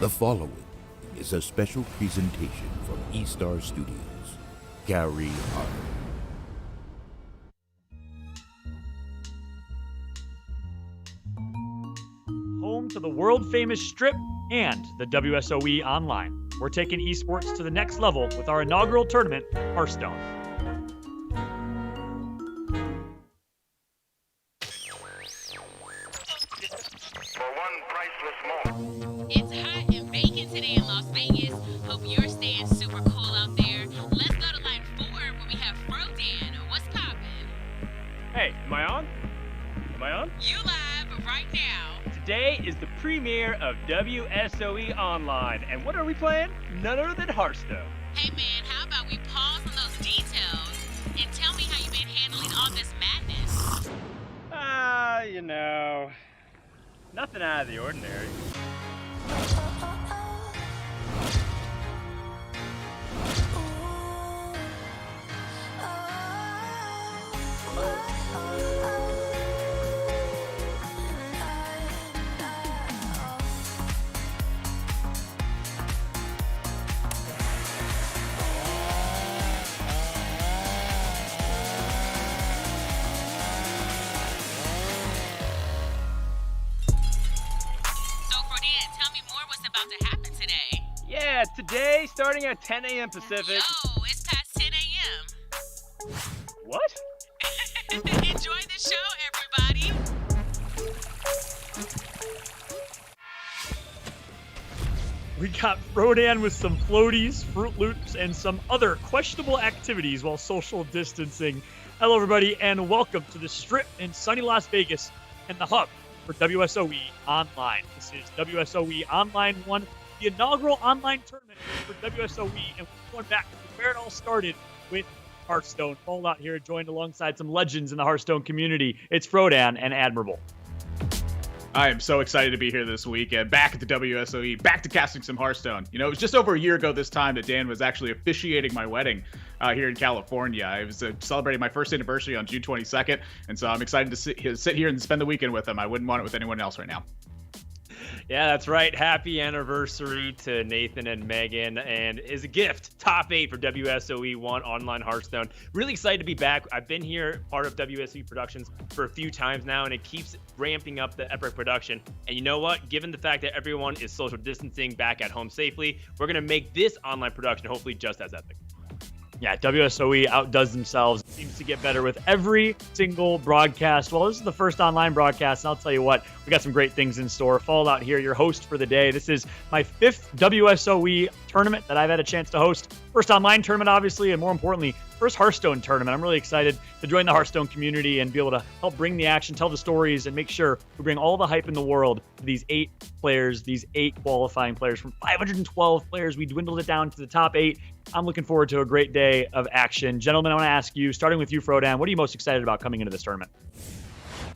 The following is a special presentation from eStar Studios. Carry on. Home to the world-famous Strip and the WSOE Online. We're taking esports to the next level with our inaugural tournament, Hearthstone. It's hot and vacant today in Las Vegas. Hope you're staying super cool out there. Let's go to line 4 where we have Frodan. What's poppin'? Hey, am I on? You live right now. Today is the premiere of WSOE Online, and what are we playing? None other than Hearthstone. Hey man, how about we pause on those details and tell me how you've been handling all this madness? Nothing out of the ordinary. To happen today. Yeah, today, starting at 10 a.m. Pacific. Yo, it's past 10 a.m. What? Enjoy the show, everybody. We got Frodan with some floaties, Fruit Loops, and some other questionable activities while social distancing. Hello, everybody, and welcome to the Strip in sunny Las Vegas and the hub for WSOE Online. This is WSOE Online 1, the inaugural online tournament for WSOE, and we're going back to where it all started with Hearthstone. Fallout here, joined alongside some legends in the Hearthstone community. It's Frodan and Admirable. I am so excited to be here this week and back at the WSOE, back to casting some Hearthstone. You know, it was just over a year ago this time that Dan was actually officiating my wedding here in California. I was celebrating my first anniversary on June 22nd, and so I'm excited to sit here and spend the weekend with him. I wouldn't want it with anyone else right now. Yeah, that's right. Happy anniversary to Nathan and Megan. And as a gift, top 8 for WSOE 1 Online Hearthstone. Really excited to be back. I've been here, part of WSOE Productions, for a few times now, and it keeps ramping up the epic production. And you know what? Given the fact that everyone is social distancing back at home safely, we're going to make this online production hopefully just as epic. Yeah, WSOE outdoes themselves. Seems to get better with every single broadcast. Well, this is the first online broadcast, and I'll tell you what, we got some great things in store. Fallout here, your host for the day. This is my 5th WSOE tournament that I've had a chance to host. First online tournament, obviously, and more importantly, first Hearthstone tournament. I'm really excited to join the Hearthstone community and be able to help bring the action, tell the stories, and make sure we bring all the hype in the world to these 8 players, these 8 qualifying players. From 512 players, we dwindled it down to the top 8. I'm looking forward to a great day of action. Gentlemen, I want to ask you, starting with you, Frodan, what are you most excited about coming into this tournament?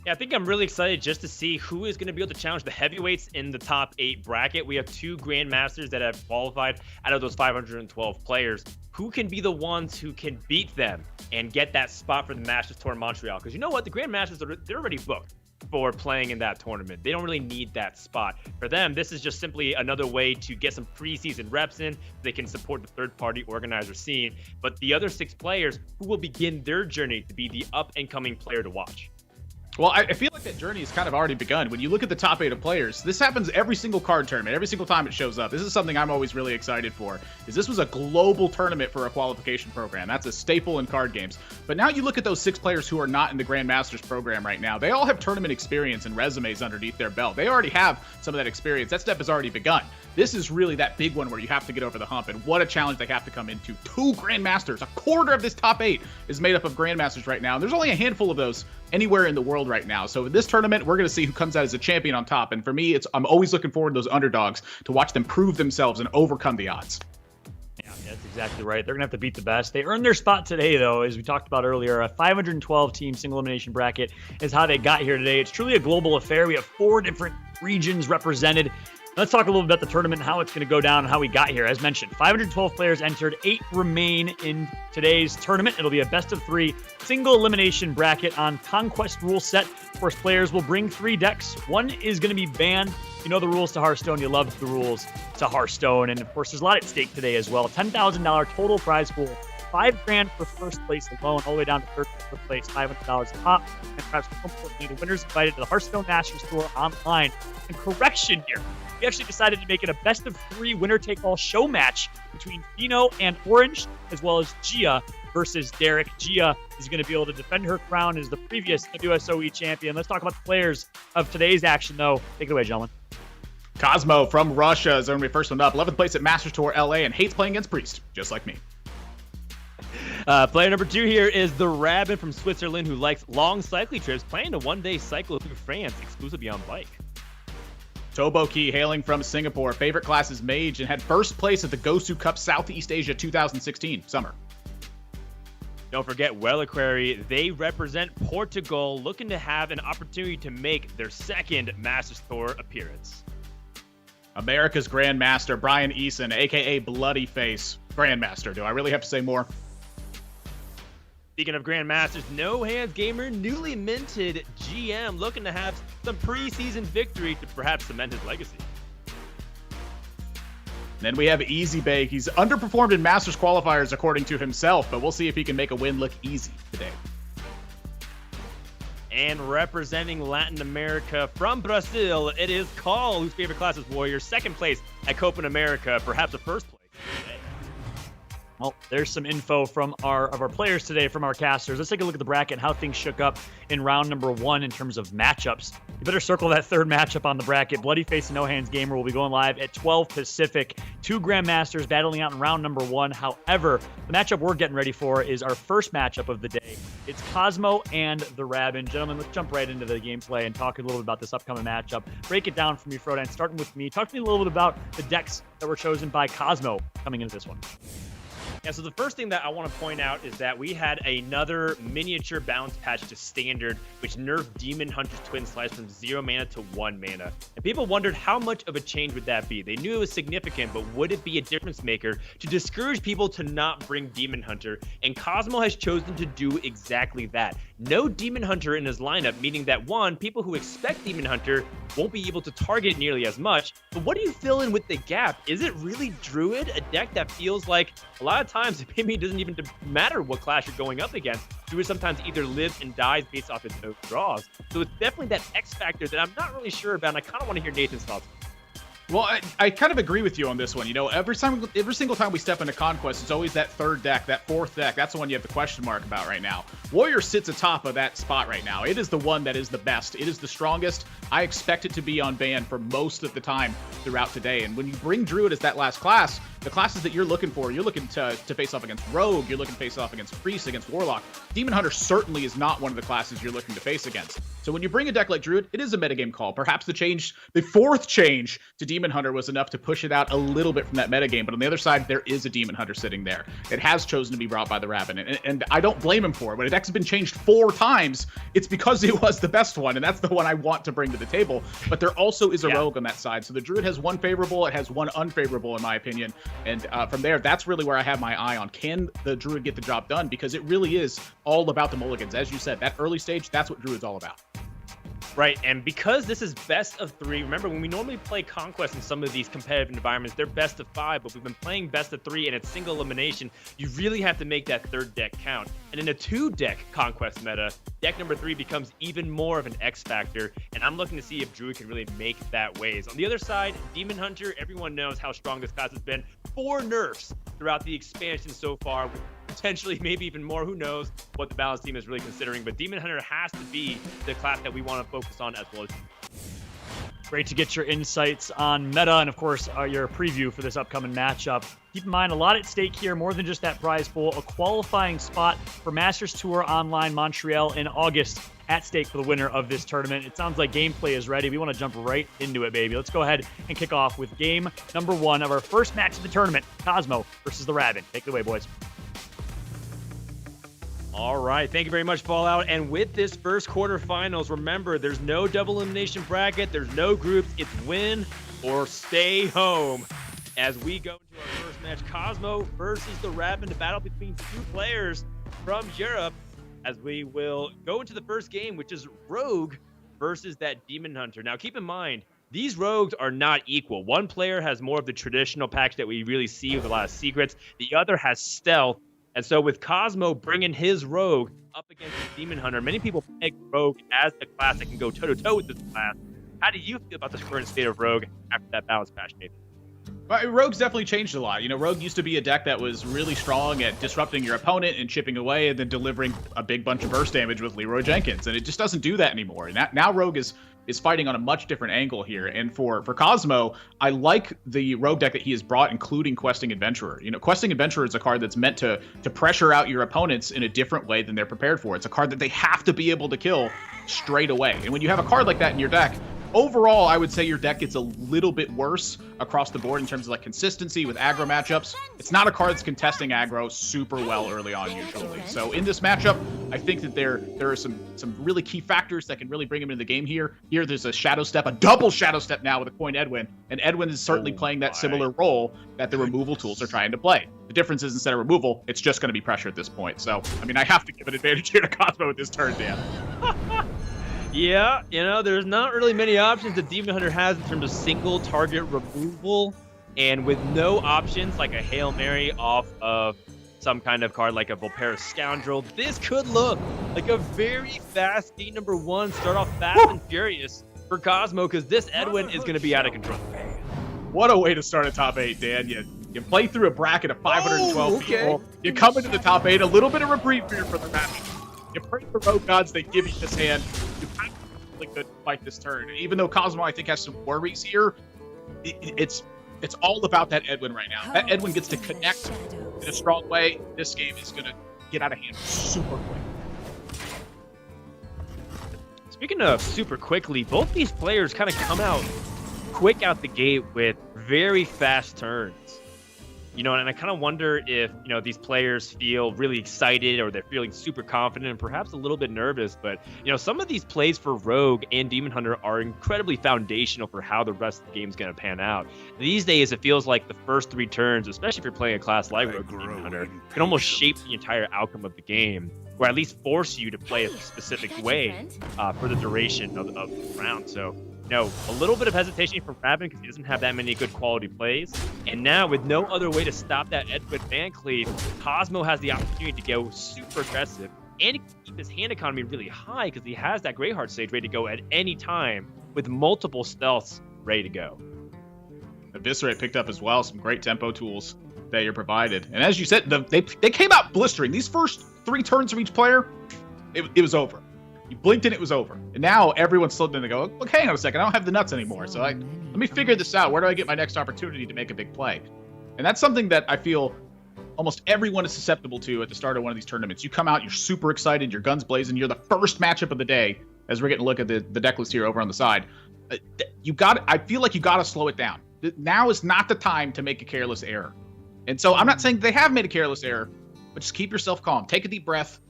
Yeah, I think I'm really excited just to see who is going to be able to challenge the heavyweights in the top 8 bracket. We have 2 Grandmasters that have qualified out of those 512 players. Who can be the ones who can beat them and get that spot for the Masters Tour in Montreal? Because you know what? The Grandmasters, they're already booked for playing in that tournament. They don't really need that spot. For them, this is just simply another way to get some preseason reps in. They can support the third-party organizer scene. But the other 6 players who will begin their journey to be the up-and-coming player to watch. Well, I feel like that journey has kind of already begun. When you look at the top 8 of players, this happens every single card tournament, every single time it shows up. This is something I'm always really excited for, is this was a global tournament for a qualification program. That's a staple in card games. But now you look at those 6 players who are not in the Grandmasters program right now. They all have tournament experience and resumes underneath their belt. They already have some of that experience. That step has already begun. This is really that big one where you have to get over the hump, and what a challenge they have to come into. 2 Grandmasters, a quarter of this top 8 is made up of Grandmasters right now, and there's only a handful of those anywhere in the world right now. So in this tournament, we're going to see who comes out as a champion on top, and for me, I'm always looking forward to those underdogs to watch them prove themselves and overcome the odds. Yeah, that's exactly right. They're going to have to beat the best. They earned their spot today, though, as we talked about earlier. A 512-team single elimination bracket is how they got here today. It's truly a global affair. We have 4 different regions represented. Let's talk a little bit about the tournament and how it's going to go down and how we got here. As mentioned, 512 players entered, 8 remain in today's tournament. It'll be a best of 3 single elimination bracket on Conquest rule set. course, players will bring 3 decks. One is going to be banned. You know the rules to Hearthstone. You love the rules to Hearthstone. And of course, there's a lot at stake today as well. $10,000 total prize pool. $5,000 for first place alone, all the way down to third place, $500 a pop. And perhaps more importantly, the winners invited to the Hearthstone Masters Tour Online. And correction here, we actually decided to make it a best of 3 winner-take-all show match between Dino and Orange, as well as Gia versus Derek. Gia is going to be able to defend her crown as the previous WSOE champion. Let's talk about the players of today's action, though. Take it away, gentlemen. Cosmo from Russia is going to be first one up. 11th place at Masters Tour LA and hates playing against Priest, just like me. Player number 2 here is the Rabbin from Switzerland, who likes long cycling trips, planning a one-day cycle through France, exclusively on bike. Toboki, hailing from Singapore, favorite class is Mage, and had first place at the Gosu Cup Southeast Asia 2016 summer. Don't forget Welliquary. They represent Portugal, looking to have an opportunity to make their second Masters Tour appearance. America's Grandmaster, Brian Eason, a.k.a. Bloody Face. Grandmaster, do I really have to say more? Speaking of Grandmasters, No Hands Gamer, newly minted GM, looking to have some preseason victory to perhaps cement his legacy. Then we have Easy Bake. He's underperformed in Masters qualifiers according to himself, but we'll see if he can make a win look easy today. And representing Latin America from Brazil, it is Call, whose favorite class is Warrior. Second place at Copa America, perhaps a first place today. Well, there's some info from our players today, from our casters. Let's take a look at the bracket and how things shook up in round number 1 in terms of matchups. You better circle that third matchup on the bracket. Bloody Face and No Hands Gamer will be going live at 12 Pacific. 2 Grandmasters battling out in round number 1. However, the matchup we're getting ready for is our first matchup of the day. It's Cosmo and the Rabbin. Gentlemen, let's jump right into the gameplay and talk a little bit about this upcoming matchup. Break it down for me, Frodan, starting with me. Talk to me a little bit about the decks that were chosen by Cosmo coming into this one. Yeah, so the first thing that I want to point out is that we had another miniature balance patch to standard, which nerfed Demon Hunter's Twin Slice from 0 mana to 1 mana. And people wondered how much of a change would that be. They knew it was significant, but would it be a difference maker to discourage people to not bring Demon Hunter? And Cosmo has chosen to do exactly that. No Demon Hunter in his lineup, meaning that 1, people who expect Demon Hunter won't be able to target nearly as much. But what do you fill in with the gap? Is it really Druid, a deck that feels like a lot of times it maybe doesn't even matter what class you're going up against? Druid sometimes either lives and dies based off its own draws. So it's definitely that X factor that I'm not really sure about, and I kind of want to hear Nathan's thoughts. Well, I kind of agree with you on this one. You know, every single time we step into Conquest, it's always that third deck, that fourth deck. That's the one you have the question mark about right now. Warrior sits atop of that spot right now. It is the one that is the best. It is the strongest. I expect it to be on ban for most of the time throughout today. And when you bring Druid as that last class, the classes that you're looking for, you're looking to face off against Rogue, you're looking to face off against Priest, against Warlock. Demon Hunter certainly is not one of the classes you're looking to face against. So when you bring a deck like Druid, it is a metagame call. Perhaps the fourth change to Demon Hunter was enough to push it out a little bit from that metagame, but on the other side, there is a Demon Hunter sitting there. It has chosen to be brought by the Rabbin, and I don't blame him for it. When a deck's been changed 4 times, it's because it was the best one, and that's the one I want to bring to the table. But there also is a Rogue on that side, so the Druid has 1 favorable, it has 1 unfavorable in my opinion, and from there, that's really where I have my eye on. Can the Druid get the job done? Because it really is all about the mulligans. As you said, that early stage, that's what Druid's all about. Right, and because this is best of 3, remember when we normally play Conquest in some of these competitive environments, they're best of 5, but we've been playing best of 3 and it's single elimination. You really have to make that third deck count. And in a 2-deck Conquest meta, deck number 3 becomes even more of an X factor, and I'm looking to see if Druid can really make that ways. On the other side, Demon Hunter, everyone knows how strong this class has been. 4 nerfs throughout the expansion so far, potentially maybe even more. Who knows what the balance team is really considering, but Demon Hunter has to be the class that we want to focus on as well as. Great to get your insights on meta and, of course, your preview for this upcoming matchup. Keep in mind, a lot at stake here, more than just that prize pool. A qualifying spot for Masters Tour Online Montreal in August at stake for the winner of this tournament. It sounds like gameplay is ready. We want to jump right into it, baby. Let's go ahead and kick off with game number 1 of our first match of the tournament, Cosmo versus the Rabbin. Take it away, boys. All right, thank you very much, Fallout. And with this first quarterfinals, remember, there's no double elimination bracket, there's no groups, it's win or stay home. As we go into our first match, Cosmo versus the Rabbin, a battle between 2 players from Europe, as we will go into the first game, which is Rogue versus that Demon Hunter. Now, keep in mind, these rogues are not equal. One player has more of the traditional package that we really see with a lot of secrets. The other has stealth. And so with Cosmo bringing his rogue up against the Demon Hunter, many people pick rogue as the class that can go toe-to-toe with this class. How do you feel about this current state of rogue after that balance patch, Nathan? Well, Rogue's definitely changed a lot. You know, Rogue used to be a deck that was really strong at disrupting your opponent and chipping away and then delivering a big bunch of burst damage with Leroy Jenkins, and it just doesn't do that anymore. And now Rogue is fighting on a much different angle here. And for Cosmo, I like the Rogue deck that he has brought, including Questing Adventurer. You know, Questing Adventurer is a card that's meant to pressure out your opponents in a different way than they're prepared for. It's a card that they have to be able to kill straight away. And when you have a card like that in your deck, overall, I would say your deck gets a little bit worse across the board in terms of like consistency with aggro matchups. It's not a card that's contesting aggro super well early on usually. So in this matchup, I think that there are some really key factors that can really bring him into the game here. Here, there's a Shadow Step, a double Shadow Step now with a Coin Edwin, and Edwin is certainly playing that similar role that the removal tools are trying to play. The difference is instead of removal, it's just going to be pressure at this point. So, I mean, I have to give an advantage here to Cosmo with this turn, Dan. Yeah, you know, there's not really many options that Demon Hunter has in terms of single target removal, and with no options like a Hail Mary off of some kind of card like a Volpera Scoundrel, this could look like a very fast game number one. Start off fast and furious for Cosmo, because this Edwin is going to be out of control. What a way to start a top 8, Dan. You play through a bracket of 512 people. You come into the top 8, a little bit of reprieve here for the match. You pray for Rogue Gods, they give you this hand. You have to really good to fight this turn. Even though Cosmo, I think, has some worries here, it's all about that Edwin right now. That Edwin gets to connect in a strong way. This game is going to get out of hand super quick. Speaking of super quickly, both these players kind of come out quick out the gate with very fast turns. You know, and I kind of wonder if, you know, these players feel really excited or they're feeling super confident and perhaps a little bit nervous. But, you know, some of these plays for Rogue and Demon Hunter are incredibly foundational for how the rest of the game is going to pan out. These days, it feels like the first 3 turns, especially if you're playing a class like Rogue and Demon Hunter, can almost shape the entire outcome of the game, or at least force you to play a specific way for the duration of the round. So, no, a little bit of hesitation from Rabin because he doesn't have that many good quality plays. And now, with no other way to stop that Edwin Van Cleave, Cosmo has the opportunity to go super aggressive and keep his hand economy really high because he has that Greyheart stage ready to go at any time with multiple stealths ready to go. Eviscerate picked up as well some great tempo tools that you're provided. And as you said, they came out blistering. These first 3 turns from each player, it was over. You blinked and it was over. And now everyone's slipping in and go, look, hang on a second, I don't have the nuts anymore. So let me figure this out. Where do I get my next opportunity to make a big play? And that's something that I feel almost everyone is susceptible to at the start of one of these tournaments. You come out, you're super excited, your guns blazing, you're the first matchup of the day, as we're getting a look at the deck list here over on the side. I feel like you got to slow it down. Now is not the time to make a careless error. And so I'm not saying they have made a careless error, but just keep yourself calm. Take a deep breath.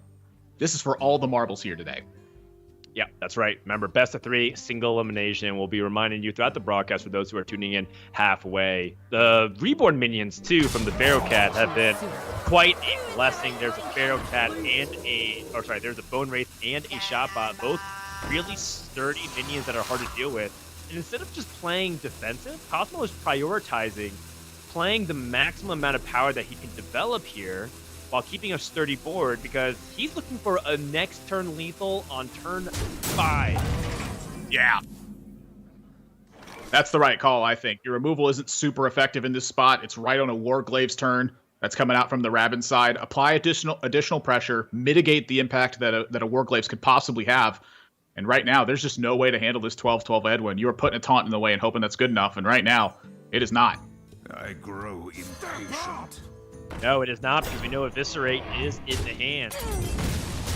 This is for all the marbles here today. Yeah, that's right. Remember, best of 3, single elimination. We'll be reminding you throughout the broadcast for those who are tuning in halfway. The reborn minions, too, from the Pharaoh Cat have been quite a blessing. There's a Pharaoh Cat there's a Bone Wraith and a Shotbot, both really sturdy minions that are hard to deal with. And instead of just playing defensive, Cosmo is prioritizing playing the maximum amount of power that he can develop here while keeping a sturdy board, because he's looking for a next turn lethal on turn 5. Yeah. That's the right call, I think. Your removal isn't super effective in this spot. It's right on a Warglave's turn that's coming out from the Rabin side. Apply additional pressure, mitigate the impact that a Warglaves could possibly have. And right now, there's just no way to handle this 12-12 Edwin. You are putting a taunt in the way and hoping that's good enough, and right now, it is not. I grow impatient. No, it is not, because we know Eviscerate is in the hand.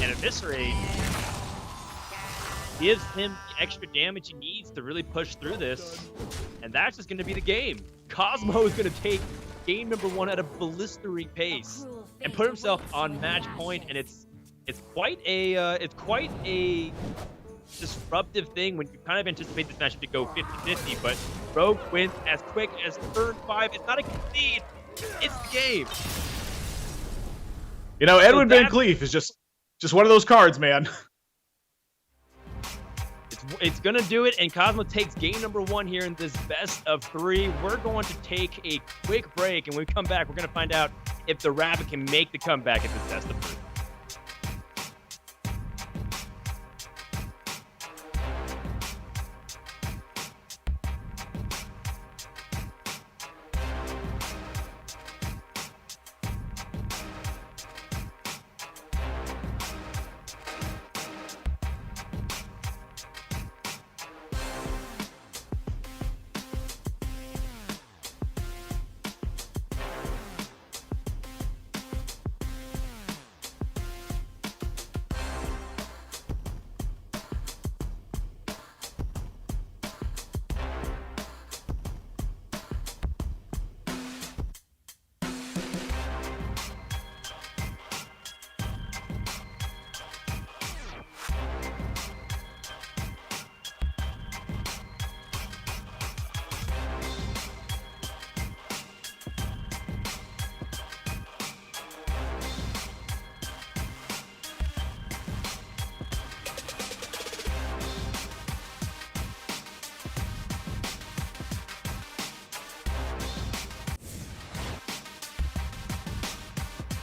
And Eviscerate gives him the extra damage he needs to really push through this. And that's just going to be the game. Cosmo is going to take game number 1 at a blistering pace and put himself on match point. And it's quite a disruptive thing when you kind of anticipate this match to go 50-50, but Rogue wins as quick as turn 5. It's not a concede. It's the game. You know, Edwin Van Cleef is just one of those cards, man. It's it's going to do it, and Cosmo takes game number 1 here in this best of 3. We're going to take a quick break, and when we come back, we're going to find out if the Rabbit can make the comeback at this best of 3.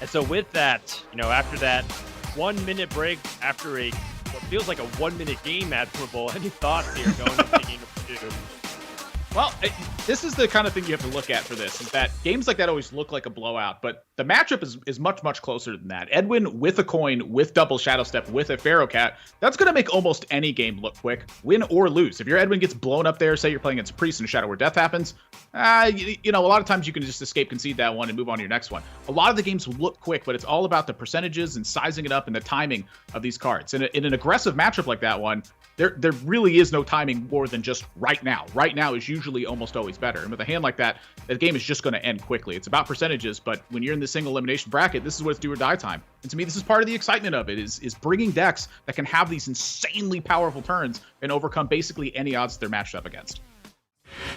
And so with that, after that 1 minute break, after what feels like a 1 minute game, Admirable, any thoughts here going into game number 2? Well, this is the kind of thing you have to look at for this, is that games like that always look like a blowout, but the matchup is much, much closer than that. Edwin with a coin, with double Shadow Step, with a Pharaoh Cat, that's going to make almost any game look quick, win or lose. If your Edwin gets blown up there, say you're playing against Priest in a Shadow where death happens, a lot of times you can just escape, concede that one, and move on to your next one. A lot of the games look quick, but it's all about the percentages and sizing it up and the timing of these cards. In an aggressive matchup like that one, there really is no timing more than just right now. Right now is usually almost always better. And with a hand like that, the game is just going to end quickly. It's about percentages, but when you're in the single elimination bracket, this is what it's do or die time. And to me, this is part of the excitement of it, is bringing decks that can have these insanely powerful turns and overcome basically any odds they're matched up against.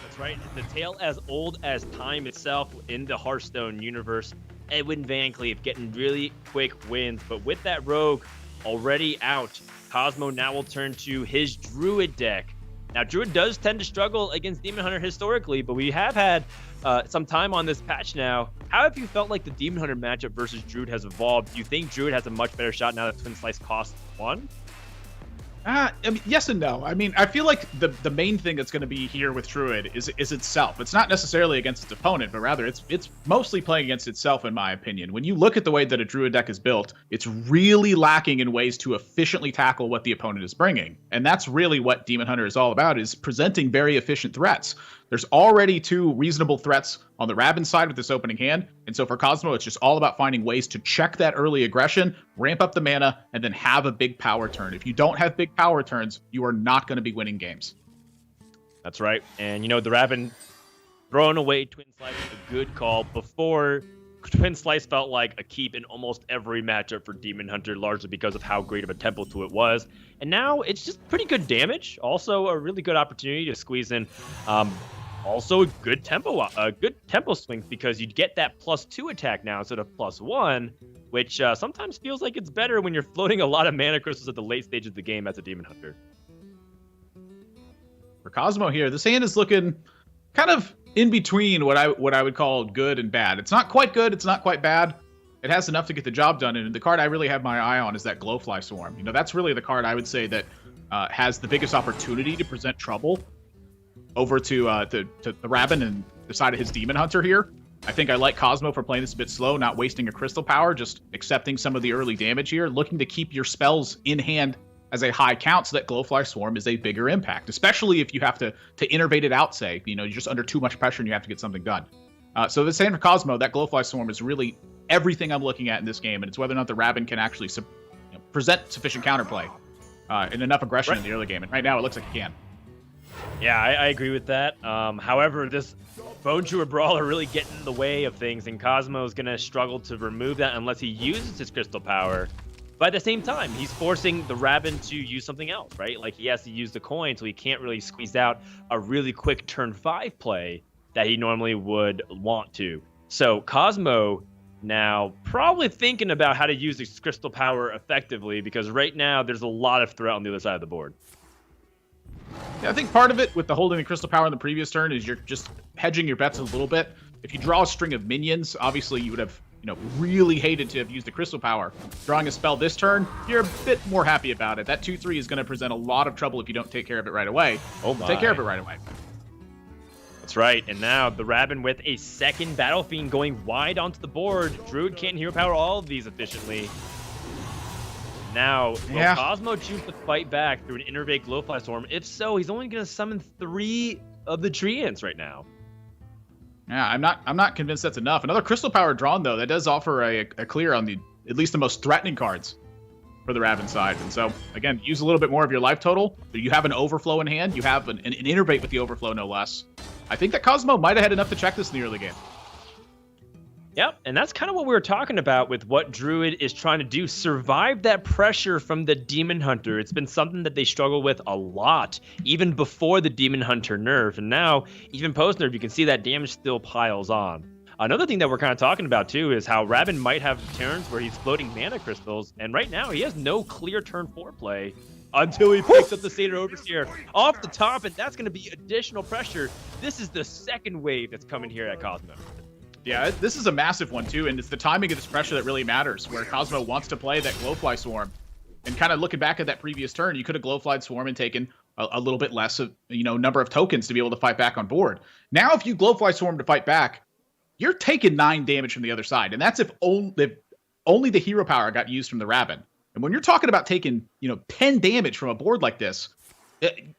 That's right. The tale as old as time itself in the Hearthstone universe. Edwin Van Cleef getting really quick wins, but with that Rogue already out, Cosmo now will turn to his Druid deck. Now, Druid does tend to struggle against Demon Hunter historically, but we have had some time on this patch now. How have you felt like the Demon Hunter matchup versus Druid has evolved? Do you think Druid has a much better shot now that Twin Slice costs 1? Yes and no. I mean, I feel like the main thing that's going to be here with Druid is itself. It's not necessarily against its opponent, but rather it's mostly playing against itself, in my opinion. When you look at the way that a Druid deck is built, it's really lacking in ways to efficiently tackle what the opponent is bringing. And that's really what Demon Hunter is all about, is presenting very efficient threats. There's already 2 reasonable threats on the Rabin side with this opening hand, and so for Cosmo, it's just all about finding ways to check that early aggression, ramp up the mana, and then have a big power turn. If you don't have big power turns, you are not going to be winning games. That's right. And, the Rabin throwing away Twin Slice was a good call. Before, Twin Slice felt like a keep in almost every matchup for Demon Hunter, largely because of how great of a tempo to it was. And now it's just pretty good damage. Also, a really good opportunity to squeeze in also a good tempo swing, because you'd get that +2 attack now instead of +1, which sometimes feels like it's better when you're floating a lot of mana crystals at the late stage of the game as a Demon Hunter. For Cosmo here, this hand is looking kind of in between what I would call good and bad. It's not quite good, it's not quite bad. It has enough to get the job done, and the card I really have my eye on is that Glowfly Swarm. That's really the card I would say that has the biggest opportunity to present trouble over to the Rabin and the side of his Demon Hunter here. I think I like Cosmo for playing this a bit slow, not wasting a crystal power, just accepting some of the early damage here, looking to keep your spells in hand as a high count so that Glowfly Swarm is a bigger impact, especially if you have to innervate it out, say, you're just under too much pressure and you have to get something done. So the same for Cosmo, that Glowfly Swarm is really everything I'm looking at in this game, and it's whether or not the Rabin can actually present sufficient counterplay and enough aggression in the early game, and right now it looks like it can. Yeah, I agree with that. However, this Bone Chewer Brawler really getting in the way of things, and Cosmo is going to struggle to remove that unless he uses his crystal power. But at the same time, he's forcing the Rabin to use something else, right? Like, he has to use the coin, so he can't really squeeze out a really quick turn 5 play that he normally would want to. So Cosmo now probably thinking about how to use his crystal power effectively, because right now there's a lot of threat on the other side of the board. Yeah, I think part of it with the holding the Crystal Power in the previous turn is you're just hedging your bets a little bit. If you draw a string of minions, obviously you would have, really hated to have used the Crystal Power. Drawing a spell this turn, you're a bit more happy about it. That 2/3 is going to present a lot of trouble if you don't take care of it right away. Oh my. Take care of it right away. That's right. And now the Rabin with a second Battle Fiend going wide onto the board. Druid can't hero power all of these efficiently. Now, will Cosmo choose to fight back through an Innervate Glowfly Storm? If so, he's only going to summon 3 of the Treants right now. Yeah, I'm not convinced that's enough. Another Crystal Power drawn, though, that does offer a clear on at least the most threatening cards for the Rabin side. And so, again, use a little bit more of your life total. You have an Overflow in hand. You have an Innervate with the Overflow, no less. I think that Cosmo might have had enough to check this in the early game. Yep, and that's kind of what we were talking about with what Druid is trying to do. Survive that pressure from the Demon Hunter. It's been something that they struggle with a lot, even before the Demon Hunter nerf. And now, even post-nerf, you can see that damage still piles on. Another thing that we're kind of talking about, too, is how Rabin might have turns where he's floating mana crystals. And right now, he has no clear turn 4 play until he picks up the Satyr Overseer off the top, and that's going to be additional pressure. This is the second wave that's coming here at Cosmo. Yeah, this is a massive one, too, and it's the timing of this pressure that really matters, where Cosmo wants to play that Glowfly Swarm. And kind of looking back at that previous turn, you could have Glowfly Swarm and taken a little bit less of, number of tokens to be able to fight back on board. Now, if you Glowfly Swarm to fight back, you're taking 9 damage from the other side, and that's if only the hero power got used from the Rabin. And when you're talking about taking, 10 damage from a board like this,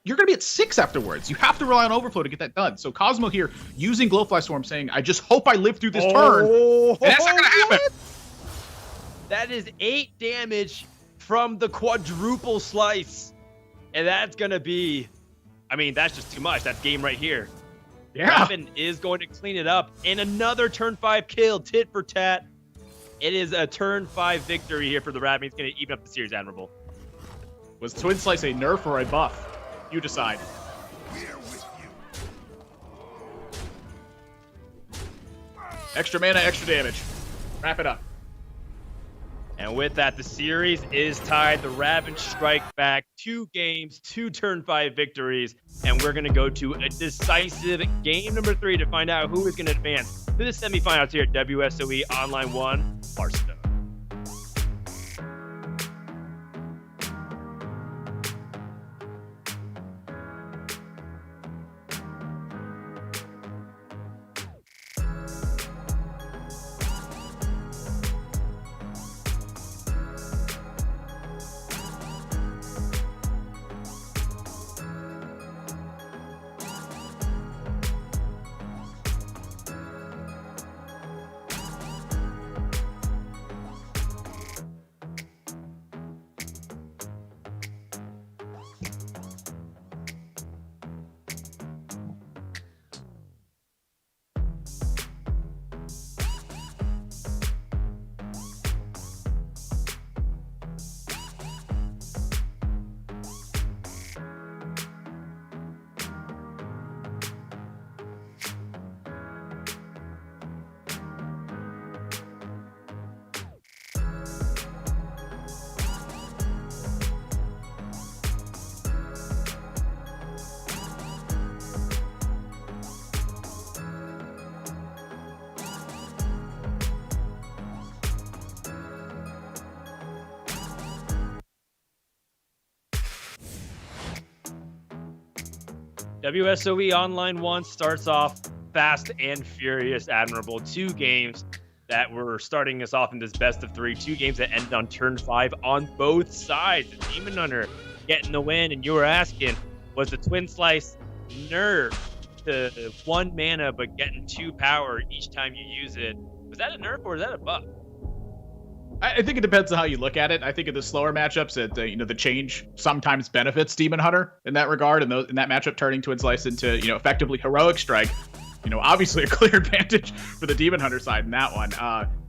you're going to be at 6 afterwards. You have to rely on Overflow to get that done. So Cosmo here using Glowfly Swarm saying, I just hope I live through this turn. And that's not going to happen. That is 8 damage from the quadruple slice. And that's going to be, that's just too much. That's game right here. Yeah. Rabin is going to clean it up. And another turn 5 kill, tit for tat. It is a turn 5 victory here for the Rabin. He's going to even up the series, Admirable. Was Twin Slice a nerf or a buff? You decide. Extra mana, extra damage. Wrap it up. And with that, the series is tied. The Rabin strike back 2 games, 2 turn 5 victories. And we're going to go to a decisive game number 3 to find out who is going to advance to the semifinals here at WSOE Online 1 Hearthstone. WSOE Online 1 starts off fast and furious, Admirable. 2 games that were starting us off in this best of 3. 2 games that ended on turn 5 on both sides. The Demon Hunter getting the win, and you were asking, was the Twin Slice nerf to 1 mana but getting 2 power each time you use it? Was that a nerf or is that a buff? I think it depends on how you look at it. I think in the slower matchups, the change sometimes benefits Demon Hunter in that regard, and in that matchup, turning Twin Slice into effectively Heroic Strike. Obviously a clear advantage for the Demon Hunter side in that one.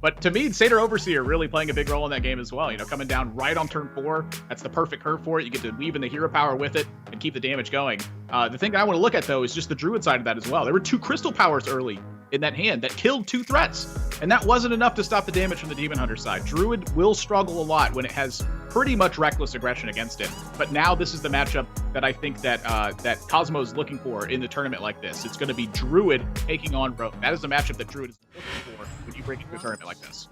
But to me, Satyr Overseer really playing a big role in that game as well. Coming down right on turn 4, that's the perfect curve for it. You get to weave in the hero power with it and keep the damage going. The thing I want to look at, though, is just the Druid side of that as well. There were 2 Crystal Powers early in that hand that killed 2 threats, and that wasn't enough to stop the damage from the Demon Hunter side. Druid will struggle a lot when it has pretty much reckless aggression against it. But now this is the matchup that I think that that Cosmo is looking for in the tournament like this. It's going to be Druid taking on Rogue. That is the matchup that Druid is looking for when you bring it to a tournament like this.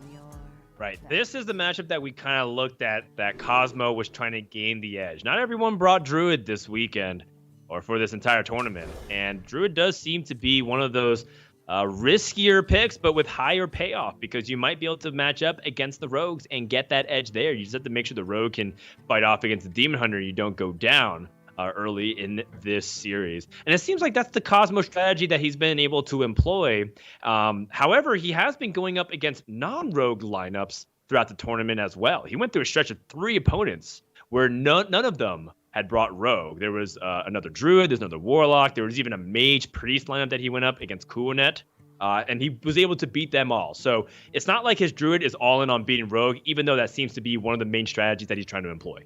Right. This is the matchup that we kind of looked at that Cosmo was trying to gain the edge. Not everyone brought Druid this weekend or for this entire tournament. And Druid does seem to be one of those riskier picks, but with higher payoff, because you might be able to match up against the Rogues and get that edge there. You just have to make sure the Rogue can fight off against the Demon Hunter and you don't go down early in this series. And it seems like that's the Cosmo strategy that he's been able to employ. However, he has been going up against non-Rogue lineups throughout the tournament as well. He went through a stretch of 3 opponents where none of them had brought Rogue. There was another Druid, there's another Warlock, there was even a Mage Priest lineup that he went up against Kuonet, and he was able to beat them all. So it's not like his Druid is all in on beating Rogue, even though that seems to be one of the main strategies that he's trying to employ.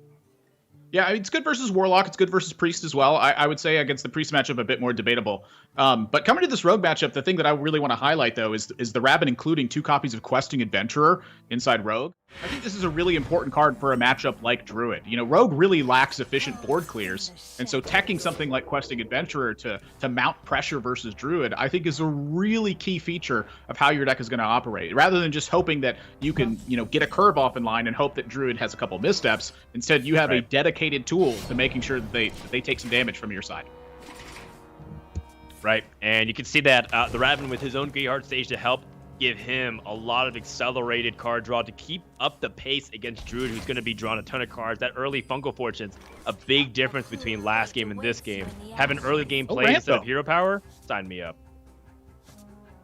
Yeah, I mean, it's good versus Warlock. It's good versus Priest as well. I would say against the Priest matchup, a bit more debatable. But coming to this Rogue matchup, the thing that I really want to highlight, though, is the Rabbit including 2 copies of Questing Adventurer inside Rogue. I think this is a really important card for a matchup like Druid. You know, Rogue really lacks efficient board clears, and so teching something like Questing Adventurer to mount pressure versus Druid, I think is a really key feature of how your deck is going to operate. Rather than just hoping that you can, you know, get a curve off in line and hope that Druid has a couple missteps, instead you have a dedicated tool to making sure that they take some damage from your side. Right, and you can see that the Raven with his own Great Heart stage to help give him a lot of accelerated card draw to keep up the pace against Druid, who's going to be drawing a ton of cards. That early Fungal Fortune's a big difference between last game and this game. Having early game play instead of hero power, sign me up.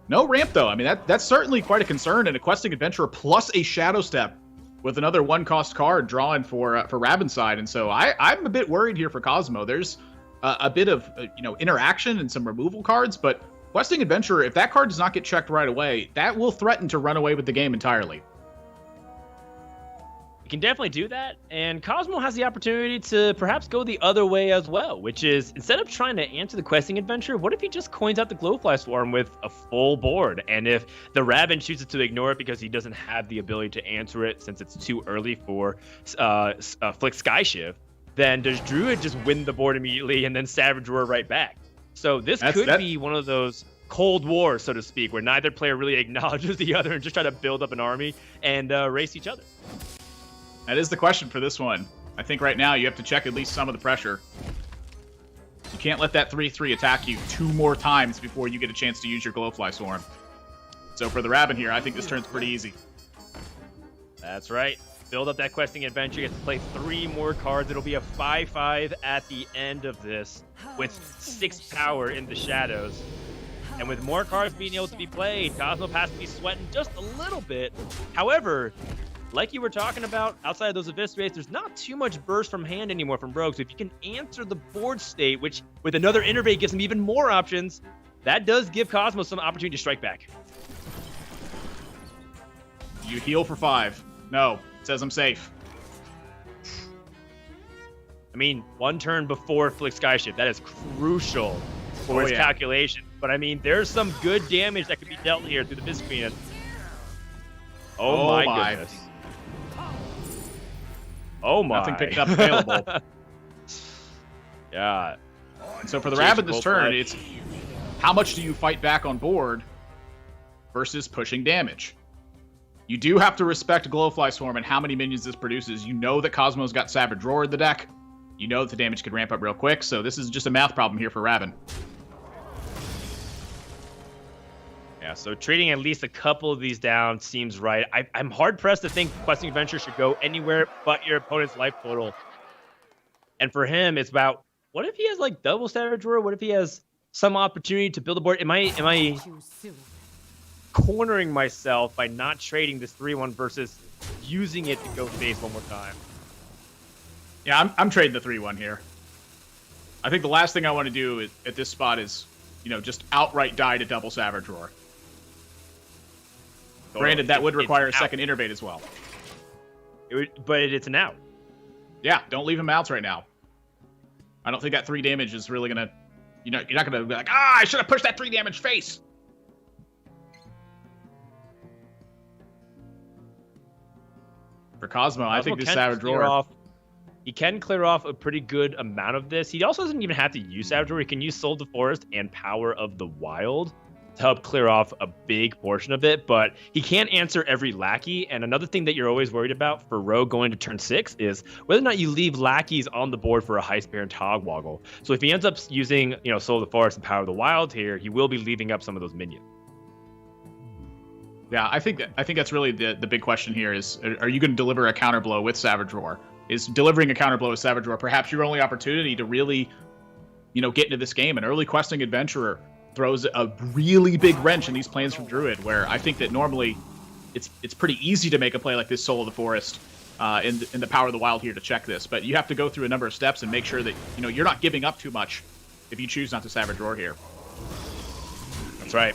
No ramp, though. I mean, that's certainly quite a concern, and a Questing Adventurer plus a Shadow Step with another 1-cost card drawing for Raven's side. And so I'm a bit worried here for Cosmo. There's a bit of interaction and some removal cards, but Questing Adventurer, if that card does not get checked right away, that will threaten to run away with the game entirely. You can definitely do that, and Cosmo has the opportunity to perhaps go the other way as well, which is, instead of trying to answer the Questing Adventure, what if he just coins out the Glowfly Swarm with a full board? And if the Raven chooses to ignore it because he doesn't have the ability to answer it since it's too early for Flick Skyshift, then does Druid just win the board immediately and then Savage Roar right back? So this could be one of those Cold Wars, so to speak, where neither player really acknowledges the other and just try to build up an army and race each other. That is the question for this one. I think right now you have to check at least some of the pressure. You can't let that 3/3 attack you 2 more times before you get a chance to use your Glowfly Swarm. So for the Rabbit here, I think this turns pretty easy. That's right. Build up that Questing Adventure. You get to play 3 more cards. It'll be a 5/5 at the end of this with 6 power in the shadows. And with more cards being able to be played, Cosmo has to be sweating just a little bit. However, like you were talking about, outside of those Eviscerates, there's not too much burst from hand anymore from Rogue. So if you can answer the board state, which with another Innervate gives him even more options, that does give Cosmo some opportunity to strike back. You heal for 5. No, it says I'm safe. I mean, 1 turn before Flick Skyshift. That is crucial for his calculation. But I mean, there's some good damage that could be dealt here through the Visqueen. Oh my goodness. Oh my. Nothing picked up available. Yeah. And so for the Rabbit this turn, it's how much do you fight back on board versus pushing damage. You do have to respect Glowfly Swarm and how many minions this produces. You know that Cosmo's got Savage Roar in the deck. You know that the damage could ramp up real quick, so this is just a math problem here for Raven. Yeah, so trading at least a couple of these down seems right. I'm hard-pressed to think Questing Adventure should go anywhere but your opponent's life total. And for him, it's about, what if he has, like, double Savage Roar? What if he has some opportunity to build a board? Am I cornering myself by not trading this 3/1 versus using it to go face one more time? Yeah, I'm trading the 3/1 here. I think the last thing I want to do at this spot is, just outright die to double Savage Roar. Granted, that would require a second Innervate as well. But it's an out. Yeah, don't leave him out right now. I don't think that 3 damage is really going to... you're not going to be like, I should have pushed that 3 damage face! For Cosmo. I think this Savage clear Roar. off. He can clear off a pretty good amount of this. He also doesn't even have to use Savage Roar. He can use Soul of the Forest and Power of the Wild to help clear off a big portion of it, but he can't answer every lackey. And another thing that you're always worried about for Rogue going to turn 6 is whether or not you leave lackeys on the board for a Heist Bear and Togwoggle. So if he ends up using, Soul of the Forest and Power of the Wild here, he will be leaving up some of those minions. Yeah, I think that's really the big question here is, are you going to deliver a counter blow with Savage Roar? Is delivering a counter blow with Savage Roar perhaps your only opportunity to really, get into this game? An early questing adventurer throws a really big wrench in these plans from Druid, where I think that normally it's pretty easy to make a play like this Soul of the Forest in the Power of the Wild here to check this. But you have to go through a number of steps and make sure that you're not giving up too much if you choose not to Savage Roar here. That's right.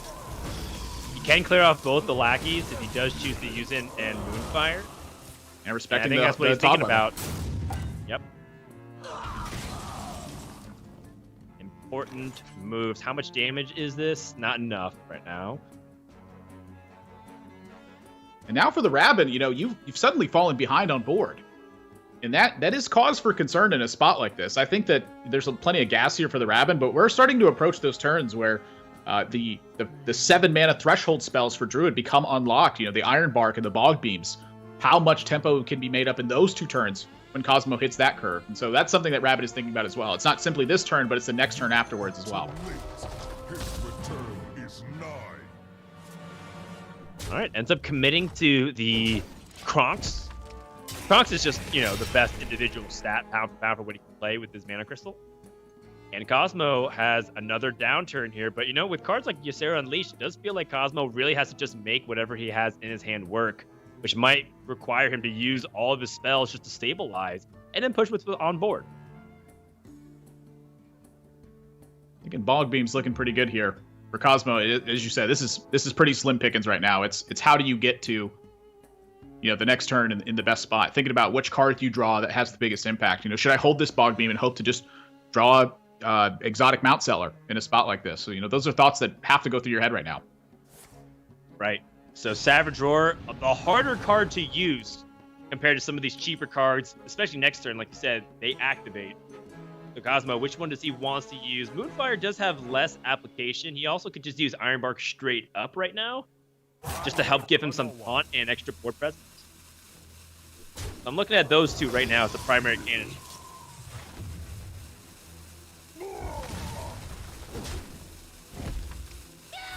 He can clear off both the lackeys if he does choose to use it and Moonfire. And respecting I think that's what he's thinking about. Yep. Important moves. How much damage is this? Not enough right now. And now for the Rabin, you've suddenly fallen behind on board. And that is cause for concern in a spot like this. I think that there's plenty of gas here for the Rabin, but we're starting to approach those turns where the 7 mana threshold spells for Druid become unlocked. The Iron Bark and the Bog Beams. How much tempo can be made up in those 2 turns when Cosmo hits that curve? And so that's something that Rabbit is thinking about as well. It's not simply this turn, but it's the next turn afterwards as well. All right, ends up committing to the Kronks. Kronks is just, the best individual stat pound for pound for what he can play with his Mana Crystal. And Cosmo has another downturn here, but with cards like Ysera Unleashed, it does feel like Cosmo really has to just make whatever he has in his hand work, which might require him to use all of his spells just to stabilize and then push what's on board. I think Bog Beam's looking pretty good here for Cosmo. As you said, this is pretty slim pickings right now. It's how do you get to the next turn in the best spot? Thinking about which card you draw that has the biggest impact. Should I hold this Bog Beam and hope to just draw exotic Mount Seller in a spot like this? So those are thoughts that have to go through your head right now. Right. So Savage Roar, the harder card to use compared to some of these cheaper cards, especially next turn, like you said, they activate. So Cosmo, which one does he wants to use? Moonfire does have less application. He also could just use Iron Bark straight up right now, just to help give him some taunt and extra board presence. I'm looking at those 2 right now as the primary candidate.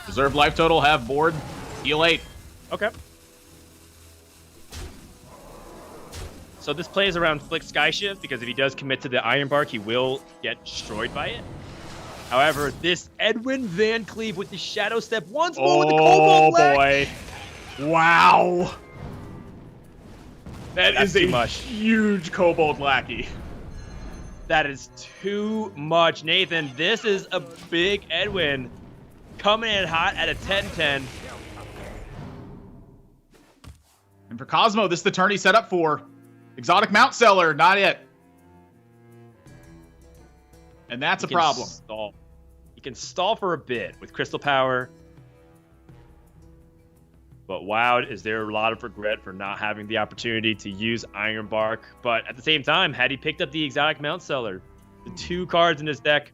Reserve life total, have board, heal 8. Okay. So this plays around Flick Skyshift, because if he does commit to the Iron Bark, he will get destroyed by it. However, this Edwin Van Cleave with the Shadow Step once more with the Cobalt Black. Boy. Wow. That's is a too much. Huge Kobold Lackey. That is too much. Nathan, this is a big Edwin coming in hot at a 10-10. And for Cosmo, this is the turn he set up for. Exotic Mount Seller, not it. And that's a problem. He can stall for a bit with Crystal Power. But wow, is there a lot of regret for not having the opportunity to use Iron Bark. But at the same time, had he picked up the Exotic Mount Seller, the 2 cards in his deck,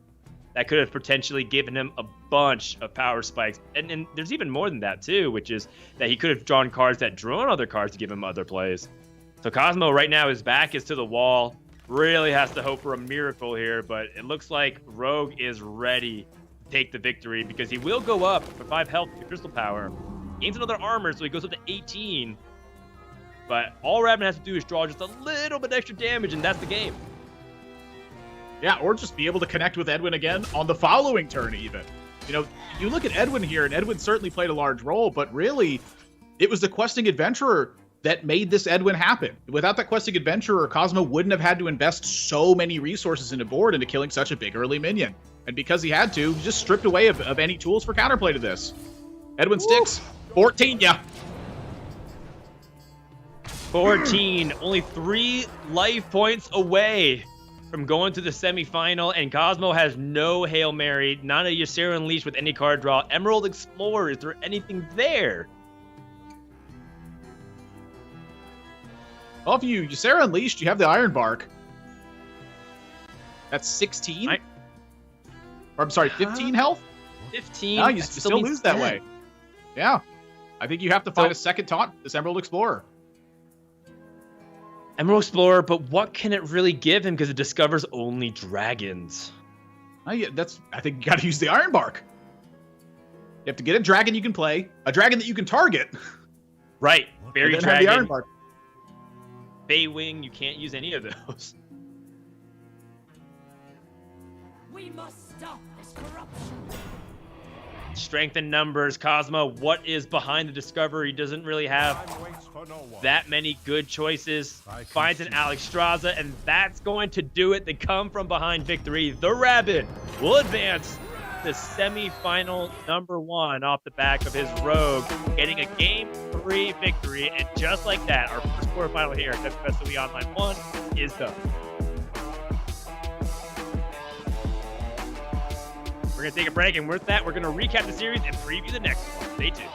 that could have potentially given him a bunch of power spikes. And there's even more than that, too, which is that he could have drawn cards that drew on other cards to give him other plays. So Cosmo right now, his back is to the wall. Really has to hope for a miracle here, but it looks like Rogue is ready to take the victory, because he will go up for 5 health to Crystal Power. Gains another armor, so he goes up to 18. But all Rabin has to do is draw just a little bit extra damage, and that's the game. Yeah, or just be able to connect with Edwin again on the following turn even. You look at Edwin here, and Edwin certainly played a large role, but really, it was the questing adventurer that made this Edwin happen. Without that questing adventurer, Cosmo wouldn't have had to invest so many resources into board into killing such a big early minion. And because he had to, he just stripped away of any tools for counterplay to this. Edwin sticks. 14, yeah. 14, only 3 life points away from going to the semifinal, and Cosmo has no Hail Mary, not a Ysera Unleashed with any card draw. Emerald Explorer, is there anything there? Well, if you Sarah Unleashed, you have the Iron Bark. That's 16? Or I'm sorry, 15 health? 15. No, you still lose that way. Yeah. I think you have to find a second taunt, this Emerald Explorer. Emerald Explorer, but what can it really give him? Because it discovers only dragons. Yeah, I think you got to use the Iron Bark. You have to get a dragon you can play, a dragon that you can target. Right. Fairy and then Dragon. Have the Iron Bark. Baywing, you can't use any of those. We must stop this corruption. Strength in numbers. Cosmo, what is behind the discovery? He doesn't really have that many good choices. Finds an Alexstrasza, and that's going to do it. They come from behind victory. The Rabbit will advance to semi-final #1 off the back of his Rogue, getting a Game 3 victory. And just like that, our first quarterfinal here at WSOE Online 1 is done. We're going to take a break, and with that, we're going to recap the series and preview the next one. Stay tuned.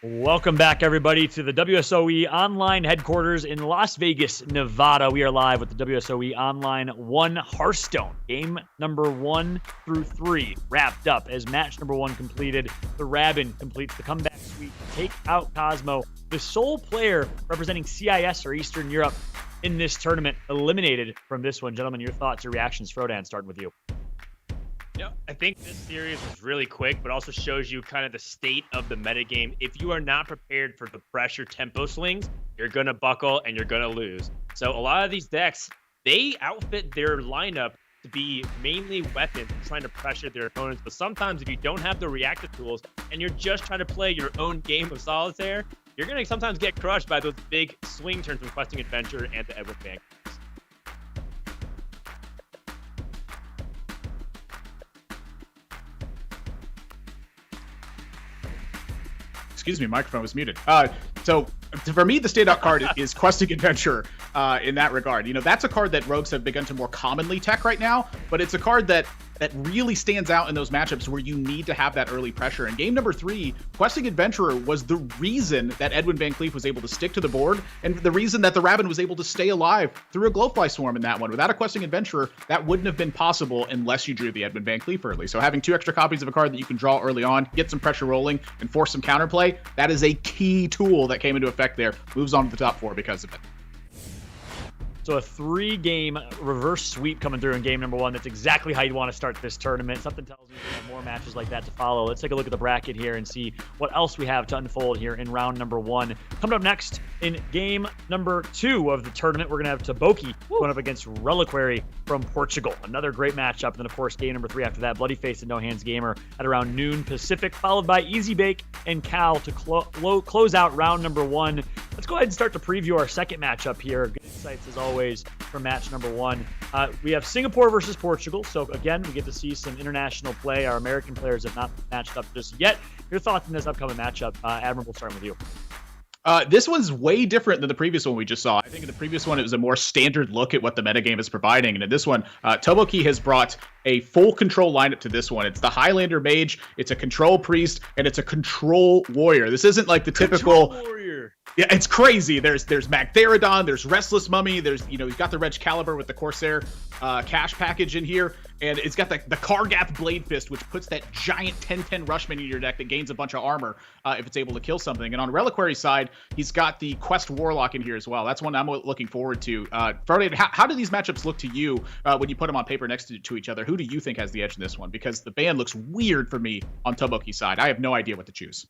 Welcome back, everybody, to the WSOE Online headquarters in Las Vegas, Nevada. We are live with the WSOE Online 1 Hearthstone. Game #1 through 3 wrapped up as match #1 completed. The Rabin completes the comeback sweep to take out Cosmo, the sole player representing CIS or Eastern Europe in this tournament, eliminated from this one. Gentlemen, your thoughts or reactions? Frodan, starting with you. Yeah, I think this series was really quick, but also shows you kind of the state of the metagame. If you are not prepared for the pressure tempo swings, you're going to buckle and you're going to lose. So a lot of these decks, they outfit their lineup to be mainly weapons, trying to pressure their opponents. But sometimes if you don't have the reactive tools and you're just trying to play your own game of solitaire, you're going to sometimes get crushed by those big swing turns from Questing Adventure and the Edward Bank. Excuse me, microphone was muted. So for me, the standout card is Questing Adventure in that regard. You know, that's a card that rogues have begun to more commonly tech right now, but it's a card that really stands out in those matchups where you need to have that early pressure. In game #3, Questing Adventurer was the reason that Edwin Van Cleef was able to stick to the board, and the reason that the Rabin was able to stay alive through a Glowfly Swarm in that one. Without a Questing Adventurer, that wouldn't have been possible unless you drew the Edwin Van Cleef early. So having 2 extra copies of a card that you can draw early on, get some pressure rolling, and force some counterplay, that is a key tool that came into effect there. Moves on to the top 4 because of it. So a 3-game reverse sweep coming through in game number 1. That's exactly how you want to start this tournament. Something tells me we have more matches like that to follow. Let's take a look at the bracket here and see what else we have to unfold here in round number 1. Coming up next in game number 2 of the tournament, we're going to have Taboki going up against Reliquary from Portugal. Another great matchup. And then, of course, game number 3 after that, Bloody Face and No Hands Gamer at around noon Pacific, followed by Easy Bake and Cal to close out round number 1. Let's go ahead and start to preview our second matchup here. Good insights, as always, for match number 1. We have Singapore versus Portugal. So, again, we get to see some international play. Our American players have not matched up just yet. Your thoughts on this upcoming matchup? Admiral, we'll start with you. This one's way different than the previous one we just saw. I think in the previous one, it was a more standard look at what the metagame is providing. And in this one, Toboki has brought a full control lineup to this one. It's the Highlander Mage, it's a control priest, and it's a control warrior. This isn't like the typical... Control warrior. Yeah, it's crazy. There's Magtheridon, there's Restless Mummy, there's, he's got the Reg Caliber with the Corsair cash package in here, and it's got the Kargath Blade Fist, which puts that giant 10/10 rush minion in your deck that gains a bunch of armor if it's able to kill something. And on Reliquary's side, he's got the Quest Warlock in here as well. That's one I'm looking forward to. Frodan, how do these matchups look to you when you put them on paper next to each other? Who do you think has the edge in this one? Because the ban looks weird for me on Toboki's side. I have no idea what to choose.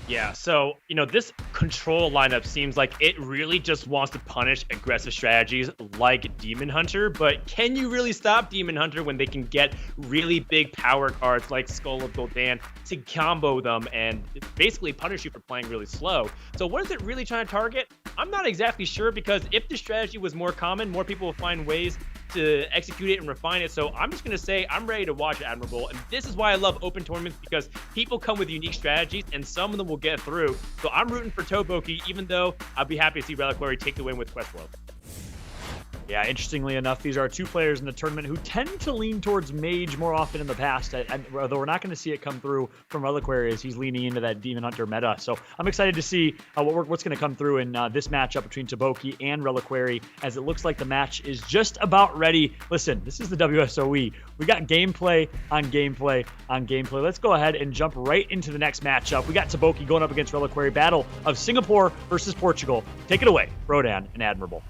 Yeah, so, this control lineup seems like it really just wants to punish aggressive strategies like Demon Hunter, but can you really stop Demon Hunter when they can get really big power cards like Skull of Gul'dan to combo them and basically punish you for playing really slow? So what is it really trying to target? I'm not exactly sure, because if the strategy was more common, more people will find ways to execute it and refine it. So I'm just going to say I'm ready to watch Admirable. And this is why I love open tournaments, because people come with unique strategies and some of them will get through. So I'm rooting for Toboki, even though I'd be happy to see Reliquary take the win with Quest World. Yeah, interestingly enough, these are 2 players in the tournament who tend to lean towards Mage more often in the past, although we're not going to see it come through from Reliquary as he's leaning into that Demon Hunter meta. So I'm excited to see what's going to come through in this matchup between Taboki and Reliquary, as it looks like the match is just about ready. Listen, this is the WSOE. We got gameplay on gameplay on gameplay. Let's go ahead and jump right into the next matchup. We got Taboki going up against Reliquary. Battle of Singapore versus Portugal. Take it away, Rodan and Admirable.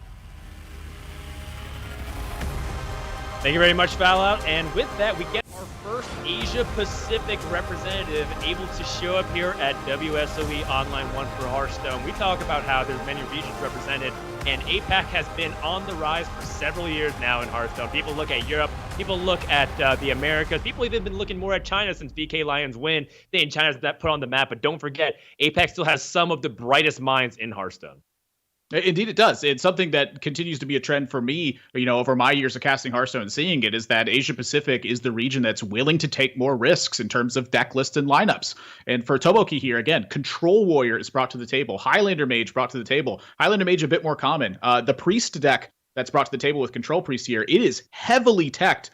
Thank you very much, Fallout. And with that, we get our first Asia Pacific representative able to show up here at WSOE Online 1 for Hearthstone. We talk about how there's many regions represented, and APAC has been on the rise for several years now in Hearthstone. People look at Europe, people look at the Americas, people even been looking more at China since VK Lions win. They in China's that put on the map, but don't forget, APAC still has some of the brightest minds in Hearthstone. Indeed, it does. It's something that continues to be a trend for me, over my years of casting Hearthstone and seeing it, is that Asia Pacific is the region that's willing to take more risks in terms of deck lists and lineups. And for Toboki here, again, Control Warrior is brought to the table. Highlander Mage brought to the table. Highlander Mage a bit more common. The Priest deck that's brought to the table with Control Priest here, it is heavily teched.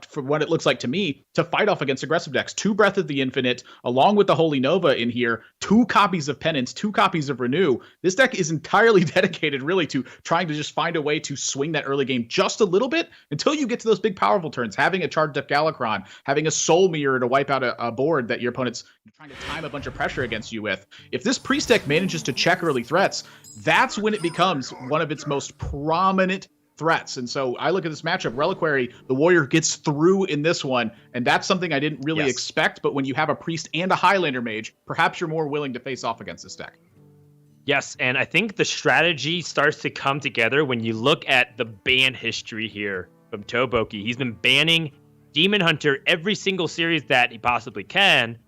For what it looks like to me, to fight off against aggressive decks. 2 Breath of the Infinite, along with the Holy Nova in here, 2 copies of Penance, 2 copies of Renew. This deck is entirely dedicated, really, to trying to just find a way to swing that early game just a little bit until you get to those big powerful turns. Having a charged up Galakron, having a Soul Mirror to wipe out a board that your opponent's trying to time a bunch of pressure against you with. If this Priest deck manages to check early threats, that's when it becomes one of its most prominent threats. And so I look at this matchup, Reliquary, the Warrior gets through in this one, and that's something I didn't really expect, but when you have a Priest and a Highlander Mage, perhaps you're more willing to face off against this deck. Yes, and I think the strategy starts to come together when you look at the ban history here from Toboki. He's been banning Demon Hunter every single series that he possibly can,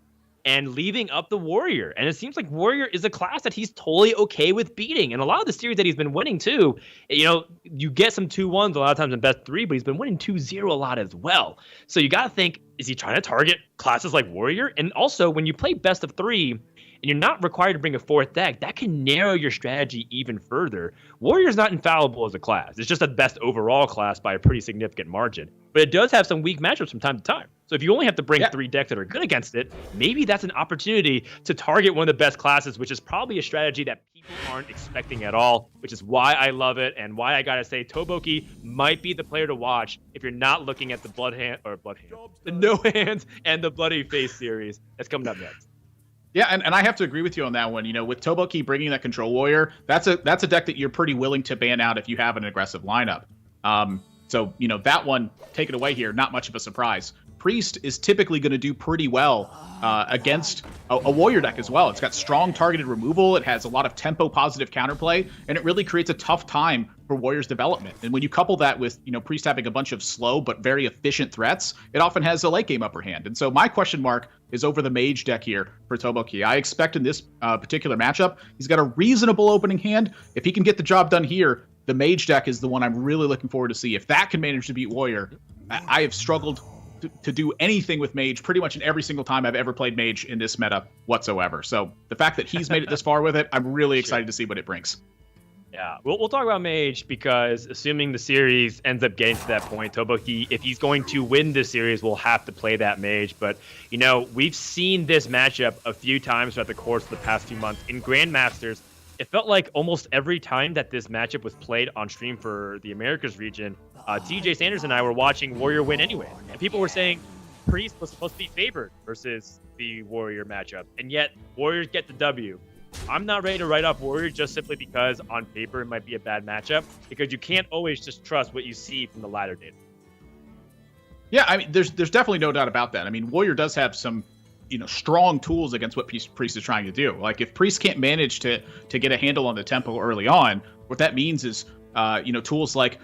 and leaving up the Warrior. And it seems like Warrior is a class that he's totally okay with beating. And a lot of the series that he's been winning too, you get some 2-1s a lot of times in best 3, but he's been winning 2-0 a lot as well. So you got to think, is he trying to target classes like Warrior? And also, when you play best of 3, and you're not required to bring a 4th deck, that can narrow your strategy even further. Warrior's not infallible as a class. It's just the best overall class by a pretty significant margin. But it does have some weak matchups from time to time. So if you only have to bring 3 decks that are good against it, maybe that's an opportunity to target one of the best classes, which is probably a strategy that people aren't expecting at all, which is why I love it and why I gotta say Toboki might be the player to watch if you're not looking at the the No Hands and the Bloody Face series that's coming up next. Yeah, and I have to agree with you on that one. You know, with Toboki bringing that Control Warrior, that's a deck that you're pretty willing to ban out if you have an aggressive lineup. So, you know, that one, take it away here, not much of a surprise. Priest is typically going to do pretty well against a Warrior deck as well. It's got strong targeted removal, it has a lot of tempo-positive counterplay, and it really creates a tough time for Warrior's development. And when you couple that with, you know, Priest having a bunch of slow but very efficient threats, it often has a late-game upper hand. And so my question mark is over the Mage deck here for Toboki. I expect in this particular matchup, he's got a reasonable opening hand. If he can get the job done here, the Mage deck is the one I'm really looking forward to see. If that can manage to beat Warrior, I have struggled to do anything with Mage pretty much in every single time I've ever played Mage in this meta whatsoever. So the fact that he's made it this far with it, I'm really excited to see what it brings. Yeah, we'll talk about Mage because assuming the series ends up getting to that point, Toboki, if he's going to win this series, will have to play that Mage. But, you know, we've seen this matchup a few times throughout the course of the past few months in Grandmasters. It felt like almost every time that this matchup was played on stream for the Americas region, TJ Sanders and I were watching Warrior win anyway. And people were saying Priest was supposed to be favored versus the Warrior matchup. And yet, Warriors get the W. I'm not ready to write off Warrior just simply because on paper it might be a bad matchup, because you can't always just trust what you see from the ladder data. Yeah, I mean, there's definitely no doubt about that. I mean, Warrior does have some, you know, strong tools against what Priest is trying to do. Like, if Priest can't manage to get a handle on the tempo early on, what that means is, you know, tools like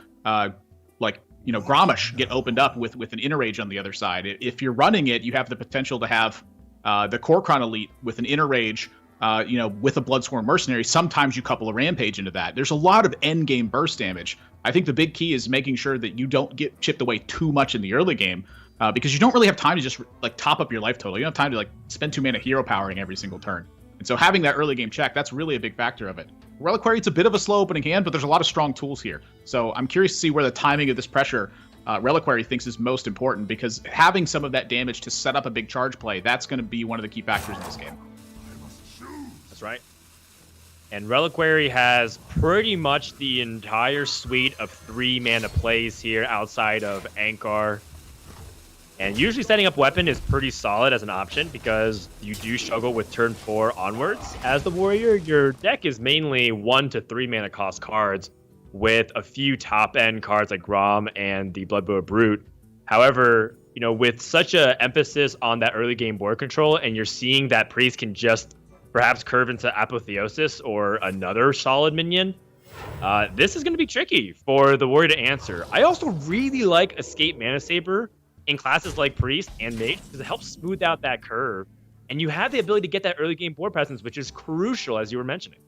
you know, Grommash get opened up with an Inner Rage on the other side. If you're running it, you have the potential to have the Kor'kron Elite with an Inner Rage, you know, with a Bloodsworn Mercenary. Sometimes you couple a Rampage into that. There's a lot of end game burst damage. I think the big key is making sure that you don't get chipped away too much in the early game, because you don't really have time to just like top up your life total. You don't have time to like spend 2 mana hero powering every single turn. And so having that early game check, that's really a big factor of it. Reliquary, it's a bit of a slow opening hand, but there's a lot of strong tools here. So I'm curious to see where the timing of this pressure Reliquary thinks is most important, because having some of that damage to set up a big charge play, that's going to be one of the key factors in this game. That's right. And Reliquary has pretty much the entire suite of 3 mana plays here outside of Ankar. And usually setting up weapon is pretty solid as an option because you do struggle with turn 4 onwards. As the Warrior, your deck is mainly 1 to 3 mana cost cards with a few top end cards like Grom and the Bloodbow Brute. However, you know, with such a emphasis on that early game board control, and you're seeing that Priest can just perhaps curve into Apotheosis or another solid minion, this is going to be tricky for the Warrior to answer. I also really like Escape Mana Saber in classes like Priest and Mage because it helps smooth out that curve, and you have the ability to get that early game board presence, which is crucial, as you were mentioning.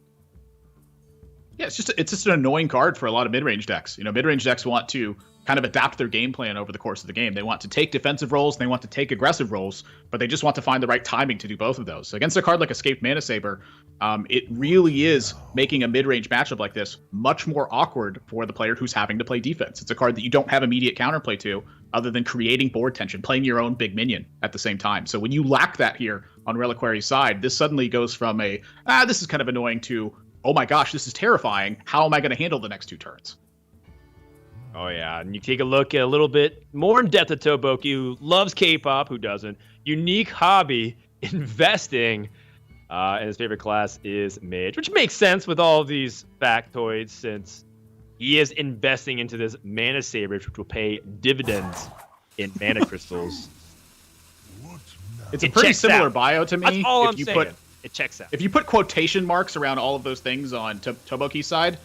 Yeah, it's just an annoying card for a lot of mid-range decks. You know, mid-range decks want to kind of adapt their game plan over the course of the game. They want to take defensive roles, and they want to take aggressive roles, but they just want to find the right timing to do both of those. So against a card like Escape Mana Saber, it really is making a mid-range matchup like this much more awkward for the player who's having to play defense. It's a card that you don't have immediate counterplay to, other than creating board tension, playing your own big minion at the same time. So when you lack that here on Reliquary's side, this suddenly goes from this is kind of annoying to, oh my gosh, this is terrifying. How am I going to handle the next 2 turns? Oh, yeah. And you take a look at a little bit more in depth at Toboki, who loves K-pop, who doesn't. Unique hobby, investing. And his favorite class is Mage, which makes sense with all of these factoids since he is investing into this Mana Saber, which will pay dividends in mana crystals. It's a pretty similar bio to me. That's all I'm saying. It checks out. If you put quotation marks around all of those things on Toboki's side,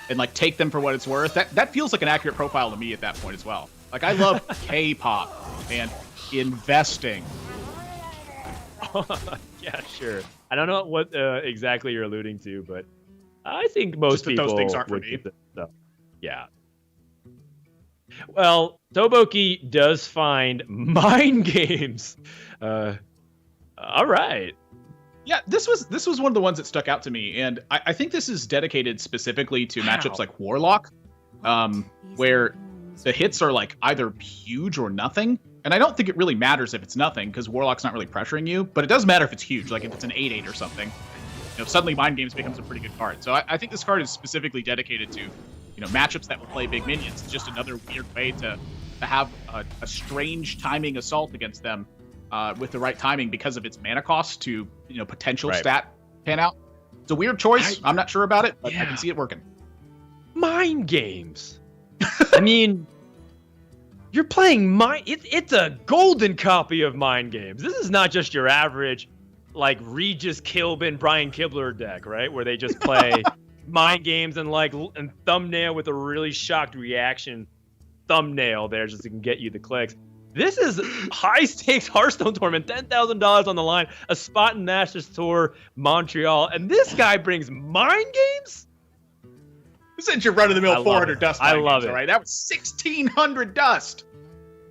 and like take them for what it's worth, that feels like an accurate profile to me at that point as well. Like, I love K-pop and investing. Yeah, sure. I don't know what exactly you're alluding to, but I think most people those things aren't for would me. get this stuff. Yeah. Well, Toboki does find mind games. All right. Yeah, this was one of the ones that stuck out to me, and I think this is dedicated specifically to matchups like Warlock, where the hits are like either huge or nothing. And I don't think it really matters if it's nothing, because Warlock's not really pressuring you, but it does matter if it's huge, like if it's an 8/8 or something. You know, suddenly Mind Games becomes a pretty good card. So I think this card is specifically dedicated to, you know, matchups that will play big minions. It's just another weird way to have a strange timing assault against them with the right timing because of its mana cost to potential stat pan out. It's a weird choice. I'm not sure about it, but I can see it working. Mind games. I mean, you're playing it's a golden copy of Mind Games. This is not just your average, like, Regis Kilbin, Brian Kibler deck, right? Where they just play Mind Games and thumbnail with a really shocked reaction thumbnail there just to get you the clicks. This is high stakes Hearthstone tournament, $10,000 on the line, a spot in Masters Tour Montreal, and this guy brings Mind Games? This isn't your run-of-the-mill 400 dust. I love it. All right, that was 1,600 dust.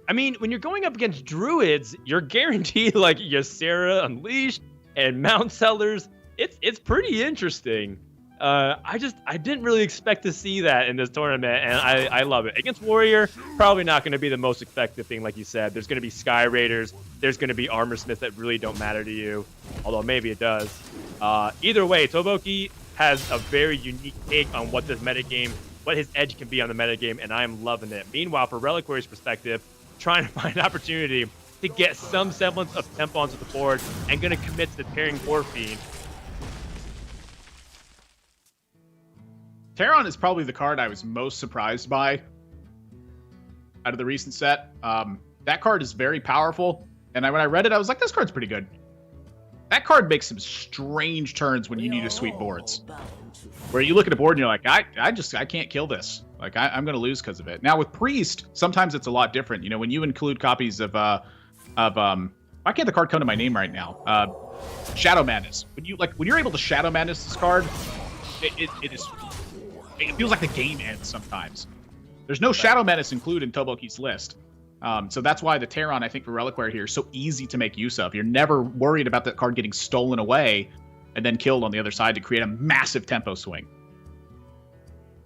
I mean, when you're going up against Druids, you're guaranteed like Ysera Unleashed and Mount Sellers. It's pretty interesting. I didn't really expect to see that in this tournament, and I love it. Against Warrior, probably not going to be the most effective thing, like you said. There's going to be Sky Raiders. There's going to be Armor Smiths that really don't matter to you, although maybe it does. Either way, Toboki has a very unique take on what this metagame, what his edge can be on the metagame, and I am loving it. Meanwhile, for Reliquary's perspective, trying to find an opportunity to get some semblance of tempo onto the board and going to commit to the pairing Fiend. Terran is probably the card I was most surprised by out of the recent set. That card is very powerful, and when I read it, I was like, this card's pretty good. That card makes some strange turns when you need to sweep boards. Where you look at a board and you're like, I can't kill this. Like, I'm going to lose because of it. Now, with Priest, sometimes it's a lot different. You know, when you include copies of why can't the card come to my name right now? Shadow Madness. When you're able to Shadow Madness this card, it feels like the game ends sometimes. There's no Shadow Madness included in Toboki's list. So that's why the Terran, I think, for Reliquary here is so easy to make use of. You're never worried about that card getting stolen away and then killed on the other side to create a massive tempo swing.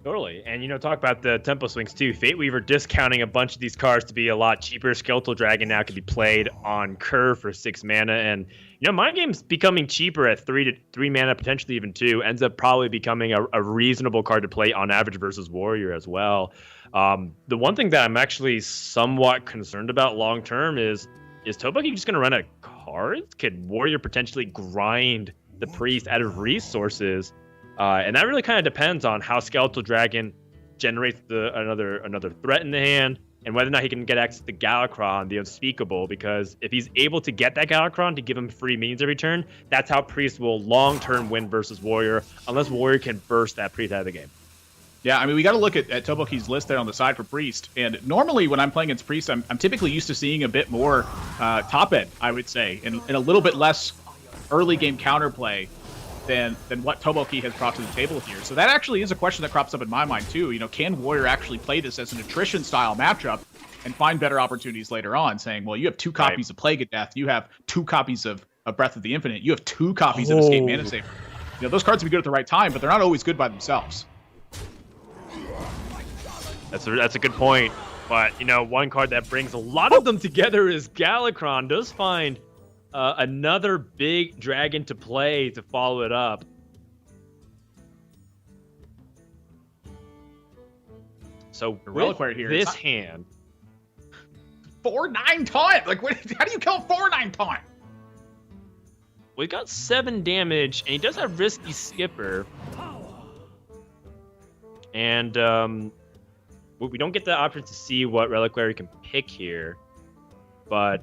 Totally. And, talk about the tempo swings, too. Fate Weaver discounting a bunch of these cards to be a lot cheaper. Skeletal Dragon now can be played on curve for 6 mana. And, Mind Game's becoming cheaper at 3 mana, potentially even 2. Ends up probably becoming a reasonable card to play on average versus Warrior as well. The one thing that I'm actually somewhat concerned about long-term is Toboki just going to run out of cards? Could Warrior potentially grind the Priest out of resources? And that really kind of depends on how Skeletal Dragon generates another threat in the hand, and whether or not he can get access to Galakron, the Unspeakable, because if he's able to get that Galakron to give him free means every turn, that's how Priest will long-term win versus Warrior, unless Warrior can burst that Priest out of the game. Yeah, I mean, we got to look at Toboki's list there on the side for Priest. And normally when I'm playing against Priest, I'm typically used to seeing a bit more top end, I would say, and a little bit less early game counterplay than what Toboki has brought to the table here. So that actually is a question that crops up in my mind too. Can Warrior actually play this as an attrition style matchup and find better opportunities later on, saying, well, you have 2 copies of Plague of Death, you have 2 copies of Breath of the Infinite, you have 2 copies of Escape Mana Saver. Those cards would be good at the right time, but they're not always good by themselves. That's a good point. But, one card that brings a lot of them together is Galakron. Does find another big dragon to play to follow it up. So Reliquary here, this hand, 4/9 taunt. Like, how do you kill 4/9 taunt? We got 7 damage, and he does have Risky Skipper. And we don't get the option to see what Reliquary can pick here, but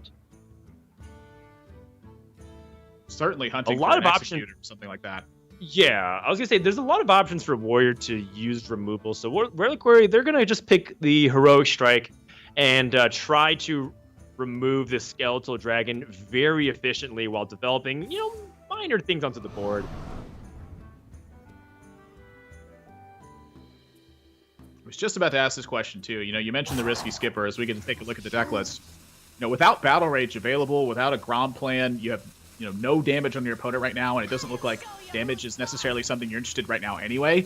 certainly hunting a lot of options, or something like that. Yeah, I was gonna say there's a lot of options for Warrior to use removal. So Reliquary, they're gonna just pick the Heroic Strike and try to remove the Skeletal Dragon very efficiently while developing, minor things onto the board. I was just about to ask this question too. You mentioned the Risky Skipper as we get to take a look at the deck list. Without Battle Rage available, without a Grom plan, you have no damage on your opponent right now, and it doesn't look like damage is necessarily something you're interested right now anyway.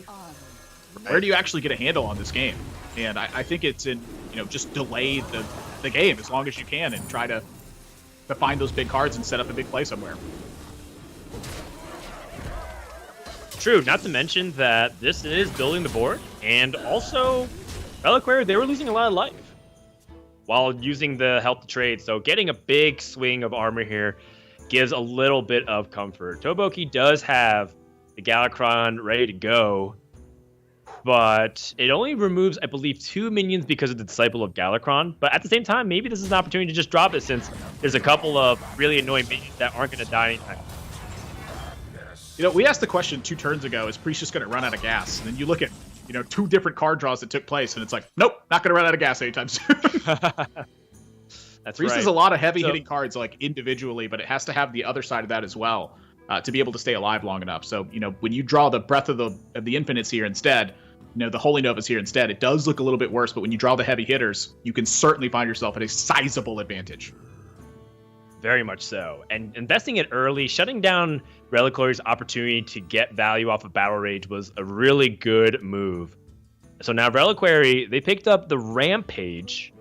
Where do you actually get a handle on this game? And I think it's in just delay the game as long as you can and try to find those big cards and set up a big play somewhere. True, not to mention that this is building the board, and also Reliquary, they were losing a lot of life. while using the help to trade. So getting a big swing of armor here gives a little bit of comfort. Toboki does have the Galakron ready to go, but it only removes, I believe, 2 minions because of the Disciple of Galakron. But at the same time, maybe this is an opportunity to just drop it, since there's a couple of really annoying minions that aren't going to die anytime. You know, we asked the question 2 turns ago, is Priest just going to run out of gas? And then you look at, 2 different card draws that took place, and it's like, nope, not going to run out of gas anytime soon. That's Priest right. has a lot of heavy-hitting cards, like, individually, but it has to have the other side of that as well to be able to stay alive long enough. So, when you draw the Breath of the Infinites here instead, the Holy Novas here instead, it does look a little bit worse, but when you draw the heavy hitters, you can certainly find yourself at a sizable advantage. Very much so. And investing it early, shutting down Reliquary's opportunity to get value off of Battle Rage was a really good move. So now Reliquary, they picked up the Rampage.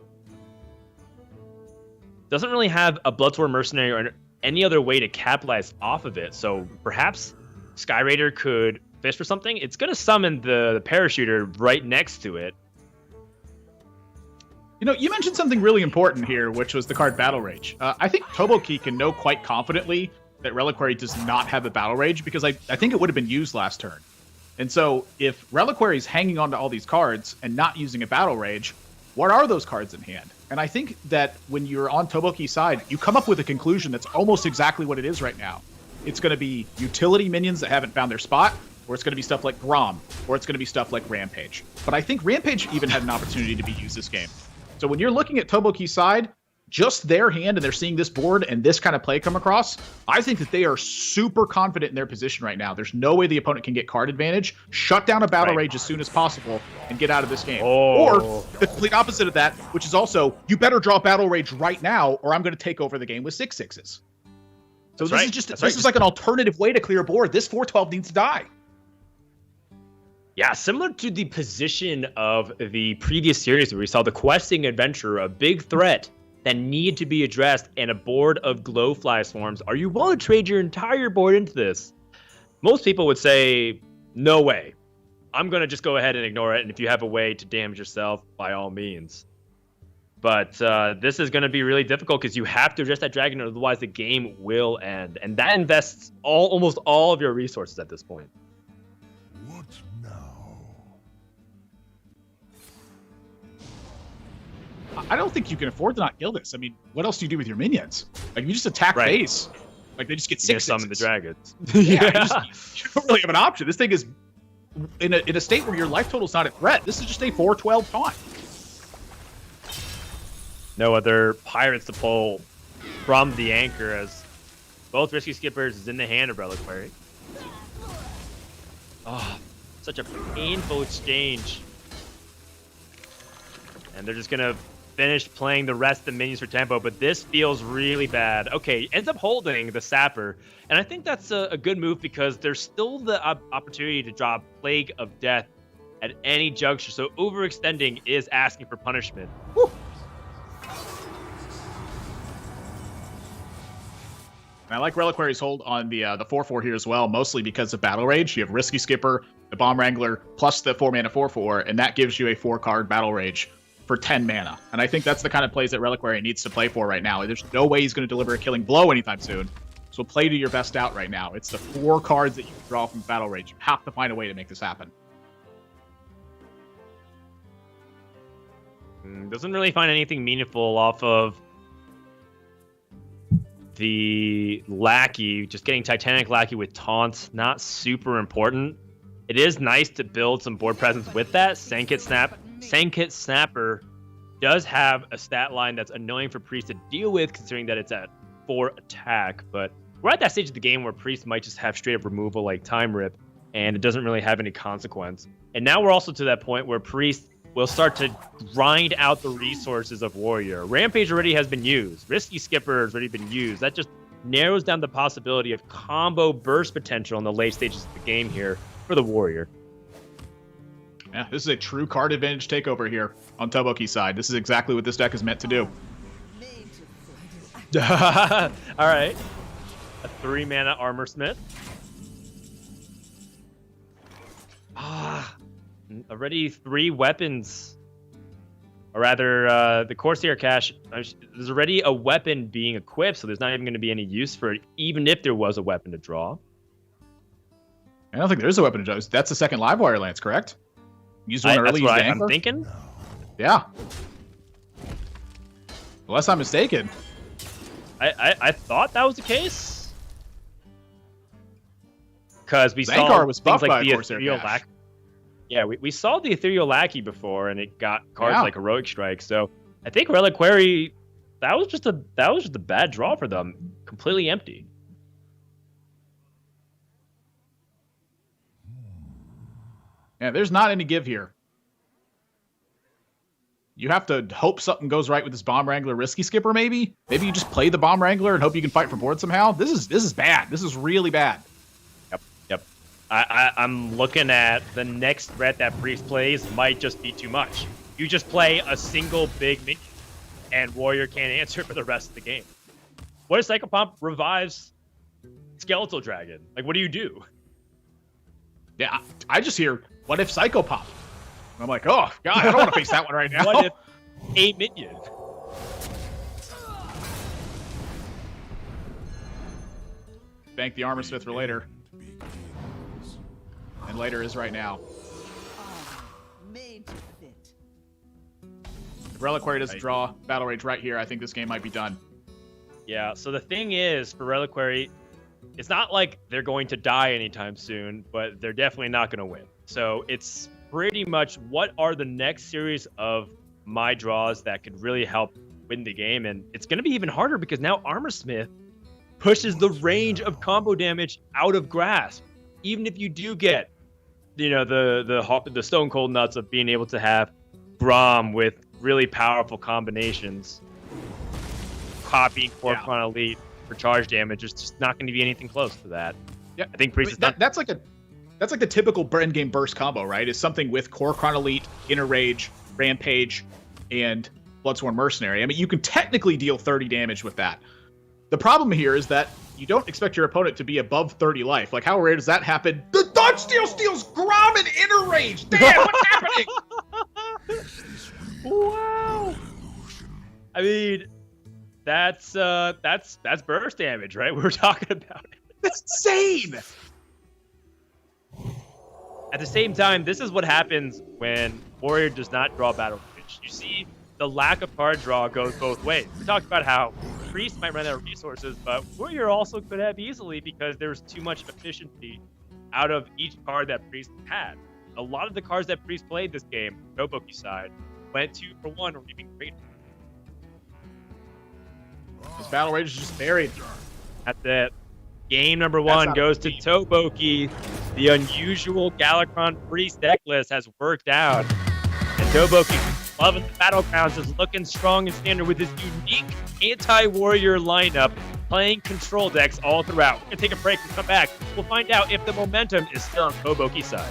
Doesn't really have a Bloodsworn Mercenary or any other way to capitalize off of it. So perhaps Sky Raider could fish for something. It's going to summon the Parachuter right next to it. You mentioned something really important here, which was the card Battle Rage. I think Toboki can know quite confidently that Reliquary does not have a Battle Rage, because I think it would have been used last turn. And so if Reliquary is hanging on to all these cards and not using a Battle Rage, what are those cards in hand? And I think that when you're on Toboki's side, you come up with a conclusion that's almost exactly what it is right now. It's going to be utility minions that haven't found their spot, or it's going to be stuff like Grom, or it's going to be stuff like Rampage. But I think Rampage even had an opportunity to be used this game. So when you're looking at Toboki's side, just their hand, and they're seeing this board and this kind of play come across, I think that they are super confident in their position right now. There's no way the opponent can get card advantage. Shut down a Battle Rage as soon as possible and get out of this game. Or the complete opposite of that, which is also, you better draw Battle Rage right now, or I'm going to take over the game with 6/6s. So this is like an alternative way to clear a board. This 4/12 needs to die. Yeah, similar to the position of the previous series where we saw the questing adventurer, a big threat that need to be addressed, and a board of glowfly swarms. Are you willing to trade your entire board into this? Most people would say, no way. I'm going to just go ahead and ignore it, and if you have a way to damage yourself, by all means. But this is going to be really difficult because you have to address that dragon, otherwise the game will end. And that invests almost all of your resources at this point. What now? I don't think you can afford to not kill this. I mean, what else do you do with your minions? Like, you just attack base. Like, they just get 6/6s. Summon the dragons. Yeah, you don't really have an option. This thing is in a state where your life total is not a threat. This is just a 4/12 taunt. No other pirates to pull from the anchor, as both Risky Skippers is in the hand of Reliquary. Oh, such a painful exchange. And they're just going to finish playing the rest of the minions for tempo, but this feels really bad. Okay, ends up holding the Sapper, and I think that's a good move because there's still the opportunity to draw Plague of Death at any juncture, so overextending is asking for punishment. Whew. And I like Reliquary's hold on the 4/4 here as well, mostly because of Battle Rage. You have Risky Skipper, the Bomb Wrangler, plus the 4-mana 4/4, and that gives you a 4-card Battle Rage for 10 mana. And I think that's the kind of plays that Reliquary needs to play for right now. There's no way he's going to deliver a killing blow anytime soon. So play to your best out right now. It's the 4 cards that you can draw from Battle Rage. You have to find a way to make this happen. Doesn't really find anything meaningful off of the Lackey. Just getting Titanic Lackey with Taunt, not super important. It is nice to build some board presence with that. Sankit Snapper does have a stat line that's annoying for Priest to deal with, considering that it's at 4 attack, but we're at that stage of the game where Priest might just have straight up removal like Time Rip, and it doesn't really have any consequence. And now we're also to that point where Priest will start to grind out the resources of Warrior. Rampage already has been used. Risky Skipper has already been used. That just narrows down the possibility of combo burst potential in the late stages of the game here for the Warrior. Yeah, this is a true card advantage takeover here on Toboki's side. This is exactly what this deck is meant to do. All right. A 3-mana Armor Smith. Already 3 weapons. Or rather, the Corsair Cache, there's already a weapon being equipped, so there's not even going to be any use for it, even if there was a weapon to draw. I don't think there's a weapon to draw. That's the second Livewire Lance, correct? Use one early, use the I'm anchor? thinking. Yeah. Unless I'm mistaken. I thought that was the case. Because we saw Zankar was things buffed by like the Corsair Ethereal Cache. Lackey. Yeah, we saw the Ethereal Lackey before, and it got cards like Heroic Strike. So I think Reliquary, that was just a bad draw for them. Completely empty. Yeah, there's not any give here. You have to hope something goes right with this Bomb Wrangler Risky Skipper, maybe? Maybe you just play the Bomb Wrangler and hope you can fight for board somehow? This is bad. This is really bad. Yep. I'm looking at the next threat that Priest plays might just be too much. You just play a single big minion, and Warrior can't answer for the rest of the game. What if Psychopomp revives Skeletal Dragon? Like, what do you do? Yeah, I just hear, what if Psychopomp? I'm like, oh, God, I don't want to face that one right now. What if a minion? Bank the Armor Smith for later. And later is right now. Made to fit. If Reliquary doesn't draw Battle Rage right here, I think this game might be done. Yeah, so the thing is, for Reliquary, it's not like they're going to die anytime soon, but they're definitely not going to win. So it's pretty much what are the next series of my draws that could really help win the game. And it's going to be even harder because now Armorsmith pushes the range of combo damage out of grasp. Even if you do get, the stone cold nuts of being able to have Braum with really powerful combinations, copying Corpron Elite for charge damage, there's just not going to be anything close to that. Yeah, I think Priest is that's like the typical endgame burst combo, right? Is something with Corpron Elite, Inner Rage, Rampage, and Bloodsworn Mercenary. I mean, you can technically deal 30 damage with that. The problem here is that you don't expect your opponent to be above 30 life. Like, how rare does that happen? The Dodge Steel steals Grom and Inner Rage! Damn, what's happening? Wow. I mean, that's burst damage, right? We were talking about it. That's insane! At the same time, this is what happens when Warrior does not draw Battle Rage. You see, the lack of card draw goes both ways. We talked about how Priest might run out of resources, but Warrior also could have easily because there's too much efficiency out of each card that Priest had. A lot of the cards that Priest played this game, Toboki side, went 2 for 1 or even greater. This Battle Rage is just buried. That's it. Game number 1 goes to Toboki. The unusual Galakron Priest deck list has worked out. And Toboki, loving the Battlegrounds, is looking strong and standard with his unique anti-warrior lineup, playing control decks all throughout. We're going to take a break and come back. We'll find out if the momentum is still on Toboki's side.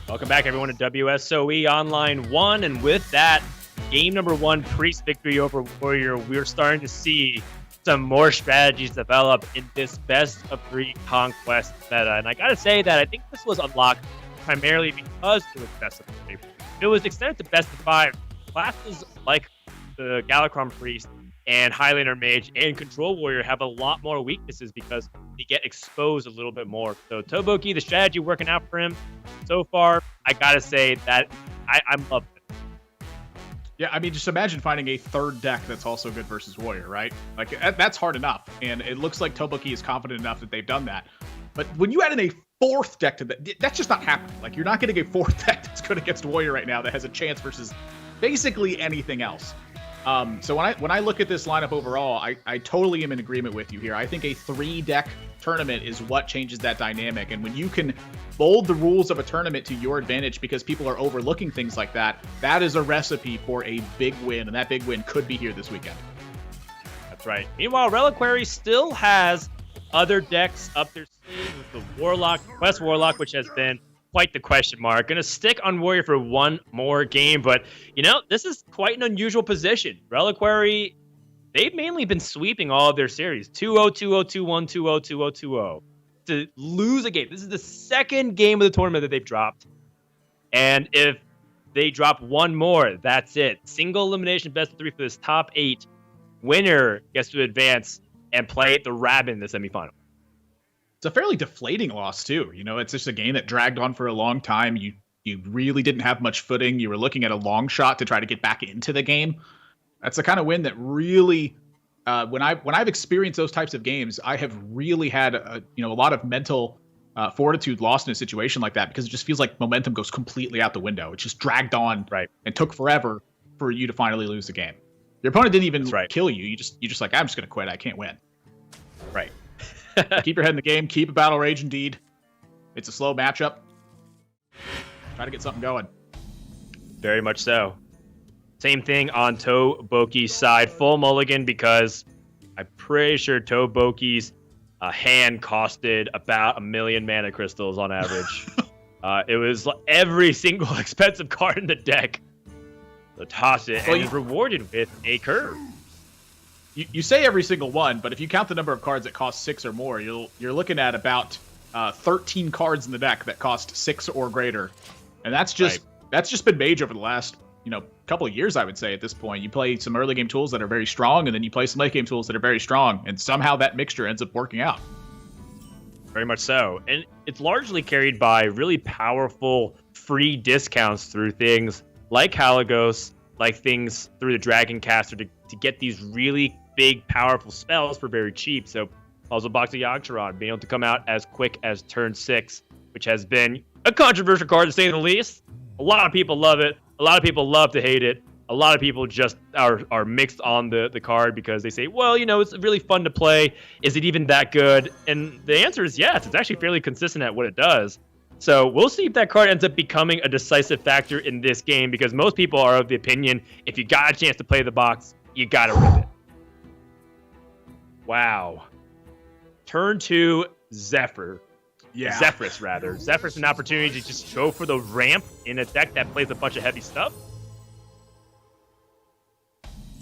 Welcome back, everyone, to WSOE Online 1. And with that, game number 1, Priest victory over Warrior, we're starting to see some more strategies develop in this best-of-3 Conquest meta. And I gotta say that I think this was unlocked primarily because it was best-of-3. If it was extended to best-of-5, classes like the Galakron Priest and Highlander Mage and Control Warrior have a lot more weaknesses because they get exposed a little bit more. So Toboki, the strategy working out for him so far, I gotta say that I'm loving it. Yeah, I mean, just imagine finding a third deck that's also good versus Warrior, right? Like, that's hard enough, and it looks like Toboki is confident enough that they've done that. But when you add in a fourth deck to that, that's just not happening. Like, you're not getting a fourth deck that's good against Warrior right now that has a chance versus basically anything else. So when I look at this lineup overall, I totally am in agreement with you here. I think a 3-deck tournament is what changes that dynamic. And when you can mold the rules of a tournament to your advantage because people are overlooking things like that, that is a recipe for a big win. And that big win could be here this weekend. That's right. Meanwhile, Reliquary still has other decks up their sleeve with the Warlock, Quest Warlock, which has been quite the question mark. Gonna stick on Warrior for one more game, but this is quite an unusual position. Reliquary, they've mainly been sweeping all of their series 2-0, 2-0, 2-1, 2-0, 2-0, 2-0 to lose a game. This is the second game of the tournament that they've dropped, and if they drop one more, that's it. Single elimination best of 3 for this top 8. Winner gets to advance and play the Rabbit in the semifinal. It's a fairly deflating loss too. It's just a game that dragged on for a long time. You really didn't have much footing. You were looking at a long shot to try to get back into the game. That's the kind of win that really, when I've experienced those types of games, I have really had a lot of mental fortitude lost in a situation like that because it just feels like momentum goes completely out the window. It just dragged on and took forever for you to finally lose the game. Your opponent didn't even kill you. You just like, I'm just gonna quit. I can't win. Right. Keep your head in the game. Keep a battle rage indeed. It's a slow matchup. Try to get something going. Very much so. Same thing on Toboki's side. Full mulligan because I'm pretty sure Toboki's hand costed about 1 million mana crystals on average. It was every single expensive card in the deck. So toss it and is rewarded with a curve. You say every single one, but if you count the number of cards that cost 6 or more, you're looking at about 13 cards in the deck that cost 6 or greater, and that's just been Mage over the last couple of years, I would say. At this point, you play some early game tools that are very strong, and then you play some late game tools that are very strong, and somehow that mixture ends up working out. Very much so, and it's largely carried by really powerful free discounts through things like Halagos, like things through the Dragon Caster to get these really big, powerful spells for very cheap. So Puzzle Box of Yogg-Saron being able to come out as quick as turn 6, which has been a controversial card to say the least. A lot of people love it. A lot of people love to hate it. A lot of people just are mixed on the card because they say, well, it's really fun to play. Is it even that good? And the answer is yes. It's actually fairly consistent at what it does. So we'll see if that card ends up becoming a decisive factor in this game because most people are of the opinion if you got a chance to play the box, you got to rip it. Wow. Turn 2, Zephyr. Yeah. Zephyrus, rather. Zephyrus, an opportunity to just go for the ramp in a deck that plays a bunch of heavy stuff.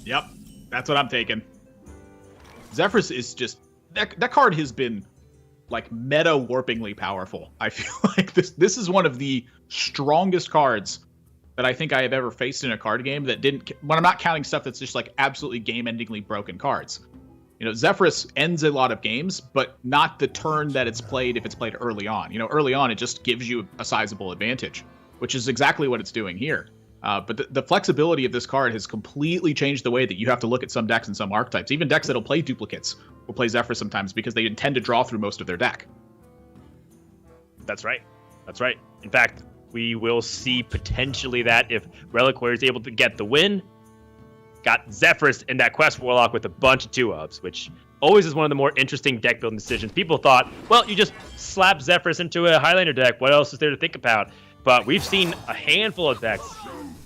Yep, that's what I'm taking. Zephyrus is just... That card has been, like, meta-warpingly powerful. I feel like this is one of the strongest cards that I think I have ever faced in a card game that didn't... When I'm not counting stuff that's just, like, absolutely game-endingly broken cards. Zephyrus ends a lot of games, but not the turn that it's played if it's played early on. Early on, it just gives you a sizable advantage, which is exactly what it's doing here. But the flexibility of this card has completely changed the way that you have to look at some decks and some archetypes. Even decks that'll play duplicates will play Zephyrus sometimes because they intend to draw through most of their deck. That's right. That's right. In fact, we will see potentially that if Reliquary is able to get the win. Got Zephyrus in that Quest Warlock with a bunch of 2-ups, which always is one of the more interesting deck building decisions. People thought, well, you just slap Zephyrus into a Highlander deck. What else is there to think about? But we've seen a handful of decks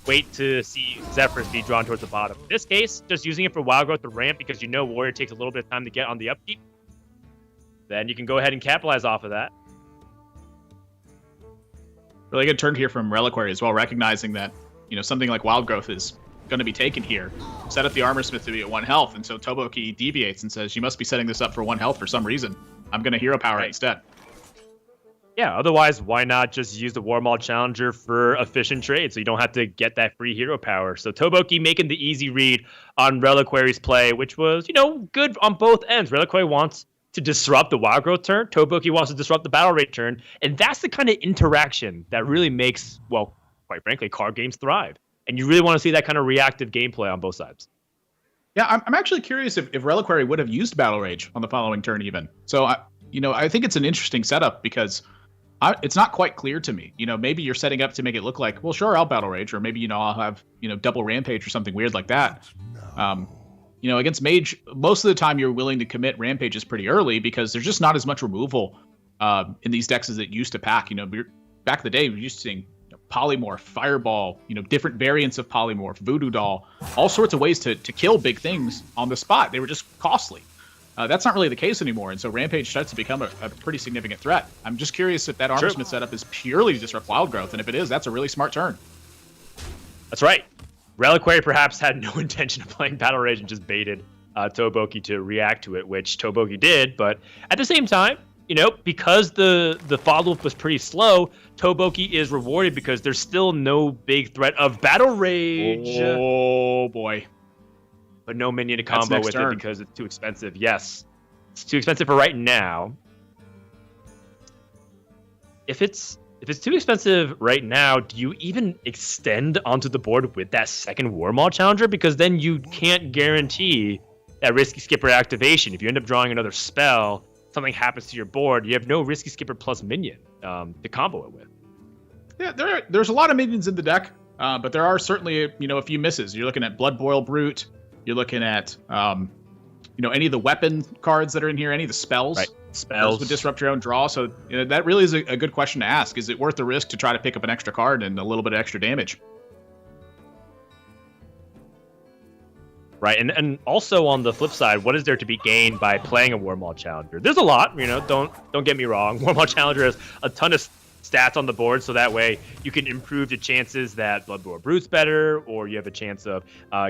wait to see Zephyrus be drawn towards the bottom. In this case, just using it for Wild Growth to ramp because Warrior takes a little bit of time to get on the upkeep. Then you can go ahead and capitalize off of that. Really good turn here from Reliquary as well, recognizing that, something like Wild Growth is going to be taken here. Set up the Armor Smith to be at 1 health, and so Toboki deviates and says, you must be setting this up for 1 health for some reason. I'm going to hero power it instead. Yeah, otherwise, why not just use the Warmaul Challenger for efficient trade so you don't have to get that free hero power? So Toboki making the easy read on Reliquary's play, which was, good on both ends. Reliquary wants to disrupt the Wild Growth turn. Toboki wants to disrupt the Battle Rate turn. And that's the kind of interaction that really makes, well, quite frankly, card games thrive. And you really want to see that kind of reactive gameplay on both sides. Yeah, I'm actually curious if Reliquary would have used Battle Rage on the following turn even. So, I think it's an interesting setup because it's not quite clear to me. Maybe you're setting up to make it look like, well, sure, I'll Battle Rage, or maybe, I'll have, double Rampage or something weird like that. Against Mage, most of the time you're willing to commit Rampages pretty early because there's just not as much removal in these decks as it used to pack. Back in the day, we were used to seeing Polymorph, Fireball, different variants of Polymorph, Voodoo Doll, all sorts of ways to kill big things on the spot. They were just costly. That's not really the case anymore, and so Rampage starts to become a pretty significant threat. I'm just curious if that Armorsmith setup is purely to disrupt Wild Growth, and if it is, that's a really smart turn. That's right. Reliquary perhaps had no intention of playing Battle Rage and just baited Toboki to react to it, which Toboki did, but at the same time, because the follow-up was pretty slow, Toboki is rewarded because there's still no big threat of Battle Rage. Oh, boy. But no minion to combo with it because it's too expensive. Yes, it's too expensive for right now. If it's too expensive right now, do you even extend onto the board with that second Warmaul Challenger? Because then you can't guarantee that Risky Skipper activation. If you end up drawing another spell, something happens to your board, you have no Risky Skipper plus minion to combo it with. Yeah, there's a lot of minions in the deck, but there are certainly a few misses. You're looking at Blood Boil Brute. You're looking at any of the weapon cards that are in here, any of the spells. Right. Spells would disrupt your own draw. So that really is a good question to ask. Is it worth the risk to try to pick up an extra card and a little bit of extra damage? Right, and also on the flip side, what is there to be gained by playing a Warmaul Challenger? There's a lot, don't get me wrong. Warmaul Challenger has a ton of stats on the board, so that way you can improve the chances that Blood Boil Brute's better, or you have a chance of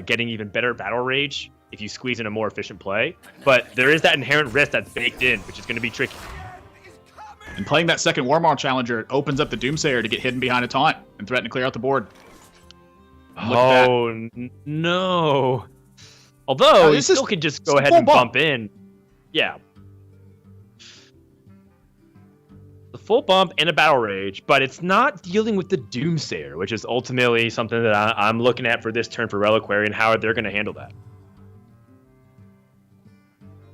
getting even better Battle Rage if you squeeze in a more efficient play. But there is that inherent risk that's baked in, which is going to be tricky. And playing that second Warmaul Challenger opens up the Doomsayer to get hidden behind a taunt and threaten to clear out the board. Oh, no. Although, you still could just go ahead and bump in. Yeah. The full bump and a Battle Rage, but it's not dealing with the Doomsayer, which is ultimately something that I'm looking at for this turn for Reliquary and how they're going to handle that.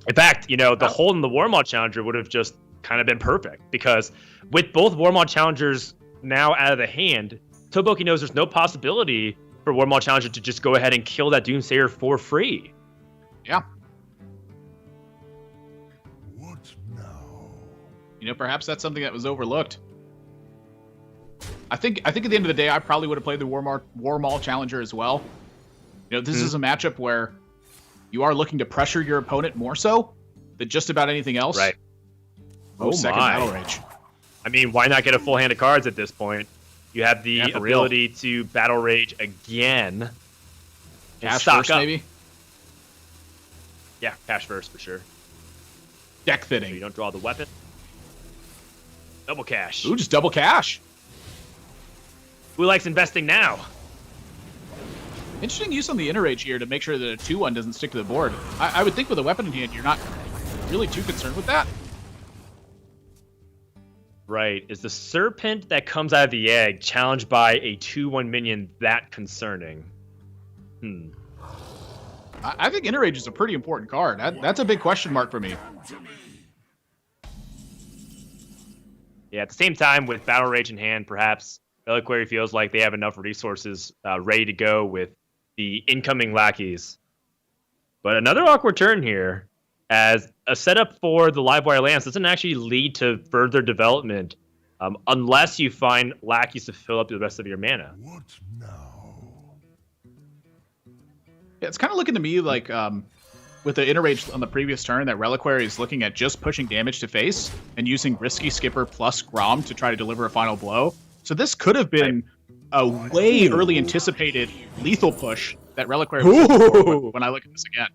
In fact, the hole in the Warmaul Challenger would have just kind of been perfect, because with both Warmaul Challengers now out of the hand, Toboki knows there's no possibility for Warmaul Challenger to just go ahead and kill that Doomsayer for free. Yeah. What now? Perhaps that's something that was overlooked. I think at the end of the day, I probably would have played the Warmaul Challenger as well. This is a matchup where you are looking to pressure your opponent more so than just about anything else. Right. Second Battle Rage. I mean, why not get a full hand of cards at this point? You have the ability to Battle Rage again. Cash first, maybe? Yeah, cash first for sure. Deck fitting. So you don't draw the weapon. Double cash. Ooh, just double cash. Who likes investing now? Interesting use on the Inner Rage here to make sure that a 2-1 doesn't stick to the board. I would think with a weapon in hand, you're not really too concerned with that. Right. Is the Serpent that comes out of the egg challenged by a 2-1 minion that concerning? I think Inner Rage is a pretty important card. That's a big question mark for me. Yeah, at the same time, with Battle Rage in hand, perhaps Reliquary feels like they have enough resources ready to go with the incoming lackeys. But another awkward turn here, as a setup for the Livewire Lance doesn't actually lead to further development unless you find lackeys to fill up the rest of your mana. What now? Yeah, it's kind of looking to me like with the Inner Rage on the previous turn that Reliquary is looking at just pushing damage to face and using Risky Skipper plus Grom to try to deliver a final blow. So this could have been a way early anticipated lethal push that Reliquary was looking for when I look at this again.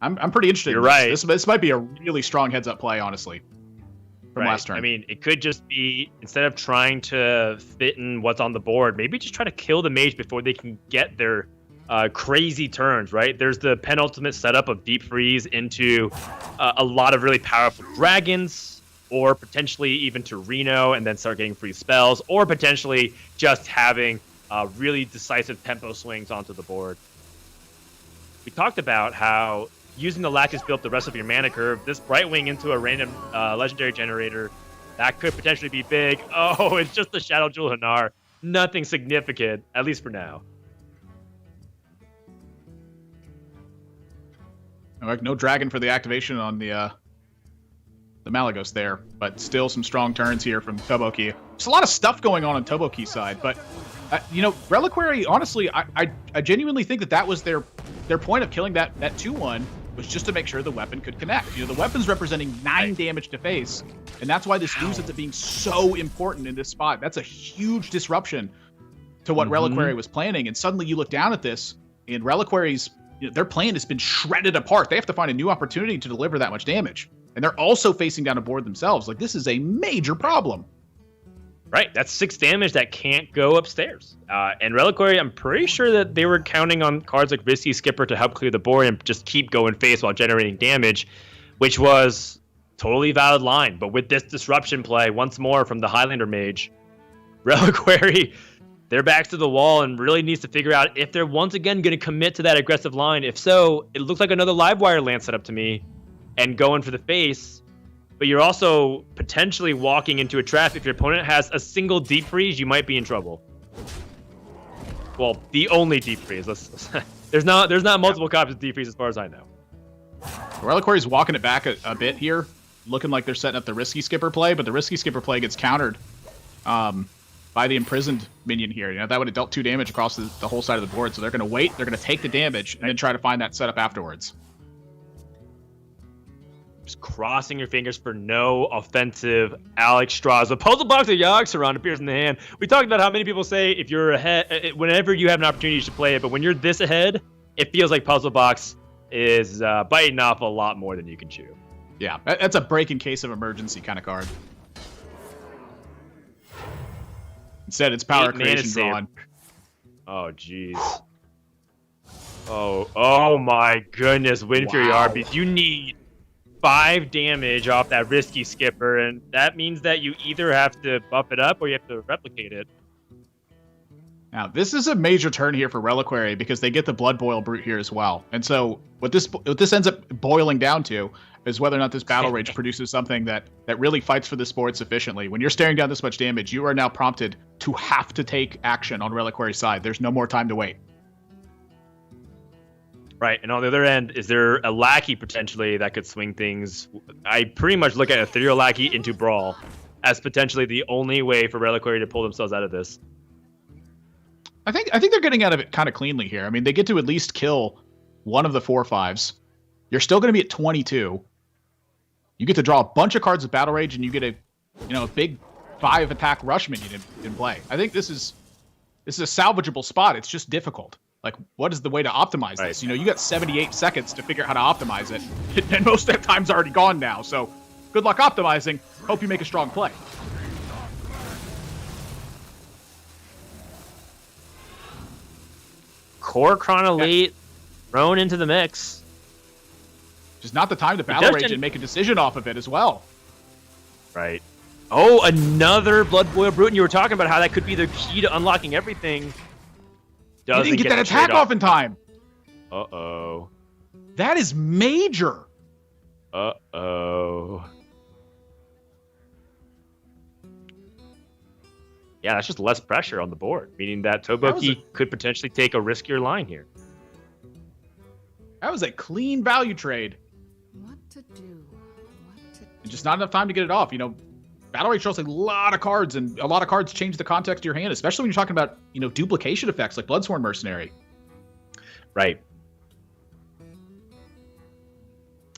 I'm pretty interested. You're right. This might be a really strong heads-up play, honestly. from last turn. I mean, it could just be, instead of trying to fit in what's on the board, maybe just try to kill the mage before they can get their crazy turns, right? There's the penultimate setup of deep freeze into a lot of really powerful dragons, or potentially even to Reno and then start getting free spells, or potentially just having really decisive tempo swings onto the board. We talked about how using the Lacus build up the rest of your mana curve, this Brightwing into a random legendary generator, that could potentially be big. Oh, it's just the Shadow Jewel Hanar. Nothing significant, at least for now. No dragon for the activation on the Malagos there, but still some strong turns here from Toboki. There's a lot of stuff going on Toboki's side, but Reliquary, honestly, I genuinely think that was their point of killing that 2-1 was just to make sure the weapon could connect. The weapon's representing 9 damage to face, and that's why this lose ends up being so important in this spot. That's a huge disruption to what Reliquary was planning, and suddenly you look down at this, and Reliquary's, their plan has been shredded apart. They have to find a new opportunity to deliver that much damage. And they're also facing down a board themselves. Like, this is a major problem. Right, that's 6 damage that can't go upstairs. And Reliquary, I'm pretty sure that they were counting on cards like Risky Skipper to help clear the board and just keep going face while generating damage, which was totally valid line. But with this disruption play, once more from the Highlander Mage, Reliquary, their backs to the wall and really needs to figure out if they're once again going to commit to that aggressive line. If so, it looks like another Livewire land setup to me and going for the face. But you're also potentially walking into a trap. If your opponent has a single deep freeze, you might be in trouble. Well, the only deep freeze. There's not multiple copies of deep freeze as far as I know. Reliquary's walking it back a bit here, looking like they're setting up the Risky Skipper play, but the Risky Skipper play gets countered by the imprisoned minion here. That would have dealt 2 damage across the whole side of the board, so they're going to wait, they're going to take the damage, and then try to find that setup afterwards. Just crossing your fingers for no offensive Alex Straza. Puzzle Box of Yogg-Saron appears in the hand. We talked about how many people say if you're ahead, whenever you have an opportunity, you should play it. But when you're this ahead, it feels like Puzzle Box is biting off a lot more than you can chew. Yeah, that's a break in case of emergency kind of card. Instead, it's power creation drawn. Oh, jeez. Oh my goodness, Wind Fury Arby's. You need 5 damage off that Risky Skipper, and that means that you either have to buff it up or you have to replicate it. Now, this is a major turn here for Reliquary because they get the Blood Boil Brute here as well. And so what this ends up boiling down to is whether or not this Battle Rage produces something that really fights for this board sufficiently. When you're staring down this much damage, you are now prompted to have to take action on Reliquary's side. There's no more time to wait. Right, and on the other end, is there a Lackey potentially that could swing things? I pretty much look at Ethereal Lackey into Brawl as potentially the only way for Reliquary to pull themselves out of this. I think they're getting out of it kind of cleanly here. I mean, they get to at least kill one of the 4/5s. You're still going to be at 22. You get to draw a bunch of cards with Battle Rage, and you get a big 5 attack rush minion in play. I think this is a salvageable spot. It's just difficult. Like, what is the way to optimize this? You got 78 seconds to figure out how to optimize it, and most of that time's already gone now. So, good luck optimizing. Hope you make a strong play. Core Chronolite thrown into the mix. Just not the time to Battle Rage and make a decision off of it as well. Right. Oh, another Blood Boil Brute, and you were talking about how that could be the key to unlocking everything. You didn't get that attack off in time. Uh-oh. That is major. Uh-oh. Yeah, that's just less pressure on the board, meaning that Toboki could potentially take a riskier line here. That was a clean value trade. What to do? And just not enough time to get it off. Battle Rage draws a lot of cards, and a lot of cards change the context of your hand, especially when you're talking about, duplication effects like Bloodsworn Mercenary. Right.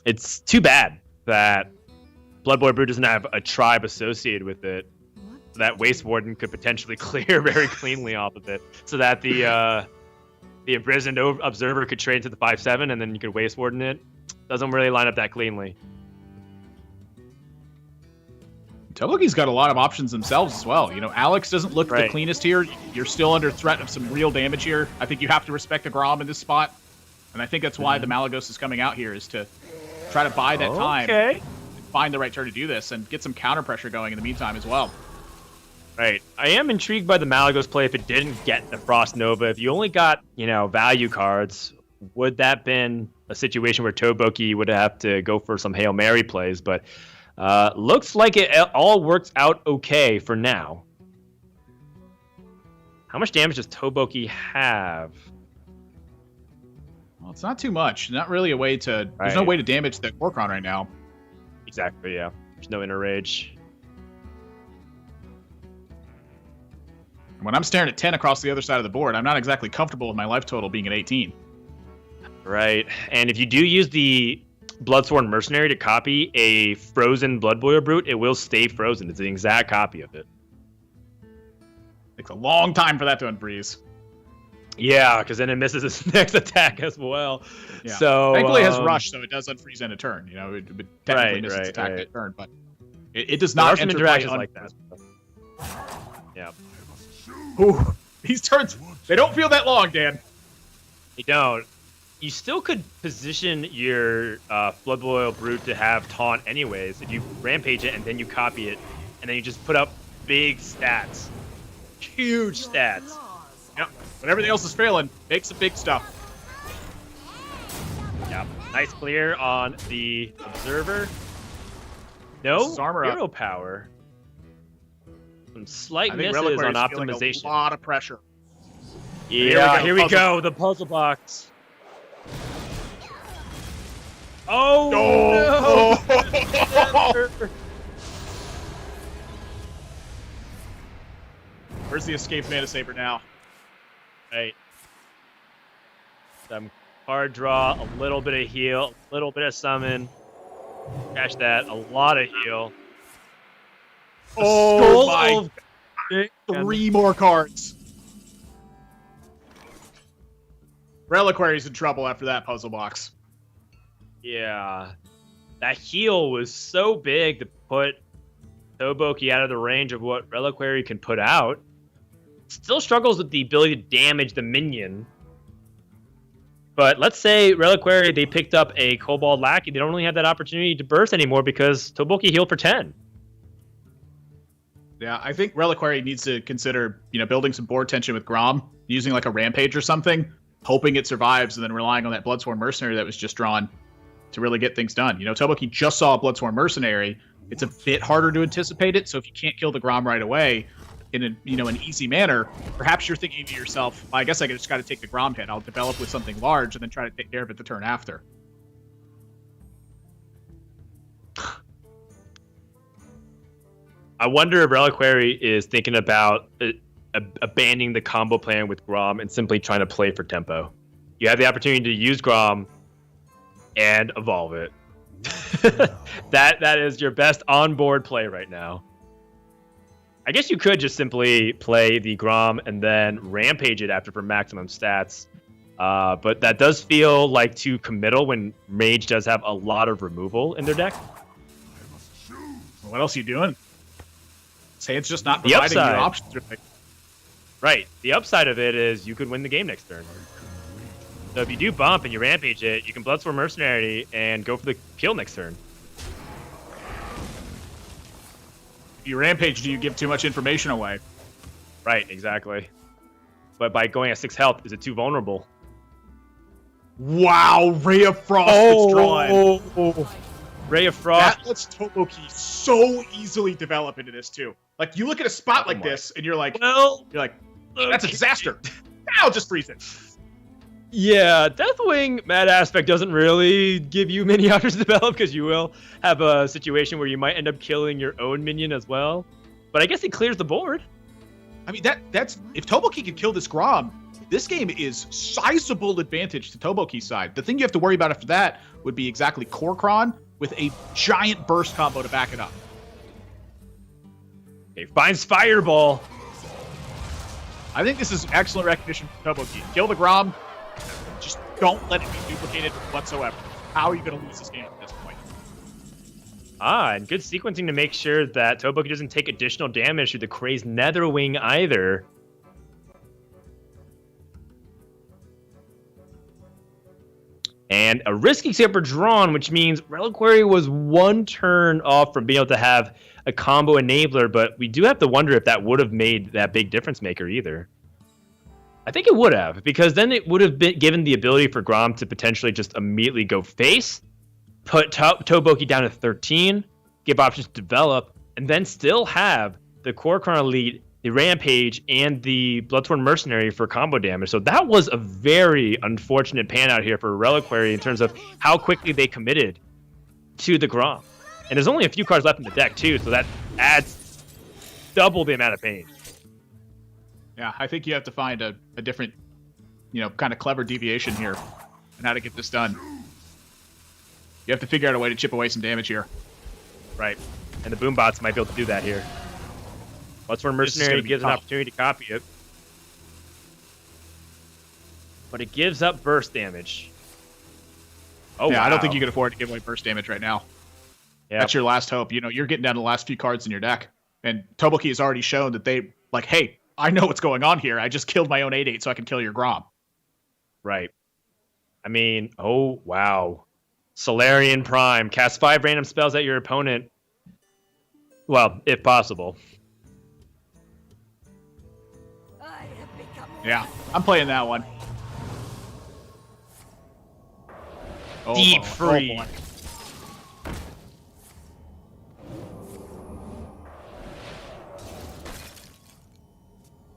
It's too bad that Blood Boil Brute doesn't have a tribe associated with it. That Waste Warden could potentially clear very cleanly off of it, so that the Imprisoned Observer could trade to the 5/7, and then you could Waste Warden it. Doesn't really line up that cleanly. Toboki's got a lot of options themselves as well. You know, Alex doesn't look the cleanest here. You're still under threat of some real damage here. I think you have to respect the Grom in this spot. And I think that's why the Malagos is coming out here, is to try to buy that time. And find the right turn to do this and get some counter pressure going in the meantime as well. Right. I am intrigued by the Malagos play if it didn't get the Frost Nova. If you only got, you know, value cards, would that been a situation where Toboki would have to go for some Hail Mary plays? But looks like it all works out okay for now. How much damage does Toboki have? Well, it's not too much. Not really a way to... There's no way to damage the Korkron right now. Exactly, yeah. There's no inner rage. When I'm staring at 10 across the other side of the board, I'm not exactly comfortable with my life total being at 18. Right. And if you do use the Bloodsworn Mercenary to copy a frozen Blood Boil Brute, it will stay frozen. It's the exact copy of it. Takes a long time for that to unfreeze. Yeah, because then it misses its next attack as well. Yeah. So thankfully it has Rush, so it does unfreeze in a turn. You know, it technically misses its attack that turn, but it does not enter interactions play like that. Yeah. Ooh, these turns, they don't feel that long, Dan. They don't. You still could position your Blood Boil Brute to have taunt anyways if you rampage it and then you copy it and then you just put up big stats. Huge stats. Yep. When everything else is failing, make some big stuff. Yep. Nice clear on the Observer. No hero power. Some slight misses on optimization. A lot of pressure. Yeah, here we go. The puzzle box. Oh, no! Where's the escape Mana Saber now? Right. Some card draw, a little bit of heal, a little bit of summon. Catch that, a lot of heal. Oh my God. 3 more cards. Reliquary's in trouble after that puzzle box. Yeah. That heal was so big to put Toboki out of the range of what Reliquary can put out. Still struggles with the ability to damage the minion. But let's say Reliquary, they picked up a Kobold Lackey. They don't really have that opportunity to burst anymore because Toboki healed for 10. Yeah, I think Reliquary needs to consider, building some board tension with Grom, using like a Rampage or something, hoping it survives, and then relying on that Bloodsworn Mercenary that was just drawn to really get things done. Toboki just saw a Bloodsworn Mercenary. It's a bit harder to anticipate it, so if you can't kill the Grom right away in an easy manner, perhaps you're thinking to yourself, I guess I just got to take the Grom hit. I'll develop with something large and then try to take care of it the turn after. I wonder if Reliquary is thinking about abandoning the combo plan with Grom and simply trying to play for tempo. You have the opportunity to use Grom and evolve it. That is your best on-board play right now. I guess you could just simply play the Grom and then rampage it after for maximum stats. But that does feel like too committal when Mage does have a lot of removal in their deck. What else are you doing? Say it's just not providing you options. Right. The upside of it is you could win the game next turn. So if you do bump and you rampage it, you can Bloodsworn Mercenary and go for the kill next turn. If you rampage, do you give too much information away? Right, exactly. But by going at 6 health, is it too vulnerable? Wow, Ray of Frost gets drawn. Ray of Frost. That lets Toboki so easily develop into this too. Like you look at a spot like this and you're like, that's a disaster. I'll just freeze it. Yeah, Deathwing Mad Aspect doesn't really give you many options to develop because you will have a situation where you might end up killing your own minion as well. But I guess it clears the board. I mean, that's if Toboki could kill this Grom, this game is sizable advantage to Toboki's side. The thing you have to worry about after that would be exactly Korkron with a giant burst combo to back it up. Okay, finds Fireball. I think this is excellent recognition for Toboki. Kill the Grom. Just don't let it be duplicated whatsoever. How are you going to lose this game at this point? And good sequencing to make sure that Toboki doesn't take additional damage through the Crazed Netherwing either. And a risky skipper drawn, which means Reliquary was one turn off from being able to have a combo enabler, but we do have to wonder if that would have made that big difference maker either. I think it would have, because then it would have been given the ability for Grom to potentially just immediately go face, put Toboki down to 13, give options to develop, and then still have the Korokron Elite, the Rampage, and the Bloodthorn Mercenary for combo damage. So that was a very unfortunate pan out here for Reliquary in terms of how quickly they committed to the Grom. And there's only a few cards left in the deck too, so that adds double the amount of pain. Yeah, I think you have to find a different, kind of clever deviation here and how to get this done. You have to figure out a way to chip away some damage here. Right. And the boom bots might be able to do that here. Bloodthorn Mercenary gives an opportunity to copy it. But it gives up burst damage. Oh, yeah, wow. I don't think you can afford to give away burst damage right now. Yep. That's your last hope. You're getting down to the last few cards in your deck. And Toboki has already shown that hey, I know what's going on here. I just killed my own 8/8 so I can kill your Grom. Right. I mean, oh, wow. Solarian Prime. Cast 5 random spells at your opponent. Well, if possible. I have become Yeah, I'm playing that one. Oh, Deep boy. Freeze. Oh, boy.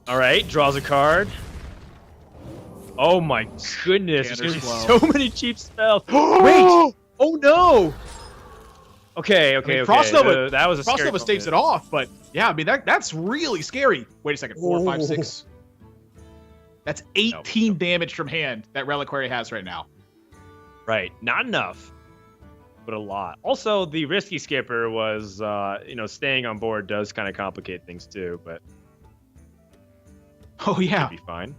All right, draws a card. Oh my goodness, there's Cander's gonna be Flow. so many cheap spells. Wait! Oh no! Okay. Frostnova, that was a scary Frostnova staves it moment. off, but yeah, I mean that's really scary. Wait a second, 4, 5, 6. That's 18 damage from hand that Reliquary has right now. Right, not enough, but a lot. Also, the risky skipper was, staying on board does kind of complicate things too, but Oh yeah. it'll be fine.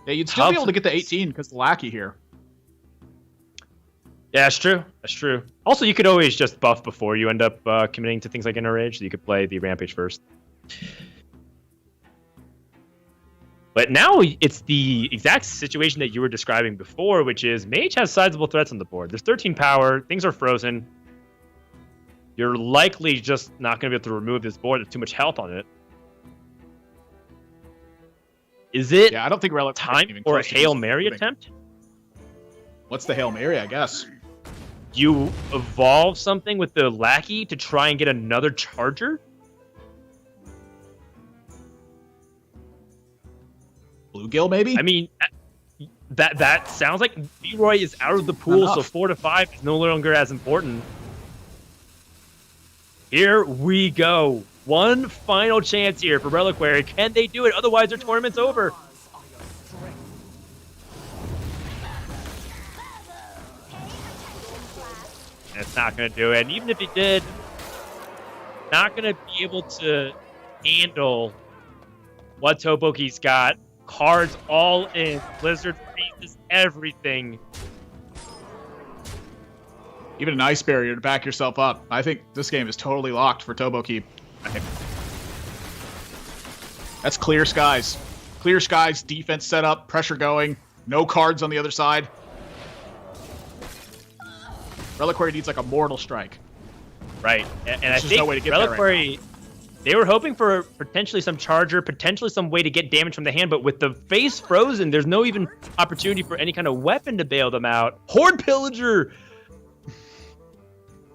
Yeah, you'd still be able to get the 18 because the lackey here. Yeah, that's true. That's true. Also, you could always just buff before you end up committing to things like Inner Rage, so you could play the Rampage first. But now it's the exact situation that you were describing before, which is Mage has sizable threats on the board. There's 13 power, things are frozen. You're likely just not going to be able to remove this board. There's too much health on it. Is it Yeah, I don't think Reliquary time even for a close to Hail just Mary moving. attempt? What's the Hail Mary, I guess? You evolve something with the Lackey to try and get another Charger? Bluegill, maybe? I mean, that sounds like Leroy is out of the pool, so Enough. 4 to 5 is no longer as important. Here we go. One final chance here for Reliquary. Can they do it? Otherwise, their tournament's over. And it's not going to do it. And even if he did, not going to be able to handle what Toboki's got. Cards all in. Blizzard freezes everything. Even an Ice Barrier to back yourself up. I think this game is totally locked for Toboki. That's clear skies. Clear skies, defense set up, pressure going, no cards on the other side. Reliquary needs like a mortal strike. Right. And I just think no way to get there right Reliquary, they were hoping for potentially some Charger, potentially some way to get damage from the hand, but with the face frozen, there's no even opportunity for any kind of weapon to bail them out. Horde Pillager!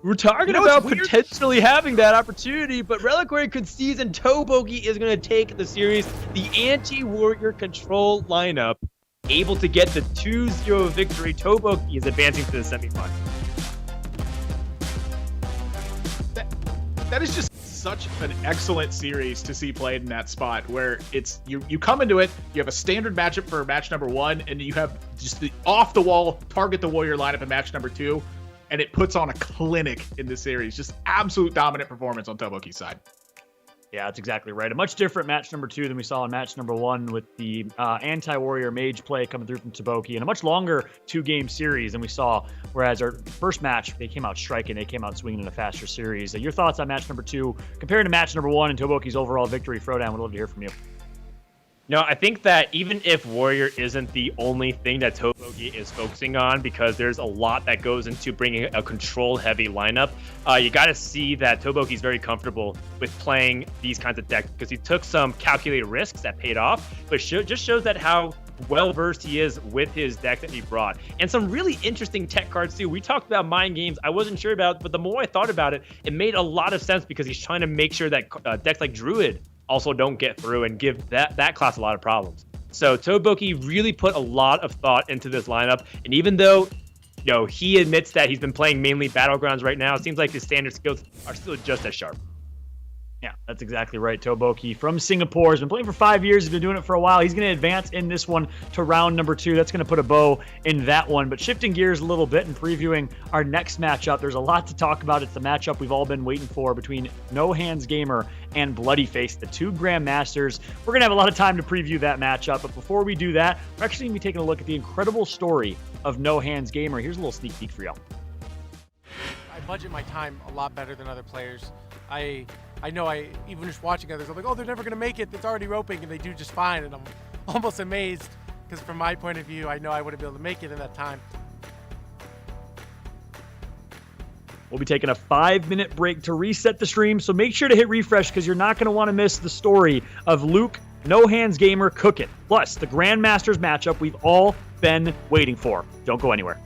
We're talking about potentially having that opportunity, but Reliquary concedes and Toboki is going to take the series. The anti-warrior control lineup able to get the 2-0 victory. Toboki is advancing to the semifinals. That is just such an excellent series to see played in that spot where it's you come into it, you have a standard matchup for match number 1, and you have just the off-the-wall target the warrior lineup in match number 2. And it puts on a clinic in this series. Just absolute dominant performance on Toboki's side. Yeah, that's exactly right. A much different match number 2 than we saw in match number 1 with the anti-warrior mage play coming through from Toboki, and a much longer 2-game series than we saw. Whereas our first match, they came out striking, they came out swinging in a faster series. Your thoughts on match number 2 compared to match number 1 and Toboki's overall victory? Frodan, would love to hear from you. No, I think that even if Warrior isn't the only thing that Toboki is focusing on, because there's a lot that goes into bringing a control-heavy lineup, you got to see that Toboki's very comfortable with playing these kinds of decks because he took some calculated risks that paid off, but just shows that how well-versed he is with his deck that he brought. And some really interesting tech cards, too. We talked about mind games I wasn't sure about, but the more I thought about it, it made a lot of sense because he's trying to make sure that decks like Druid also don't get through and give that class a lot of problems. So Toboki really put a lot of thought into this lineup, and even though he admits that he's been playing mainly Battlegrounds right now, it seems like his standard skills are still just as sharp. Yeah, that's exactly right. Toboki from Singapore has been playing for 5 years. He's been doing it for a while. He's going to advance in this one to round number 2. That's going to put a bow in that one. But shifting gears a little bit and previewing our next matchup, there's a lot to talk about. It's the matchup we've all been waiting for between No Hands Gamer and Bloody Face, the 2 Grandmasters. We're going to have a lot of time to preview that matchup. But before we do that, we're actually going to be taking a look at the incredible story of No Hands Gamer. Here's a little sneak peek for y'all. I budget my time a lot better than other players. I know even just watching others, I'm like, oh, they're never going to make it. It's already roping, and they do just fine. And I'm almost amazed because from my point of view, I know I wouldn't be able to make it in that time. We'll be taking a 5-minute break to reset the stream, so make sure to hit refresh because you're not going to want to miss the story of Luke, No Hands Gamer, cooking. Plus, the Grandmasters matchup we've all been waiting for. Don't go anywhere.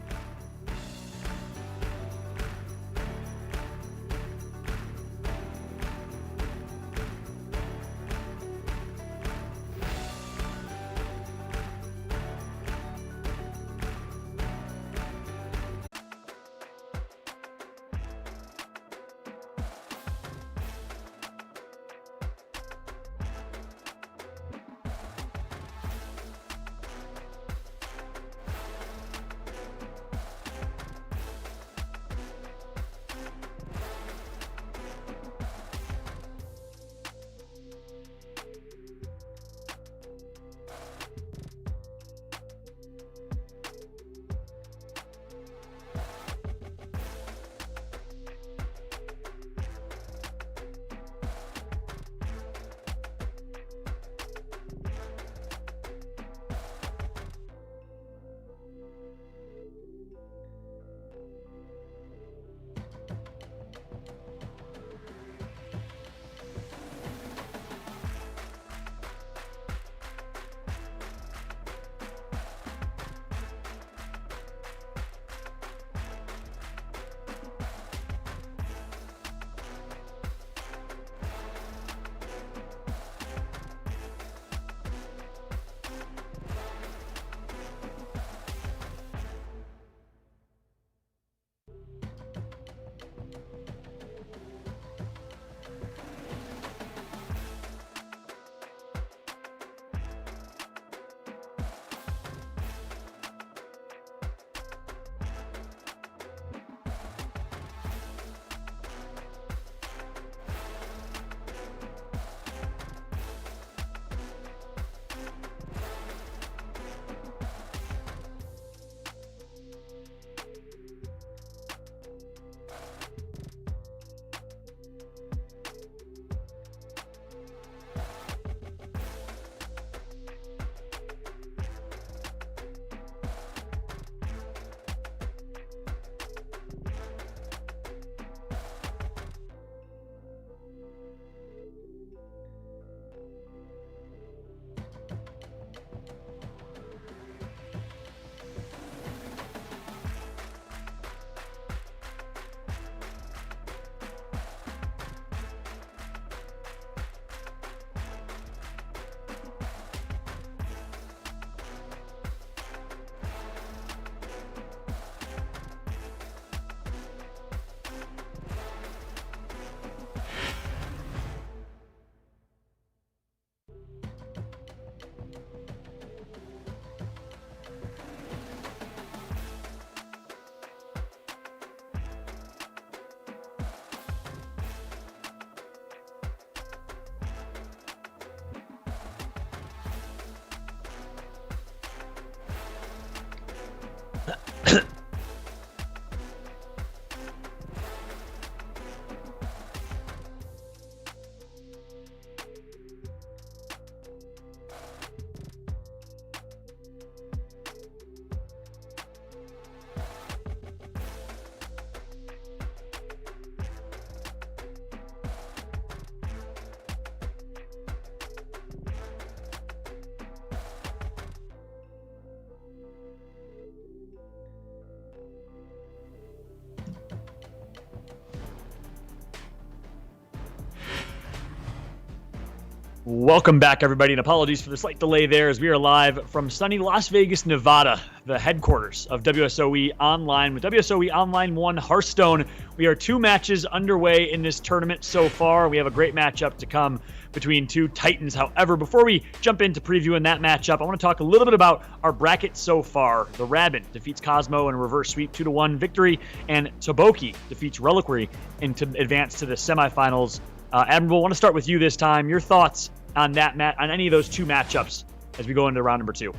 Welcome back, everybody, and apologies for the slight delay there as we are live from sunny Las Vegas, Nevada, the headquarters of WSOE Online. With WSOE Online 1 Hearthstone, we are 2 matches underway in this tournament so far. We have a great matchup to come between 2 titans. However, before we jump into previewing that matchup, I want to talk a little bit about our bracket so far. The Rabin defeats Cosmo in a reverse sweep 2-1 victory, and Toboki defeats Reliquary to advance to the semifinals. Admiral, I want to start with you this time. Your thoughts on that on any of those 2 matchups as we go into round number 2.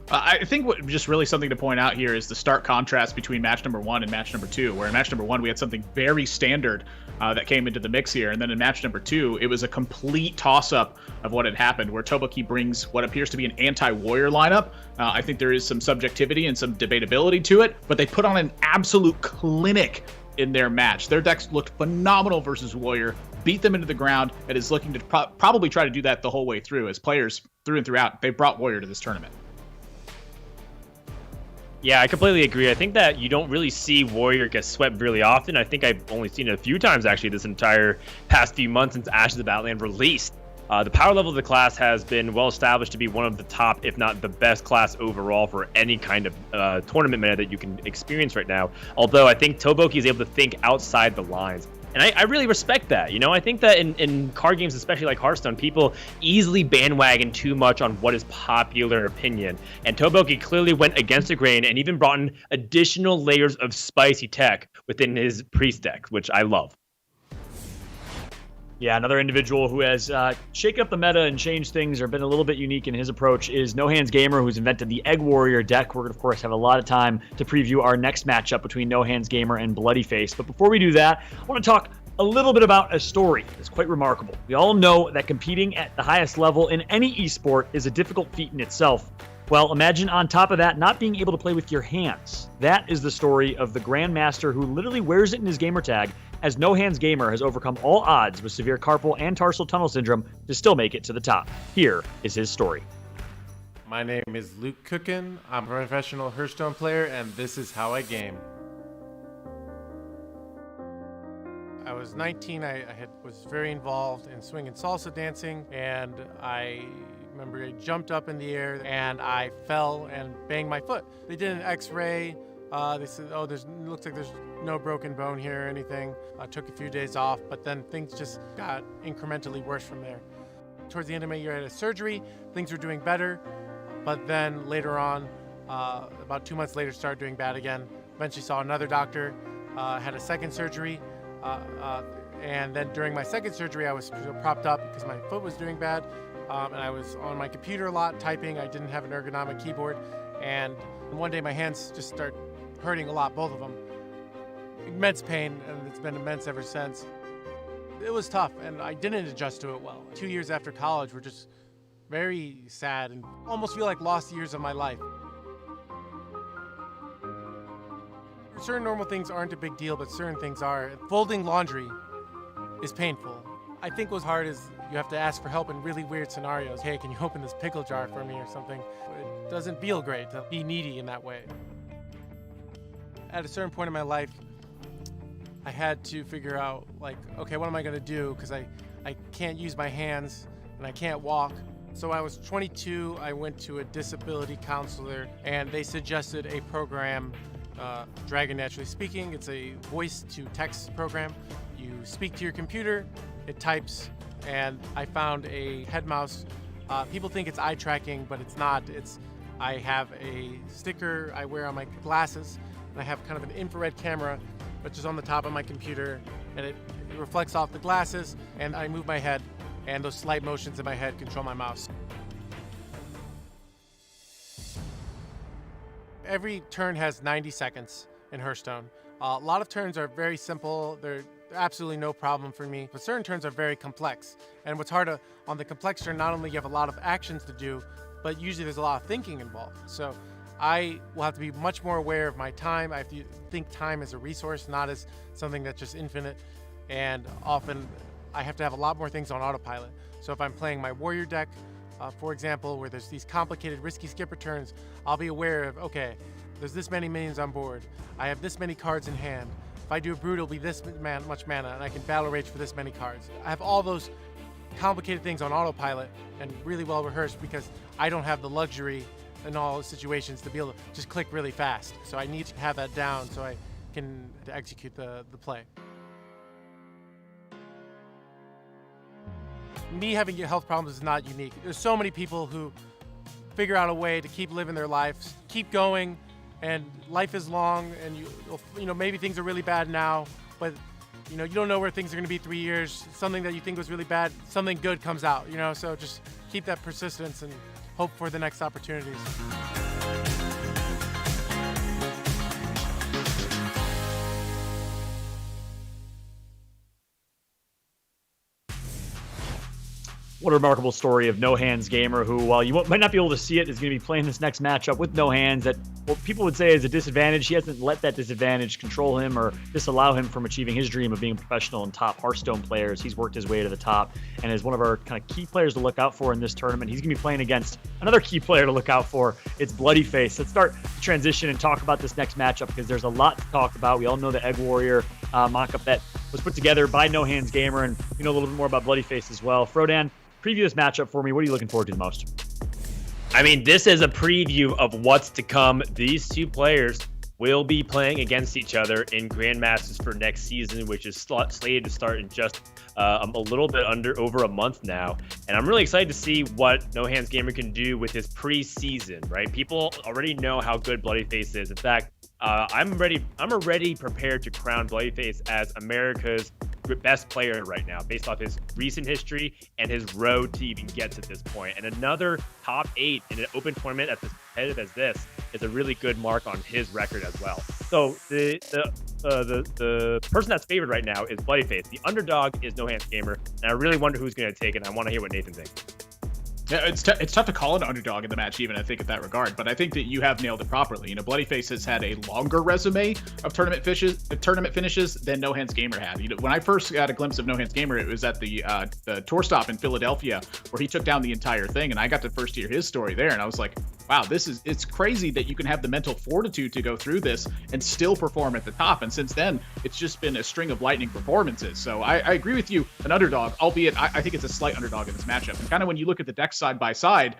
I think what just really something to point out here is the stark contrast between match number 1 and match number 2, where in match number 1 we had something very standard that came into the mix here, and then in match number 2 it was a complete toss-up of what had happened, where Toboki brings what appears to be an anti-warrior lineup. I think there is some subjectivity and some debatability to it, but they put on an absolute clinic in their match. Their decks looked phenomenal versus Warrior, beat them into the ground, and is looking to probably try to do that the whole way through. As players through and throughout, they brought Warrior to this tournament. Yeah, I completely agree. I think that you don't really see Warrior get swept really often. I think I've only seen it a few times actually this entire past few months since Ashes of the Battleland released. The power level of the class has been well established to be one of the top, if not the best class overall for any kind of tournament meta that you can experience right now. Although I think Toboki is able to think outside the lines. And I really respect that. You know, I think that in card games, especially like Hearthstone, people easily bandwagon too much on what is popular opinion. And Toboki clearly went against the grain and even brought in additional layers of spicy tech within his priest deck, which I love. Yeah, another individual who has shaken up the meta and changed things or been a little bit unique in his approach is No Hands Gamer, who's invented the Egg Warrior deck. We're going to, of course, have a lot of time to preview our next matchup between No Hands Gamer and Bloody Face. But before we do that, I want to talk a little bit about a story that's quite remarkable. We all know that competing at the highest level in any esport is a difficult feat in itself. Well, imagine on top of that, not being able to play with your hands. That is the story of the Grandmaster who literally wears it in his gamer tag, as No Hands Gamer has overcome all odds with severe carpal and tarsal tunnel syndrome to still make it to the top. Here is his story. My name is Luke Cookin. I'm a professional Hearthstone player, and this is how I game. I was 19. I was very involved in swing and salsa dancing, and I remember I jumped up in the air and I fell and banged my foot. They did an X-ray. They said, oh, looks like there's no broken bone here or anything. I took a few days off, but then things just got incrementally worse from there. Towards the end of my year, I had a surgery. Things were doing better, but then later on, about 2 months later, started doing bad again. Eventually saw another doctor, had a second surgery, and then during my second surgery, I was propped up because my foot was doing bad, and I was on my computer a lot, typing. I didn't have an ergonomic keyboard, and one day my hands just start hurting a lot, both of them. Immense pain, and it's been immense ever since. It was tough, and I didn't adjust to it well. 2 years after college were just very sad and almost feel like lost years of my life. Certain normal things aren't a big deal, but certain things are. Folding laundry is painful. I think what's hard is you have to ask for help in really weird scenarios. Hey, can you open this pickle jar for me or something? It doesn't feel great to be needy in that way. At a certain point in my life, I had to figure out, like, okay, what am I gonna do? Because I can't use my hands and I can't walk. So I was 22, I went to a disability counselor and they suggested a program, Dragon Naturally Speaking. It's a voice-to-text program. You speak to your computer, it types, and I found a head mouse. People think it's eye tracking, but it's not. I have a sticker I wear on my glasses, and I have kind of an infrared camera, which is on the top of my computer, and it reflects off the glasses, and I move my head, and those slight motions in my head control my mouse. Every turn has 90 seconds in Hearthstone. A lot of turns are very simple. They're absolutely no problem for me, but certain turns are very complex. And what's hard on the complex turn, not only you have a lot of actions to do, but usually there's a lot of thinking involved. So I will have to be much more aware of my time. I have to think time as a resource, not as something that's just infinite. And often I have to have a lot more things on autopilot. So if I'm playing my warrior deck, for example, where there's these complicated risky skipper turns, I'll be aware of, okay, there's this many minions on board. I have this many cards in hand. If I do a brood, it'll be this much mana, and I can battle rage for this many cards. I have all those complicated things on autopilot and really well rehearsed, because I don't have the luxury in all situations to be able to just click really fast. So I need to have that down so I can execute the play. Me having health problems is not unique. There's so many people who figure out a way to keep living their lives, keep going, and life is long, and you know, maybe things are really bad now, but you know, you don't know where things are going to be 3 years. Something that you think was really bad, something good comes out, you know, so just keep that persistence and hope for the next opportunities. What a remarkable story of No Hands Gamer, who, while you might not be able to see it, is going to be playing this next matchup with No Hands that what people would say is a disadvantage. He hasn't let that disadvantage control him or disallow him from achieving his dream of being a professional and top Hearthstone players. He's worked his way to the top and is one of our kind of key players to look out for in this tournament. He's going to be playing against another key player to look out for. It's Bloodyface. Let's start the transition and talk about this next matchup, because there's a lot to talk about. We all know the Egg Warrior mock-up that was put together by No Hands Gamer, and you know a little bit more about Bloodyface as well. Frodan, preview this matchup for me. What are you looking forward to the most? I mean, this is a preview of what's to come. These two players will be playing against each other in Grandmasters for next season, which is slated to start in just a little bit over a month now. And I'm really excited to see what No Hands Gamer can do with his preseason, right? People already know how good Bloodyface is. In fact, I'm already prepared to crown Bloodyface as America's best player right now, based off his recent history and his road to even get to this point. And another top 8 in an open tournament as competitive as this is a really good mark on his record as well. So the person that's favored right now is Bloodyface. The underdog is No Hands Gamer, and I really wonder who's going to take it. I want to hear what Nathan thinks. Yeah, it's tough to call an underdog in the match, even, I think, in that regard. But I think that you have nailed it properly. You know, Bloodyface has had a longer resume of tournament finishes than No Hands Gamer had. You know, when I first got a glimpse of No Hands Gamer, it was at the tour stop in Philadelphia, where he took down the entire thing, and I got to first hear his story there, and I was like, wow, it's crazy that you can have the mental fortitude to go through this and still perform at the top. And since then, it's just been a string of lightning performances. So I agree with you, an underdog, albeit I think it's a slight underdog in this matchup. And kind of when you look at the decks side by side,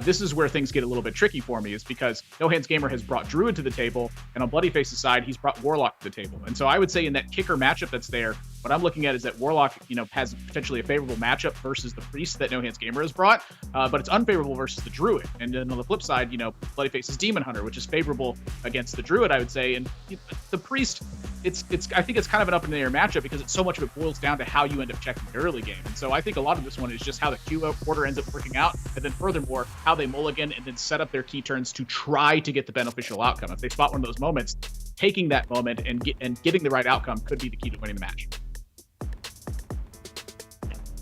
this is where things get a little bit tricky for me, is because No Hands Gamer has brought Druid to the table, and on Bloodyface's side, he's brought Warlock to the table. And so I would say in that kicker matchup that's there, what I'm looking at is that Warlock, you know, has potentially a favorable matchup versus the Priest that No Hands Gamer has brought, but it's unfavorable versus the Druid. And then on the flip side, you know, Bloodyface's Demon Hunter, which is favorable against the Druid, I would say. And the Priest, I think it's kind of an up in the air matchup, because so much of it boils down to how you end up checking the early game. And so I think a lot of this one is just how the Q quarter ends up working out, and then furthermore, how they mulligan and then set up their key turns to try to get the beneficial outcome. If they spot one of those moments, taking that moment and getting the right outcome could be the key to winning the match.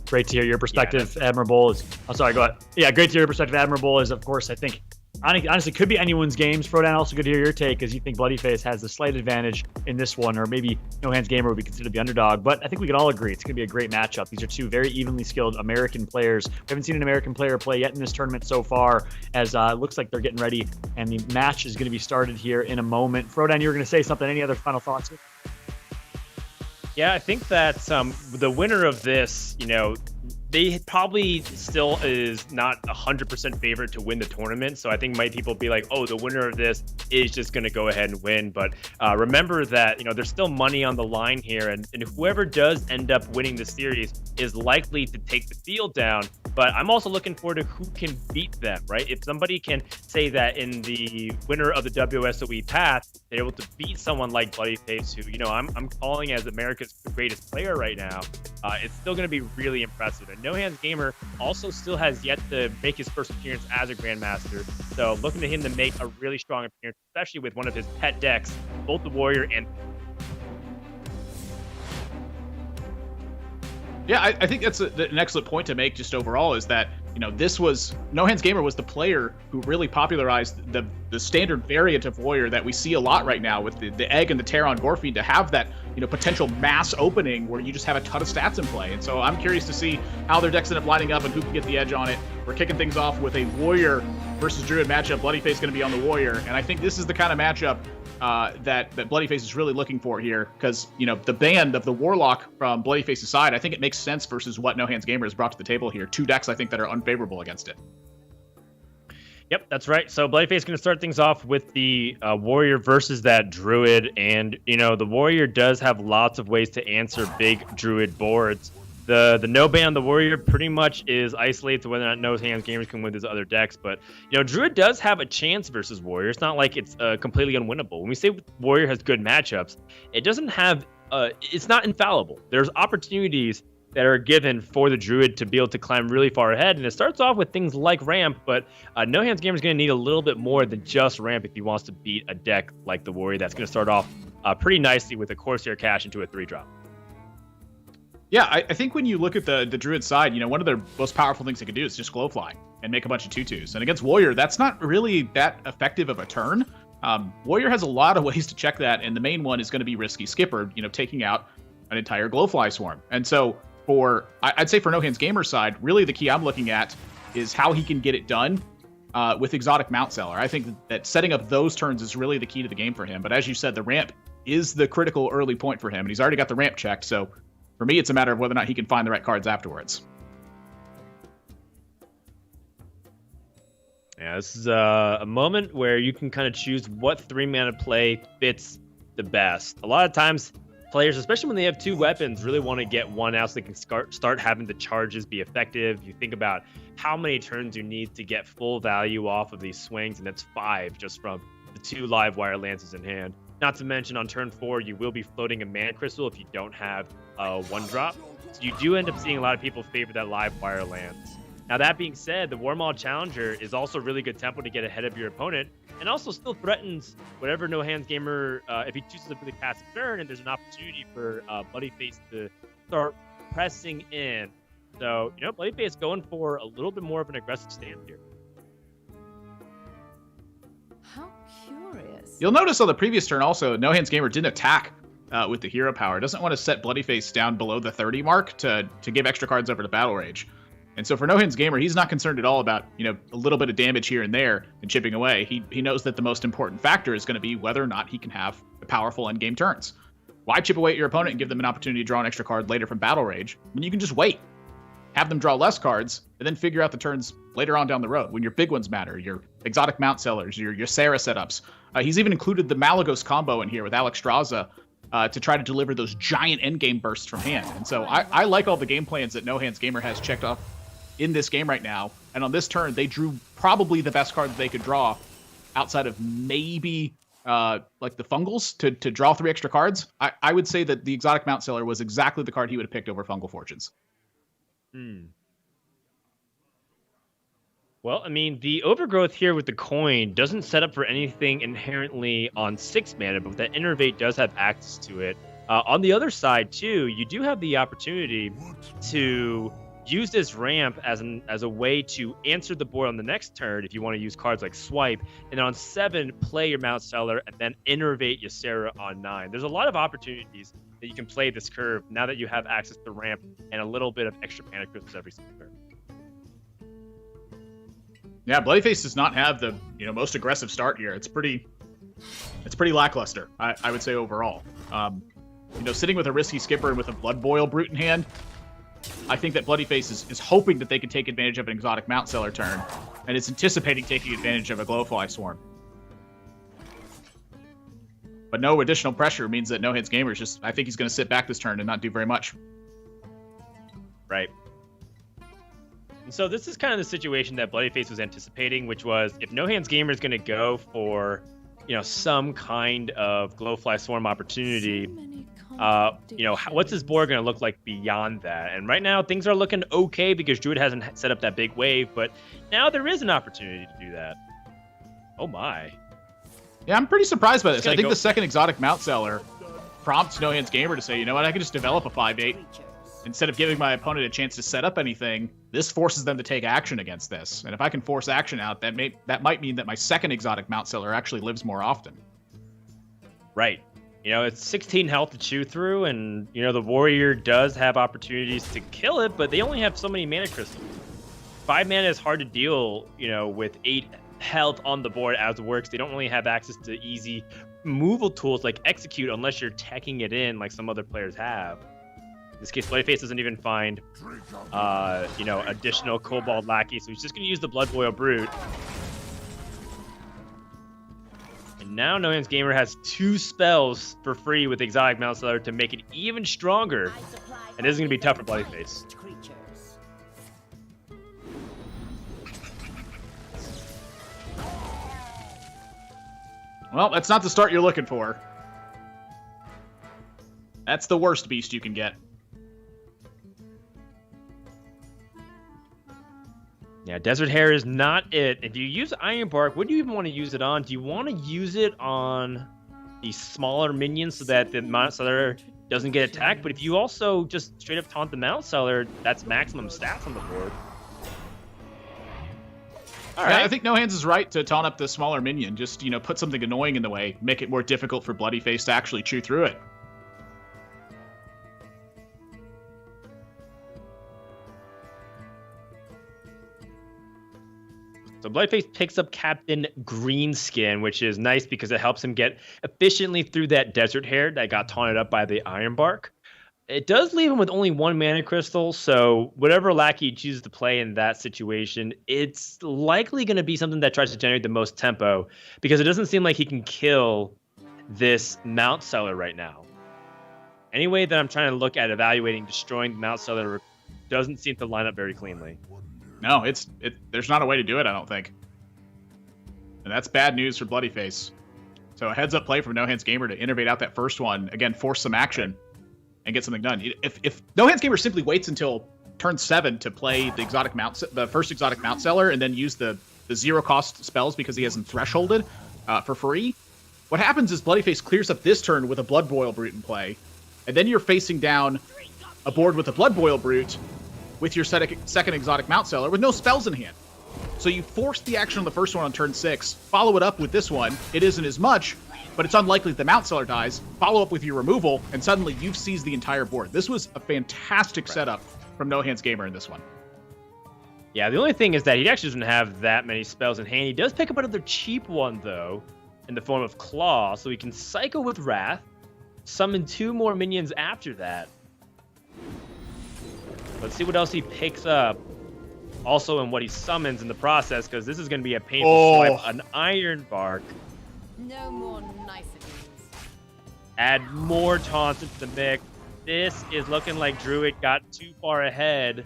Great to hear your perspective, Admirable. I'm sorry, go ahead. Yeah, great to hear your perspective, Admirable. Is, of course, I think, honestly, could be anyone's games. Frodan, also good to hear your take, as you think Bloodyface has the slight advantage in this one, or maybe No Hands Gamer would be considered the underdog. But I think we can all agree it's going to be a great matchup. These are two very evenly skilled American players. We haven't seen an American player play yet in this tournament so far, as it looks like they're getting ready, and the match is going to be started here in a moment. Frodan, you were going to say something. Any other final thoughts? Yeah, I think that the winner of this, you know, they probably still is not 100% favorite to win the tournament. So I think might people be like, oh, the winner of this is just going to go ahead and win. But remember that, you know, there's still money on the line here. And whoever does end up winning the series is likely to take the field down. But I'm also looking forward to who can beat them, right? If somebody can say that in the winner of the WSOE path, they're able to beat someone like Bloodyface, who, you know, I'm calling as America's greatest player right now, it's still going to be really impressive. And No Hands Gamer also still has yet to make his first appearance as a Grandmaster. So looking to him to make a really strong appearance, especially with one of his pet decks, both the Warrior and... Yeah, I think that's an excellent point to make just overall, is that, you know, this was, No Hands Gamer was the player who really popularized the standard variant of Warrior that we see a lot right now with the Egg and the Terran Gorfiend, to have that, you know, potential mass opening where you just have a ton of stats in play. And so I'm curious to see how their decks end up lining up and who can get the edge on it. We're kicking things off with a Warrior versus Druid matchup. Bloodyface going to be on the Warrior, and I think this is the kind of matchup that Bloodyface is really looking for here, because the band of the Warlock from Bloodyface's side, I think it makes sense versus what No Hands Gamer has brought to the table here. 2 decks I think that are unfavorable against it. Yep, that's right. So Bloodyface is going to start things off with the Warrior versus that Druid. And, the Warrior does have lots of ways to answer big Druid boards. The no-ban on the Warrior pretty much is isolated to whether or not No Hands Gamers can win these other decks. But, Druid does have a chance versus Warrior. It's not like it's completely unwinnable. When we say Warrior has good matchups, it doesn't have... it's not infallible. There's opportunities that are given for the Druid to be able to climb really far ahead. And it starts off with things like ramp, but No Hands Gamer is going to need a little bit more than just ramp if he wants to beat a deck like the Warrior that's going to start off pretty nicely with a Corsair Cash into a 3-drop. Yeah, I think when you look at the Druid side, one of their most powerful things they can do is just Glowfly and make a bunch of 2/2s. And against Warrior, that's not really that effective of a turn. Warrior has a lot of ways to check that, and the main one is going to be Risky Skipper, taking out an entire Glowfly swarm. And so I'd say for No Hands Gamer's side, really the key I'm looking at is how he can get it done with Exotic Mount Seller. I think that setting up those turns is really the key to the game for him. But as you said, the ramp is the critical early point for him, and he's already got the ramp checked. So for me, it's a matter of whether or not he can find the right cards afterwards. Yeah, this is a moment where you can kind of choose what 3-mana play fits the best. A lot of times, players, especially when they have 2 weapons, really want to get one out so they can start having the charges be effective. You think about how many turns you need to get full value off of these swings, and that's 5 just from the 2 live wire lances in hand. Not to mention on turn 4, you will be floating a mana crystal if you don't have a 1-drop. So you do end up seeing a lot of people favor that live wire lance. Now, that being said, the Warmaw Challenger is also really good tempo to get ahead of your opponent, and also still threatens whatever No Hands Gamer, if he chooses a really passive turn, and there's an opportunity for Bloodyface to start pressing in. So, Bloodyface going for a little bit more of an aggressive stance here. How curious. You'll notice on the previous turn also, No Hands Gamer didn't attack with the hero power. Doesn't want to set Bloodyface down below the 30 mark to give extra cards over to Battle Rage. And so for No Hands Gamer, he's not concerned at all about, a little bit of damage here and there and chipping away. He knows that the most important factor is going to be whether or not he can have powerful endgame turns. Why chip away at your opponent and give them an opportunity to draw an extra card later from Battle Rage when you can just wait, have them draw less cards, and then figure out the turns later on down the road when your big ones matter, your Exotic Mount Sellers, your Sarah setups. He's even included the Malagos combo in here with Alexstrasza to try to deliver those giant endgame bursts from hand. And so I like all the game plans that No Hands Gamer has checked off in this game right now. And on this turn, they drew probably the best card that they could draw outside of maybe like the Fungals to draw 3 extra cards. I would say that the Exotic Mount Seller was exactly the card he would have picked over Fungal Fortunes. Well, I mean, the Overgrowth here with the coin doesn't set up for anything inherently on 6 mana, but that Innervate does have access to it. On the other side, too, you do have the opportunity to use this ramp as a way to answer the board on the next turn if you want to use cards like Swipe, and then on 7, play your Mount Seller, and then Innervate your Sarah on 9. There's a lot of opportunities that you can play this curve now that you have access to ramp and a little bit of extra mana crystals every single turn. Yeah, Bloodyface does not have the most aggressive start here. It's pretty lackluster, I would say overall. Sitting with a Risky Skipper and with a Blood Boil Brute in hand, I think that Bloodyface is hoping that they can take advantage of an Exotic Mount Seller turn, and it's anticipating taking advantage of a Glowfly Swarm. But no additional pressure means that No Hands Gamer I think he's going to sit back this turn and not do very much. Right. And so this is kind of the situation that Bloodyface was anticipating, which was if No Hands Gamer is going to go for, some kind of Glowfly Swarm opportunity, what's his board going to look like beyond that? And right now things are looking okay because Druid hasn't set up that big wave, but now there is an opportunity to do that. Oh my. Yeah, I'm pretty surprised by this. I think the second Exotic Mount Seller prompts No Hands Gamer to say, I can just develop a 5/8. Instead of giving my opponent a chance to set up anything, this forces them to take action against this. And if I can force action out, that might mean that my second Exotic Mount Seller actually lives more often. Right. It's 16 health to chew through, and, the Warrior does have opportunities to kill it, but they only have so many mana crystals. 5 mana is hard to deal, with 8 health on the board as it works. They don't really have access to easy removal tools like execute unless you're teching it in like some other players have. In this case, Bloody Face doesn't even find, additional Cobalt Lackey, so he's just going to use the Blood Boil Brute. And now No Hands Gamer has 2 spells for free with Exotic Mount Seller to make it even stronger. And this is going to be tough for Bloody Face. Well, that's not the start you're looking for. That's the worst beast you can get. Yeah, Desert Hare is not it. If you use Iron Bark, what do you even want to use it on? Do you want to use it on the smaller minions so that the Mount Seller doesn't get attacked? But if you also just straight up taunt the Mount Seller, that's maximum stats on the board. All right. Yeah, I think No Hands is right to taunt up the smaller minion. Just, put something annoying in the way, make it more difficult for Bloody Face to actually chew through it. So Bloody Face picks up Captain Greenskin, which is nice because it helps him get efficiently through that Desert Hare that got taunted up by the Iron Bark. It does leave him with only 1 mana crystal, so whatever lackey he chooses to play in that situation, it's likely going to be something that tries to generate the most tempo, because it doesn't seem like he can kill this Mount Seller right now. Any way that I'm trying to look at evaluating destroying the Mount Seller doesn't seem to line up very cleanly. No, there's not a way to do it, I don't think. And that's bad news for Bloody Face. So a heads-up play from No Hands Gamer to innovate out that first one. Again, force some action and get something done. If No Hands Gamer simply waits until turn 7 to play the first exotic Mount Seller and then use the 0-cost spells because he hasn't thresholded for free, what happens is Bloody Face clears up this turn with a Blood Boil Brute in play, and then you're facing down a board with a Blood Boil Brute with your second exotic Mount Seller with no spells in hand. So you force the action on the first one on turn 6, follow it up with this one. It isn't as much, but it's unlikely the Mount Seller dies. Follow up with your removal, and suddenly you've seized the entire board. This was a fantastic setup from No Hands Gamer in this one. Yeah, the only thing is that he actually doesn't have that many spells in hand. He does pick up another cheap one, though, in the form of Claw, so he can cycle with Wrath, summon 2 more minions after that. Let's see what else he picks up. Also in what he summons in the process, because this is going to be a painful swipe. An Iron Bark. No more niceties. Add more taunts into the mix. This is looking like Druid got too far ahead.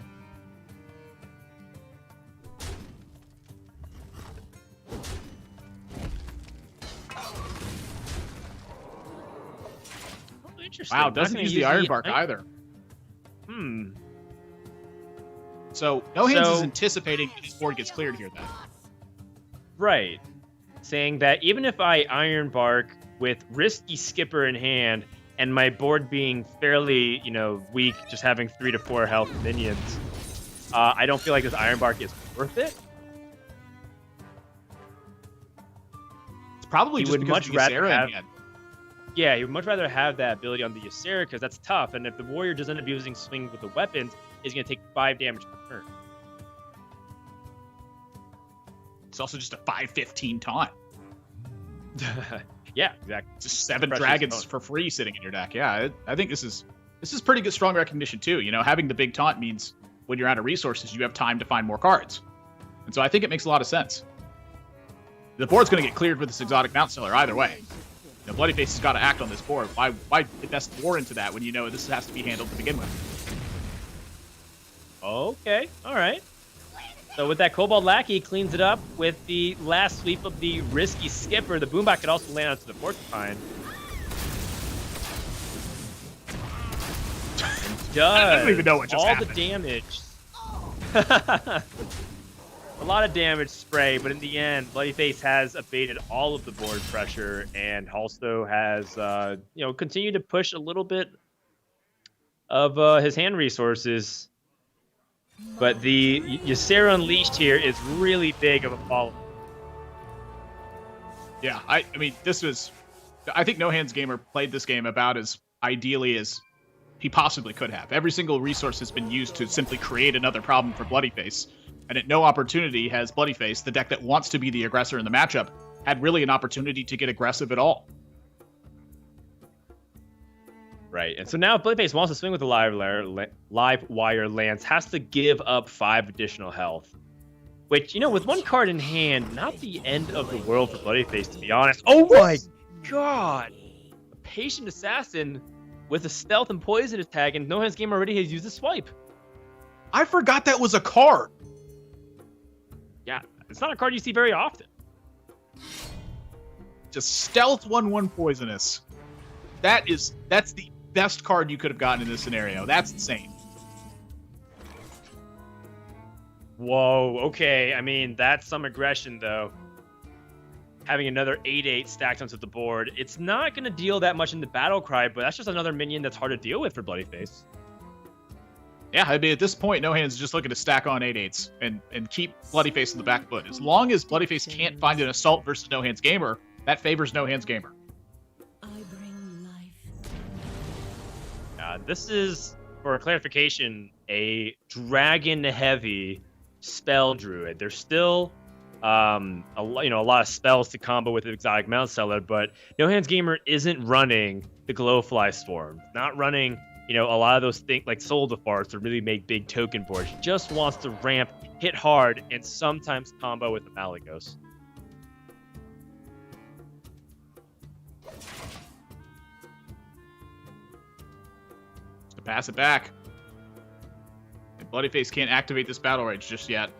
Interesting. Wow, doesn't use the Iron Bark either. So No Hands is anticipating his board gets cleared here then. Right. Saying that even if I Iron Bark with Risky Skipper in hand and my board being fairly, weak, just having 3 to 4 health minions, I don't feel like this Iron Bark is worth it. It's probably just because of Ysera in hand. Yeah, he would much rather have that ability on the Ysera because that's tough. And if the warrior does end up using swing with the weapons, he's going to take 5 damage per turn. It's also just a 5/15 taunt. Yeah, exactly. Just 7 dragons for free sitting in your deck. Yeah, I think this is pretty good strong recognition too. Having the big taunt means when you're out of resources, you have time to find more cards. And so I think it makes a lot of sense. The board's going to get cleared with this exotic Mount Seller either way. Bloody Face has got to act on this board. Why invest more into that when you know this has to be handled to begin with? Okay, all right. So with that Cobalt Lackey, he cleans it up with the last sweep of the Risky Skipper. The Boombot could also land onto the Porcupine. And does I don't even know what just happened. All the damage. A lot of damage spray, but in the end, Bloody Face has abated all of the board pressure, and Halsto has, continued to push a little bit of his hand resources. But the Ysera Unleashed here is really big of a follow. Yeah, I mean, I think No Hands Gamer played this game about as ideally as he possibly could have. Every single resource has been used to simply create another problem for Bloody Face. And at no opportunity has Bloody Face, the deck that wants to be the aggressor in the matchup, had really an opportunity to get aggressive at all. Right, and so now if Bloodface wants to swing with the live wire lance, has to give up 5 additional health. Which, with one card in hand, not the end of the world for Bloodyface, to be honest. Oh my god! A patient assassin with a stealth and poison attack, and No Hands Game already has used a swipe. I forgot that was a card. Yeah, it's not a card you see very often. Just stealth 1/1 poisonous. That's the best card you could have gotten in this scenario. That's insane. Whoa, okay. I mean, that's some aggression, though. Having another 8/8 stacked onto the board. It's not going to deal that much in the battle cry, but that's just another minion that's hard to deal with for Bloodyface. Yeah, I mean, at this point, No Hands is just looking to stack on 8/8s and keep Bloodyface in the back foot. As long as Bloodyface can't find an assault versus No Hands Gamer, that favors No Hands Gamer. I bring life. This is, for clarification, a dragon-heavy spell druid. There's still a lot of spells to combo with Exotic Mount Seller, but No Hands Gamer isn't running the Glowfly Swarm. Not running, a lot of those things like Soul Defarts to really make big token boards. He just wants to ramp, hit hard, and sometimes combo with the Malagos. To pass it back. And Bloodyface can't activate this battle rage just yet.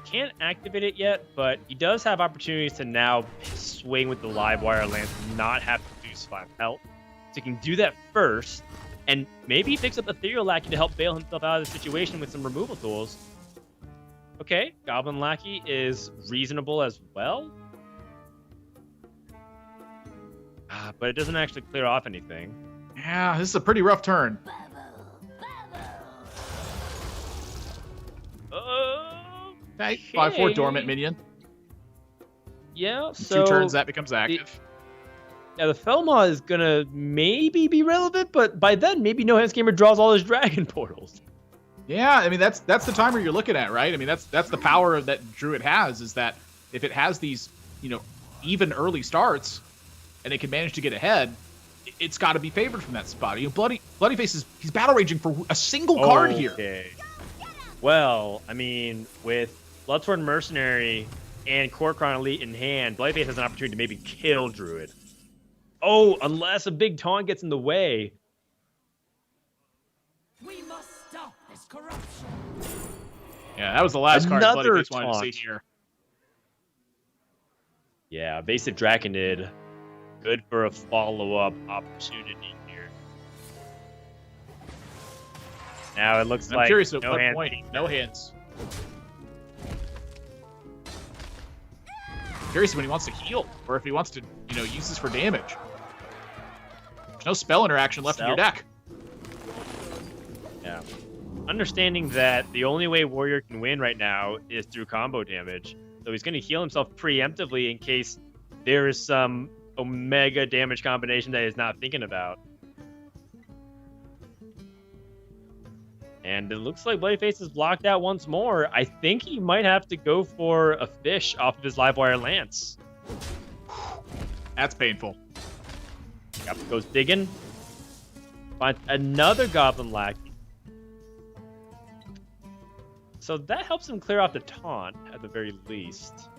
Can't activate it yet, but he does have opportunities to now swing with the live wire lance and not have to lose 5 health. So he can do that first, and maybe he picks up Ethereal Lackey to help bail himself out of the situation with some removal tools. Okay, Goblin Lackey is reasonable as well. But it doesn't actually clear off anything. Yeah, this is a pretty rough turn. Okay, 5/4 dormant minion. Yeah, In so 2 turns that becomes active. the Felmaw is gonna maybe be relevant, but by then maybe No Hands Gamer draws all his dragon portals. Yeah, I mean that's the timer you're looking at, right? I mean that's the power that Druid has, is that if it has these, even early starts, and it can manage to get ahead, it's got to be favored from that spot. Bloodyface he's battle raging for a single card here. Okay. Well, I mean, with Bloodthorn Mercenary and Korkron Elite in hand, Bloodyface has an opportunity to maybe kill Druid. Oh, unless a big taunt gets in the way. We must stop this corruption. Yeah, that was the last card Another Bloodyface wanted to taunt. see here. Yeah, Evasive Draconid. Good for a follow-up opportunity here. Now it looks I'm like curious at No what Hands point Gamer. No Hands. Curious when he wants to heal, or if he wants to, use this for damage. There's no spell interaction left in your deck. Yeah. Understanding that the only way Warrior can win right now is through combo damage, so he's going to heal himself preemptively in case there is some Omega damage combination that he's not thinking about. And it looks like Bloodyface is blocked out once more. I think he might have to go for a fish off of his Livewire Lance. That's painful. Yep, goes digging. Finds another Goblin Lackey. So that helps him clear off the taunt, at the very least.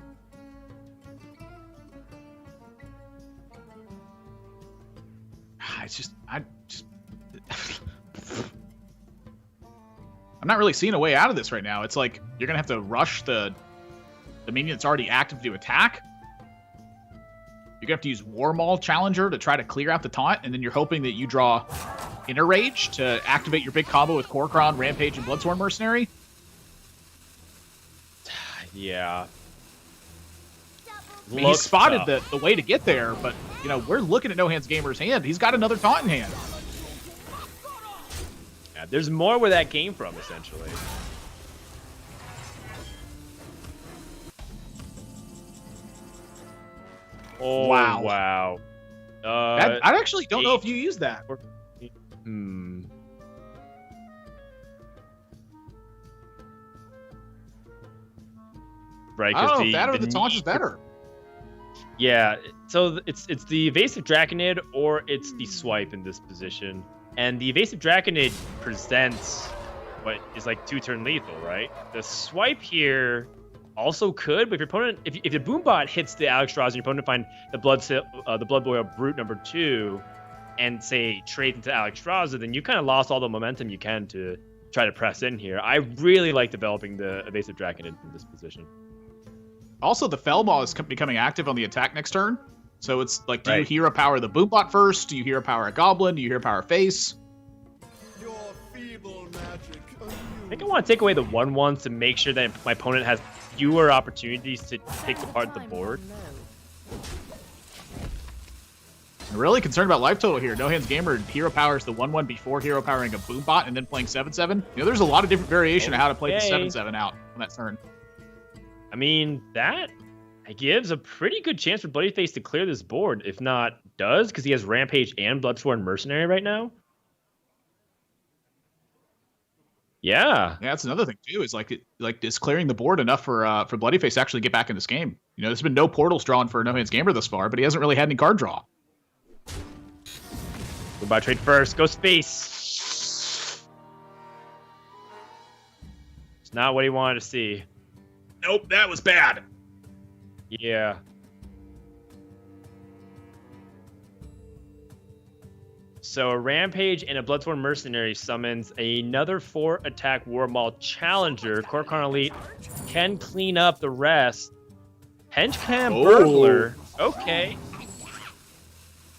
I'm not really seeing a way out of this right now. It's like you're gonna have to rush the minion that's already active to attack. You're gonna have to use War Maul Challenger to try to clear out the taunt, and then you're hoping that you draw Inner Rage to activate your big combo with Korkron, Rampage, and Bloodsworn Mercenary. Yeah. I mean, he spotted the way to get there, but we're looking at No Hands Gamer's hand. He's got another taunt in hand. Yeah, there's more where that came from, essentially. Oh, Wow. wow. I actually don't know if you use that. Right, I don't know because if that or the taunt is better. Yeah, so it's the evasive Draconid or it's the swipe in this position. And the evasive Draconid presents what is like 2-turn lethal, right? The swipe here also could, but if your opponent, if the Boombot hits the Alexstrasza and your opponent find the Blood Boil Brute number 2 and say trade into Alexstrasza, then you kind of lost all the momentum you can to try to press in here. I really like developing the evasive Draconid in this position. Also, the Felmaw is becoming active on the attack next turn. So it's like, do you hero power the Boombot first? Do you hero power a Goblin? Do you hero power Face? Your feeble magic. I think I want to take away the 1/1s to make sure that my opponent has fewer opportunities to take apart the board. I'm really concerned about life total here. No Hands Gamer hero powers the 1/1 before hero powering a Boombot and then playing 7/7. You know, there's a lot of different variation of how to play the 7/7 out on that turn. I mean, that gives a pretty good chance for Bloodyface to clear this board, if not does, because he has Rampage and Bloodsworn Mercenary right now. Yeah. Yeah, that's another thing too. Is is clearing the board enough for Bloodyface to actually get back in this game. You know, there's been no portals drawn for No Hands Gamer thus far, but he hasn't really had any card draw. Goodbye trade first. Go space. It's not what he wanted to see. Nope, that was bad. Yeah. So a Rampage and a Bloodsworn Mercenary summons another 4-attack Warmaul Challenger. Korkan Elite can clean up the rest. Henchcam Burglar. Okay.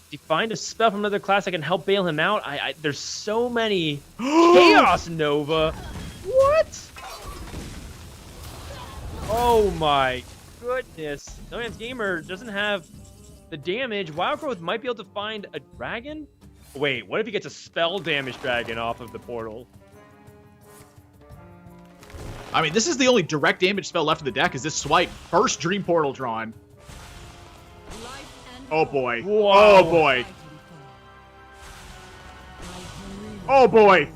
If you find a spell from another class that can help bail him out, there's so many. Chaos Nova. What? Oh my goodness. No Hands Gamer doesn't have the damage. Wild Growth might be able to find a dragon? Wait, what if he gets a spell damage dragon off of the portal? I mean, this is the only direct damage spell left in the deck is this swipe. First Dream Portal drawn. Oh boy. Whoa. Oh boy. Oh boy.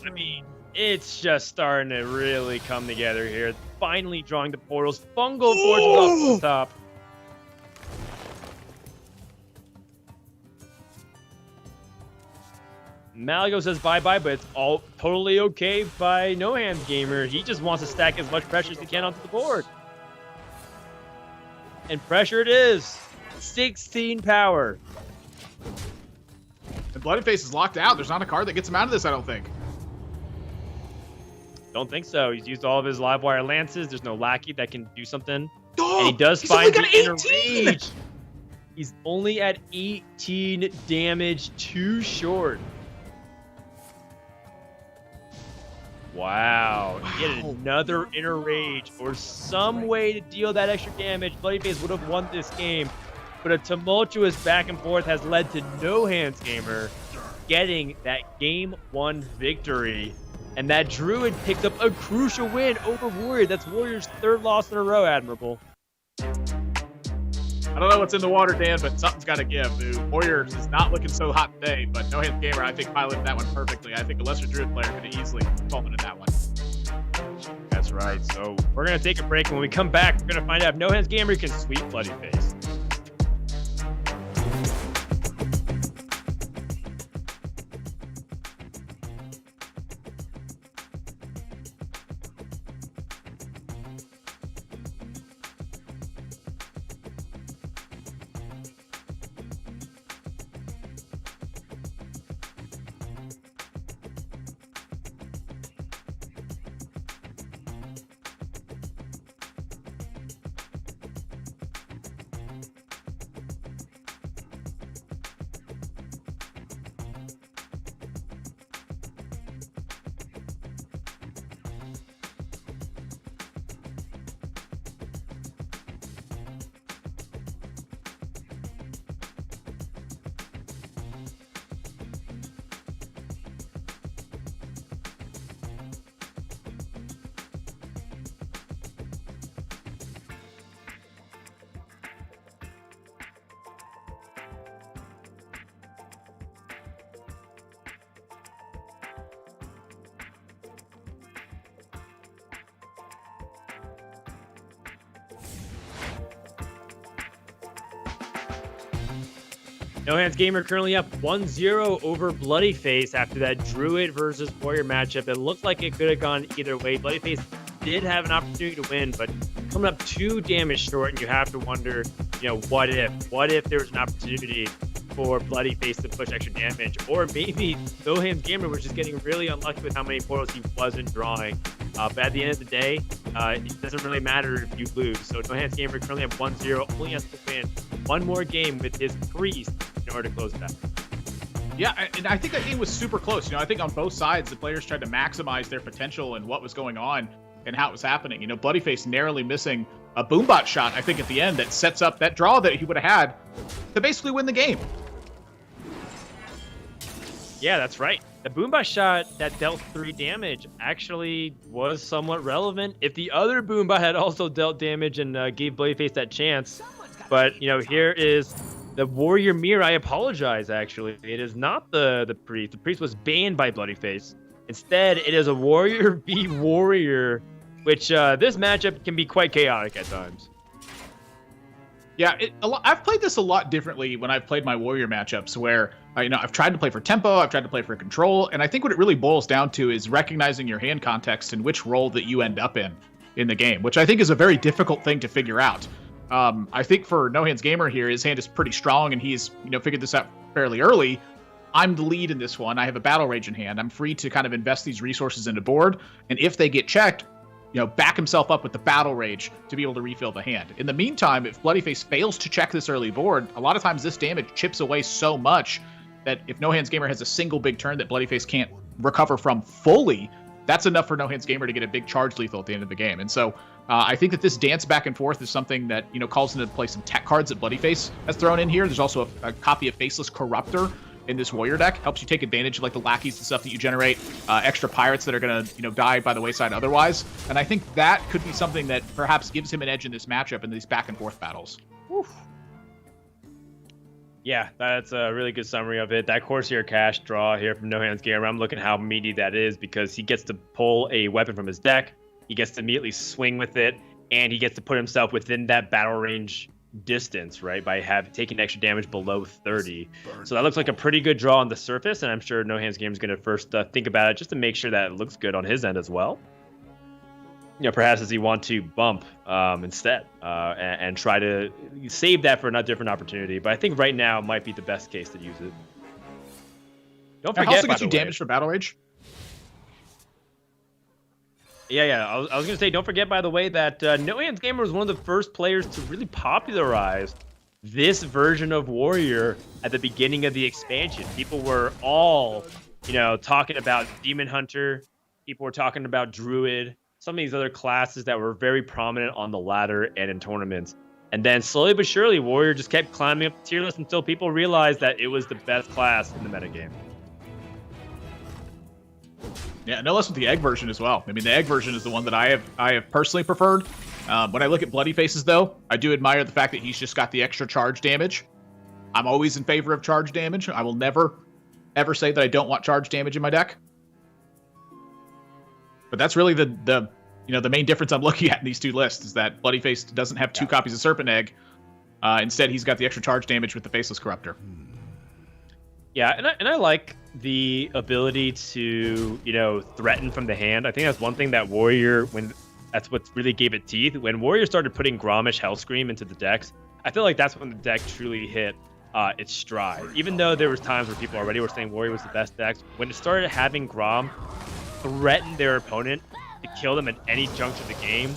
I mean, it's just starting to really come together here. Finally drawing the portals. Fungal Forges off the top. Malago says bye-bye, but it's all totally okay by No Hands Gamer. He just wants to stack as much pressure as he can onto the board. And pressure it is. 16 power. And Bloodyface is locked out. There's not a card that gets him out of this, I don't think. Don't think so. He's used all of his live wire lances. There's no lackey that can do something. Oh, and he does he's find only the got inner 18! rage. He's only at 18 damage, too short. Wow. He had another inner rage or some way to deal that extra damage. Bloodyface would have won this game. But a tumultuous back and forth has led to No Hands Gamer getting that game 1 victory. And that Druid picked up a crucial win over Warrior. That's Warrior's 3rd loss in a row, Admirable. I don't know what's in the water, Dan, but something's got to give. The Warriors is not looking so hot today, but No Hands Gamer, I think, piloted that one perfectly. I think a lesser Druid player could have easily fallen in that one. That's right. So we're going to take a break. And when we come back, we're going to find out if No Hands Gamer can sweep Bloodyface. No Hands Gamer currently up 1-0 over Bloodyface after that Druid versus Warrior matchup. It looked like it could have gone either way. Bloodyface did have an opportunity to win, but coming up 2 damage short, and you have to wonder, what if? What if there was an opportunity for Bloodyface to push extra damage? Or maybe No Hands Gamer was just getting really unlucky with how many portals he wasn't drawing. But at the end of the day, it doesn't really matter if you lose. So No Hands Gamer currently at 1-0, only has to win one more game with his Priest in order to close it out. Yeah, and I think that game was super close. I think on both sides, the players tried to maximize their potential and what was going on and how it was happening. Bloodyface narrowly missing a Boombot shot, I think, at the end that sets up that draw that he would have had to basically win the game. Yeah, that's right. The Boombot shot that dealt 3 damage actually was somewhat relevant. If the other Boombot had also dealt damage and gave Bloodyface that chance. But, here is the Warrior Mirror. I apologize, actually. It is not the Priest. The Priest was banned by Bloodyface. Instead, it is a Warrior v Warrior, which this matchup can be quite chaotic at times. Yeah, I've played this a lot differently when I've played my Warrior matchups where, I've tried to play for tempo, I've tried to play for control, and I think what it really boils down to is recognizing your hand context and which role that you end up in the game, which I think is a very difficult thing to figure out. I think for No Hands Gamer here, his hand is pretty strong, and he's, figured this out fairly early. I'm the lead in this one. I have a Battle Rage in hand. I'm free to kind of invest these resources into board, and if they get checked, back himself up with the Battle Rage to be able to refill the hand. In the meantime, if Bloodyface fails to check this early board, a lot of times this damage chips away so much that if No Hands Gamer has a single big turn that Bloodyface can't recover from fully, that's enough for No Hands Gamer to get a big charge lethal at the end of the game. And so I think that this dance back and forth is something that, calls into play some tech cards that Bloodyface has thrown in here. There's also a copy of Faceless Corruptor in this Warrior deck. Helps you take advantage of like the lackeys and stuff that you generate, extra pirates that are going to, die by the wayside otherwise. And I think that could be something that perhaps gives him an edge in this matchup in these back and forth battles. Oof. Yeah, that's a really good summary of it. That Corsair Cash draw here from No Hands Gamer, I'm looking how meaty that is because he gets to pull a weapon from his deck, he gets to immediately swing with it, and he gets to put himself within that battle range distance, right, by taking extra damage below 30. So that looks like a pretty good draw on the surface, and I'm sure No Hands Gamer is going to first think about it just to make sure that it looks good on his end as well. Perhaps does he want to bump instead and try to save that for a different opportunity. But I think right now might be the best case to use it. Don't forget, it also gets you damage for Battle Rage. Yeah. I was going to say, don't forget, by the way, that No Hands Gamer was one of the first players to really popularize this version of Warrior at the beginning of the expansion. People were all, talking about Demon Hunter. People were talking about Druid. Some of these other classes that were very prominent on the ladder and in tournaments. And then slowly but surely, Warrior just kept climbing up the tier list until people realized that it was the best class in the metagame. Yeah, no less with the egg version as well. I mean, the egg version is the one that I have personally preferred. When I look at Bloodyface's, though, I do admire the fact that he's just got the extra charge damage. I'm always in favor of charge damage. I will never, ever say that I don't want charge damage in my deck. But that's really the main difference I'm looking at in these two lists is that Bloodyface doesn't have 2 copies of Serpent Egg. Instead, he's got the extra charge damage with the Faceless Corruptor. Yeah, and I like the ability to, threaten from the hand. I think that's one thing that Warrior, that's what really gave it teeth. When Warrior started putting Gromish Hellscream into the decks, I feel like that's when the deck truly hit its stride. Even though there was times where people already were saying Warrior was the best deck, when it started having Grom threaten their opponent to kill them at any juncture of the game,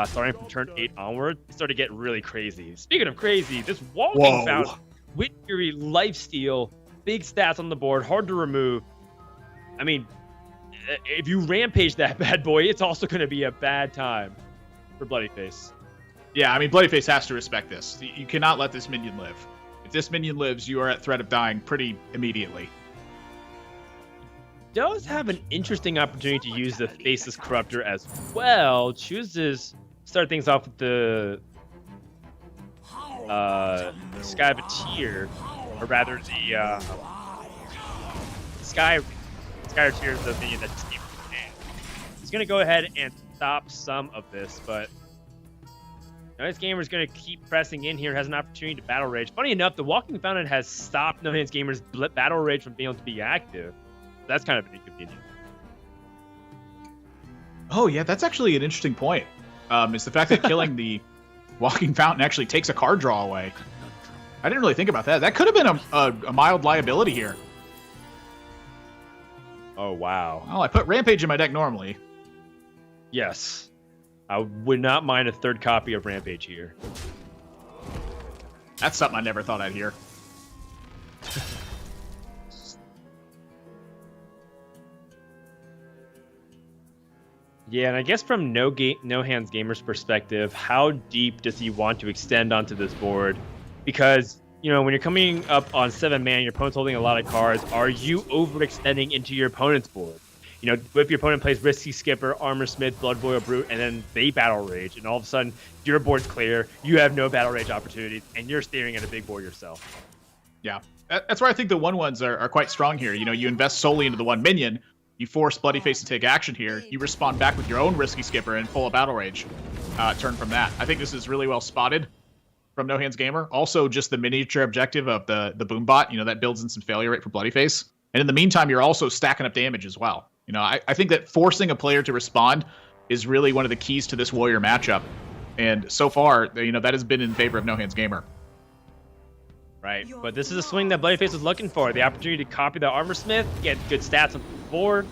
starting from turn 8 onward, it started to get really crazy. Speaking of crazy, this Walking Fountain, Wit Fury, Lifesteal, big stats on the board, hard to remove. I mean, if you rampage that bad boy, it's also going to be a bad time for Bloodyface. Yeah, I mean, Bloodyface has to respect this. You cannot let this minion live. If this minion lives, you are at threat of dying pretty immediately. Does have an interesting opportunity to use the Faceless Corruptor as well. Chooses to start things off with the Skyveteer, or rather the Skyveteer is the minion that just came from the hand. He's going to go ahead and stop some of this, but Now this gamer is going to keep pressing in here, has an opportunity to battle rage. Funny enough, the Walking Fountain has stopped No Hands Gamer's battle rage from being able to be active. That's kind of an inconvenience. Oh yeah, that's actually an interesting point. Is the fact that killing the Walking Fountain actually takes a card draw away. I didn't really think about that. That could have been a mild liability here. Oh, wow. Well, I put Rampage in my deck normally. Yes. I would not mind a third copy of Rampage here. That's something I never thought I'd hear. Yeah, and I guess from No Hands Gamer's perspective, how deep does he want to extend onto this board? Because, you know, when you're coming up on 7 man, your opponent's holding a lot of cards. Are you overextending into your opponent's board? You know, if your opponent plays Risky Skipper, Armor Smith, Blood Boil Brute, and then they battle rage, and all of a sudden your board's clear, you have no battle rage opportunities, and you're staring at a big board yourself. Yeah, that's where I think the 1/1s are quite strong here. You know, you invest solely into the 1 minion, you force Bloodyface to take action here, you respond back with your own Risky Skipper and pull a battle rage turn from that. I think this is really well spotted from No Hands Gamer. Also, just the miniature objective of the boom bot, you know, that builds in some failure rate for Bloodyface. And in the meantime, you're also stacking up damage as well. You know, I think that forcing a player to respond is really one of the keys to this Warrior matchup. And so far, you know, that has been in favor of No Hands Gamer. Right, but this is a swing that Bloodyface was looking for. The opportunity to copy the Armor Smith, get good stats on the board.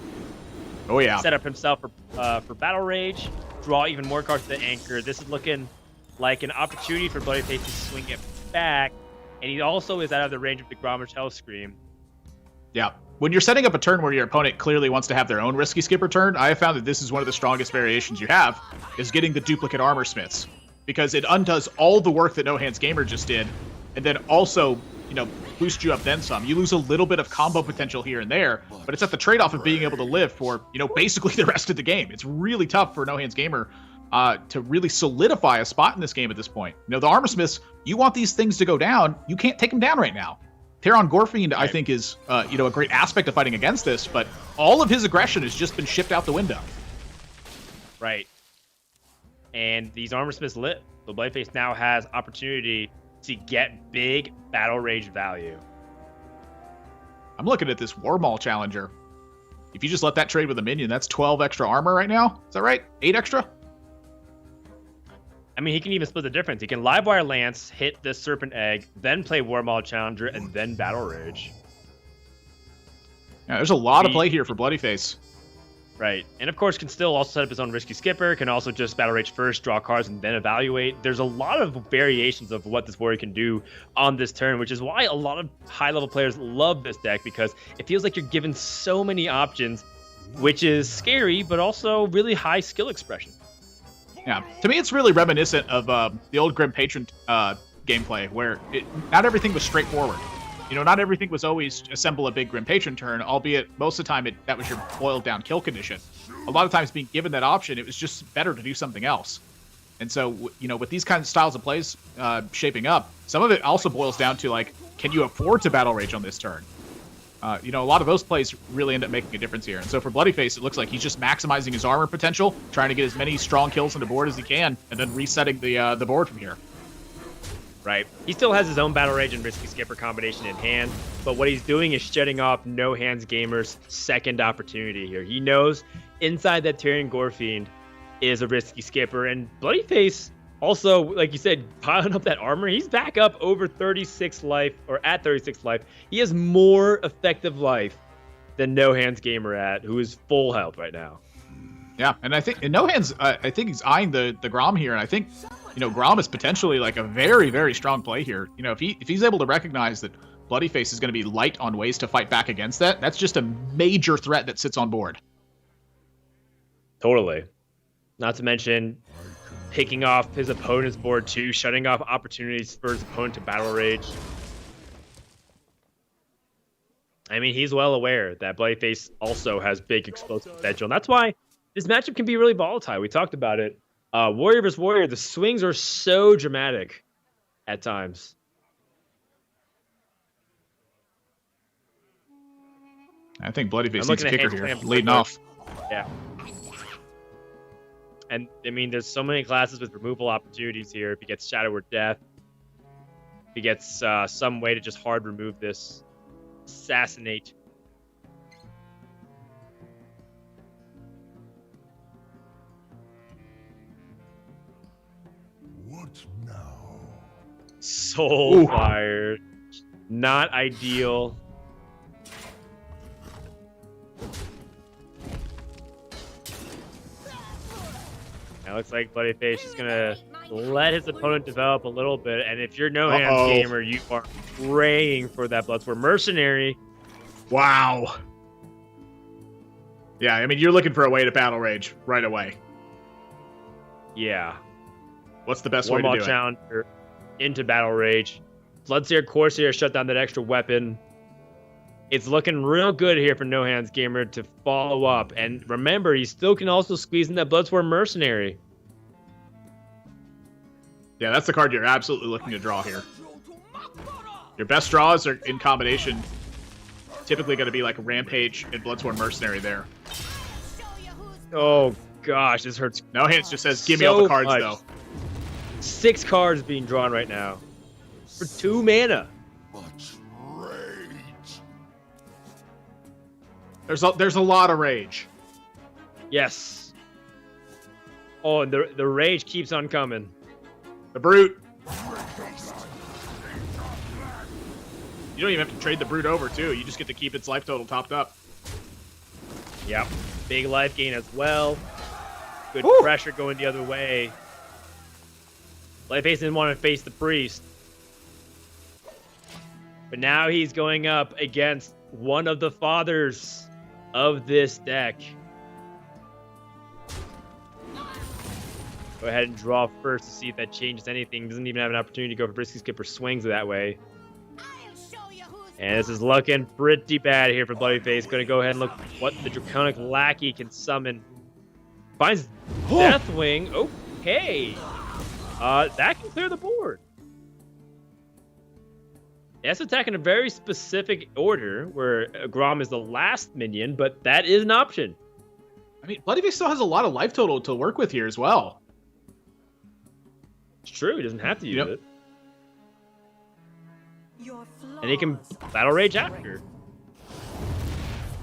Oh, yeah. Set up himself for battle rage, draw even more cards to the anchor. This is looking like an opportunity for Bloodyface to swing it back. And he also is out of the range of the Grommash Hellscream. Yeah. When you're setting up a turn where your opponent clearly wants to have their own Risky Skipper turn, I have found that this is one of the strongest variations you have, is getting the duplicate Armor Smiths. Because it undoes all the work that No Hands Gamer just did, and then also, you know, boost you up then some. You lose a little bit of combo potential here and there, but it's at the trade-off of being able to live for, you know, basically the rest of the game. It's really tough for No Hands Gamer to really solidify a spot in this game at this point. You know, the Armor Smiths, you want these things to go down, you can't take them down right now. Terran Gorefiend, I think, is, you know, a great aspect of fighting against this, but all of his aggression has just been shipped out the window. Right. And these Armor Smiths lit. So Bloodyface now has opportunity to get big battle rage value. I'm looking at this War Maul Challenger. If you just let that trade with a minion, that's 12 extra armor right now. Is that right? 8 extra? I mean, he can even split the difference. He can Livewire Lance, hit the Serpent Egg, then play War Maul Challenger, and then Battle Rage. Yeah, there's a lot of play here for Bloodyface. Right. And of course, can still also set up his own Risky Skipper, can also just Battle Rage first, draw cards, and then evaluate. There's a lot of variations of what this warrior can do on this turn, which is why a lot of high-level players love this deck, because it feels like you're given so many options, which is scary, but also really high skill expression. Yeah, to me, it's really reminiscent of the old Grim Patron gameplay, where not everything was straightforward. You know, not everything was always assemble a big Grim Patron turn, albeit most of the time that was your boiled down kill condition. A lot of times being given that option, it was just better to do something else. And so, you know, with these kinds of styles of plays shaping up, some of it also boils down to, like, can you afford to Battle Rage on this turn? You know, a lot of those plays really end up making a difference here. And so for Bloodyface, it looks like he's just maximizing his armor potential, trying to get as many strong kills on the board as he can, and then resetting the board from here. Right. He still has his own Battle Rage and Risky Skipper combination in hand, but what he's doing is shutting off No Hands Gamer's second opportunity here. He knows inside that Terran Gorefiend is a Risky Skipper, and Bloodyface also, like you said, piling up that armor. He's back up over 36 life, or at 36 life. He has more effective life than No Hands Gamer who is full health right now. Yeah, and I think No Hands, I think he's eyeing the Grom here, and I think, you know, Grom is potentially like a very, very strong play here. You know, if he's able to recognize that Bloodyface is going to be light on ways to fight back against that, that's just a major threat that sits on board. Totally. Not to mention picking off his opponent's board too, shutting off opportunities for his opponent to Battle Rage. I mean, he's well aware that Bloodyface also has big explosive potential, and that's why this matchup can be really volatile. We talked about it. Warrior versus Warrior, the swings are so dramatic at times. I think Bloodyface needs a kicker here, leading off. Yeah. And I mean, there's so many classes with removal opportunities here. If he gets Shadow or Death, if he gets some way to just hard remove this, assassinate. What now? Soul Fire, not ideal. Now looks like Bloody Face is gonna let his opponent develop a little bit, and if you're no hands gamer, you are praying for that Bloodsworn Mercenary. Wow. Yeah, I mean, you're looking for a way to battle rage right away. Yeah. What's the best way to do it? Challenger into battle rage. Bloodseer, Corsair shut down that extra weapon. It's looking real good here for No Hands Gamer to follow up. And remember, he still can also squeeze in that Bloodsworn Mercenary. Yeah, that's the card you're absolutely looking to draw here. Your best draws are in combination. Typically going to be like Rampage and Bloodsworn Mercenary there. Oh, gosh, this hurts. No Hands just says, give me all the cards, much. though. 6 cards being drawn right now. For 2 mana. Much rage. There's a lot of rage. Yes. Oh, and the rage keeps on coming. The Brute. You don't even have to trade the Brute over, too. You just get to keep its life total topped up. Yep. Big life gain as well. Good pressure going the other way. Lightface didn't want to face the Priest. But now he's going up against one of the fathers of this deck. Go ahead and draw first to see if that changes anything. Doesn't even have an opportunity to go for Brisky Skipper swings that way. And this is looking pretty bad here for Bloody Face. Going to go ahead and look what the Draconic Lackey can summon. Finds Deathwing. Okay. That can clear the board. That's attacking a very specific order where Grom is the last minion, but that is an option. I mean, Bloody Face still has a lot of life total to work with here as well. It's true. He doesn't have to use Yep. it. And he can Battle Rage after.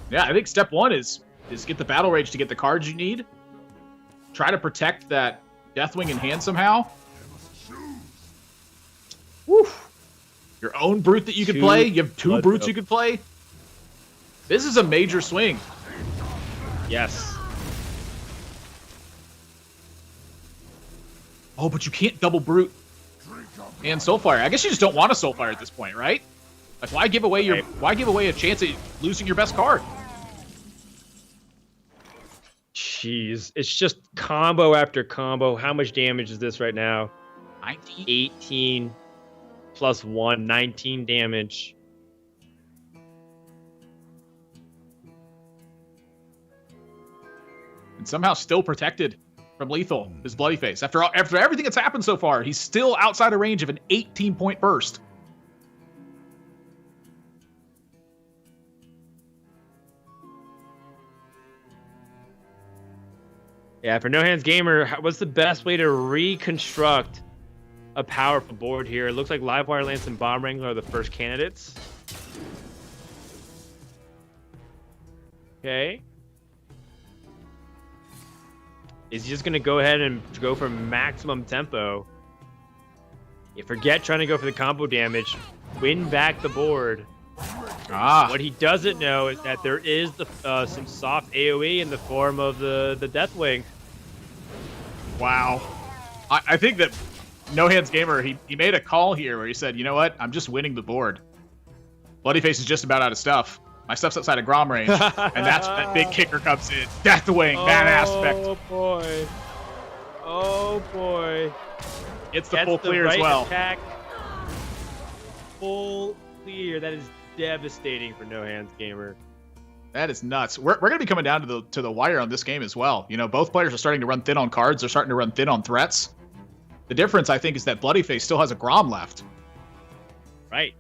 Yeah, I think step 1 is get the Battle Rage to get the cards you need. Try to protect that Deathwing in hand somehow. Woo. Your own Brute that you could play. You have 2 Brutes you could play. This is a major swing. Yes. Oh, but you can't double Brute and Soulfire. I guess you just don't want a Soulfire at this point, right? Like, why give away a chance at losing your best card? Jeez. It's just combo after combo. How much damage is this right now? 19. 18 plus 1, 19 damage. And somehow still protected from lethal, his Bloody Face. After everything that's happened so far, he's still outside of range of an 18-point burst. Yeah, for No Hands Gamer, what's the best way to reconstruct a powerful board here? It looks like Livewire Lance and Bomb Wrangler are the first candidates. Okay. Is he just going to go ahead and go for maximum tempo? You forget trying to go for the combo damage. Win back the board. What he doesn't know is that there is some soft AoE in the form of the Deathwing. Wow. I think that No Hands Gamer, he made a call here where he said, you know what? I'm just winning the board. Bloody Face is just about out of stuff. My stuff's outside of Grom range. And that's when that big kicker comes in. Deathwing, that aspect. Oh, boy. Oh, boy. It's the full clear as well. Attack. Full clear. That is devastating for No Hands Gamer. That is nuts. We're going to be coming down to the wire on this game as well. You know, both players are starting to run thin on cards. They're starting to run thin on threats. The difference, I think, is that Bloody Face still has a Grom left. Right.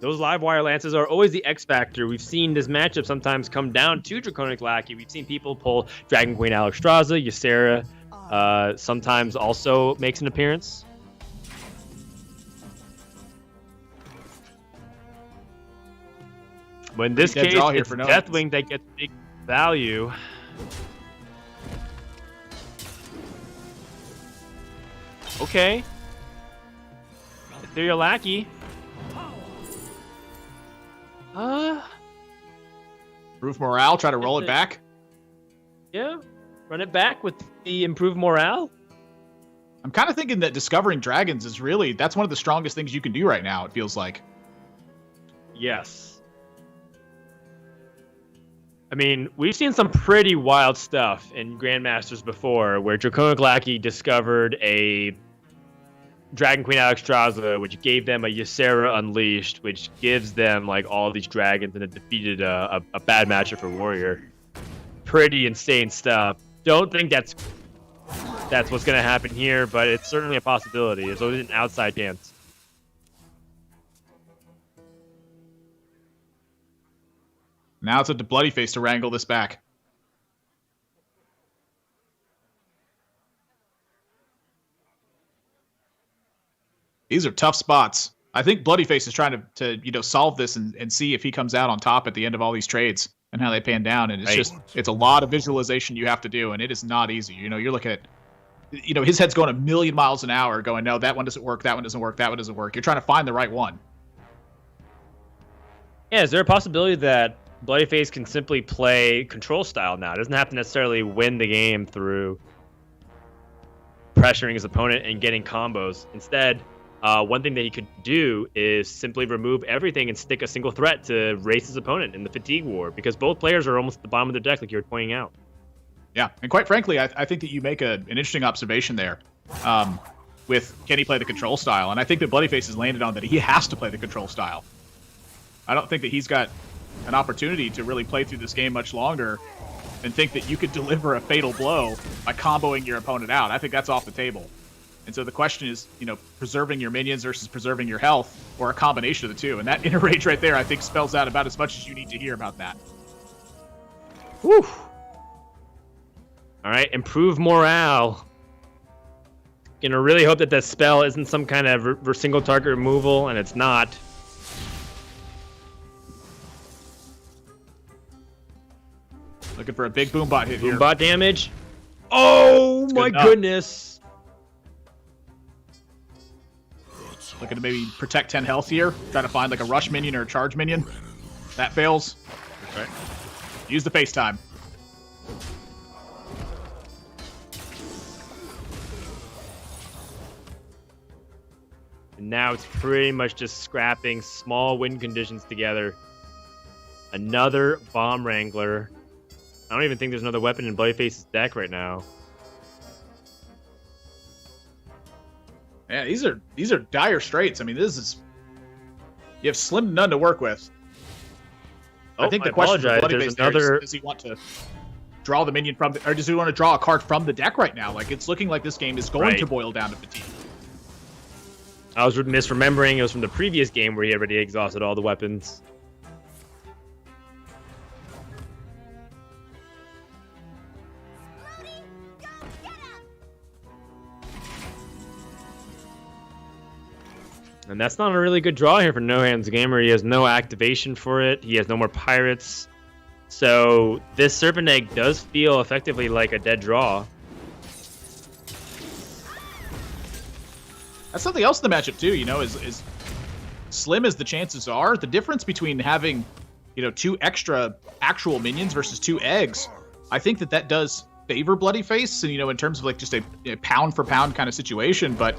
Those live wire lances are always the X factor. We've seen this matchup sometimes come down to Draconic Lackey. We've seen people pull Dragon Queen Alexstrasza, Ysera, sometimes also makes an appearance. But in this case, it's Deathwing that gets big value. Okay. Ethereal Lackey. Improve morale, try to roll it back. Yeah, run it back with the improved morale. I'm kind of thinking that discovering dragons is really, that's one of the strongest things you can do right now, it feels like. Yes. I mean, we've seen some pretty wild stuff in Grandmasters before, where Draconic Lackey discovered a Dragon Queen Alexstrasza, which gave them a Ysera Unleashed, which gives them like all these dragons, and it defeated a bad matchup for Warrior. Pretty insane stuff. Don't think that's what's going to happen here, but it's certainly a possibility. It's always an outside chance. Now it's up to Bloodyface to wrangle this back. These are tough spots. I think Bloodyface is trying to solve this and see if he comes out on top at the end of all these trades and how they pan down. And it's it's a lot of visualization you have to do, and it is not easy. You're looking at, his head's going a million miles an hour going, no, that one doesn't work, that one doesn't work, that one doesn't work. You're trying to find the right one. Yeah, is there a possibility that Bloodyface can simply play control style now? It doesn't have to necessarily win the game through pressuring his opponent and getting combos. Instead, one thing that he could do is simply remove everything and stick a single threat to race his opponent in the fatigue war, because both players are almost at the bottom of their deck, like you were pointing out. Yeah, and quite frankly, I think that you make an interesting observation there with can he play the control style, and I think that Bloodyface has landed on that he has to play the control style. I don't think that he's got an opportunity to really play through this game much longer and think that you could deliver a fatal blow by comboing your opponent out. I think that's off the table. And so the question is, preserving your minions versus preserving your health, or a combination of the two. And that inner rage right there, I think, spells out about as much as you need to hear about that. Whew. All right, improve morale. Gonna really hope that spell isn't some kind of single target removal, and it's not. Looking for a big Boombot hit here. Boombot damage. Oh my goodness. Looking to maybe protect 10 health here. Trying to find like a rush minion or a charge minion. That fails. Okay. Use the FaceTime. And now it's pretty much just scrapping small win conditions together. Another Bomb Wrangler. I don't even think there's another weapon in Bloodyface's deck right now. Yeah, these are dire straits. I mean, you have slim to none to work with. I think the question for Bloodyface does he want to draw the minion from, or does he want to draw a card from the deck right now? Like, it's looking like this game is going to boil down to fatigue. I was misremembering. It was from the previous game where he already exhausted all the weapons. And that's not a really good draw here for No Hands Gamer. He has no activation for it. He has no more pirates. So this Serpent Egg does feel effectively like a dead draw. That's something else in the matchup too, is slim as the chances are, the difference between having, 2 extra actual minions versus 2 eggs, I think that does favor Bloodyface, and in terms of like just a pound for pound kind of situation, but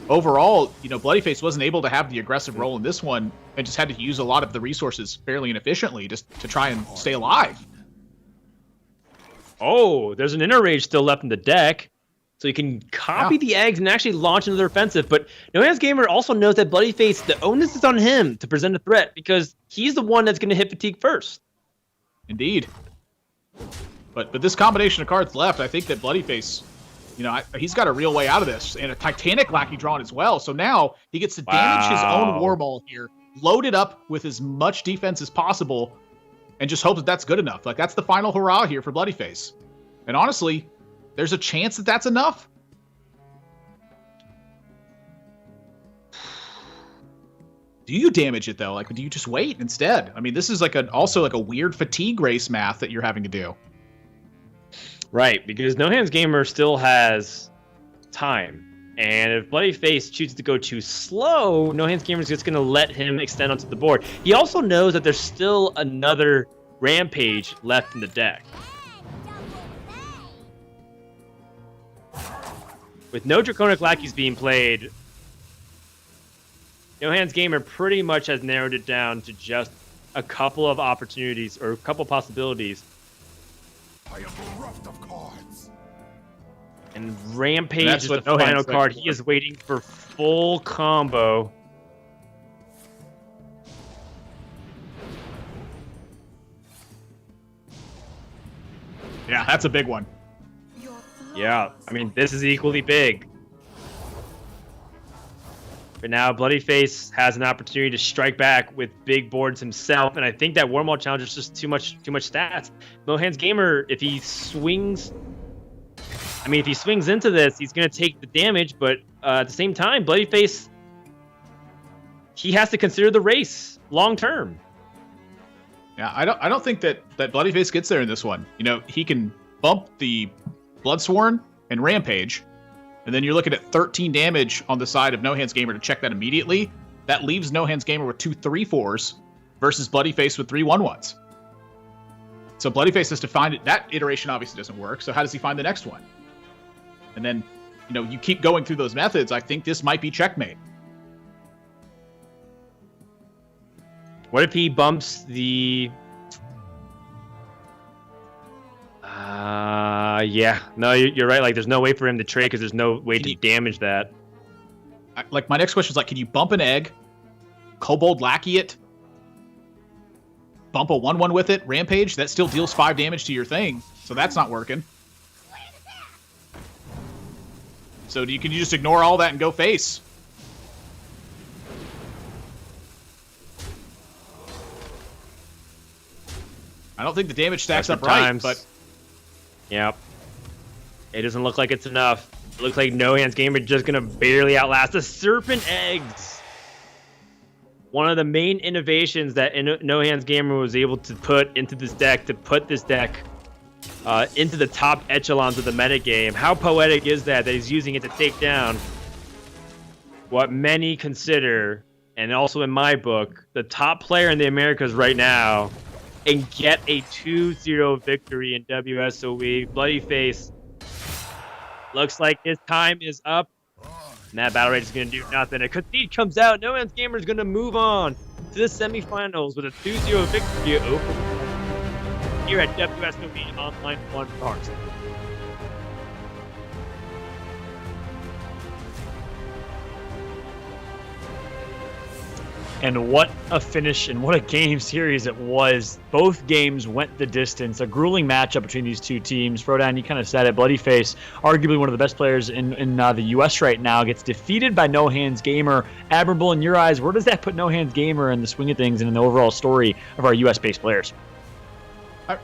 overall, Bloodyface wasn't able to have the aggressive role in this one and just had to use a lot of the resources fairly inefficiently just to try and stay alive. Oh, there's an Inner Rage still left in the deck. So you can copy the eggs and actually launch into their offensive. But No Hands Gamer also knows that Bloodyface, the onus is on him to present a threat because he's the one that's going to hit fatigue first. Indeed. But this combination of cards left, I think that Bloodyface, he's got a real way out of this. And a Titanic Lackey drawn as well. So now he gets to damage his own War Ball here load it up with as much defense as possible, and just hope that that's good enough. Like, that's the final hurrah here for Bloodyface. And honestly, there's a chance that that's enough. Do you damage it though? Like, do you just wait instead? I mean, this is like also a weird fatigue race math that you're having to do. Right, because No Hands Gamer still has time. And if Bloodyface chooses to go too slow, No Hands Gamer is just going to let him extend onto the board. He also knows that there's still another Rampage left in the deck. With no Draconic Lackeys being played, No Hands Gamer pretty much has narrowed it down to just a couple of opportunities or a couple possibilities. I am bereft of cards. And Rampage That's is what the No final Hands card. for. He is waiting for full combo. Yeah, that's a big one. Yeah, I mean, this is equally big. But now Bloodyface has an opportunity to strike back with big boards himself, and I think that Wormhole Challenge is just too much stats. No Hands Gamer, if he swings into this, he's going to take the damage, but at the same time, Bloodyface, he has to consider the race long term. Yeah, I don't think that Bloodyface gets there in this one. You know, he can bump the Bloodsworn and Rampage, and then you're looking at 13 damage on the side of No Hands Gamer to check that immediately. That leaves No Hands Gamer with 2 3/4s versus Bloodyface with 3 1/1s. So Bloodyface has to find it. That iteration obviously doesn't work. So how does he find the next one? And then, you know, you keep going through those methods. I think this might be checkmate. What if he bumps the... yeah. No, you're right. Like, there's no way for him to trade because there's no way to damage that. Like, my next question is, like, can you bump an egg, Kobold Lackey it, bump a 1/1 with it, Rampage? That still deals 5 damage to your thing, so that's not working. So can you just ignore all that and go face? I don't think the damage stacks up right, but... Yep. It doesn't look like it's enough. It looks like No Hands Gamer just going to barely outlast the Serpent Eggs. One of the main innovations that No Hands Gamer was able to put into this deck, to put this deck into the top echelons of the metagame. How poetic is that he's using it to take down what many consider, and also in my book, the top player in the Americas right now, and get a 2-0 victory in WSOE. Bloodyface looks like his time is up. And that battle rate is going to do nothing. A concede comes out. No Hands Gamer is going to move on to the semifinals with a 2-0 victory here at WSOE Online I for Hearthstone. And what a finish and what a game series it was. Both games went the distance. A grueling matchup between these two teams. Frodan, you kind of said it. Bloodyface, arguably one of the best players in the U.S. right now, gets defeated by No Hands Gamer. Admirable, in your eyes, where does that put No Hands Gamer in the swing of things and in the overall story of our U.S.-based players?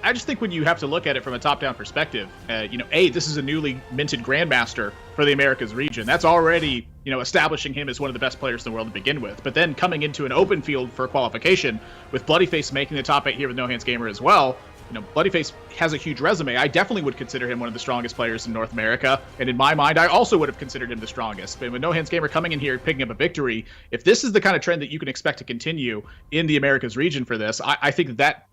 I just think when you have to look at it from a top-down perspective, this is a newly minted Grandmaster for the Americas region. That's already, establishing him as one of the best players in the world to begin with. But then coming into an open field for qualification, with Bloodyface making the top 8 here with No Hands Gamer as well, Bloodyface has a huge resume. I definitely would consider him one of the strongest players in North America, and in my mind, I also would have considered him the strongest. But with No Hands Gamer coming in here, picking up a victory, if this is the kind of trend that you can expect to continue in the Americas region for this, I think that,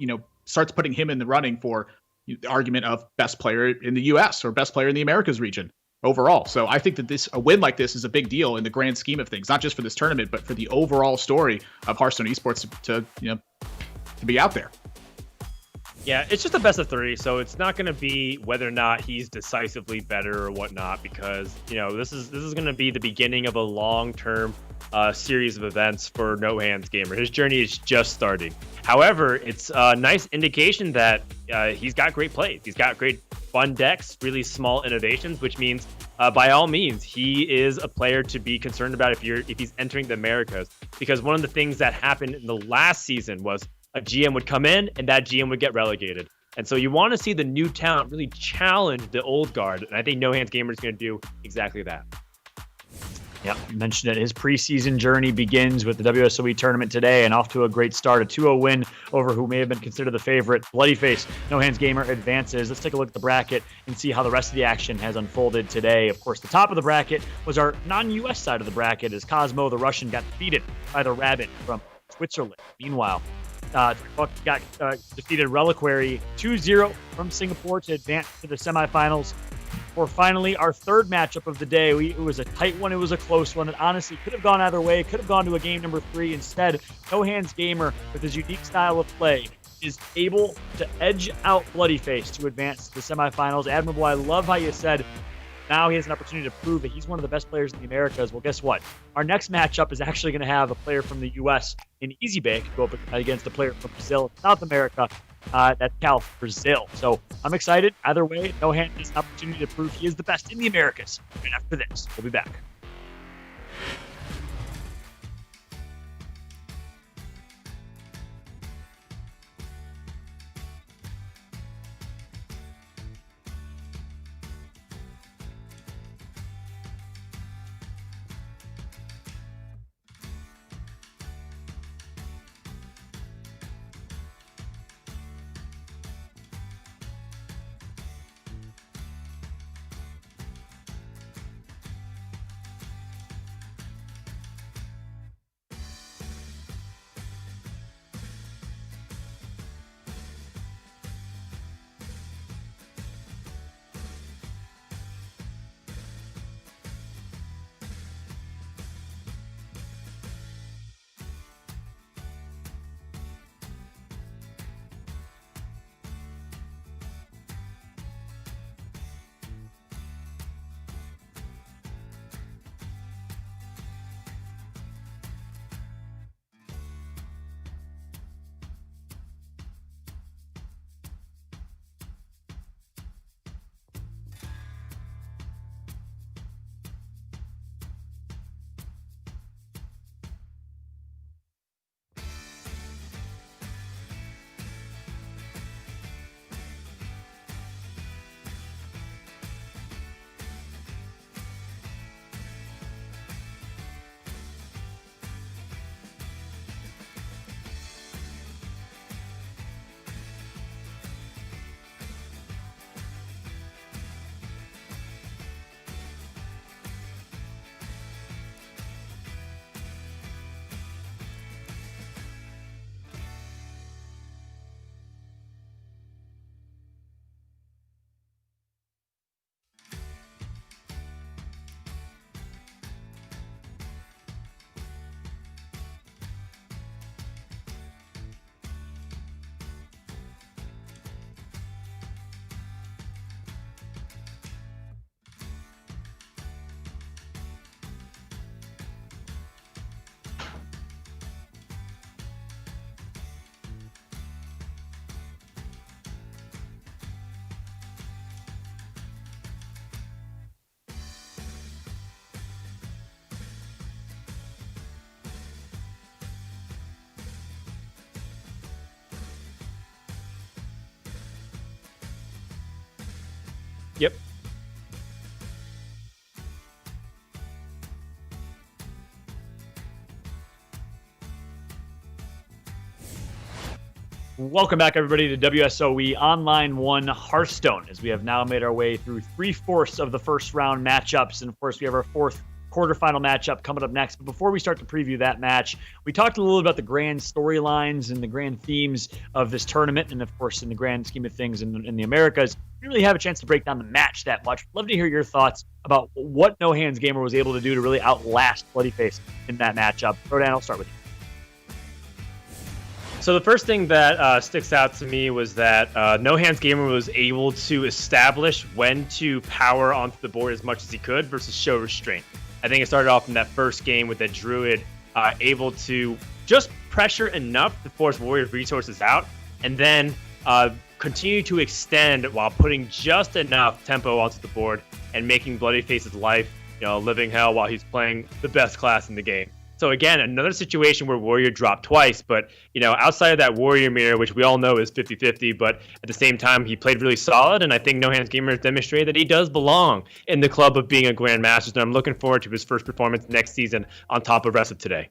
starts putting him in the running for the argument of best player in the U.S. or best player in the Americas region overall. So I think that a win like this is a big deal in the grand scheme of things, not just for this tournament, but for the overall story of Hearthstone esports to be out there. Yeah, it's just a best of 3, so it's not going to be whether or not he's decisively better or whatnot, because this is going to be the beginning of a long-term series of events for No Hands Gamer. His journey is just starting. However, it's a nice indication that he's got great plays. He's got great fun decks, really small innovations, which means by all means, he is a player to be concerned about if he's entering the Americas. Because one of the things that happened in the last season was a GM would come in and that GM would get relegated. And so you want to see the new talent really challenge the old guard. And I think No Hands Gamer is going to do exactly that. Yeah, mentioned it. His preseason journey begins with the WSOE tournament today and off to a great start. A 2-0 win over who may have been considered the favorite. Bloody Face, No Hands Gamer advances. Let's take a look at the bracket and see how the rest of the action has unfolded today. Of course, the top of the bracket was our non-US side of the bracket as Cosmo, the Russian, got defeated by the Rabbit from Switzerland. Meanwhile, got defeated Reliquary 2-0 from Singapore to advance to the semifinals. For finally our third matchup of the day. It was a tight one. It was a close one. It honestly could have gone either way. It could have gone to a game number 3. Instead, No Hands Gamer, with his unique style of play, is able to edge out Bloody Face to advance to the semifinals. Admirable, I love how you said now he has an opportunity to prove that he's one of the best players in the Americas. Well, guess what? Our next matchup is actually going to have a player from the U.S. in Easy Bake go up against a player from Brazil, South America. That's Cal, Brazil. So I'm excited. Either way, No Hand has an opportunity to prove he is the best in the Americas. And after this, we'll be back. Yep. Welcome back, everybody, to WSOE Online 1 Hearthstone, as we have now made our way through 3/4 of the first round matchups. And, of course, we have our 4th quarterfinal matchup coming up next. But before we start to preview that match, we talked a little about the grand storylines and the grand themes of this tournament. And, of course, in the grand scheme of things in the Americas, we really have a chance to break down the match that much. Love to hear your thoughts about what No Hands Gamer was able to do to really outlast Bloody Face in that matchup. Rodan, I'll start with you. So the first thing that sticks out to me was that No Hands Gamer was able to establish when to power onto the board as much as he could versus show restraint. I think it started off in that first game with that Druid able to just pressure enough to force Warrior's resources out, and then continue to extend while putting just enough tempo onto the board and making Bloody Face's life, living hell while he's playing the best class in the game. So again, another situation where Warrior dropped twice, but outside of that Warrior mirror, which we all know is 50-50, but at the same time, he played really solid, and I think No Hands Gamer has demonstrated that he does belong in the club of being a Grandmaster, and I'm looking forward to his first performance next season on top of Rest of Today.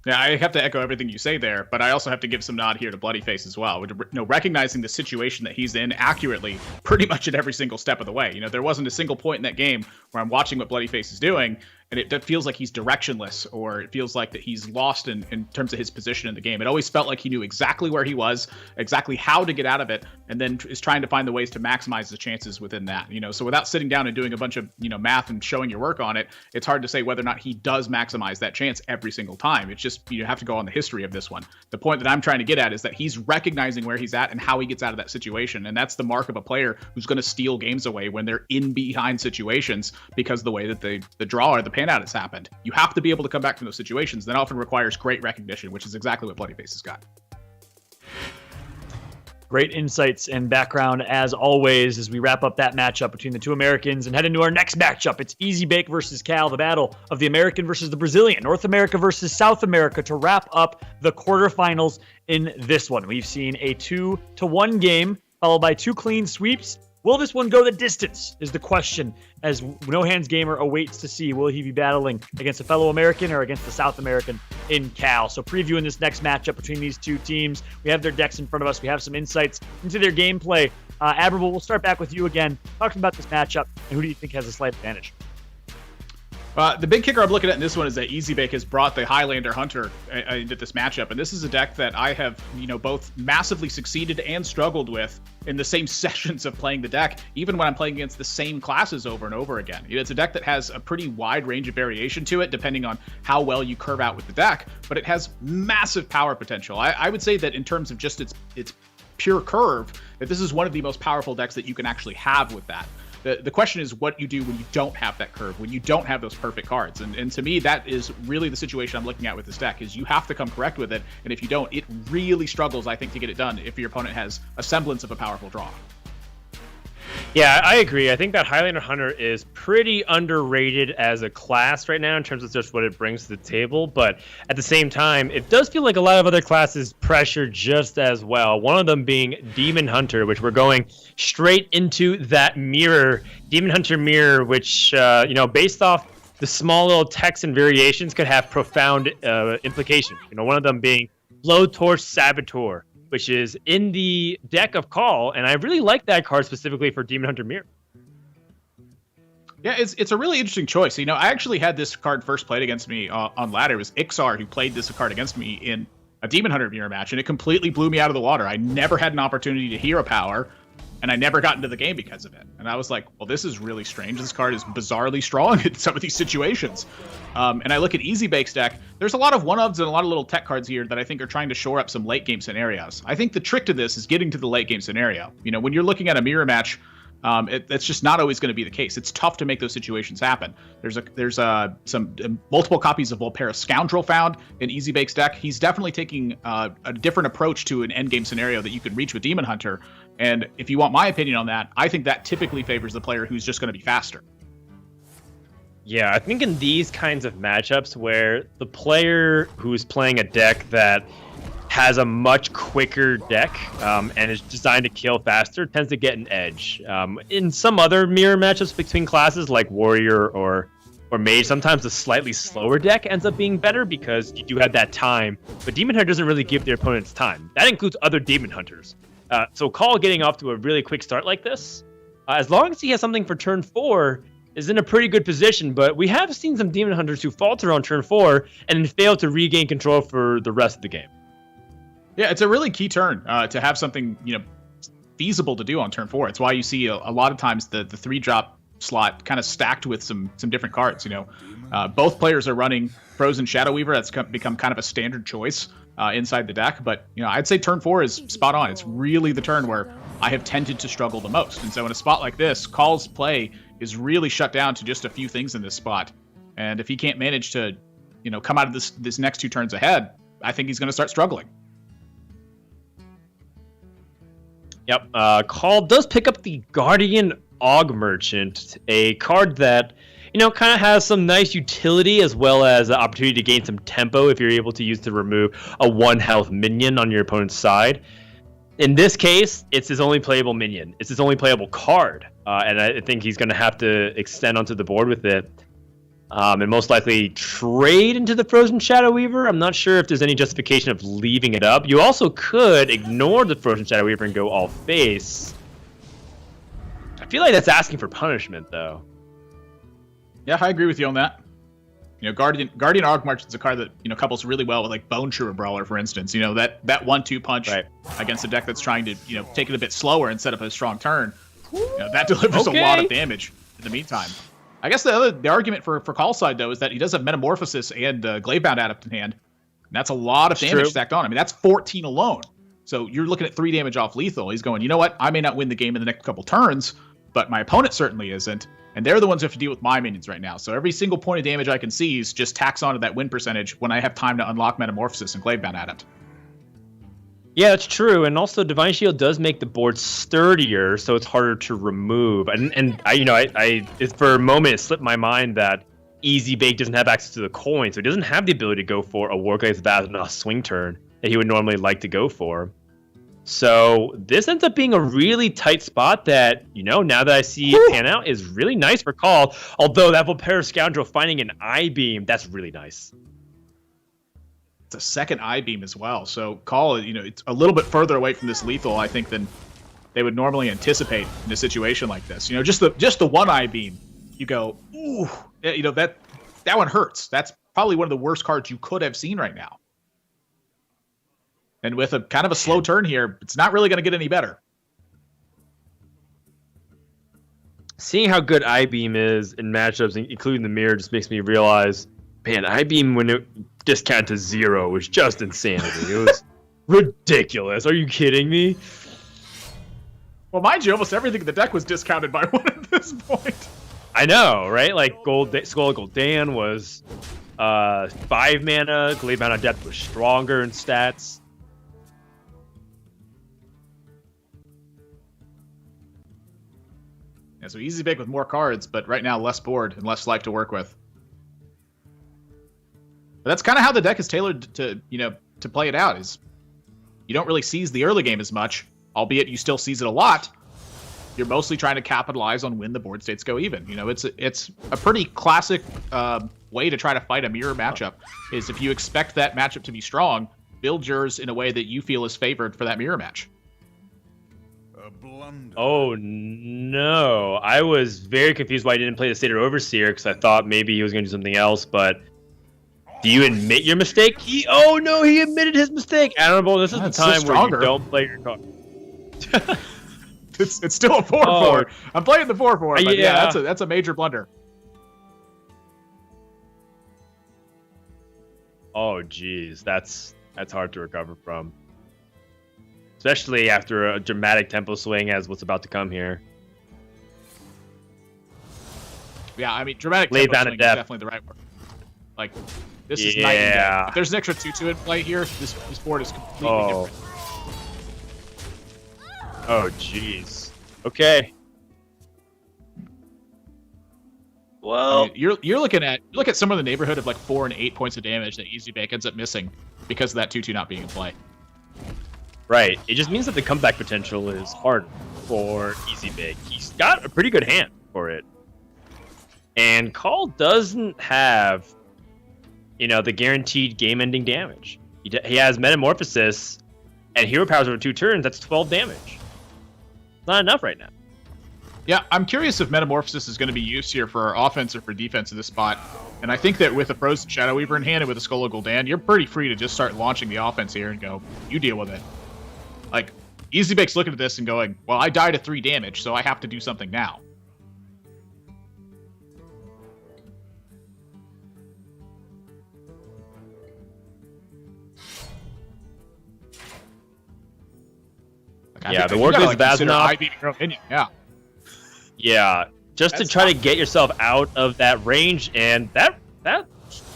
Yeah, I have to echo everything you say there, but I also have to give some nod here to Bloody Face as well. Recognizing the situation that he's in accurately pretty much at every single step of the way. There wasn't a single point in that game where I'm watching what Bloody Face is doing, and it feels like he's directionless, or it feels like that he's lost in terms of his position in the game. It always felt like he knew exactly where he was, exactly how to get out of it, and then is trying to find the ways to maximize the chances within that. So without sitting down and doing a bunch of math and showing your work on it, it's hard to say whether or not he does maximize that chance every single time. It's just you have to go on the history of this one. The point that I'm trying to get at is that he's recognizing where he's at and how he gets out of that situation, and that's the mark of a player who's going to steal games away when they're in behind situations because of the way that the draw or the pan out has happened. You have to be able to come back from those situations. That often requires great recognition, which is exactly what Bloody Face has got. Great insights and background as always as we wrap up that matchup between the two Americans and head into our next matchup. It's Easy Bake versus Cal, the battle of the American versus the Brazilian, North America versus South America to wrap up the quarterfinals in this one. We've seen a 2-1 game followed by 2 clean sweeps. Will this one go the distance is the question as No Hands Gamer awaits to see. Will he be battling against a fellow American or against the South American in Cal? So previewing this next matchup between these two teams, we have their decks in front of us. We have some insights into their gameplay. Admirable, we'll start back with you again, talking about this matchup, and who do you think has a slight advantage? The big kicker I'm looking at in this one is that Easy Bake has brought the Highlander Hunter into this matchup, and this is a deck that I have, both massively succeeded and struggled with in the same sessions of playing the deck, even when I'm playing against the same classes over and over again. It's a deck that has a pretty wide range of variation to it, depending on how well you curve out with the deck, but it has massive power potential. I would say that in terms of just its pure curve, that this is one of the most powerful decks that you can actually have with that. The question is what you do when you don't have that curve, when you don't have those perfect cards. And to me, that is really the situation I'm looking at with this deck, is you have to come correct with it. And if you don't, it really struggles, I think, to get it done if your opponent has a semblance of a powerful draw. Yeah, I agree. I think that Highlander Hunter is pretty underrated as a class right now in terms of just what it brings to the table. But at the same time, it does feel like a lot of other classes pressure just as well. One of them being Demon Hunter, which we're going straight into that mirror. Demon Hunter mirror, which, based off the small little text and variations could have profound implications. One of them being Blowtorch Saboteur, which is in the deck of Call, and I really like that card specifically for Demon Hunter Mirror. Yeah, it's a really interesting choice. I actually had this card first played against me on ladder. It was Ixar who played this card against me in a Demon Hunter Mirror match, and it completely blew me out of the water. I never had an opportunity to hero power, and I never got into the game because of it. And I was like, well, this is really strange. This card is bizarrely strong in some of these situations. And I look at Easy Bake's deck. There's a lot of one-ofs and a lot of little tech cards here that I think are trying to shore up some late-game scenarios. I think the trick to this is getting to the late-game scenario. When you're looking at a mirror match, that's just not always going to be the case. It's tough to make those situations happen. There's some multiple copies of Volpera Scoundrel found in Easy Bake's deck. He's definitely taking a different approach to an endgame scenario that you can reach with Demon Hunter. And if you want my opinion on that, I think that typically favors the player who's just going to be faster. Yeah, I think in these kinds of matchups where the player who's playing a deck that has a much quicker deck and is designed to kill faster tends to get an edge. In some other mirror matchups between classes like Warrior or Mage, sometimes the slightly slower deck ends up being better because you do have that time, but Demon Hunter doesn't really give their opponents time. That includes other Demon Hunters. So Call getting off to a really quick start like this, as long as he has something for turn 4, is in a pretty good position, but we have seen some Demon Hunters who falter on turn 4 and then fail to regain control for the rest of the game. Yeah, it's a really key turn to have something feasible to do on turn 4. It's why you see a lot of times the 3-drop slot kind of stacked with some different cards. Both players are running Frozen Shadow Weaver. That's become kind of a standard choice inside the deck, but I'd say turn 4 is spot on. It's really the turn where I have tended to struggle the most, and so in a spot like this, Call's play is really shut down to just a few things in this spot. And if he can't manage to come out of this next 2 turns ahead, I think he's going to start struggling. Yep. Call does pick up the Guardian Og Merchant, a card that, kind of has some nice utility as well as the opportunity to gain some tempo if you're able to use to remove a 1 health minion on your opponent's side. In this case, it's his only playable minion. It's his only playable card, and I think he's going to have to extend onto the board with it. And most likely trade into the Frozen Shadow Weaver. I'm not sure if there's any justification of leaving it up. You also could ignore the Frozen Shadow Weaver and go all face. I feel like that's asking for punishment, though. Yeah, I agree with you on that. Guardian Og Merchant's a card that couples really well with like Bone Shrewer Brawler, for instance. That 1-2 punch against a deck that's trying to take it a bit slower and set up a strong turn. That delivers a lot of damage in the meantime. I guess the argument for Call's side though is that he does have Metamorphosis and Glavebound Adept in hand. And that's a lot of damage stacked on. I mean, that's 14 alone. So you're looking at 3 damage off lethal. He's going, you know what? I may not win the game in the next couple turns, but my opponent certainly isn't. And they're the ones who have to deal with my minions right now. So every single point of damage I can seize just tacks onto that win percentage when I have time to unlock Metamorphosis and Glavebound Adept. Yeah, that's true. And also Divine Shield does make the board sturdier, so it's harder to remove. And I for a moment it slipped my mind that Easy Bake doesn't have access to the coin, so he doesn't have the ability to go for a Warglaze Bastion swing turn that he would normally like to go for. So this ends up being a really tight spot that, now that I see it pan out, is really nice for Call. Although that Volpera Scoundrel finding an I-Beam, that's really nice. It's a second I-Beam as well. So Call, it's a little bit further away from this lethal, I think, than they would normally anticipate in a situation like this. Just the one I-Beam, you go, ooh, that one hurts. That's probably one of the worst cards you could have seen right now. And with a kind of a slow turn here, it's not really going to get any better. Seeing how good I-Beam is in matchups, including the mirror, just makes me realize, man, I-Beam when it discounted to 0 was just insanity. It was ridiculous. Are you kidding me? Well, mind you, almost everything in the deck was discounted by 1 at this point. I know, right? Like Skull Gul'dan was 5 mana. Glavebound Adept was stronger in stats. Yeah, so Easy Bake with more cards, but right now less board and less life to work with. But that's kind of how the deck is tailored to play it out. Is you don't really seize the early game as much, albeit you still seize it a lot. You're mostly trying to capitalize on when the board states go even. It's a pretty classic way to try to fight a mirror matchup. Is if you expect that matchup to be strong, build yours in a way that you feel is favored for that mirror match. Oh no! I was very confused why he didn't play the Satyr Overseer because I thought maybe he was going to do something else. But do you admit your mistake? He admitted his mistake. Admirable. This is the time where you don't play your card. It's still a 4/4. I'm playing the 4/4, but yeah, that's a major blunder. Oh geez, that's hard to recover from. Especially after a dramatic tempo swing as what's about to come here. Yeah, I mean, dramatic tempo swing is definitely the right word. Like, this is night and day. If there's an extra 2/2 in play here, this board is completely different. Oh, jeez. Okay. Well, I mean, you're looking at some of the neighborhood of like 4 and 8 points of damage that Easy Bake ends up missing because of that 2/2 not being in play. Right. It just means that the comeback potential is hard for Easy Bake. He's got a pretty good hand for it. And Call doesn't have, the guaranteed game-ending damage. He has Metamorphosis and Hero Powers over 2 turns. That's 12 damage. Not enough right now. Yeah, I'm curious if Metamorphosis is going to be used here for offense or for defense in this spot. And I think that with a Frozen Shadow Weaver in hand and with a Skull of Gul'dan, you're pretty free to just start launching the offense here and go, you deal with it. Like, Easy Bake's looking at this and going, well, I died at 3 damage, so I have to do something now. Yeah, the Warglaze Bastion. Yeah. Yeah, just to try to get yourself out of that range, and that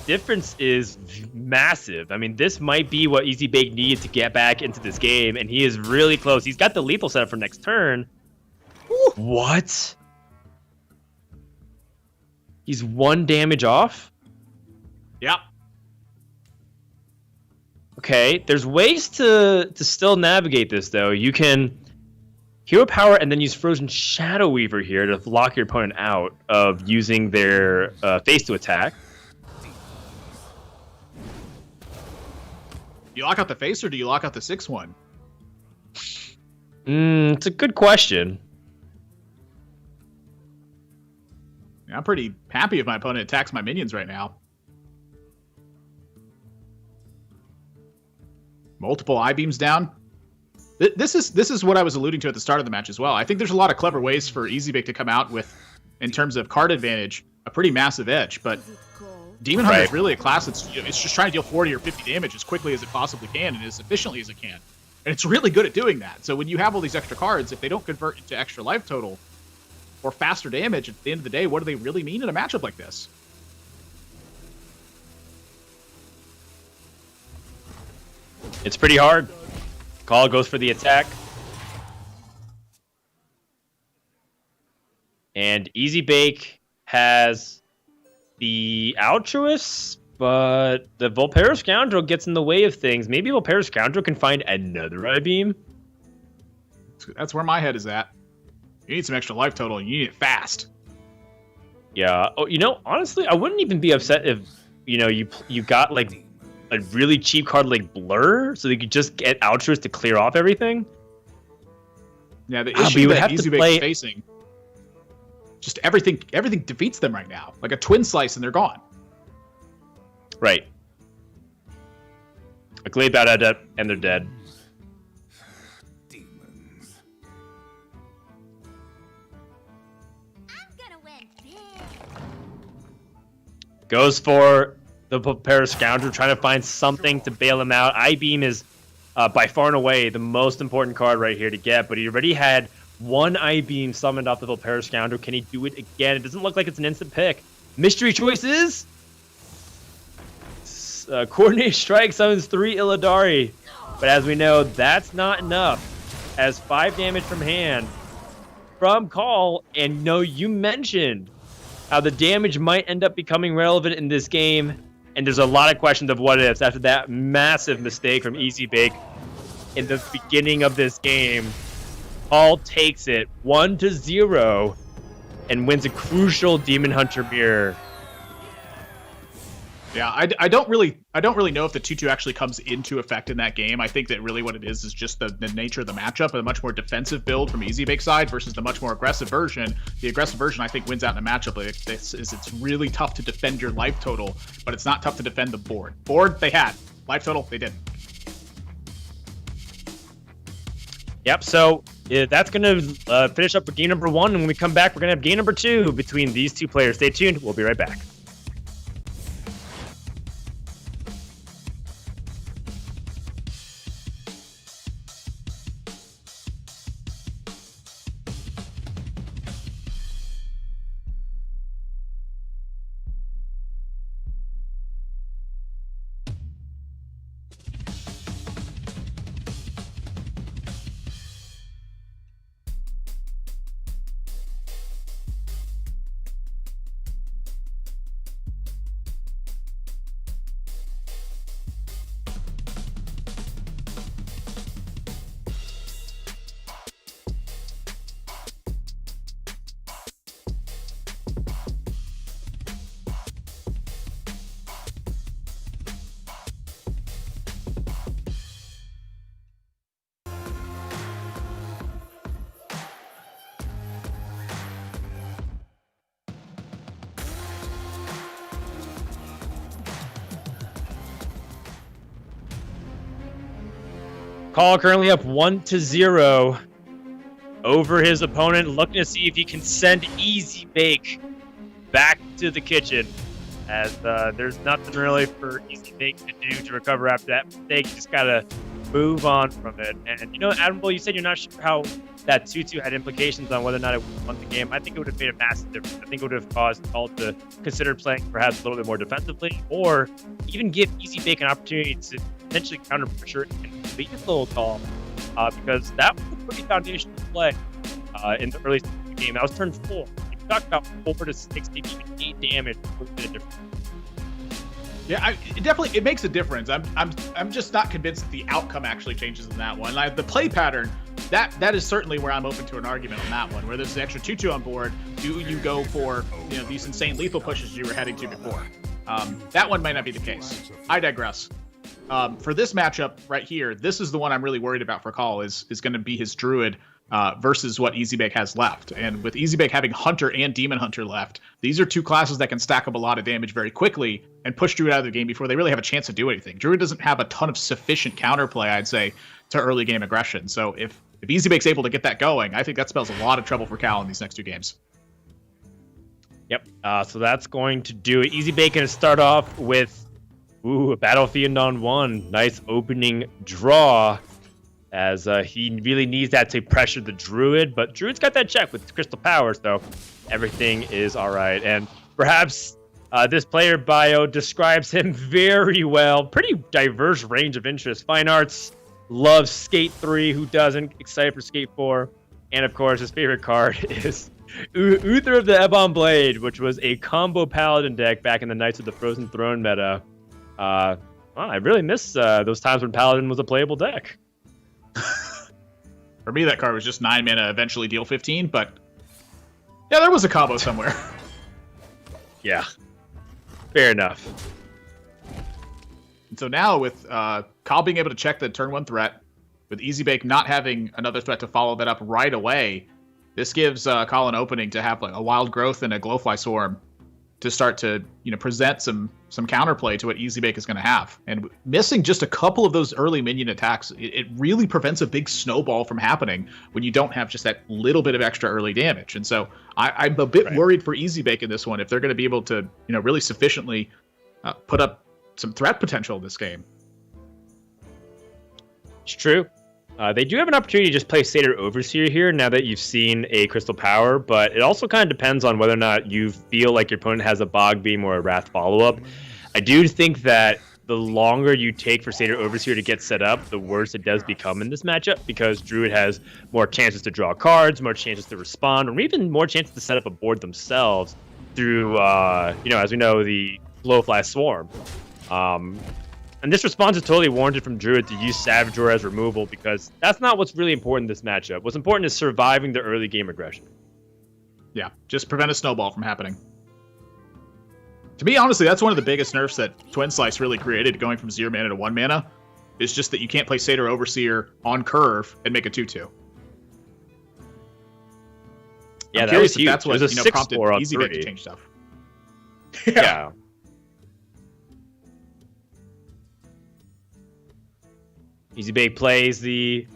difference is massive. I mean, this might be what Easy Bake needed to get back into this game, and he is really close. He's got the lethal set up for next turn. Ooh. What? He's 1 damage off? Yep. Okay, there's ways to still navigate this, though. You can hero power and then use Frozen Shadow Weaver here to lock your opponent out of using their face to attack. You lock out the face, or do you lock out the 6-1? It's a good question. Yeah, I'm pretty happy if my opponent attacks my minions right now. Multiple I-beams down. This is what I was alluding to at the start of the match as well. I think there's a lot of clever ways for EasyBake to come out with, in terms of card advantage, a pretty massive edge, but Demon Hunter is really a class that's it's just trying to deal 40 or 50 damage as quickly as it possibly can and as efficiently as it can. And it's really good at doing that. So when you have all these extra cards, if they don't convert into extra life total or faster damage, at the end of the day, what do they really mean in a matchup like this? It's pretty hard. Call goes for the attack. And Easy Bake has the Altruist, but the Volpero Scoundrel gets in the way of things. Maybe Volpero Scoundrel can find another I-beam. That's where my head is at. You need some extra life total, and you need it fast. Yeah. Oh, you know, honestly, I wouldn't even be upset if, you know, you got like a really cheap card like Blur, so they could just get Altruist to clear off everything. Yeah, the issue that Easy Bake is facing, just everything defeats them right now. Like a twin slice and they're gone. Right. A Glade Bout Adept and they're dead. Demons. I'm gonna win big. Goes for the Volpero Scoundrel, trying to find something to bail him out. I-Beam is by far and away the most important card right here to get, but he already had one I-Beam summoned off the Volpero Scoundrel. Can he do it again? It doesn't look like it's an instant pick. Mystery choices. Coordinated Strike summons 3 Illidari. But as we know, that's not enough. As 5 damage from hand from Call. And no, you mentioned how the damage might end up becoming relevant in this game. And there's a lot of questions of what ifs after that massive mistake from Easy Bake in the beginning of this game. Paul takes it 1-0 and wins a crucial Demon Hunter mirror. Yeah, I don't really know if the 2-2 actually comes into effect in that game. I think that really what it is just the nature of the matchup, a much more defensive build from Easy Bake side versus the much more aggressive version. The aggressive version, I think, wins out in a matchup like this. It's really tough to defend your life total, but it's not tough to defend the board. Board, they had. Life total, they didn't. Yep, so that's going to finish up with game number 1. And when we come back, we're going to have game number 2 between these two players. Stay tuned. We'll be right back. Call currently up 1-0 over his opponent, looking to see if he can send Easy Bake back to the kitchen. As there's nothing really for Easy Bake to do to recover after that mistake. Just gotta move on from it. And, Admiral, you said you're not sure how that 2-2 had implications on whether or not it won the game. I think it would have made a massive difference. I think it would have caused Call to consider playing perhaps a little bit more defensively, or even give Easy Bake an opportunity to potentially counter pressure and beat his little Call, because that was a pretty foundational play in the early stage of the game. That was turn 4. You talked about 4 to 6, maybe even 8 damage. Would have been a difference. Yeah, it makes a difference. I'm just not convinced that the outcome actually changes in that one. The play pattern, that is certainly where I'm open to an argument on that one. Where there's an extra 2-2 on board, do you go for these insane lethal pushes you were heading to before? That one might not be the case. I digress. For this matchup right here, this is the one I'm really worried about for Call is going to be his Druid versus what Easy Bake has left. And with Easy Bake having Hunter and Demon Hunter left, these are two classes that can stack up a lot of damage very quickly and push Druid out of the game before they really have a chance to do anything. Druid doesn't have a ton of sufficient counterplay, I'd say, to early game aggression. So if Easy Bake's able to get that going, I think that spells a lot of trouble for Cal in these next 2 games. Yep. So that's going to do it. Easy Bake going to start off with a Battlefield on 1. Nice opening draw, as he really needs that to pressure the Druid, but Druid's got that check with Crystal Power, so everything is all right. And perhaps this player bio describes him very well. Pretty diverse range of interests. Fine arts, loves Skate 3, who doesn't? Excited for Skate 4. And of course, his favorite card is Uther of the Ebon Blade, which was a combo Paladin deck back in the Knights of the Frozen Throne meta. I really miss those times when Paladin was a playable deck. For me, that card was just 9 mana, eventually deal 15, but yeah, there was a combo somewhere. Yeah, fair enough. And so now with Kyle being able to check the turn 1 threat, with Easy Bake not having another threat to follow that up right away, this gives Kyle an opening to have like a Wild Growth and a Glowfly Swarm to start to present some counterplay to what Easy Bake is going to have. And missing just a couple of those early minion attacks, it really prevents a big snowball from happening when you don't have just that little bit of extra early damage. And so I'm a bit worried for Easy Bake in this one, if they're going to be able to really sufficiently put up some threat potential in this game. It's true. They do have an opportunity to just play Satyr Overseer here now that you've seen a Crystal Power, but it also kind of depends on whether or not you feel like your opponent has a Bog Beam or a Wrath follow-up. I do think that the longer you take for Satyr Overseer to get set up, the worse it does become in this matchup, because Druid has more chances to draw cards, more chances to respond, or even more chances to set up a board themselves through, as we know, the Glowfly Swarm. And this response is totally warranted from Druid to use Savage Roar as removal, because that's not what's really important in this matchup. What's important is surviving the early game aggression. Yeah, just prevent a snowball from happening. To me, honestly, that's one of the biggest nerfs that Twin Slice really created, going from 0 mana to 1 mana. It's just that you can't play Satyr Overseer on curve and make a 2/2. Yeah, that was huge. That's what prompted Easy Bake to change stuff. Yeah. Easy Bake plays the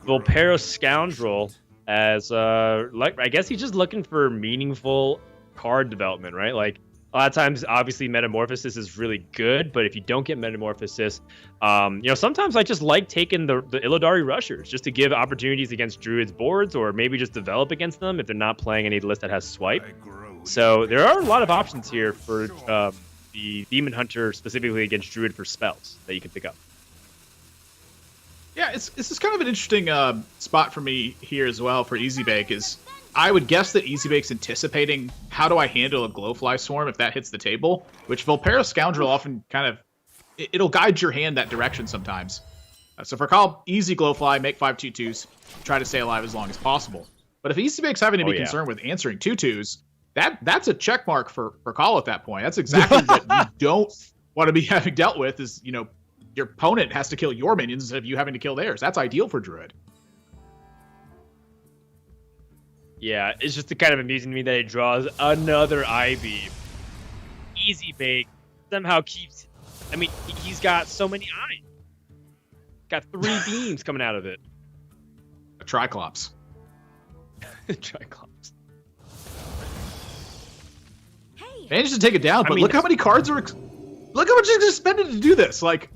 Volpero Scoundrel as, I guess he's just looking for meaningful card development, right? Like, a lot of times, obviously, Metamorphosis is really good, but if you don't get Metamorphosis, sometimes I just like taking the Illidari Rushers just to give opportunities against Druid's boards, or maybe just develop against them if they're not playing any list that has Swipe. So there are a lot of options here for the Demon Hunter, specifically against Druid, for spells that you can pick up. Yeah, this is kind of an interesting spot for me here as well for Easy Bake. Is I would guess that Easy Bake's anticipating, how do I handle a Glowfly Swarm if that hits the table? Which Volpero Scoundrel often kind of, it'll guide your hand that direction sometimes. So for Kyle, easy Glowfly, make 5 2/2s, try to stay alive as long as possible. But if Easy Bake's having to be concerned with answering 2/2s, that's a check mark for Kyle at that point. That's exactly what you don't want to be having dealt with, is, your opponent has to kill your minions instead of you having to kill theirs. That's ideal for Druid. Yeah, it's just kind of amusing to me that he draws another Ivy. Easy Bake somehow keeps... he's got so many eyes. Got 3 beams coming out of it. A Triclops. Triclops. Managed to take it down, but look how many cards are... Look how much he's expended to do this. Like,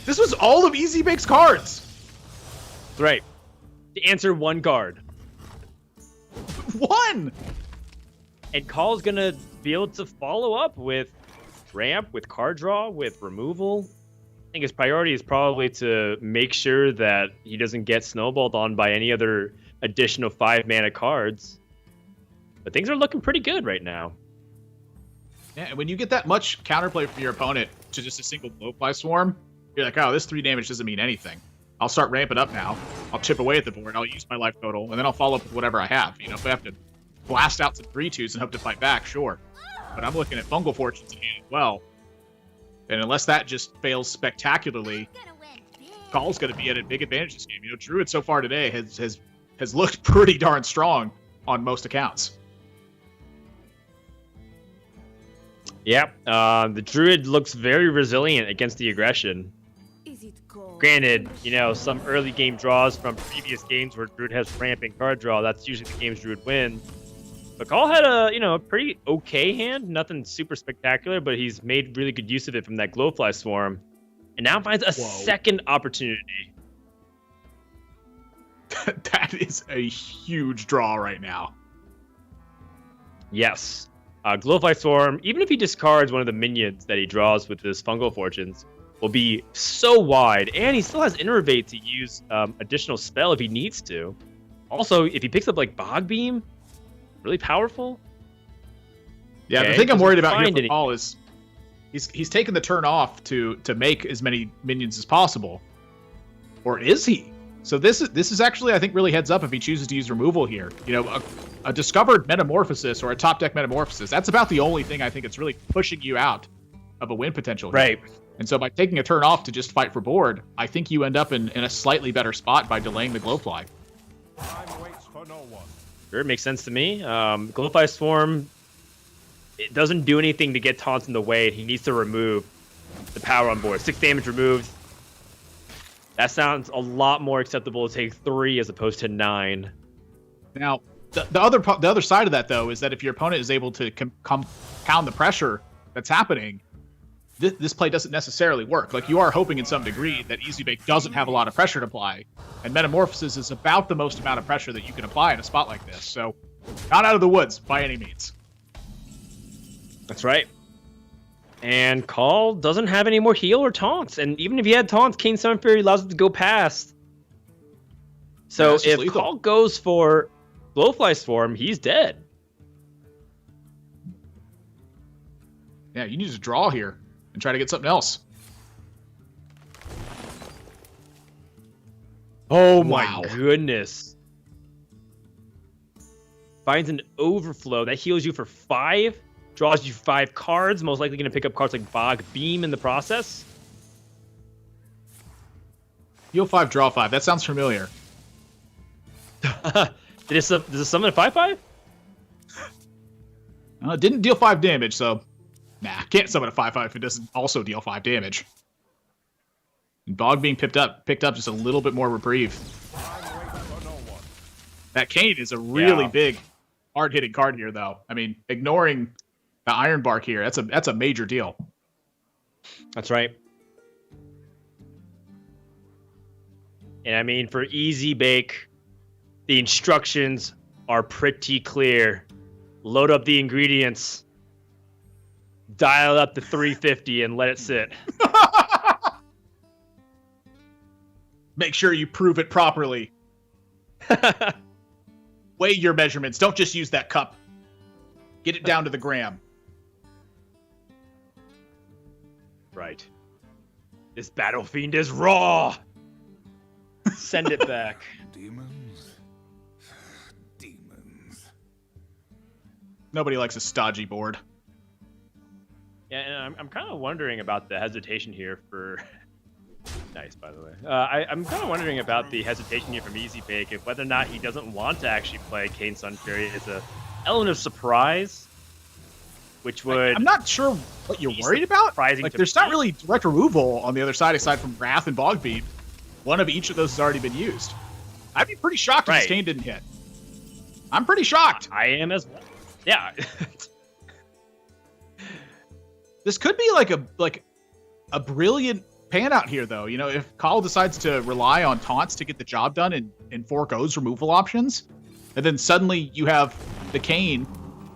This was all of Easy Bake's cards. That's right. To answer one card. One. And Call's gonna be able to follow up with ramp, with card draw, with removal. I think his priority is probably to make sure that he doesn't get snowballed on by any other additional 5-mana cards. But things are looking pretty good right now. Yeah, and when you get that much counterplay from your opponent to just a single Blowfly Swarm, you're like, oh, this 3 damage doesn't mean anything. I'll start ramping up now. I'll chip away at the board. I'll use my life total, and then I'll follow up with whatever I have. You know, if I have to blast out some 3/2s and hope to fight back, sure. But I'm looking at Fungal Fortunes in hand as well. And unless that just fails spectacularly, Call's going to be at a big advantage this game. You know, Druid so far today has looked pretty darn strong on most accounts. Yep, the Druid looks very resilient against the aggression. Granted, you know, some early game draws from previous games where Druid has ramping card draw, that's usually the games Druid wins. But Call had a pretty okay hand, nothing super spectacular, but he's made really good use of it from that Glowfly Swarm, and now finds a second opportunity. That is a huge draw right now. Yes, Glowfly Swarm, even if he discards one of the minions that he draws with his Fungal Fortunes, will be so wide, and he still has Innervate to use additional spell if he needs to. Also, if he picks up like Bog Beam, really powerful. Yeah, okay, the thing I'm worried about here for any... Paul is he's taken the turn off to make as many minions as possible, or is he? So this is actually, I think, really heads up if he chooses to use removal here. You know, a discovered Metamorphosis or a top deck Metamorphosis, that's about the only thing I think it's really pushing you out of a win potential here. Right. And so by taking a turn off to just fight for board, I think you end up in a slightly better spot by delaying the Glowfly. Time waits for no one. Sure, it makes sense to me. Glowfly Swarm, it doesn't do anything to get taunts in the way. He needs to remove the power on board. 6 damage removed. That sounds a lot more acceptable to take 3 as opposed to 9. Now, the other side of that, though, is that if your opponent is able to compound the pressure that's happening, this play doesn't necessarily work. Like, you are hoping in some degree that Easy Bake doesn't have a lot of pressure to apply, and Metamorphosis is about the most amount of pressure that you can apply in a spot like this. So, not out of the woods by any means. That's right. And Call doesn't have any more heal or taunts, and even if he had taunts, Kane Summon Fury allows it to go past. So if lethal. Call goes for Glowfly Swarm, he's dead. Yeah, you need to draw here and try to get something else. Oh Wow. my goodness. Finds an overflow. That heals you for 5. Draws you 5 cards. Most likely going to pick up cards like Bog Beam in the process. Heal 5, draw 5. That sounds familiar. Does it summon a 5/5? It didn't deal 5 damage, so... Nah, can't summon a 5/5 if it doesn't also deal 5 damage. And Bog being picked up just a little bit more reprieve. Time waits for no one. That Kane is a really big, hard-hitting card here, though. I mean, ignoring the Iron Bark here, that's a major deal. That's right. And I mean, for Easy Bake, the instructions are pretty clear. Load up the ingredients, dial up to 350, and let it sit. Make sure you prove it properly. Weigh your measurements. Don't just use that cup. Get it down to the gram. Right. This battle fiend is raw. Send it back. Demons. Demons. Nobody likes a stodgy board. Yeah, and I'm kind of wondering about the hesitation here for... Nice, by the way. I'm kind of wondering about the hesitation here from Easy Bake, if whether or not he doesn't want to actually play Kane Sun Fury as an element of surprise, which would... I'm not sure what you're worried about. Surprising Like, to there's not me. really direct removal on the other side, aside from Wrath and Bog Beam. One of each of those has already been used. I'd be pretty shocked if this Right. Kane didn't hit. I'm pretty shocked. I am as well. Yeah. This could be like a brilliant pan out here, though. You know, if Call decides to rely on taunts to get the job done and forgoes removal options, and then suddenly you have the Kayn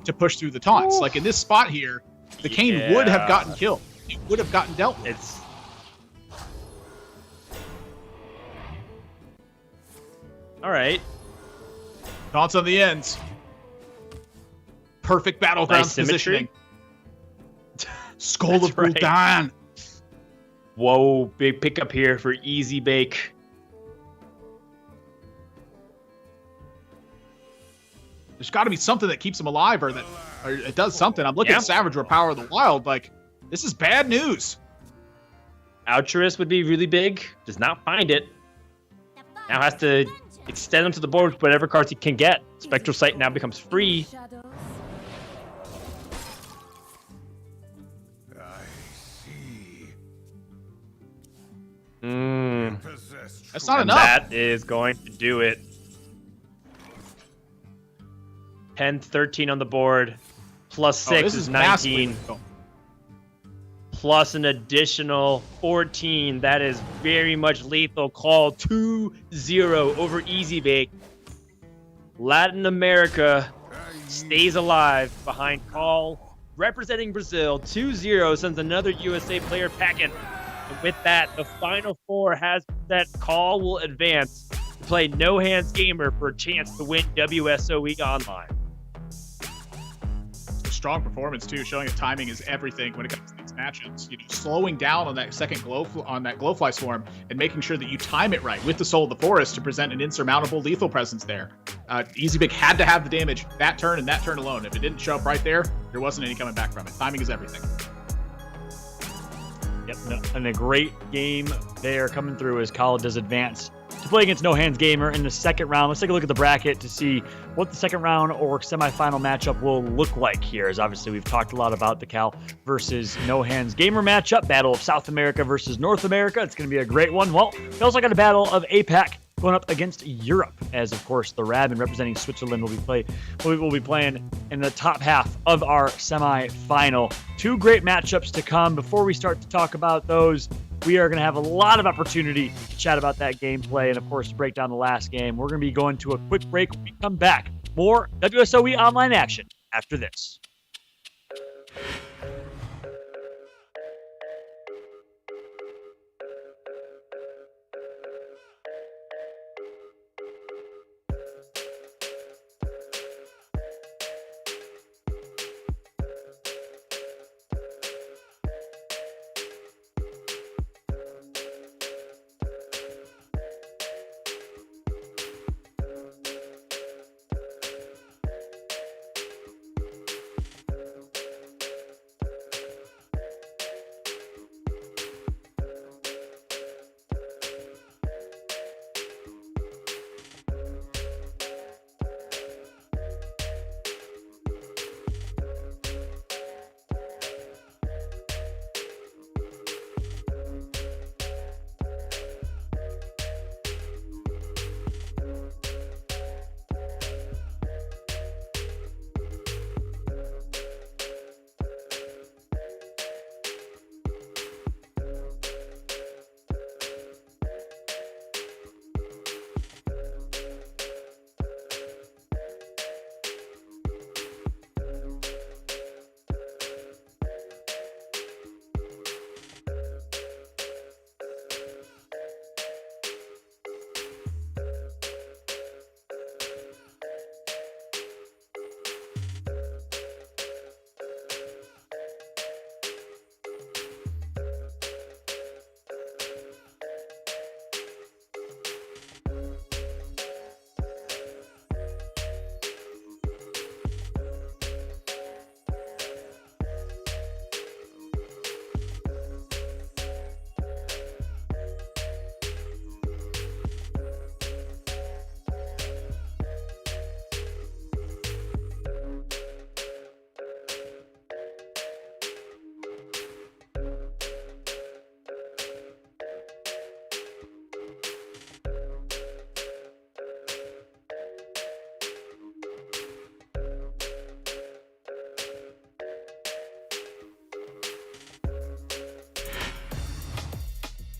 to push through the taunts. Like in this spot here, the Kayn would have gotten killed. It would have gotten dealt with. It's all right. Taunts on the ends. Perfect battleground Nice positioning. Skull That's of right. Gul'dan. Whoa, big pickup here for Easy Bake. There's got to be something that keeps him alive, or it does something. I'm looking at Savage or Power of the Wild. Like, this is bad news. Altruist would be really big. Does not find it. Now has to extend them to the board with whatever cards he can get. Spectral Sight now becomes free. I see. Possess That's truth. not And enough. that is going to do it. 10, 13 on the board. Plus 6 this is massively 19. lethal. Plus an additional 14. That is very much lethal. Call 2-0 over Easy Bake. Latin America stays alive behind Call. Representing Brazil, 2-0 sends another USA player packing. And with that, the final four has that Call will advance to play No Hands Gamer for a chance to win WSOE Online. Strong performance too, showing that timing is everything when it comes to these matchups. You know, slowing down on that second glowfly swarm and making sure that you time it right with the Soul of the Forest to present an insurmountable lethal presence there. Easy Big had to have the damage that turn and that turn alone. If it didn't show up right there, there wasn't any coming back from it. Timing is everything. Yep, and a great game there coming through as Kyle does advance to play against No Hands Gamer in the second round. Let's take a look at the bracket to see what the second round or semifinal matchup will look like here. As obviously we've talked a lot about the Cal versus No Hands Gamer matchup, battle of South America versus North America. It's going to be a great one. Well, we also got a battle of APAC going up against Europe, as of course the Rabin representing Switzerland will be playing in the top half of our semifinal. Two great matchups to come. Before we start to talk about those, we are going to have a lot of opportunity to chat about that gameplay and, of course, to break down the last game. We're going to be going to a quick break. When we come back, more WSOE Online action after this.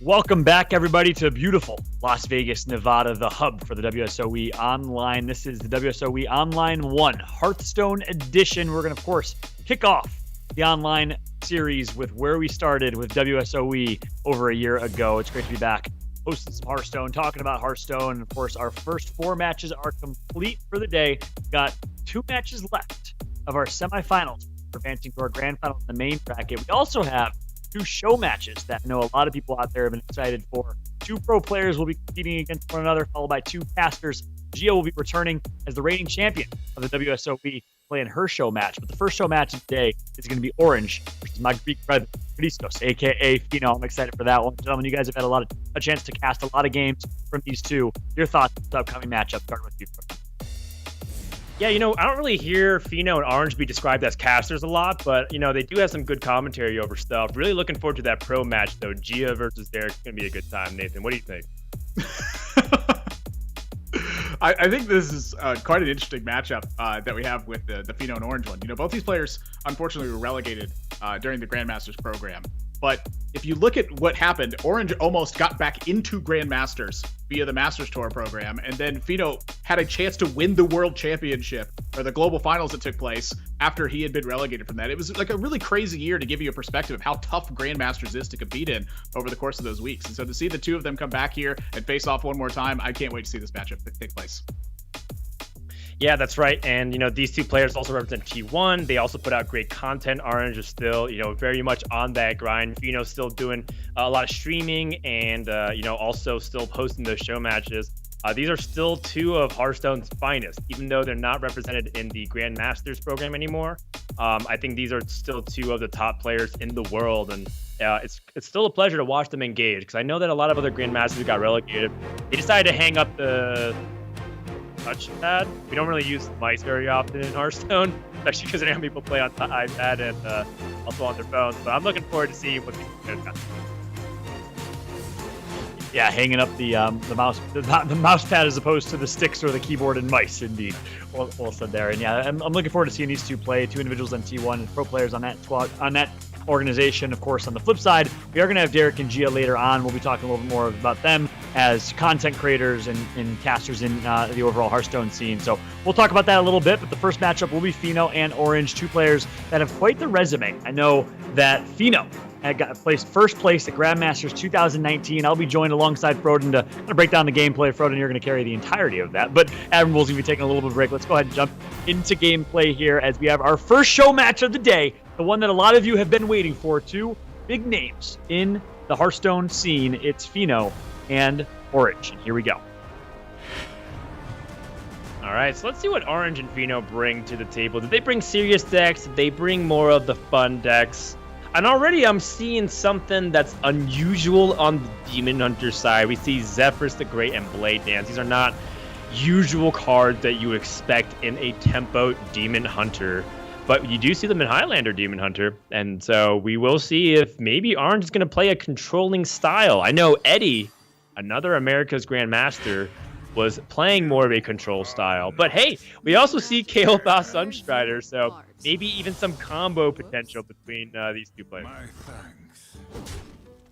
Welcome back, everybody, to beautiful Las Vegas, Nevada, the hub for the WSOE Online. This is the WSOE Online I Hearthstone Edition. We're going to, of course, kick off the online series with where we started with WSOE over a year ago. It's great to be back hosting some Hearthstone, talking about Hearthstone. And, of course, our first 4 matches are complete for the day. Got 2 matches left of our semifinals for advancing to our grand final in the main bracket. We also have 2 show matches that I know a lot of people out there have been excited for. 2 pro players will be competing against one another, followed by 2 casters. Gia will be returning as the reigning champion of the WSOE, playing her show match. But the first show match of the day is going to be Orange versus my Greek brother, Christos, a.k.a. Fino. I'm excited for that one. Gentlemen, you guys have had a chance to cast a lot of games from these 2. Your thoughts on the upcoming matchup? Start with you. Yeah, I don't really hear Fino and Orange be described as casters a lot, but, they do have some good commentary over stuff. Really looking forward to that pro match, though. Gia versus Derek is going to be a good time. Nathan, what do you think? I think this is quite an interesting matchup that we have with the Fino and Orange one. Both these players, unfortunately, were relegated during the Grandmasters program. But if you look at what happened, Orange almost got back into Grandmasters via the Masters Tour program, and then Fino had a chance to win the World Championship, or the Global Finals that took place after he had been relegated from that. It was like a really crazy year to give you a perspective of how tough Grandmasters is to compete in over the course of those weeks. And so to see the 2 of them come back here and face off one more time, I can't wait to see this matchup take place. Yeah, that's right. And, these 2 players also represent T1. They also put out great content. Orange is still, very much on that grind. Fino's still doing a lot of streaming and, also still posting those show matches. These are still 2 of Hearthstone's finest, even though they're not represented in the Grand Masters program anymore. I think these are still 2 of the top players in the world. And it's still a pleasure to watch them engage, because I know that a lot of other Grand Masters got relegated. They decided to hang up the touchpad. We don't really use mice very often in Hearthstone, especially because I know people play on the iPad and also on their phones. But I'm looking forward to seeing what people do. Yeah, hanging up the mouse pad as opposed to the sticks or the keyboard and mice. Indeed, well said there. And yeah, I'm looking forward to seeing these 2 play. 2 individuals on T1 and pro players on that squad, on that organization. Of course, on the flip side, we are going to have Derek and Gia later on. We'll be talking a little bit more about them as content creators and casters in the overall Hearthstone scene. So we'll talk about that a little bit, but the first matchup will be Fino and Orange, 2 players that have quite the resume. I know that Fino got placed first place at Grandmasters 2019. I'll be joined alongside Froden to kind of break down the gameplay. Froden, you're going to carry the entirety of that, but Admiral's going to be taking a little bit of a break. Let's go ahead and jump into gameplay here as we have our first show match of the day, the one that a lot of you have been waiting for. 2 big names in the Hearthstone scene. It's Fino and Orange. And here we go. All right, so let's see what Orange and Fino bring to the table. Did they bring serious decks? Did they bring more of the fun decks? And already I'm seeing something that's unusual on the Demon Hunter side. We see Zephyrs the Great and Blade Dance. These are not usual cards that you expect in a tempo Demon Hunter. But you do see them in Highlander Demon Hunter. And so we will see if maybe Orange is going to play a controlling style. I know Eddie, another America's Grandmaster, was playing more of a control style. But hey, we also see Kael'thas Sunstrider, so maybe even some combo potential between these 2 players.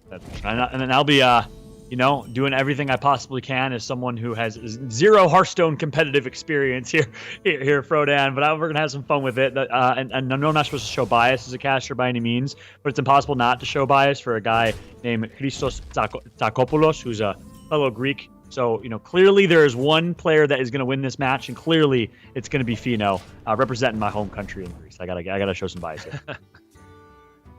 My thanks. And then I'll be, doing everything I possibly can as someone who has 0 Hearthstone competitive experience here, Frodan. But we're gonna have some fun with it. And I know I'm not supposed to show bias as a caster by any means, but it's impossible not to show bias for a guy named Christos Tsakopoulos, who's a fellow Greek. So, clearly there is one player that is going to win this match, and clearly it's going to be Fino, representing my home country in Greece. I gotta show some bias here.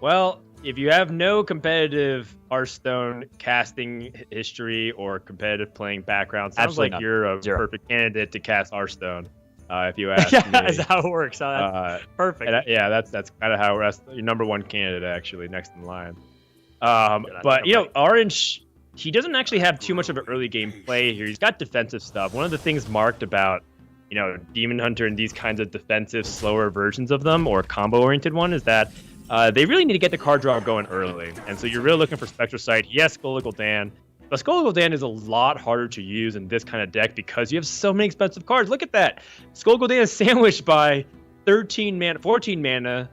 Well, if you have no competitive Hearthstone casting history or competitive playing background, sounds Absolutely like not. you're a 0. perfect candidate to cast Hearthstone. If you ask Yeah, me. that's how it works. That's perfect. That's kind of how that's your number 1 candidate, actually, next in line. But Orange, he doesn't actually have too much of an early game play here. He's got defensive stuff. One of the things marked about, Demon Hunter and these kinds of defensive, slower versions of them, or combo-oriented one, is that they really need to get the card draw going early. And so you're really looking for Spectral Sight. Yes, Skull Gul'dan. But Skull Gul'dan is a lot harder to use in this kind of deck because you have so many expensive cards. Look at that. Skull Gul'dan is sandwiched by 14 mana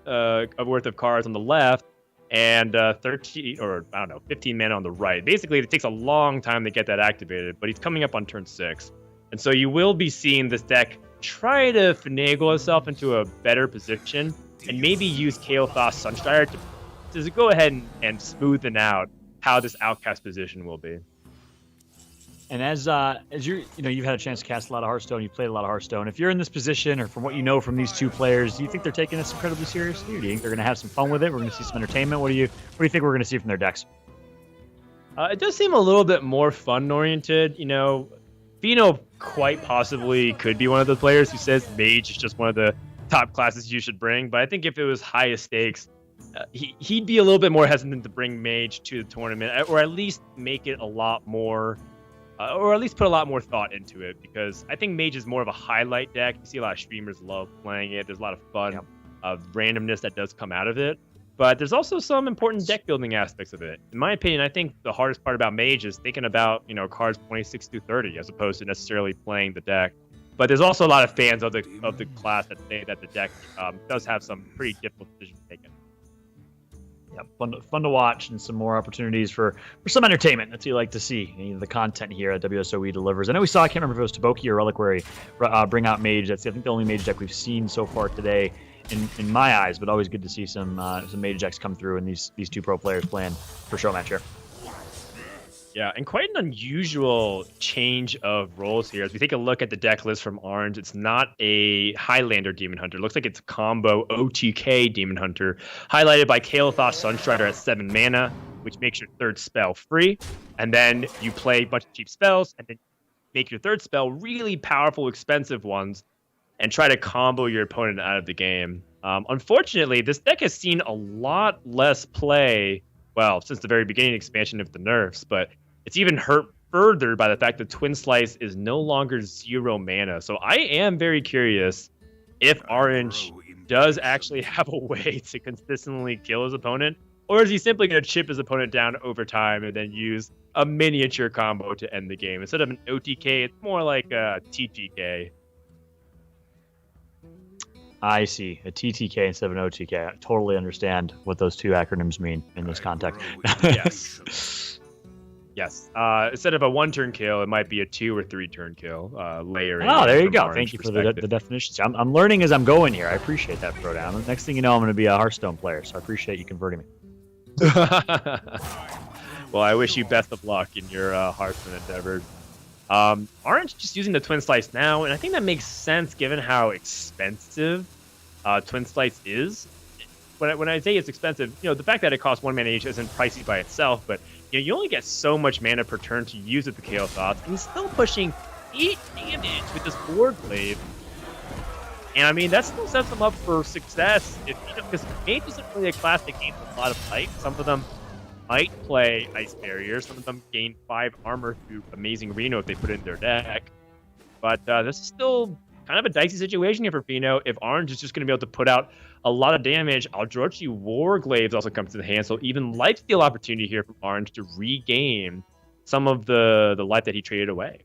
worth of cards on the left. and 13 or I don't know 15 mana on the right. Basically, it takes a long time to get that activated, but he's coming up on turn 6, and so you will be seeing this deck try to finagle itself into a better position and maybe use Kael'thas Sunstrider to go ahead and smoothen out how this outcast position will be. And as you've had a chance to cast a lot of Hearthstone, you've played a lot of Hearthstone. If you're in this position, or from what you know from these two players, do you think they're taking this incredibly seriously, or do you think they're going to have some fun with it? We're going to see some entertainment. What do you think we're going to see from their decks? It does seem a little bit more fun oriented. Fino quite possibly could be one of the players who says Mage is just one of the top classes you should bring. But I think if it was highest stakes, he'd be a little bit more hesitant to bring Mage to the tournament, or at least make it a lot more. Or at least put a lot more thought into it, because I think Mage is more of a highlight deck. You see a lot of streamers love playing it. There's a lot of fun randomness that does come out of it. But there's also some important deck building aspects of it. In my opinion, I think the hardest part about Mage is thinking about, cards 26 through 30 as opposed to necessarily playing the deck. But there's also a lot of fans of the class that say that the deck does have some pretty difficult decisions taken. Yeah, fun to watch, and some more opportunities for some entertainment. That's what you like to see. The content here at WSOE delivers. I know we saw, I can't remember if it was Taboki or Reliquary, bring out Mage. That's I think the only Mage deck we've seen so far today, in my eyes. But always good to see some Mage decks come through, and these two pro players playing for showmatch here. Yeah, and quite an unusual change of roles here. As we take a look at the deck list from Orange, it's not a Highlander Demon Hunter. It looks like it's a combo OTK Demon Hunter, highlighted by Kael'thas Sunstrider at 7 mana, which makes your third spell free. And then you play a bunch of cheap spells, and then make your third spell really powerful, expensive ones, and try to combo your opponent out of the game. Unfortunately, this deck has seen a lot less play, well, since the very beginning expansion of the nerfs, but it's even hurt further by the fact that Twin Slice is no longer 0 mana. So I am very curious if Orange does actually have a way to consistently kill his opponent, or is he simply going to chip his opponent down over time and then use a miniature combo to end the game? Instead of an OTK, it's more like a TTK. I see. A TTK instead of an OTK. I totally understand what those two acronyms mean in this context. Yes. Yes. Instead of a 1-turn kill, it might be a 2 or 3-turn kill. Layering. Oh, there you go. Thank you for the definitions. I'm learning as I'm going here. I appreciate that, Throwdown. Next thing you know, I'm going to be a Hearthstone player, so I appreciate you converting me. Well, I wish you best of luck in your Hearthstone endeavors. Orange just using the Twin Slice now, and I think that makes sense given how expensive Twin Slice is. When I say it's expensive, the fact that it costs 1 mana each isn't pricey by itself, but you only get so much mana per turn to use with the Kael'thas, and he's still pushing 8 damage with this Board Glaive. And I mean, that still sets him up for success, because Mage isn't really a class that gains a lot of life. Some of them might play Ice Barrier, some of them gain 5 armor through Amazing Reno if they put it in their deck. But this is still kind of a dicey situation here for Fino. If Orange is just going to be able to put out a lot of damage, Aldrochi Warglaives also comes to the hand, so even lifesteal opportunity here from Orange to regain some of the life that he traded away.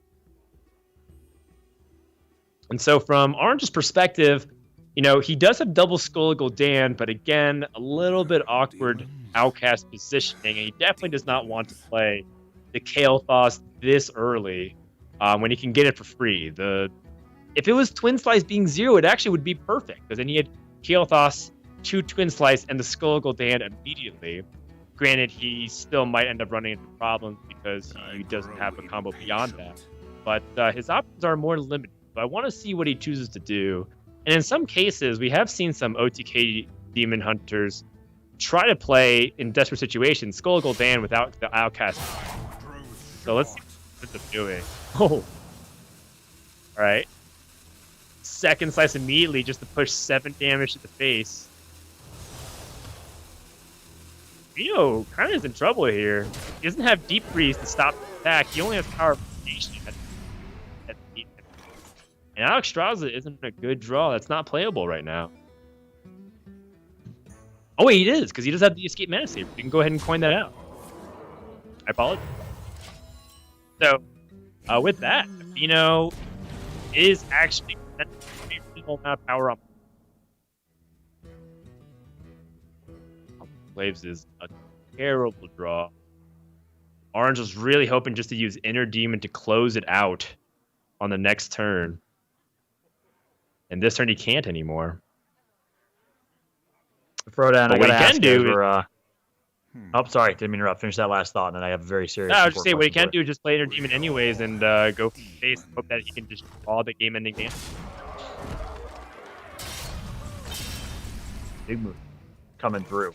And so from Orange's perspective, he does have double Skull Gul'dan, but again, a little bit awkward outcast positioning, and he definitely does not want to play the Kael'thas this early when he can get it for free. If it was Twin Slice being 0, it actually would be perfect, because then he had Kael'thas, 2 Twin Slice, and the Skull Gul'dan immediately. Granted, he still might end up running into problems because he doesn't have a combo beyond that. But his options are more limited. But I want to see what he chooses to do. And in some cases, we have seen some OTK Demon Hunters try to play, in desperate situations, Skull Gul'dan without the Outcast. So let's see what they're doing. Oh. All right. Second Slice immediately just to push 7 damage to the face. Reno kind of is in trouble here. He doesn't have Deep Freeze to stop the attack. He only has Power of Foundation. And Alex Straza isn't a good draw. That's not playable right now. Oh, wait, it is, because he does have the Escape Mana Saver. You can go ahead and coin that out. I apologize. So, with that, Fino is actually a reasonable amount of power up. Waves is a terrible draw. Orange was really hoping just to use Inner Demon to close it out on the next turn. And this turn he can't anymore. Frodan, But I what gotta he can ask do you, is- we're, oh, sorry, didn't mean to interrupt. Finish that last thought, and then I have a very serious. I was just important saying what he question can for do is just play Inner Demon anyways and go for the face. Hope that he can just draw the game-ending damage. you. Big move coming through.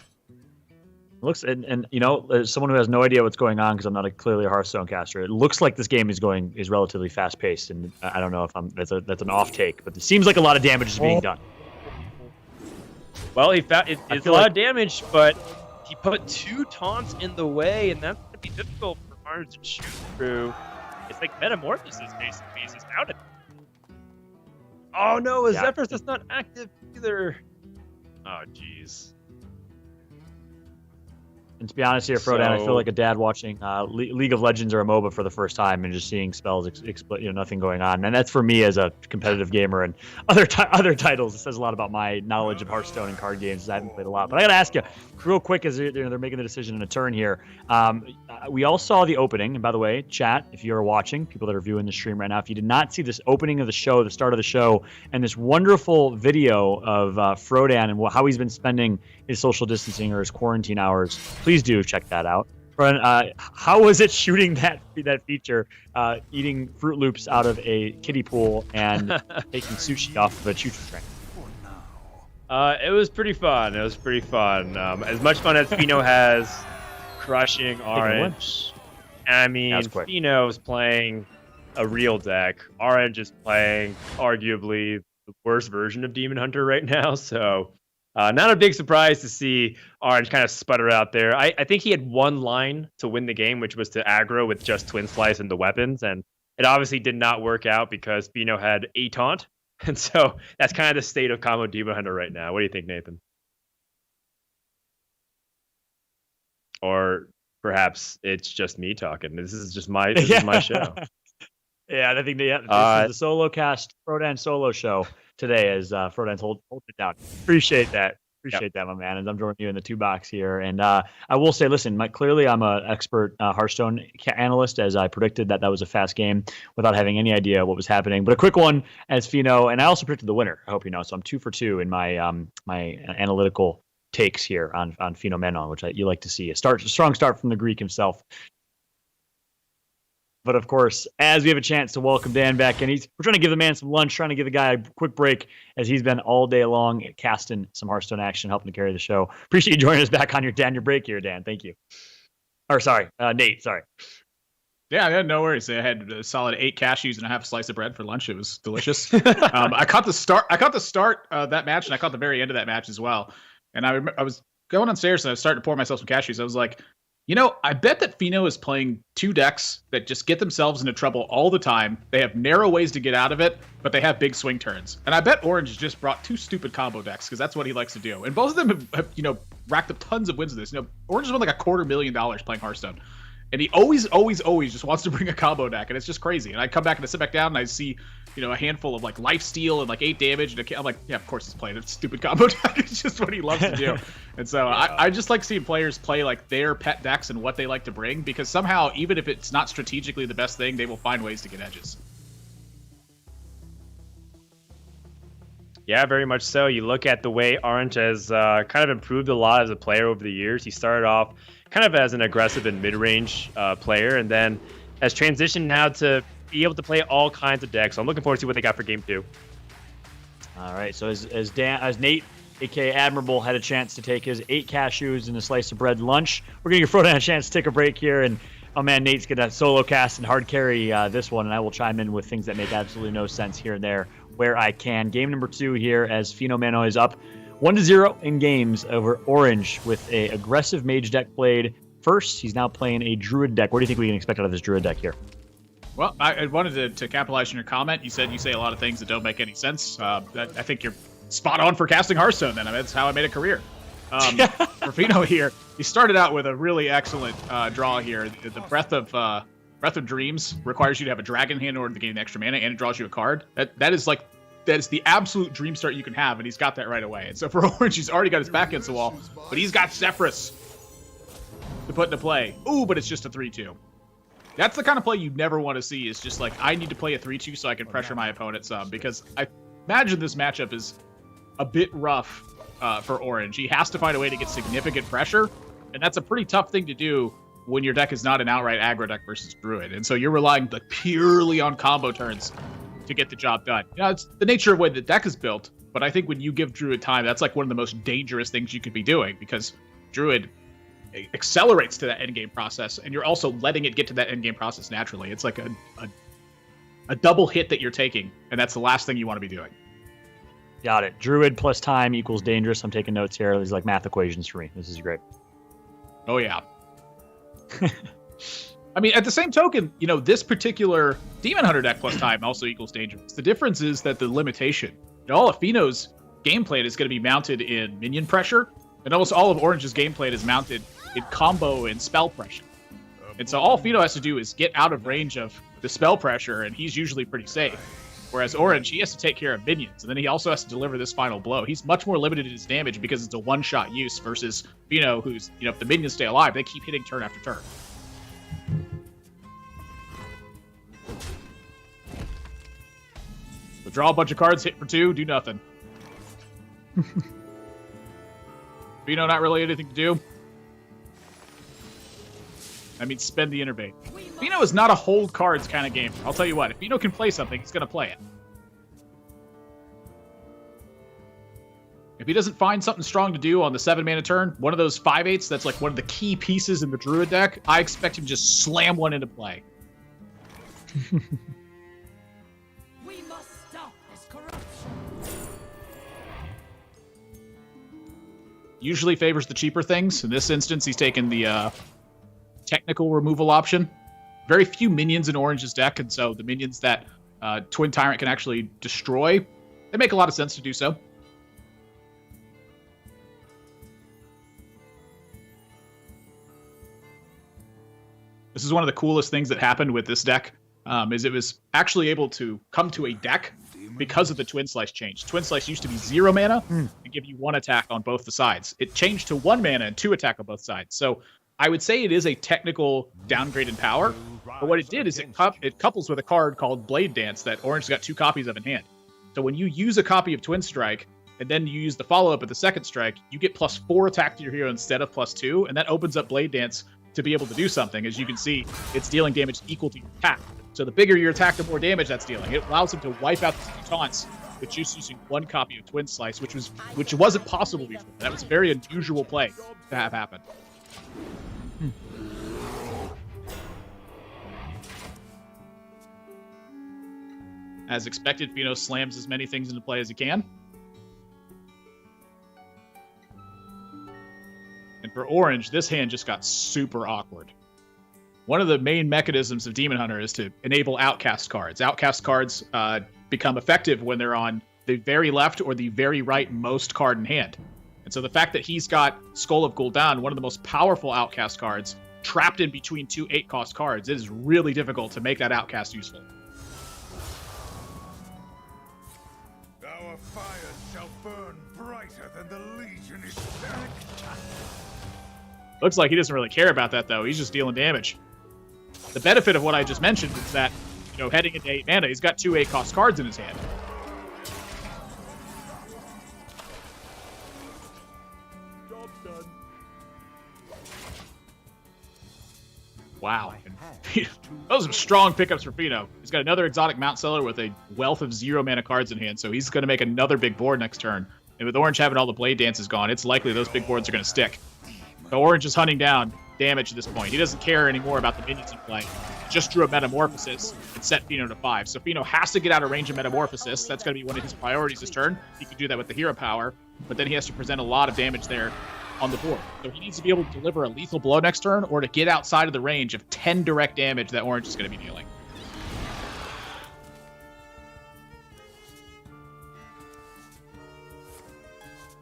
Looks and you know, as someone who has no idea what's going on because I'm not clearly a Hearthstone caster, it looks like this game is relatively fast paced, and I don't know if that's an off take, but it seems like a lot of damage is being done. Well, he found it's a feel lot like- of damage, but he put 2 taunts in the way, and that's gonna be difficult for Orange to shoot through. It's like Metamorphosis, basically. He's just out of it. Oh no, his Yeah. Zephyrs that's not active either. Oh jeez. And to be honest here, Frodan, I So- feel like a dad watching League of Legends or a MOBA for the first time and just seeing spells, nothing going on. And that's for me as a competitive gamer and other titles. It says a lot about my knowledge of Hearthstone and card games. I haven't played a lot. But I got to ask you, real quick, as they're making the decision in a turn here. We all saw the opening. And by the way, chat, if you're watching, people that are viewing the stream right now, if you did not see this opening of the show, the start of the show, and this wonderful video of Frodan and how he's been spending his social distancing or his quarantine hours, please do check that out. How was it shooting that feature, eating Fruit Loops out of a kiddie pool and taking sushi off of a choo-choo train? It was pretty fun. It was pretty fun. As much fun as Fino has crushing Orange. I mean, That was quick. Fino's playing a real deck. Orange is playing arguably the worst version of Demon Hunter right now. So not a big surprise to see Orange kind of sputter out there. I think he had one line to win the game, which was to aggro with just Twin Slice and the weapons. And it obviously did not work out because Fino had a taunt. And so that's kind of the state of combo Demon Hunter right now. What do you think, Nathan? Or perhaps it's just me talking. This is just my show. Yeah, I think this is the solo cast Frodan solo show today as Frodan's holding it down. Appreciate that. Appreciate that, my man. And I'm joining you in the 2-box here. And I will say, listen, clearly I'm an expert Hearthstone analyst, as I predicted that was a fast game without having any idea what was happening. But a quick one as Fino, and I also predicted the winner, I hope you know. So I'm 2 for 2 in my my analytical takes here on Fino Menon, which you like to see. A strong start from the Greek himself. But of course, as we have a chance to welcome Dan back in, we're trying to give the man some lunch, trying to give the guy a quick break as he's been all day long casting some Hearthstone action, helping to carry the show. Appreciate you joining us back on your break here, Dan. Thank you. Or sorry, Nate. Sorry. Yeah, no worries. I had a solid 8 cashews and a half a slice of bread for lunch. It was delicious. I caught the start of that match, and I caught the very end of that match as well. And I was going downstairs and I was starting to pour myself some cashews. I was like, I bet that Fino is playing 2 decks that just get themselves into trouble all the time. They have narrow ways to get out of it, but they have big swing turns. And I bet Orange just brought 2 stupid combo decks because that's what he likes to do. And both of them have racked up tons of wins with this. Orange has won like $250,000 playing Hearthstone. And he always just wants to bring a combo deck, and it's just crazy. And I come back and I sit back down and I see, a handful of like lifesteal and like 8 damage, and I'm like, yeah, of course he's playing a stupid combo deck. It's just what he loves to do. And so I just like seeing players play like their pet decks and what they like to bring, because somehow, even if it's not strategically the best thing, they will find ways to get edges. Yeah, very much so. You look at the way Orange has kind of improved a lot as a player over the years. He started off kind of as an aggressive and mid-range player, and then has transitioned now to be able to play all kinds of decks. So I'm looking forward to see what they got for game 2. All right. So as Nate, aka Admirable, had a chance to take his 8 cashews and a slice of bread lunch, we're gonna give Frodan a chance to take a break here. And oh man, Nate's gonna solo cast and hard carry this one, and I will chime in with things that make absolutely no sense here and there where I can. Game number 2 here as Fino Mano is up 1-0 in games over Orange with a aggressive mage deck played first. He's now playing a druid deck. What do you think we can expect out of this druid deck here? Well, I wanted to capitalize on your comment. You said you say a lot of things that don't make any sense. I think you're spot on for casting Hearthstone then. I mean, that's how I made a career. For Fino here, he started out with a really excellent draw here. The Breath of Dreams requires you to have a dragon hand in order to gain extra mana, and it draws you a card. That is like that's the absolute dream start you can have, and he's got that right away. And so for Orange, he's already got his back against the wall, but he's got Zephyrus to put into play. Ooh, but it's just a 3-2. That's the kind of play you never want to see, is just like, I need to play a 3-2 so I can pressure my opponent some, because I imagine this matchup is a bit rough for Orange. He has to find a way to get significant pressure, and that's a pretty tough thing to do when your deck is not an outright aggro deck versus Druid. And so you're relying like purely on combo turns to get the job done. You know, it's the nature of the way the deck is built, but I think when you give Druid time, that's like one of the most dangerous things you could be doing, because Druid accelerates to that endgame process, and you're also letting it get to that endgame process naturally. It's like a double hit that you're taking, and that's the last thing you want to be doing. Got it. Druid plus time equals dangerous. I'm taking notes here. These are like math equations for me. This is great. Oh, yeah. I mean, at the same token, you know, this particular Demon Hunter deck plus time also equals dangerous. The difference is that the limitation. You know, all of Fino's game plan is going to be mounted in minion pressure, and almost all of Orange's game plan is mounted in combo and spell pressure. And so all Fino has to do is get out of range of the spell pressure, and he's usually pretty safe. Whereas Orange, he has to take care of minions, and then he also has to deliver this final blow. He's much more limited in his damage because it's a one-shot use versus Fino, who's, you know, if the minions stay alive, they keep hitting turn after turn. So draw a bunch of cards, hit for 2, do nothing. Fino, not really anything to do. I mean, spend the innervate. Fino is not a hold cards kind of game. I'll tell you what, if Fino can play something, he's going to play it. If he doesn't find something strong to do on the 7-mana turn, one of those 5/8s that's like one of the key pieces in the Druid deck, I expect him to just slam one into play. We must stop this corruption. Usually favors the cheaper things. In this instance, he's taken the technical removal option. Very few minions in Orange's deck, and so the minions that Twin Tyrant can actually destroy, they make a lot of sense to do so. This is one of the coolest things that happened with this deck, is it was actually able to come to a deck because of the Twin Slice change. Twin Slice used to be 0 mana and give you 1 attack on both the sides. It changed to 1 mana and 2 attack on both sides. So I would say it is a technical downgrade in power, but what it did is it couples with a card called Blade Dance that Orange's got 2 copies of in hand. So when you use a copy of Twin Strike, and then you use the follow-up of the second strike, you get +4 attack to your hero instead of +2, and that opens up Blade Dance to be able to do something. As you can see, it's dealing damage equal to your attack. So the bigger your attack, the more damage that's dealing. It allows him to wipe out the 2 taunts with just using 1 copy of Twin Slice, which wasn't possible before. That was a very unusual play to have happen. As expected, Fino slams as many things into play as he can. And for Orange, this hand just got super awkward. One of the main mechanisms of Demon Hunter is to enable outcast cards. Outcast cards become effective when they're on the very left or the very right most card in hand. And so the fact that he's got Skull of Gul'dan, one of the most powerful outcast cards, trapped in between 2 8-cost cards, it is really difficult to make that outcast useful. Our fires shall burn brighter than the Legion is stacked. Looks like he doesn't really care about that, though. He's just dealing damage. The benefit of what I just mentioned is that, you know, heading into 8 mana, he's got 2 8-cost cards in his hand. Job done. Wow. Those are some strong pickups for Fino. He's got another exotic Mount Seller with a wealth of 0 mana cards in hand, so he's going to make another big board next turn. And with Orange having all the Blade Dances gone, it's likely those big boards are going to stick. So Orange is hunting down damage at this point. He doesn't care anymore about the minions in play. He just drew a Metamorphosis and set Fino to 5. So Fino has to get out of range of Metamorphosis. That's going to be one of his priorities this turn. He can do that with the hero power, but then he has to present a lot of damage there on the board. So he needs to be able to deliver a lethal blow next turn or to get outside of the range of 10 direct damage that Orange is going to be dealing.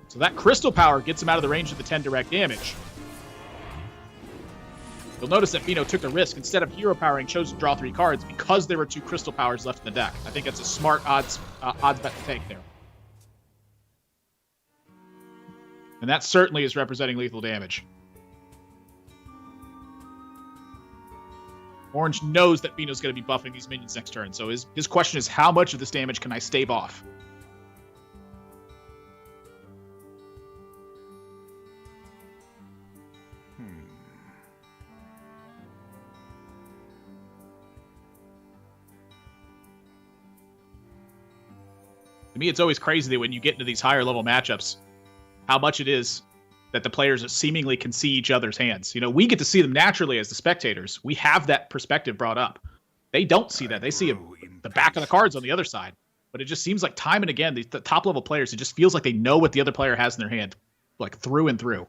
So that Crystal Power gets him out of the range of the 10 direct damage. You'll notice that Fino took a risk. Instead of hero powering, chose to draw 3 cards because there were 2 crystal powers left in the deck. I think that's a smart odds bet to take there. And that certainly is representing lethal damage. Orange knows that Fino's going to be buffing these minions next turn, so his question is, how much of this damage can I stave off? To me, it's always crazy that when you get into these higher level matchups, how much it is that the players seemingly can see each other's hands. You know, we get to see them naturally as the spectators. We have that perspective brought up. They don't see that. They see the back of the cards on the other side. But it just seems like time and again, the top level players, it just feels like they know what the other player has in their hand, like through and through.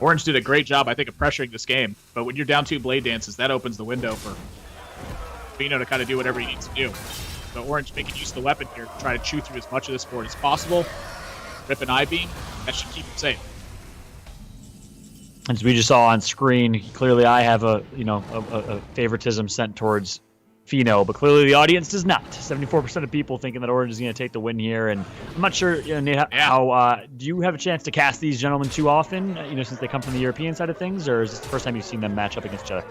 Orange did a great job, I think, of pressuring this game. But when you're down 2 Blade Dances, that opens the window for Fino to kind of do whatever he needs to do. So Orange making use of the weapon here to try to chew through as much of this board as possible. Rip an I-Beam. That should keep him safe. As we just saw on screen, clearly I have a favoritism sent towards Fino, but clearly the audience does not. 74% of people thinking that Orange is going to take the win here, and I'm not sure, Nate, how do you have a chance to cast these gentlemen too often, since they come from the European side of things, or is this the first time you've seen them match up against each other?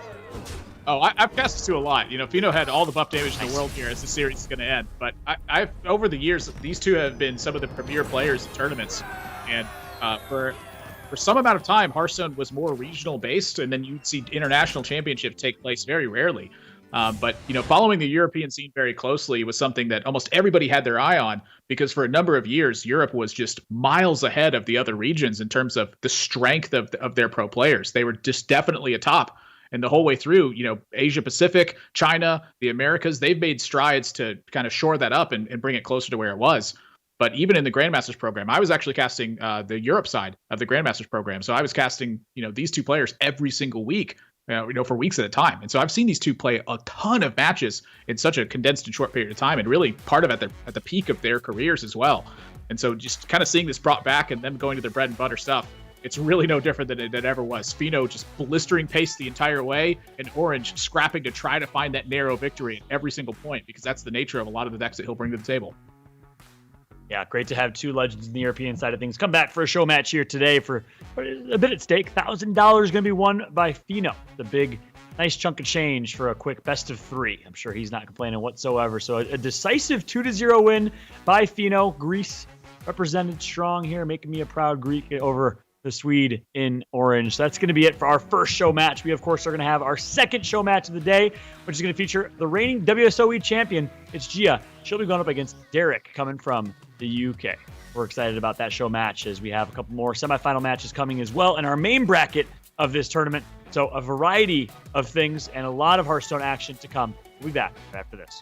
Oh, I've cast this to a lot. Fino had all the buff damage in the world here as the series is going to end, but I've over the years, these two have been some of the premier players in tournaments, and for some amount of time, Hearthstone was more regional based, and then you'd see international championships take place very rarely. But following the European scene very closely was something that almost everybody had their eye on, because for a number of years, Europe was just miles ahead of the other regions in terms of the strength of their pro players. They were just definitely atop. And the whole way through, Asia Pacific, China, the Americas, they've made strides to kind of shore that up and bring it closer to where it was. But even in the Grandmasters program, I was actually casting the Europe side of the Grandmasters program. So I was casting, these two players every single week. For weeks at a time. And so I've seen these two play a ton of matches in such a condensed and short period of time, and really part of it at the peak of their careers as well. And so just kind of seeing this brought back and them going to their bread and butter stuff, it's really no different than it ever was. Fino just blistering pace the entire way, and Orange scrapping to try to find that narrow victory at every single point, because that's the nature of a lot of the decks that he'll bring to the table. Yeah, great to have two legends in the European side of things come back for a show match here today for a bit at stake. $1,000 going to be won by Fino. The big, nice chunk of change for a quick best of 3. I'm sure he's not complaining whatsoever. So a decisive 2-0 win by Fino. Greece represented strong here, making me a proud Greek over the Swede in orange. So that's going to be it for our first show match. We, of course, are going to have our second show match of the day, which is going to feature the reigning WSOE champion. It's Gia. She'll be going up against Derek, coming from the UK. We're excited about that show match, as we have a couple more semifinal matches coming as well in our main bracket of this tournament. So a variety of things and a lot of Hearthstone action to come. We'll be back after this.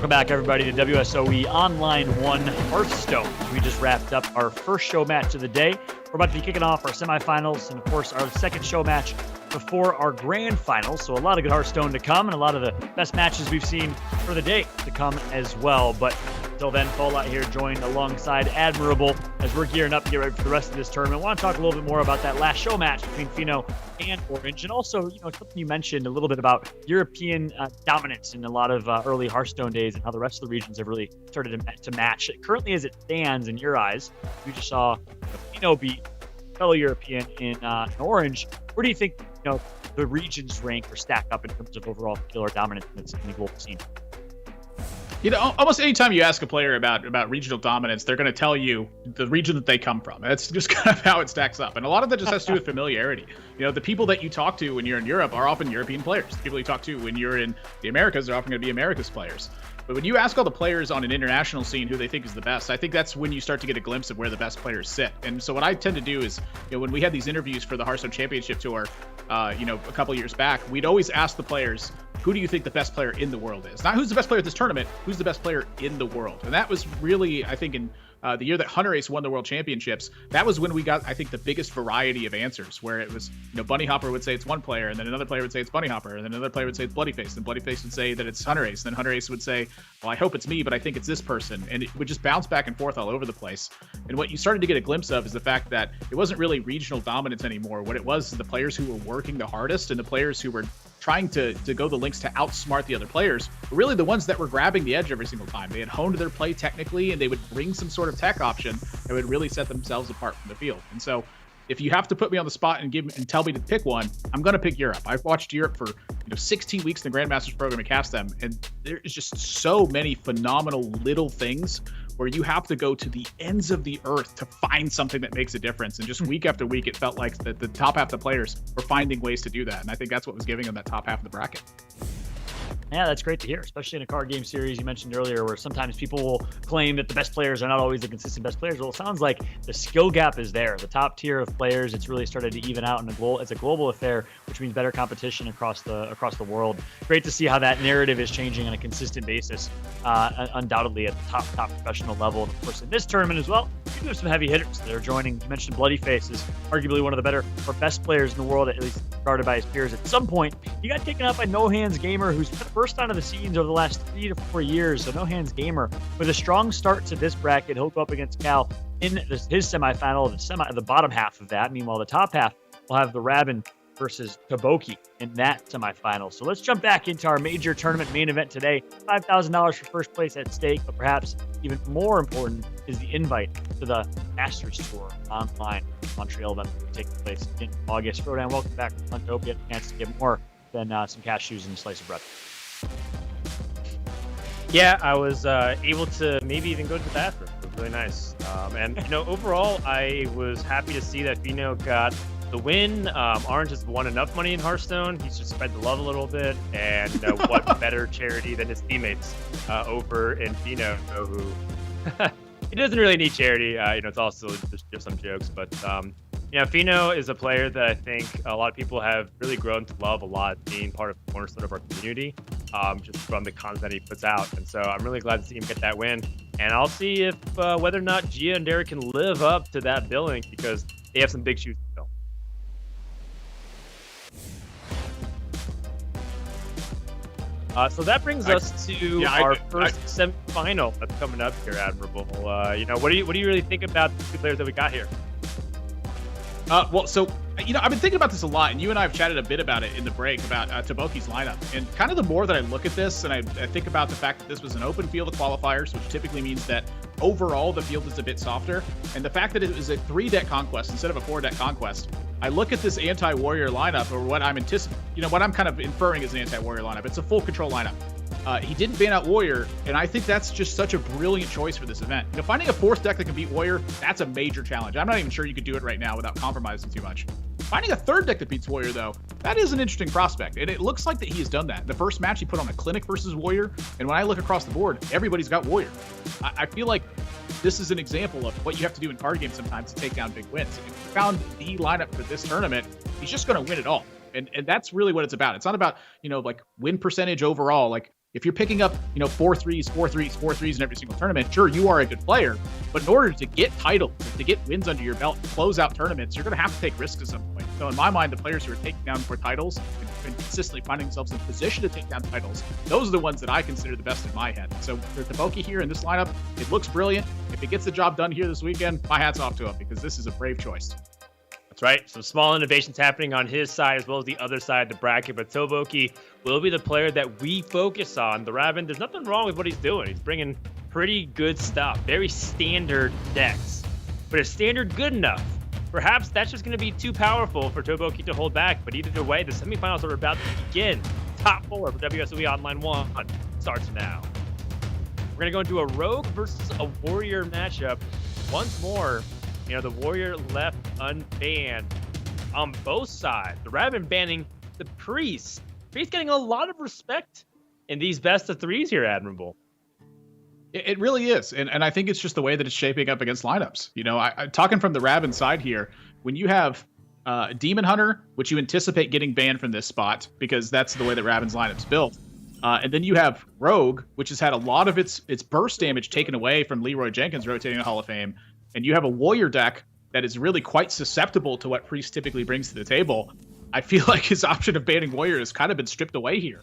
Welcome back, everybody, to WSOE Online I Hearthstone. We just wrapped up our first show match of the day. We're about to be kicking off our semifinals and, of course, our second show match before our grand finals. So a lot of good Hearthstone to come and a lot of the best matches we've seen for the day to come as well. But until then, Fallout here joined alongside Admirable as we're gearing up to get ready for the rest of this tournament. I want to talk a little bit more about that last show match between Fino and Orange, and also, something you mentioned a little bit about European dominance in a lot of early Hearthstone days and how the rest of the regions have really started to match. Currently, as it stands in your eyes, we just saw Fino beat fellow European in Orange. Where do you think the regions rank or stack up in terms of overall skill or dominance in the global scene? Almost anytime you ask a player about regional dominance, they're going to tell you the region that they come from. That's just kind of how it stacks up. And a lot of that just has to do with familiarity. The people that you talk to when you're in Europe are often European players. The people you talk to when you're in the Americas are often going to be America's players. But when you ask all the players on an international scene who they think is the best, I think that's when you start to get a glimpse of where the best players sit. And so what I tend to do is, when we had these interviews for the Hearthstone Championship Tour, a couple years back, we'd always ask the players, who do you think the best player in the world is? Not who's the best player at this tournament, who's the best player in the world? And that was really, I think, in the year that Hunter Ace won the World Championships, that was when we got, I think, the biggest variety of answers, where it was, Bunny Hopper would say it's one player, and then another player would say it's Bunny Hopper, and then another player would say it's Bloodyface, and Bloodyface would say that it's Hunter Ace, and then Hunter Ace would say, well, I hope it's me, but I think it's this person, and it would just bounce back and forth all over the place. And what you started to get a glimpse of is the fact that it wasn't really regional dominance anymore. What it was is the players who were working the hardest and the players who were trying to go the links to outsmart the other players were really the ones that were grabbing the edge every single time. They had honed their play technically, and they would bring some sort of tech option that would really set themselves apart from the field. And so if you have to put me on the spot and tell me to pick one, I'm going to pick Europe. I've watched Europe for 16 weeks in the Grandmasters program at Cast them, and there is just so many phenomenal little things where you have to go to the ends of the earth to find something that makes a difference. And just week after week, it felt like the top half of the players were finding ways to do that. And I think that's what was giving them that top half of the bracket. Yeah, that's great to hear, especially in a card game series you mentioned earlier, where sometimes people will claim that the best players are not always the consistent best players. Well, it sounds like the skill gap is there. The top tier of players, it's really started to even out it's a global affair, which means better competition across the world. Great to see how that narrative is changing on a consistent basis, undoubtedly at the top professional level. And of course, in this tournament as well, we have some heavy hitters that are joining. You mentioned Bloodyface is arguably one of the better or best players in the world, at least regarded by his peers. At some point, he got taken out by No Hands Gamer, who's burst onto the scenes over the last 3 to 4 years. So No Hands Gamer, with a strong start to this bracket, he'll go up against Cal in his semifinal, the bottom half of that. Meanwhile, the top half will have the Rabin versus Kaboki in that semifinal. So let's jump back into our major tournament main event today. $5,000 for first place at stake, but perhaps even more important is the invite to the Masters Tour Online Montreal event that will take place in August. Showdown, welcome back. I hope you had a chance to get more than some cashews and a slice of bread. Yeah, I was able to maybe even go to the bathroom. It was really nice. And overall, I was happy to see that Fino got the win. Orange has won enough money in Hearthstone. He's just spread the love a little bit. And what better charity than his teammates over in Fino, who he doesn't really need charity. It's also just some jokes, but Fino is a player that I think a lot of people have really grown to love a lot, being part of the cornerstone of our community, just from the content he puts out. And so I'm really glad to see him get that win. And I'll see if whether or not Gia and Derek can live up to that billing, because they have some big shoes to fill. So that brings us to our first semifinal that's coming up here, Admirable. What do you really think about the two players that we got here? I've been thinking about this a lot, and you and I have chatted a bit about it in the break about Taboki's lineup. And kind of the more that I look at this, and I think about the fact that this was an open field of qualifiers, which typically means that overall the field is a bit softer, and the fact that it was a 3-deck conquest instead of a 4-deck conquest, I look at this anti-warrior lineup, or what I'm anticipating, what I'm kind of inferring is an anti-warrior lineup. It's a full control lineup. He didn't ban out Warrior, and I think that's just such a brilliant choice for this event. Finding a 4th deck that can beat Warrior, that's a major challenge. I'm not even sure you could do it right now without compromising too much. Finding a 3rd deck that beats Warrior, though, that is an interesting prospect, and it looks like that he has done that. The first match he put on a Clinic versus Warrior, and when I look across the board, everybody's got Warrior. I feel like this is an example of what you have to do in card games sometimes to take down big wins. If you found the lineup for this tournament, he's just going to win it all. And that's really what it's about. It's not about, win percentage overall. If you're picking up, 4 threes, 4 threes, 4 threes in every single tournament, sure, you are a good player. But in order to get titles, to get wins under your belt, to close out tournaments, you're going to have to take risks at some point. So in my mind, the players who are taking down for titles and consistently finding themselves in position to take down titles, those are the ones that I consider the best in my head. So for Toboki here in this lineup, it looks brilliant. If it gets the job done here this weekend, my hat's off to him, because this is a brave choice. That's right. Some small innovations happening on his side as well as the other side of the bracket. But Toboki will be the player that we focus on. The Raven, there's nothing wrong with what he's doing. He's bringing pretty good stuff. Very standard decks. But is standard good enough? Perhaps that's just going to be too powerful for Toboki to hold back. But either way, the semifinals are about to begin. Top 4 for WSOE Online 1 starts now. We're going to go into a Rogue versus a Warrior matchup. Once more, the Warrior left unbanned on both sides. The Raven banning the Priest. Priest getting a lot of respect in these best of threes here, Admirable. It really is. And I think it's just the way that it's shaping up against lineups. I talking from the Raven side here, when you have Demon Hunter, which you anticipate getting banned from this spot because that's the way that Raven's lineup's built. And then you have Rogue, which has had a lot of its burst damage taken away from Leroy Jenkins rotating the Hall of Fame. And you have a Warrior deck that is really quite susceptible to what Priest typically brings to the table. I feel like his option of banning Warrior has kind of been stripped away here.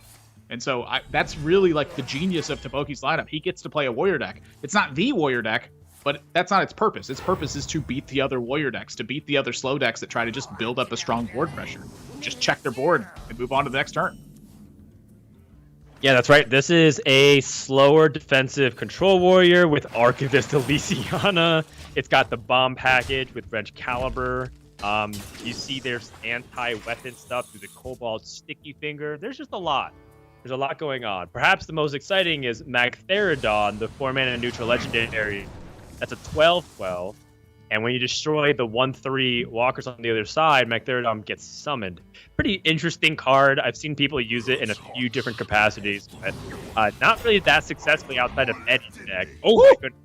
And so that's really like the genius of Toboki's lineup. He gets to play a Warrior deck. It's not the Warrior deck, but that's not its purpose. Its purpose is to beat the other Warrior decks, to beat the other slow decks that try to just build up a strong board pressure. Just check their board and move on to the next turn. Yeah, that's right. This is a slower defensive control warrior with Archivist Elysiana. It's got the bomb package with Wrench Caliber. You see there's anti-weapon stuff through the Cobalt Sticky Finger. There's just a lot. There's a lot going on. Perhaps the most exciting is Magtheridon, the 4-mana neutral legendary. That's a 12/12. And when you destroy the 1/3 walkers on the other side, Magtheridon gets summoned. Pretty interesting card. I've seen people use it in a few different capacities, but not really that successfully outside of Eddie's deck. Oh my goodness.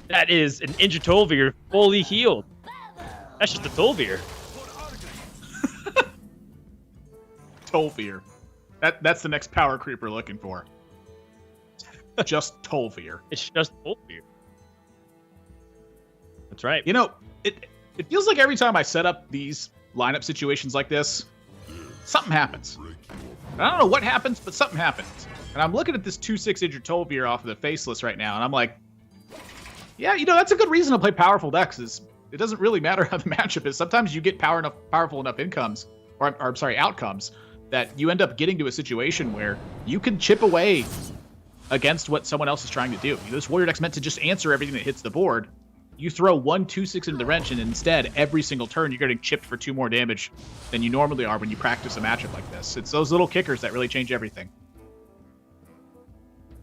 That is an Injitolvir fully healed. That's just a Tolvir. Tolvir. That's the next power creep we're looking for. Just Tolvir. It's just Tolvir. That's right. It feels like every time I set up these lineup situations like this, something happens. I don't know what happens, but something happens. And I'm looking at this 2/6 Injitolvir off of the Faceless right now, and I'm like, yeah, that's a good reason to play powerful decks. Is it doesn't really matter how the matchup is. Sometimes you get powerful enough outcomes that you end up getting to a situation where you can chip away against what someone else is trying to do. This Warrior deck's meant to just answer everything that hits the board. You throw 1/2/6 into the wrench, and instead, every single turn, you're getting chipped for 2 more damage than you normally are when you practice a matchup like this. It's those little kickers that really change everything.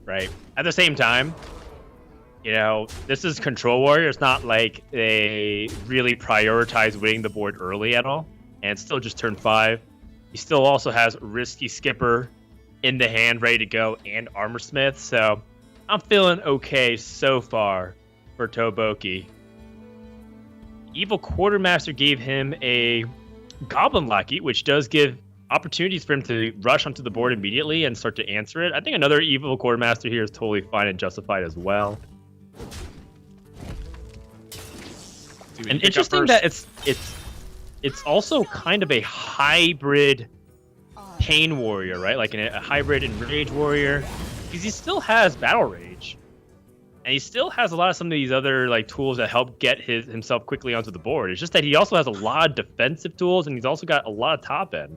Right. At the same time, this is Control Warrior. It's not like they really prioritize winning the board early at all. And it's still just turn 5. He still also has Risky Skipper in the hand, ready to go, and Armorsmith. So I'm feeling okay so far for Toboki. Evil Quartermaster gave him a Goblin Lackey, which does give opportunities for him to rush onto the board immediately and start to answer it. I think another Evil Quartermaster here is totally fine and justified as well. And interesting that it's also kind of a hybrid Pain Warrior, right? Like a hybrid Enrage Warrior, because he still has Battle Rage, and he still has a lot of some of these other tools that help get himself quickly onto the board. It's just that he also has a lot of defensive tools, and he's also got a lot of top end.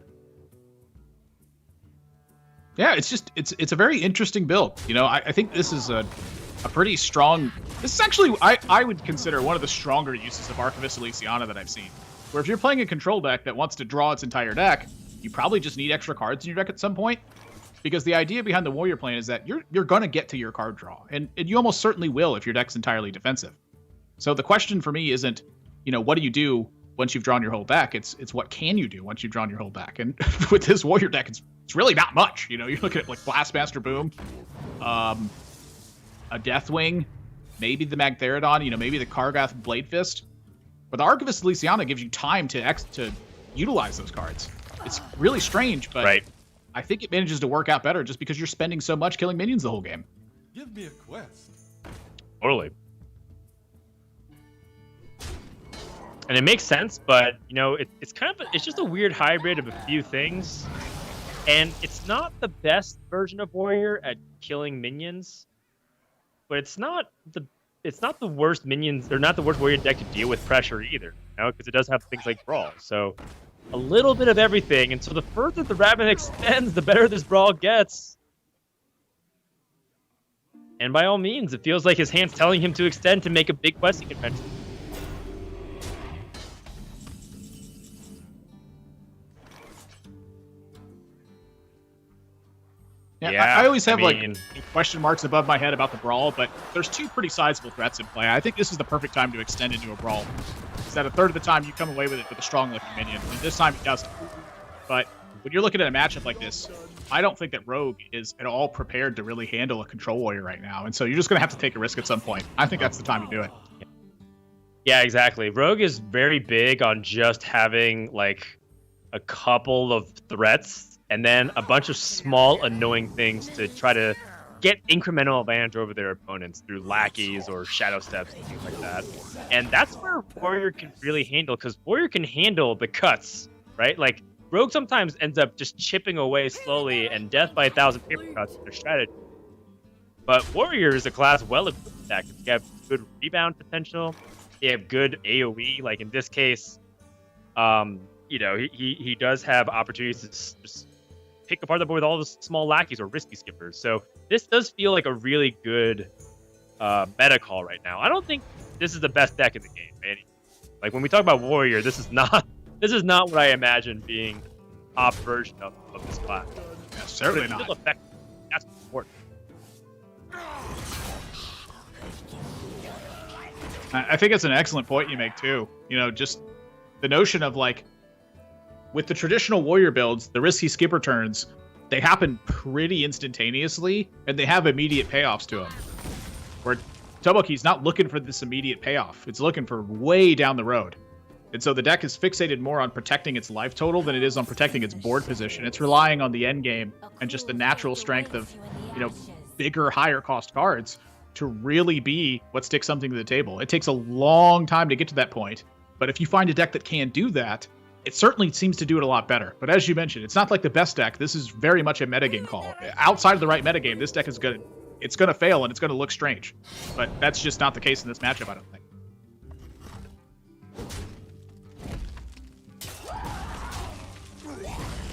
Yeah, it's a very interesting build. I think this is a pretty strong. This is actually I would consider one of the stronger uses of Archivist Elysiana that I've seen. Where if you're playing a control deck that wants to draw its entire deck, you probably just need extra cards in your deck at some point. Because the idea behind the Warrior plan is that you're going to get to your card draw. And you almost certainly will if your deck's entirely defensive. So the question for me isn't, what do you do once you've drawn your whole deck? It's what can you do once you've drawn your whole deck? And with this Warrior deck, it's really not much. You're looking at Blastmaster Boom, a Deathwing, maybe the Magtheridon, maybe the Kargath Blade Fist. But the Archivist Elysiana gives you time to utilize those cards. It's really strange, but right. I think it manages to work out better just because you're spending so much killing minions the whole game. Give me a quest. Totally. And it makes sense, but you know, it's kind of it's just a weird hybrid of a few things, and it's not the best version of warrior at killing minions, but it's not the worst minions or not the worst warrior deck to deal with pressure either, you know, because it does have things like brawl. So a little bit of everything, and so the further the rabbit extends, the better this brawl gets. And by all means, it feels like his hand's telling him to extend to make a big questing convention. Yeah, I always have like question marks above my head about the brawl, but there's two pretty sizable threats in play. I think this is the perfect time to extend into a brawl. Is that a third of the time you come away with it with a strong looking minion, and this time it doesn't. But when you're looking at a matchup like this, I don't think that Rogue is at all prepared to really handle a control warrior right now, and so you're just going to have to take a risk at some point. I think that's the time to do it. Yeah, exactly. Rogue is very big on just having like a couple of threats and then a bunch of small annoying things to try to get incremental advantage over their opponents through lackeys or shadow steps and things like that. And that's where Warrior can really handle, because Warrior can handle the cuts, right? Like Rogue sometimes ends up just chipping away slowly and death by 1,000 paper cuts in their strategy. But Warrior is a class well-equipped deck. You have good rebound potential. You have good AoE. Like in this case, you know, he does have opportunities to just pick apart the board with all the small lackeys or risky skippers. So this does feel like a really good meta call right now. I don't think this is the best deck in the game. Man. Like when we talk about Warrior, this is not what I imagine being top version of this class. Yeah, certainly not. Still effective. That's important. I think it's an excellent point you make too. You know, just the notion of like, with the traditional warrior builds, the risky skipper turns, they happen pretty instantaneously, and they have immediate payoffs to them. Where Tomoki's not looking for this immediate payoff. It's looking for way down the road. And so the deck is fixated more on protecting its life total than it is on protecting its board position. It's relying on the end game and just the natural strength of, you know, bigger, higher cost cards to really be what sticks something to the table. It takes a long time to get to that point, but if you find a deck that can do that, it certainly seems to do it a lot better. But as you mentioned, it's not like the best deck. This is very much a metagame call. Outside of the right metagame, this deck is good. It's going to fail and it's going to look strange. But that's just not the case in this matchup, I don't think.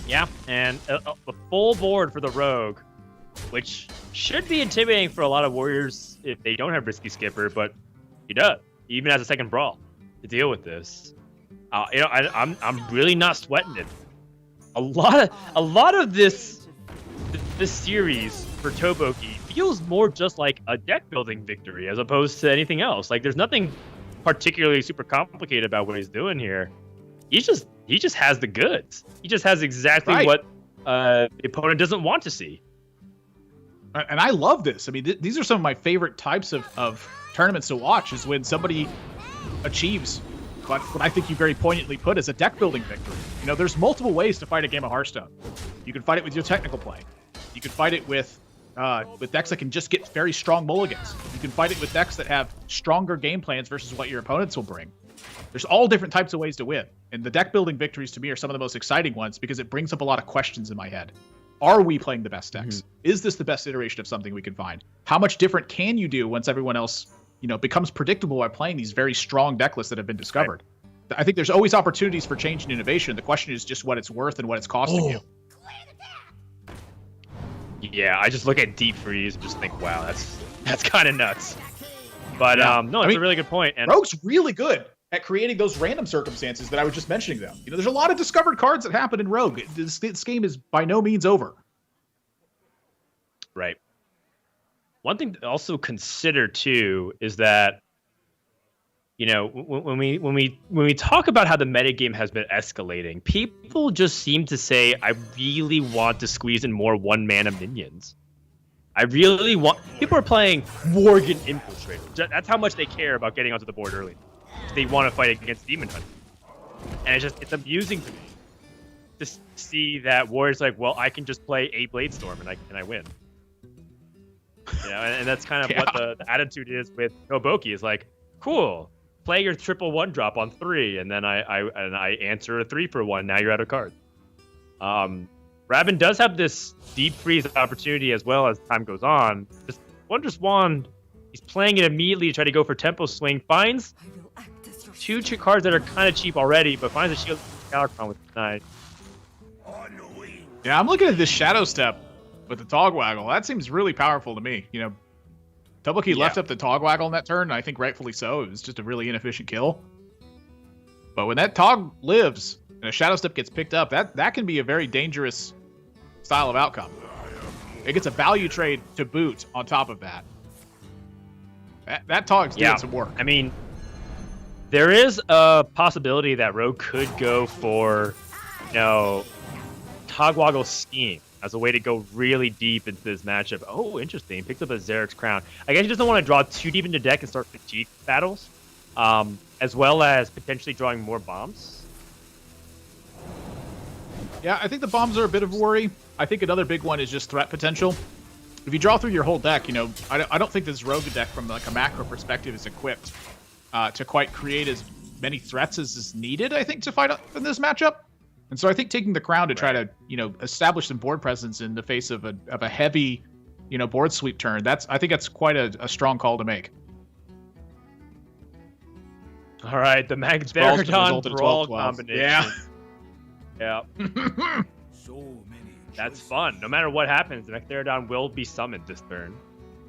Yeah, and a full board for the Rogue, which should be intimidating for a lot of Warriors if they don't have Risky Skipper, but he does, even as a second brawl, to deal with this. You know, I'm really not sweating it. A lot of this series for Toboki feels more just like a deck building victory as opposed to anything else. Like there's nothing particularly super complicated about what he's doing here. He just has the goods. He just has exactly what the opponent doesn't want to see. And I love this. I mean, these are some of my favorite types of tournaments to watch, is when somebody achieves what I think you very poignantly put as a deck building victory. You know, there's multiple ways to fight a game of Hearthstone. You can fight it with your technical play. You can fight it with decks that can just get very strong mulligans. You can fight it with decks that have stronger game plans versus what your opponents will bring. There's all different types of ways to win. And the deck building victories to me are some of the most exciting ones because it brings up a lot of questions in my head. Are we playing the best decks? Is this the best iteration of something we can find? How much different can you do once everyone else, you know, becomes predictable by playing these very strong deck lists that have been discovered? Right. I think there's always opportunities for change and innovation. The question is just what it's worth and what it's costing you. Yeah, I just look at Deep Freeze and just think, wow, that's kind of nuts. But no, it's a really good point. And Rogue's really good at creating those random circumstances that I was just mentioning, though. You know, there's a lot of discovered cards that happen in Rogue. This game is by no means over. Right. One thing to also consider too is that, you know, when we talk about how the metagame has been escalating, people just seem to say, I really want to squeeze in more 1-mana minions. I really want... People are playing Worgen Infiltrator. That's how much they care about getting onto the board early. They want to fight against Demon Hunter. And it's amusing to me to see that Warrior's like, well, I can just play a Blade Storm and I win. You know, and that's kind of what the attitude is with Toboki. Is like, cool, play your 1/1 drop on 3, and then I answer a 3-for-1. Now you're out of cards. Rabin does have this deep freeze opportunity as well as time goes on. Just Wondrous Wand, he's playing it immediately to try to go for Tempo Swing. Finds two cards that are kind of cheap already, but finds a Shield Galaxy with 9. Yeah, I'm looking at this Shadow Step with the Togwaggle. That seems really powerful to me. You know, Toboki left up the Togwaggle on that turn, and I think rightfully so. It was just a really inefficient kill. But when that Tog lives and a Shadow Step gets picked up, that can be a very dangerous style of outcome. It gets a value trade to boot on top of that. That Tog's doing some work. I mean, there is a possibility that Rogue could go for, you know, Togwaggle Scheme as a way to go really deep into this matchup. Oh, interesting. Picks up a Xerix Crown. I guess he doesn't want to draw too deep into deck and start fatigue battles, as well as potentially drawing more bombs. Yeah, I think the bombs are a bit of a worry. I think another big one is just threat potential. If you draw through your whole deck, you know, I don't think this Rogue deck from like a macro perspective is equipped to quite create as many threats as is needed, I think, to fight in this matchup. And so I think taking the crown to try to, you know, establish some board presence in the face of a heavy, you know, board sweep turn, I think that's quite a strong call to make. All right, the Magtheridon Brawl combination. Yeah. That's fun. No matter what happens, the Magtheridon will be summoned this turn.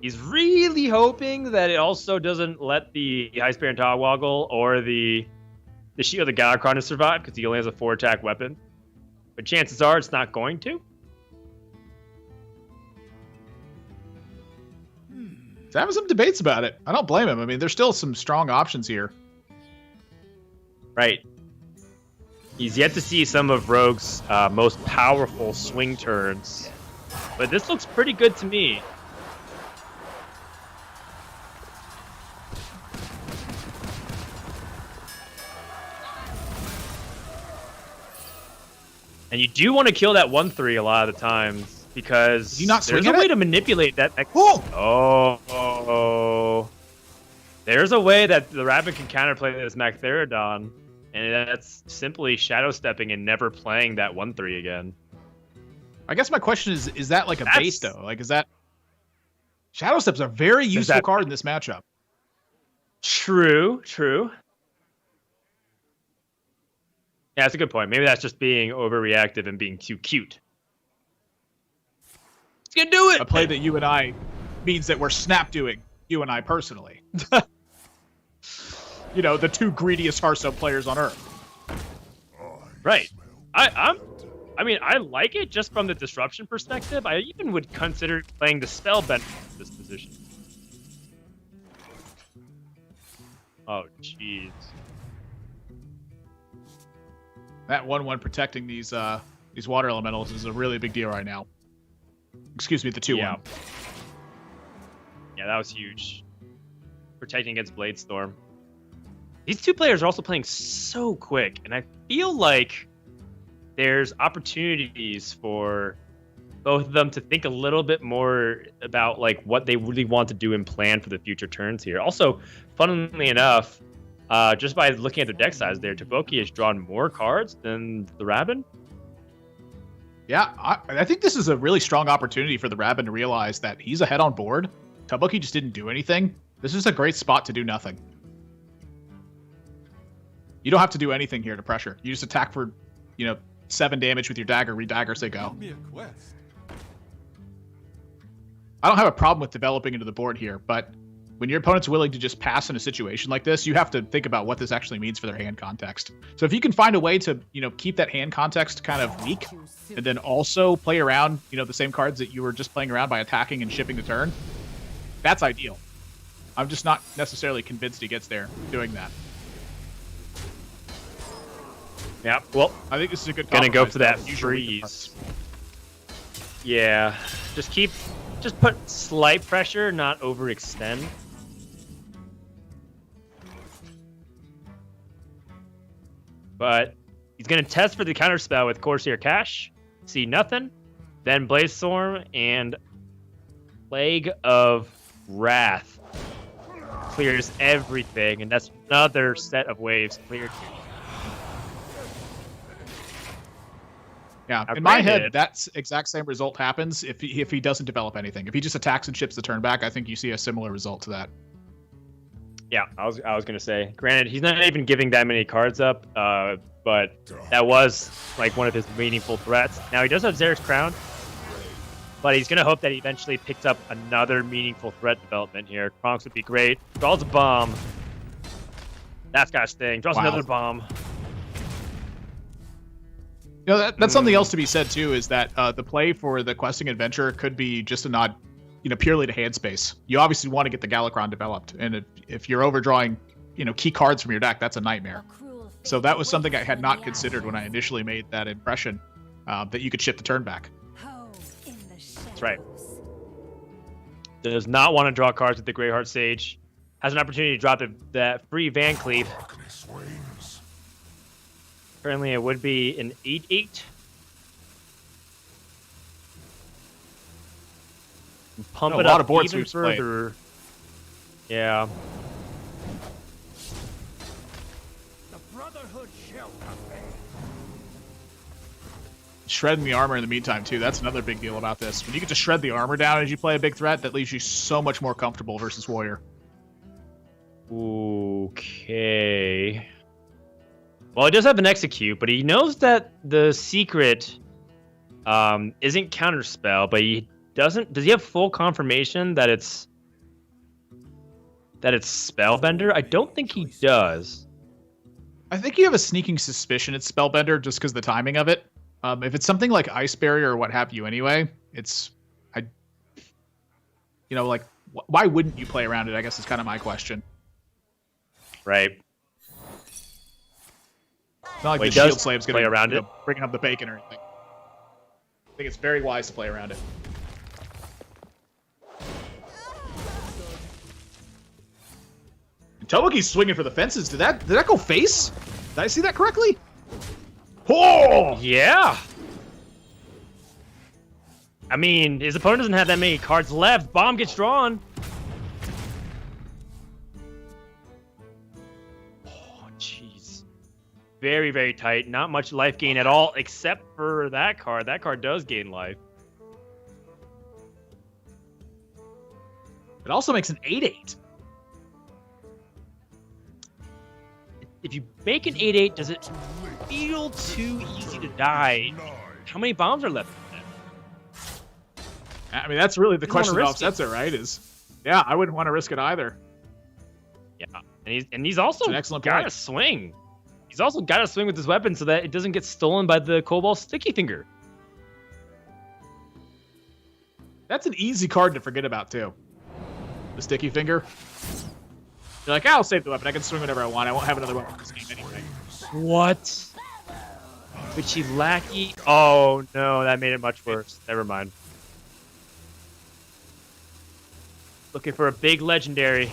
He's really hoping that it also doesn't let the High Spear and Togwaggle or the Shield of the Galakrond to survive, because he only has a 4-attack weapon. But chances are it's not going to. He's having some debates about it. I don't blame him. I mean, there's still some strong options here. Right. He's yet to see some of Rogue's most powerful swing turns. But this looks pretty good to me. And you do want to kill that 1/3 a lot of the times, because there's a way to manipulate that. Oh. There's a way that the Rabbit can counterplay this Magtheridon, and that's simply shadow stepping and never playing that 1/3 again. I guess my question is that like a base though? Like, is that Shadow Step's a very useful card in this matchup. True. Yeah, that's a good point. Maybe that's just being overreactive and being too cute. He's gonna do it! A play that you and I means that we're snap doing, you and I personally. You know, the two greediest Hearthstone players on Earth. Right. I mean, I like it just from the disruption perspective. I even would consider playing the spell benefit in this position. Oh, jeez. That 1/1 protecting these water elementals is a really big deal right now. Excuse me, the 2/1. Yeah, that was huge. Protecting against Blade Storm. These two players are also playing so quick, and I feel like there's opportunities for both of them to think a little bit more about like what they really want to do and plan for the future turns here. Also, funnily enough, just by looking at the deck size there, Toboki has drawn more cards than the Rabin. Yeah, I think this is a really strong opportunity for the Rabin to realize that he's ahead on board. Toboki just didn't do anything. This is a great spot to do nothing. You don't have to do anything here to pressure. You just attack for, 7 damage with your dagger, re-dagger, say go. I don't have a problem with developing into the board here, but when your opponent's willing to just pass in a situation like this, you have to think about what this actually means for their hand context. So if you can find a way to, keep that hand context kind of weak, and then also play around, the same cards that you were just playing around by attacking and shipping the turn, that's ideal. I'm just not necessarily convinced he gets there doing that. Yeah, well, I think this is a good gonna go compromise, for that though. freeze. Yeah, just put slight pressure, not overextend. But He's going to test for the counterspell with Corsair Cash. See nothing. Then Blaze Storm and Plague of Wrath. Clears everything, and that's another set of waves cleared. Yeah, Now, in my granted- head, that exact same result happens if he doesn't develop anything. If he just attacks and chips the turn back, I think you see a similar result to that. Yeah, I was gonna say. Granted, he's not even giving that many cards up, but that was like one of his meaningful threats. Now he does have Zer's Crown, but he's gonna hope that he eventually picks up another meaningful threat development here. Kronks would be great. Draws a bomb. That's got sting. Draws Wow. another bomb. You know, that's something else to be said too, is that the play for the questing adventure could be just a nod, purely to hand space. You obviously want to get the Galakron developed, and if you're overdrawing, key cards from your deck, that's a nightmare. So that was something I had not considered when I initially made that impression, that you could ship the turn back. That's right. Does not want to draw cards with the Greyheart Sage. Has an opportunity to drop that free Van Cleave. Currently, it would be an 8/8. Pump No, it a lot up of board even sweeps played. further. Yeah. The Brotherhood shall obey. Shredding the armor in the meantime too. That's another big deal about this. When you get to shred the armor down as you play a big threat, that leaves you so much more comfortable versus Warrior. Okay. Well, he does have an execute, but he knows that the secret isn't counterspell, but he doesn't. Does he have full confirmation that it's spellbender? I don't think he does. I think you have a sneaking suspicion it's Spellbender just because the timing of it. If it's something like Ice Barrier or what have you anyway, why wouldn't you play around it, I guess is kind of my question. Right. It's not like Well, the he does Shield Slave's going play to around it. bringing up the bacon or anything. I think it's very wise to play around it. Tomoki's swinging for the fences. Did that go face? Did I see that correctly? Oh! Yeah. I mean, his opponent doesn't have that many cards left. Bomb gets drawn. Oh, jeez. Very, very tight. Not much life gain at all, except for that card. That card does gain life. It also makes an 8/8. If you make an 8/8, does it feel too easy to die? How many bombs are left? I mean, that's really the Wouldn't question wanna that risk upsets it, right? Yeah, I wouldn't want to risk it either. Yeah, and he's also It's an excellent got point. to swing. He's also got to swing with his weapon so that it doesn't get stolen by the Cobalt Sticky Finger. That's an easy card to forget about, too. The Sticky Finger. You're like, I'll save the weapon. I can swing whenever I want. I won't have another weapon in this game anyway. What? Witchy Lackey? Oh, no, that made it much worse. Never mind. Looking for a big legendary.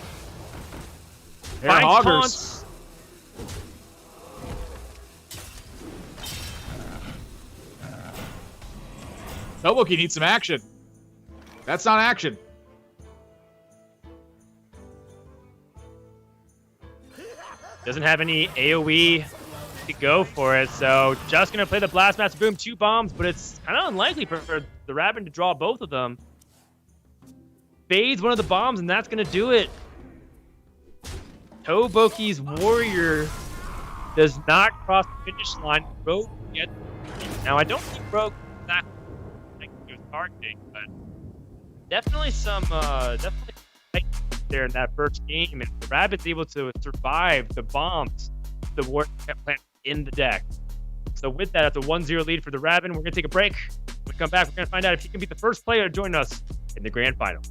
Air Finds Hoggers. taunts. Tomoki needs some action. That's not action. Doesn't have any AoE to go for it, so just going to play the Blastmaster Boom. 2 bombs, but it's kind of unlikely for the Raven to draw both of them. Fades one of the bombs, and that's going to do it. Toboki's Warrior does not cross the finish line. Rogue gets. Now, I don't think Rogue is exactly like he was targeting, but definitely some definitely fight there in that first game, and the Rabbit's able to survive the bombs the Warrior kept planting in the deck. So with that, it's a 1-0 lead for the Raven. We're going to take a break. When we come back, we're going to find out if he can be the first player to join us in the grand final.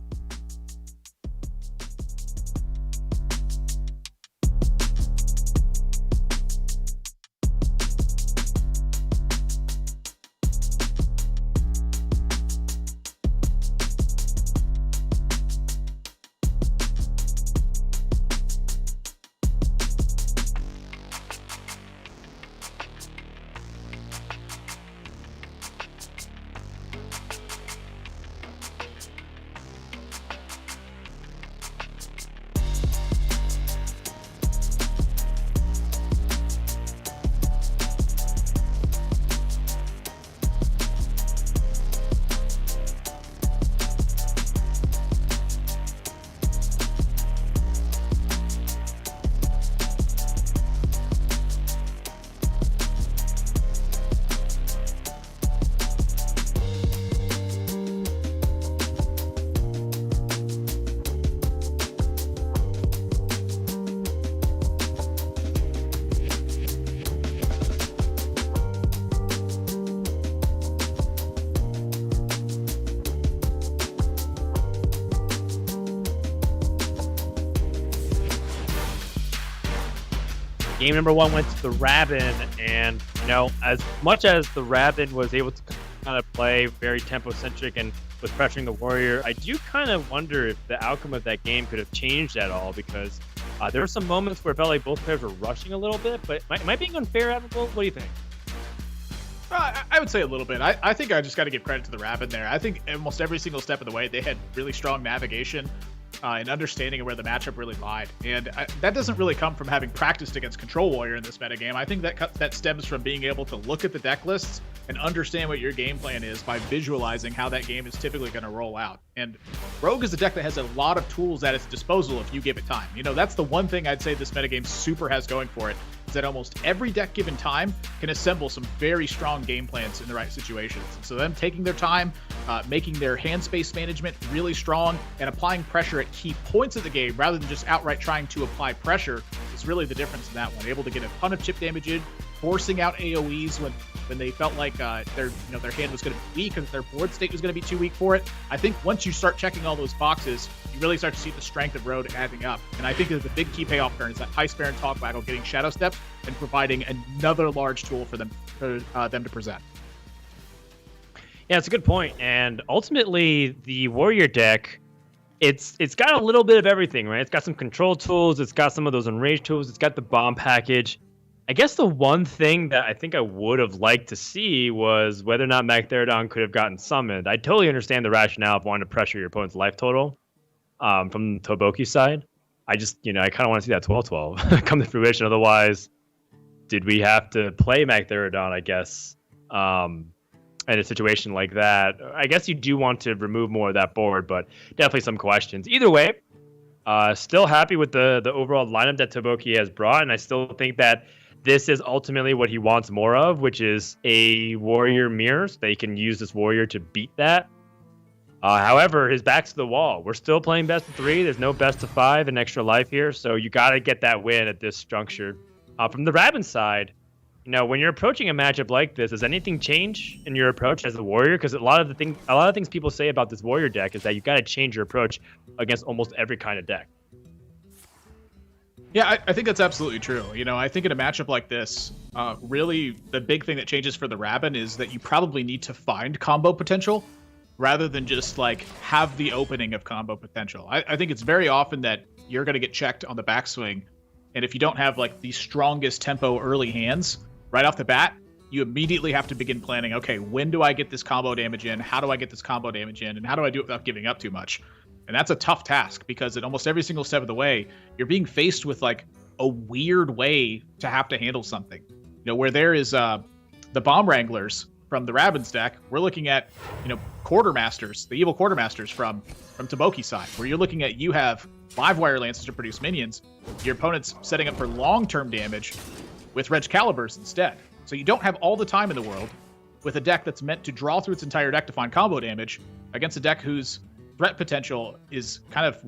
Game number 1 went to the Rabin, and as much as the Rabin was able to kind of play very tempo-centric and was pressuring the Warrior, I do kind of wonder if the outcome of that game could have changed at all, because there were some moments where it felt like both players were rushing a little bit, but am I being unfair, Admiral? What do you think? I would say a little bit. I think I just got to give credit to the Rabin there. I think almost every single step of the way, they had really strong navigation and understanding of where the matchup really lied. And that doesn't really come from having practiced against Control Warrior in this metagame. I think that stems from being able to look at the deck lists and understand what your game plan is by visualizing how that game is typically going to roll out. And Rogue is a deck that has a lot of tools at its disposal if you give it time. That's the one thing I'd say this metagame super has going for it, is that almost every deck given time can assemble some very strong game plans in the right situations. So them taking their time, making their hand space management really strong, and applying pressure at key points of the game rather than just outright trying to apply pressure is really the difference in that one. Able to get a ton of chip damage in, forcing out AoEs when they felt like their hand was going to be weak and their board state was going to be too weak for it. I think once you start checking all those boxes, you really start to see the strength of Road adding up. And I think that the big key payoff turn is that Heist Baron Togwaggle getting Shadow Step and providing another large tool for them to present. Yeah, it's a good point. And ultimately, the Warrior deck, it's got a little bit of everything, right? It's got some control tools, it's got some of those enrage tools, it's got the bomb package. I guess the one thing that I think I would have liked to see was whether or not Magtheridon could have gotten summoned. I totally understand the rationale of wanting to pressure your opponent's life total from Toboki's side. I just, I kind of want to see that 12-12 come to fruition. Otherwise, did we have to play Magtheridon, I guess, in a situation like that? I guess you do want to remove more of that board, but definitely some questions. Either way, still happy with the overall lineup that Toboki has brought, and I still think that this is ultimately what he wants more of, which is a Warrior mirror, so they can use this Warrior to beat that. However, his back's to the wall. We're still playing best of 3. There's no best of 5 and extra life here, so you got to get that win at this juncture. From the Rabin side, when you're approaching a matchup like this, does anything change in your approach as a Warrior? Because a lot of things people say about this Warrior deck is that you got to change your approach against almost every kind of deck. Yeah, I think that's absolutely true. I think in a matchup like this, really the big thing that changes for the Rabin is that you probably need to find combo potential rather than just have the opening of combo potential. I think it's very often that you're going to get checked on the backswing, and if you don't have the strongest tempo early hands right off the bat, you immediately have to begin planning, okay, when do I get this combo damage in? How do I get this combo damage in? And how do I do it without giving up too much? And that's a tough task because at almost every single step of the way, you're being faced with a weird way to have to handle something. Where there is the Bomb Wranglers from the Rabin's deck, we're looking at, Quartermasters, the evil Quartermasters from Toboki's side, where you're looking at, you have 5 Wire Lances to produce minions, your opponent's setting up for long-term damage with Reg Calibers instead. So you don't have all the time in the world with a deck that's meant to draw through its entire deck to find combo damage against a deck whose threat potential is kind of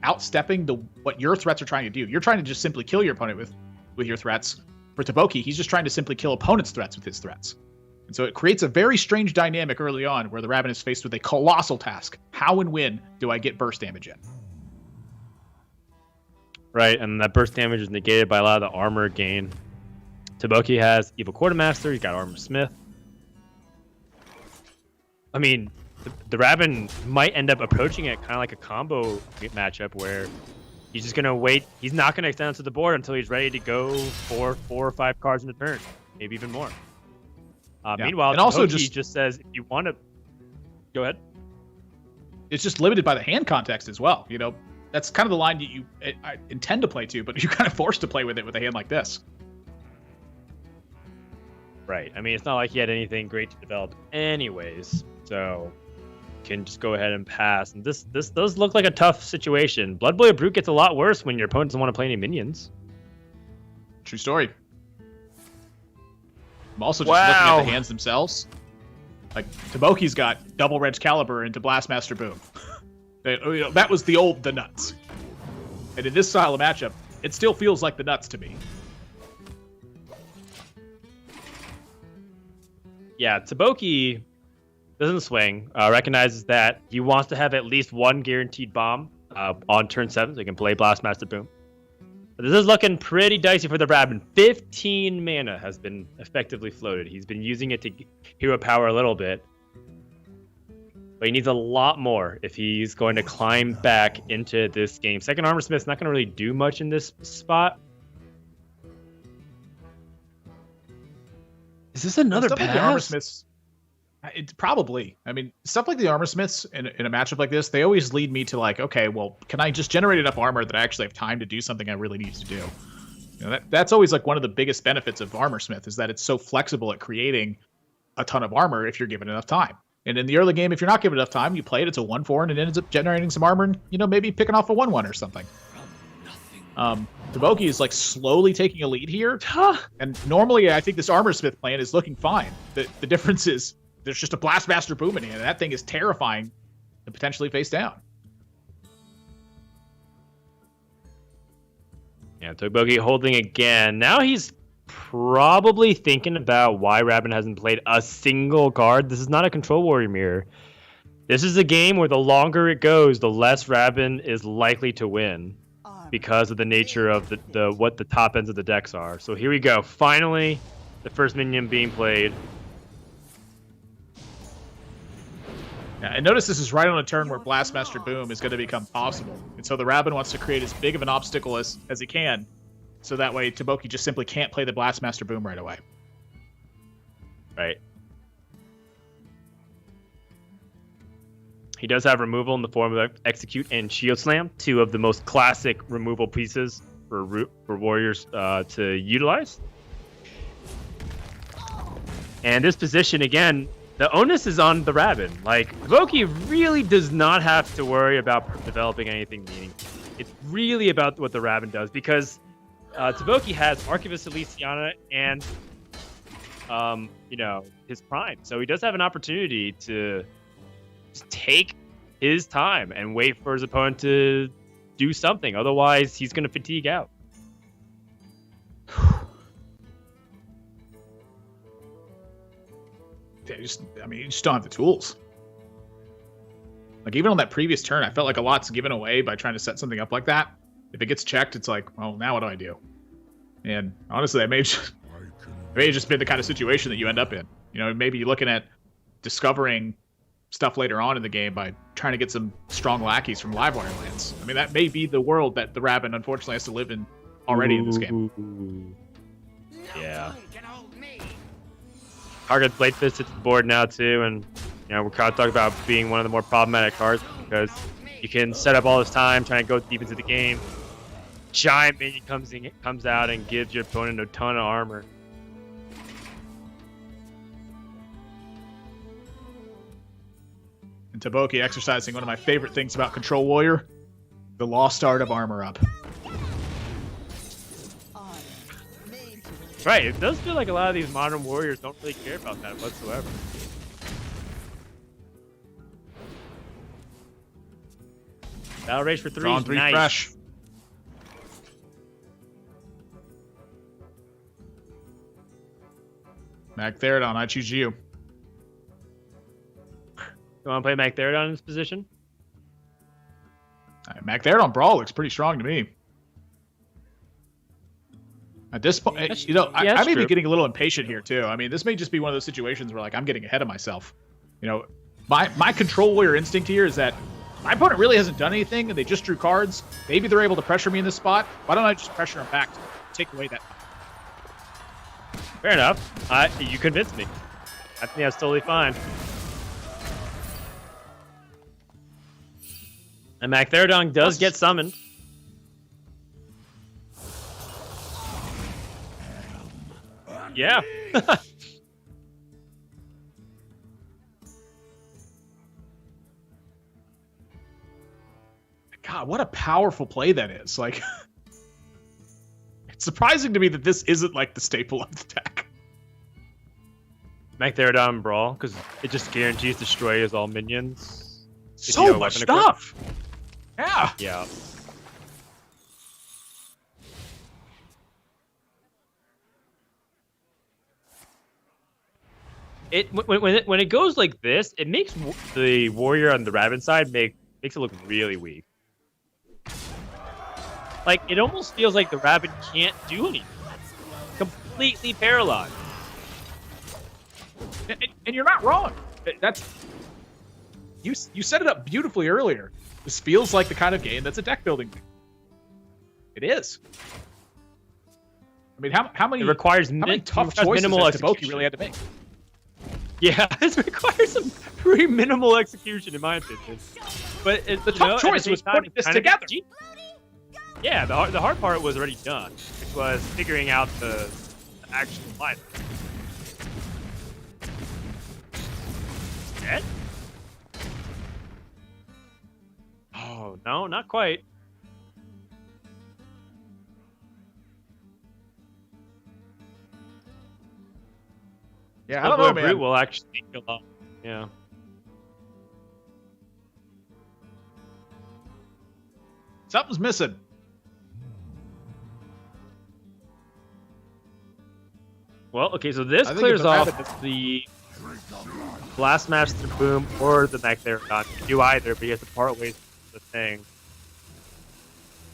outstepping what your threats are trying to do. You're trying to just simply kill your opponent with your threats. For Toboki, he's just trying to simply kill opponent's threats with his threats. And so it creates a very strange dynamic early on where the Rabin is faced with a colossal task. How and when do I get burst damage in? Right, and that burst damage is negated by a lot of the armor gain. Toboki has Evil Quartermaster, he's got Armor Smith. I mean, the Rabin might end up approaching it kind of like a combo matchup where he's just going to wait. He's not going to extend it to the board until he's ready to go for 4 or 5 cards in a turn, maybe even more. Meanwhile, and also just says, if you want to... Go ahead. It's just limited by the hand context as well. That's kind of the line you intend to play to, but you're kind of forced to play with it with a hand like this. Right. I mean, it's not like he had anything great to develop anyways, so can just go ahead and pass. And this does look like a tough situation. Blood Boy Brute gets a lot worse when your opponent doesn't want to play any minions. True story. I'm also just looking at the hands themselves. Toboki's got double Reg Caliber into Blastmaster Boom. That was the nuts. And in this style of matchup, it still feels like the nuts to me. Yeah, Toboki doesn't swing, recognizes that he wants to have at least one guaranteed bomb on turn 7, so he can play Blastmaster Boom. But this is looking pretty dicey for the Rabin. 15 mana has been effectively floated. He's been using it to hero power a little bit. But he needs a lot more if he's going to climb back into this game. Second Armor Smith's not going to really do much in this spot. Is this another Stuff pass? like the Armor Smiths, probably. I mean, stuff like the Armor Smiths in a matchup like this, they always lead me to like, okay, well, can I just generate enough armor that I actually have time to do something I really need to do? You know, that's always like one of the biggest benefits of Armor Smith is that it's so flexible at creating a ton of armor if you're given enough time. And in the early game, if you're not given enough time, you play it, it's a 1/4, and it ends up generating some armor and, you know, maybe picking off a 1/1 or something. Taboki is like slowly taking a lead here. And normally I think this Armor Smith plan is looking fine. The difference is there's just a Blastmaster Boom in it, and that thing is terrifying to potentially face down. Yeah, Taboki holding again. Now he's probably thinking about why Rabin hasn't played a single card. This is not a Control Warrior mirror. This is a game where the longer it goes, the less Rabin is likely to win because of the nature of what the top ends of the decks are. So here we go. Finally, the first minion being played. Yeah, and notice this is right on a turn where Blastmaster Boom is going to become possible. And so the Rabin wants to create as big of an obstacle as he can. So that way Taboki just simply can't play the Blastmaster Boom right away. Right. He does have removal in the form of Execute and Shield Slam, two of the most classic removal pieces for warriors to utilize. And this position, again, the onus is on the Rabin. Like, Taboki really does not have to worry about developing anything meaningful. It's really about what the Rabin does, because Taboki has Archivist Elysiana and, you know, his Prime. So he does have an opportunity to just take his time and wait for his opponent to do something. Otherwise, he's going to fatigue out. Yeah, you just don't have the tools. Like, even on that previous turn, I felt like a lot's given away by trying to set something up like that. If it gets checked, it's like, well, now what do I do? And honestly, it may have just been the kind of situation that you end up in. You know, maybe you're looking at discovering stuff later on in the game by trying to get some strong lackeys from Livewire lands. I mean, that may be the world that the Rabin unfortunately has to live in already in this game. Yeah. Target Blade Fist hits the board now too, and you know, we're kind of talking about being one of the more problematic cards because you can set up all this time trying to go deep into the game. Giant minion comes out and gives your opponent a ton of armor. And Taboki exercising one of my favorite things about Control Warrior, the Lost Art of Armor Up. Right, it does feel like a lot of these modern warriors don't really care about that whatsoever. Battle Rage for 3. Drawn 3 nice. fresh. Mag Therodon, I choose you. You want to play Mac Therodon in this position? Mag Therodon Brawl looks pretty strong to me. At this point, you know, I may be getting a little impatient here too. I mean, this may just be one of those situations where like I'm getting ahead of myself. You know, my Control Warrior instinct here is that my opponent really hasn't done anything and they just drew cards. Maybe they're able to pressure me in this spot. Why don't I just pressure them back to take away that? Fair enough. You convinced me. I think that's totally fine. And Mac Therodon does get summoned. Yeah. God, what a powerful play that is. Like, it's surprising to me that this isn't like the staple of the deck. Mac Therodon Brawl, because it just guarantees destroy as all minions. So much stuff. Yeah. Yeah. When it goes like this, it makes the warrior on the Rabin side makes it look really weak. Like, it almost feels like the Rabbit can't do anything. Completely paralyzed. And you're not wrong. You set it up beautifully earlier. This feels like the kind of game that's a deck building game. It is. I mean, how many? It requires how many tough choices minimal has execution. Teboki really had to make? Yeah, it requires some pretty minimal execution, in my opinion. But The tough choice was putting this together. Yeah, the hard part was already done, which was figuring out the actual line. Dead? Oh no, not quite. Yeah, I don't know, man. Brute will actually kill off. Yeah. Something's missing. Well, okay, so this I think clears if the off rabbit- the Blastmaster Boom or the Magtheridon. You can do either, but you have to part ways with the thing.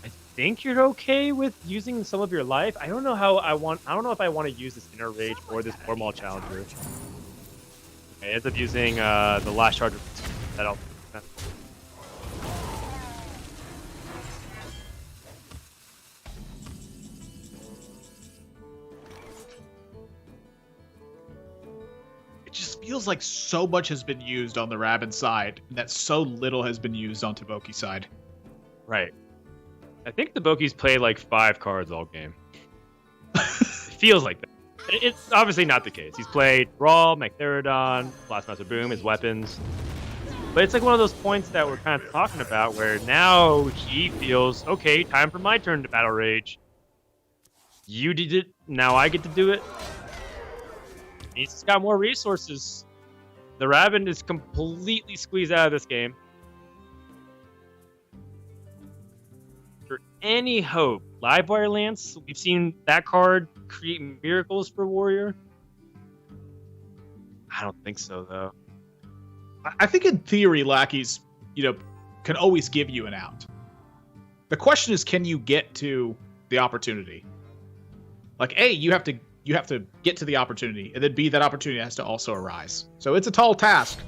I think you're okay with using some of your life. I don't know if I want to use this Inner Rage or this Formal Challenger. Okay, I end up using the last charge of that. It just feels like so much has been used on the Rabin side, and that so little has been used on Teboki's side. Right. I think the Boki's played like 5 cards all game. It feels like that. It's obviously not the case. He's played Brawl, Magtheridon, Blastmaster Boom, his weapons. But it's like one of those points that we're kind of talking about where now he feels, okay, time for my turn to Battle Rage. You did it, now I get to do it. He's just got more resources. The Rabbit is completely squeezed out of this game. For any hope, Livewire Lance, we've seen that card create miracles for Warrior. I don't think so, though. I think in theory, lackeys, can always give you an out. The question is, can you get to the opportunity? Like, A, you have to get to the opportunity, and then B, that opportunity has to also arise. So it's a tall task,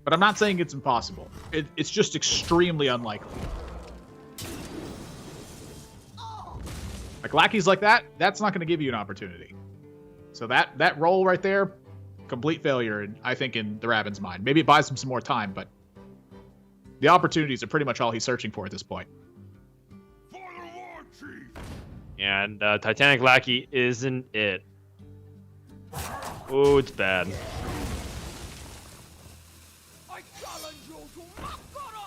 but I'm not saying it's impossible. It's just extremely unlikely. Like lackeys like that, that's not going to give you an opportunity. So that roll right there, complete failure, I think, in the Rabin's mind. Maybe it buys him some more time, but the opportunities are pretty much all he's searching for at this point. For the war chief. And Titanic Lackey isn't it. Oh, it's bad. I challenge you to Makara!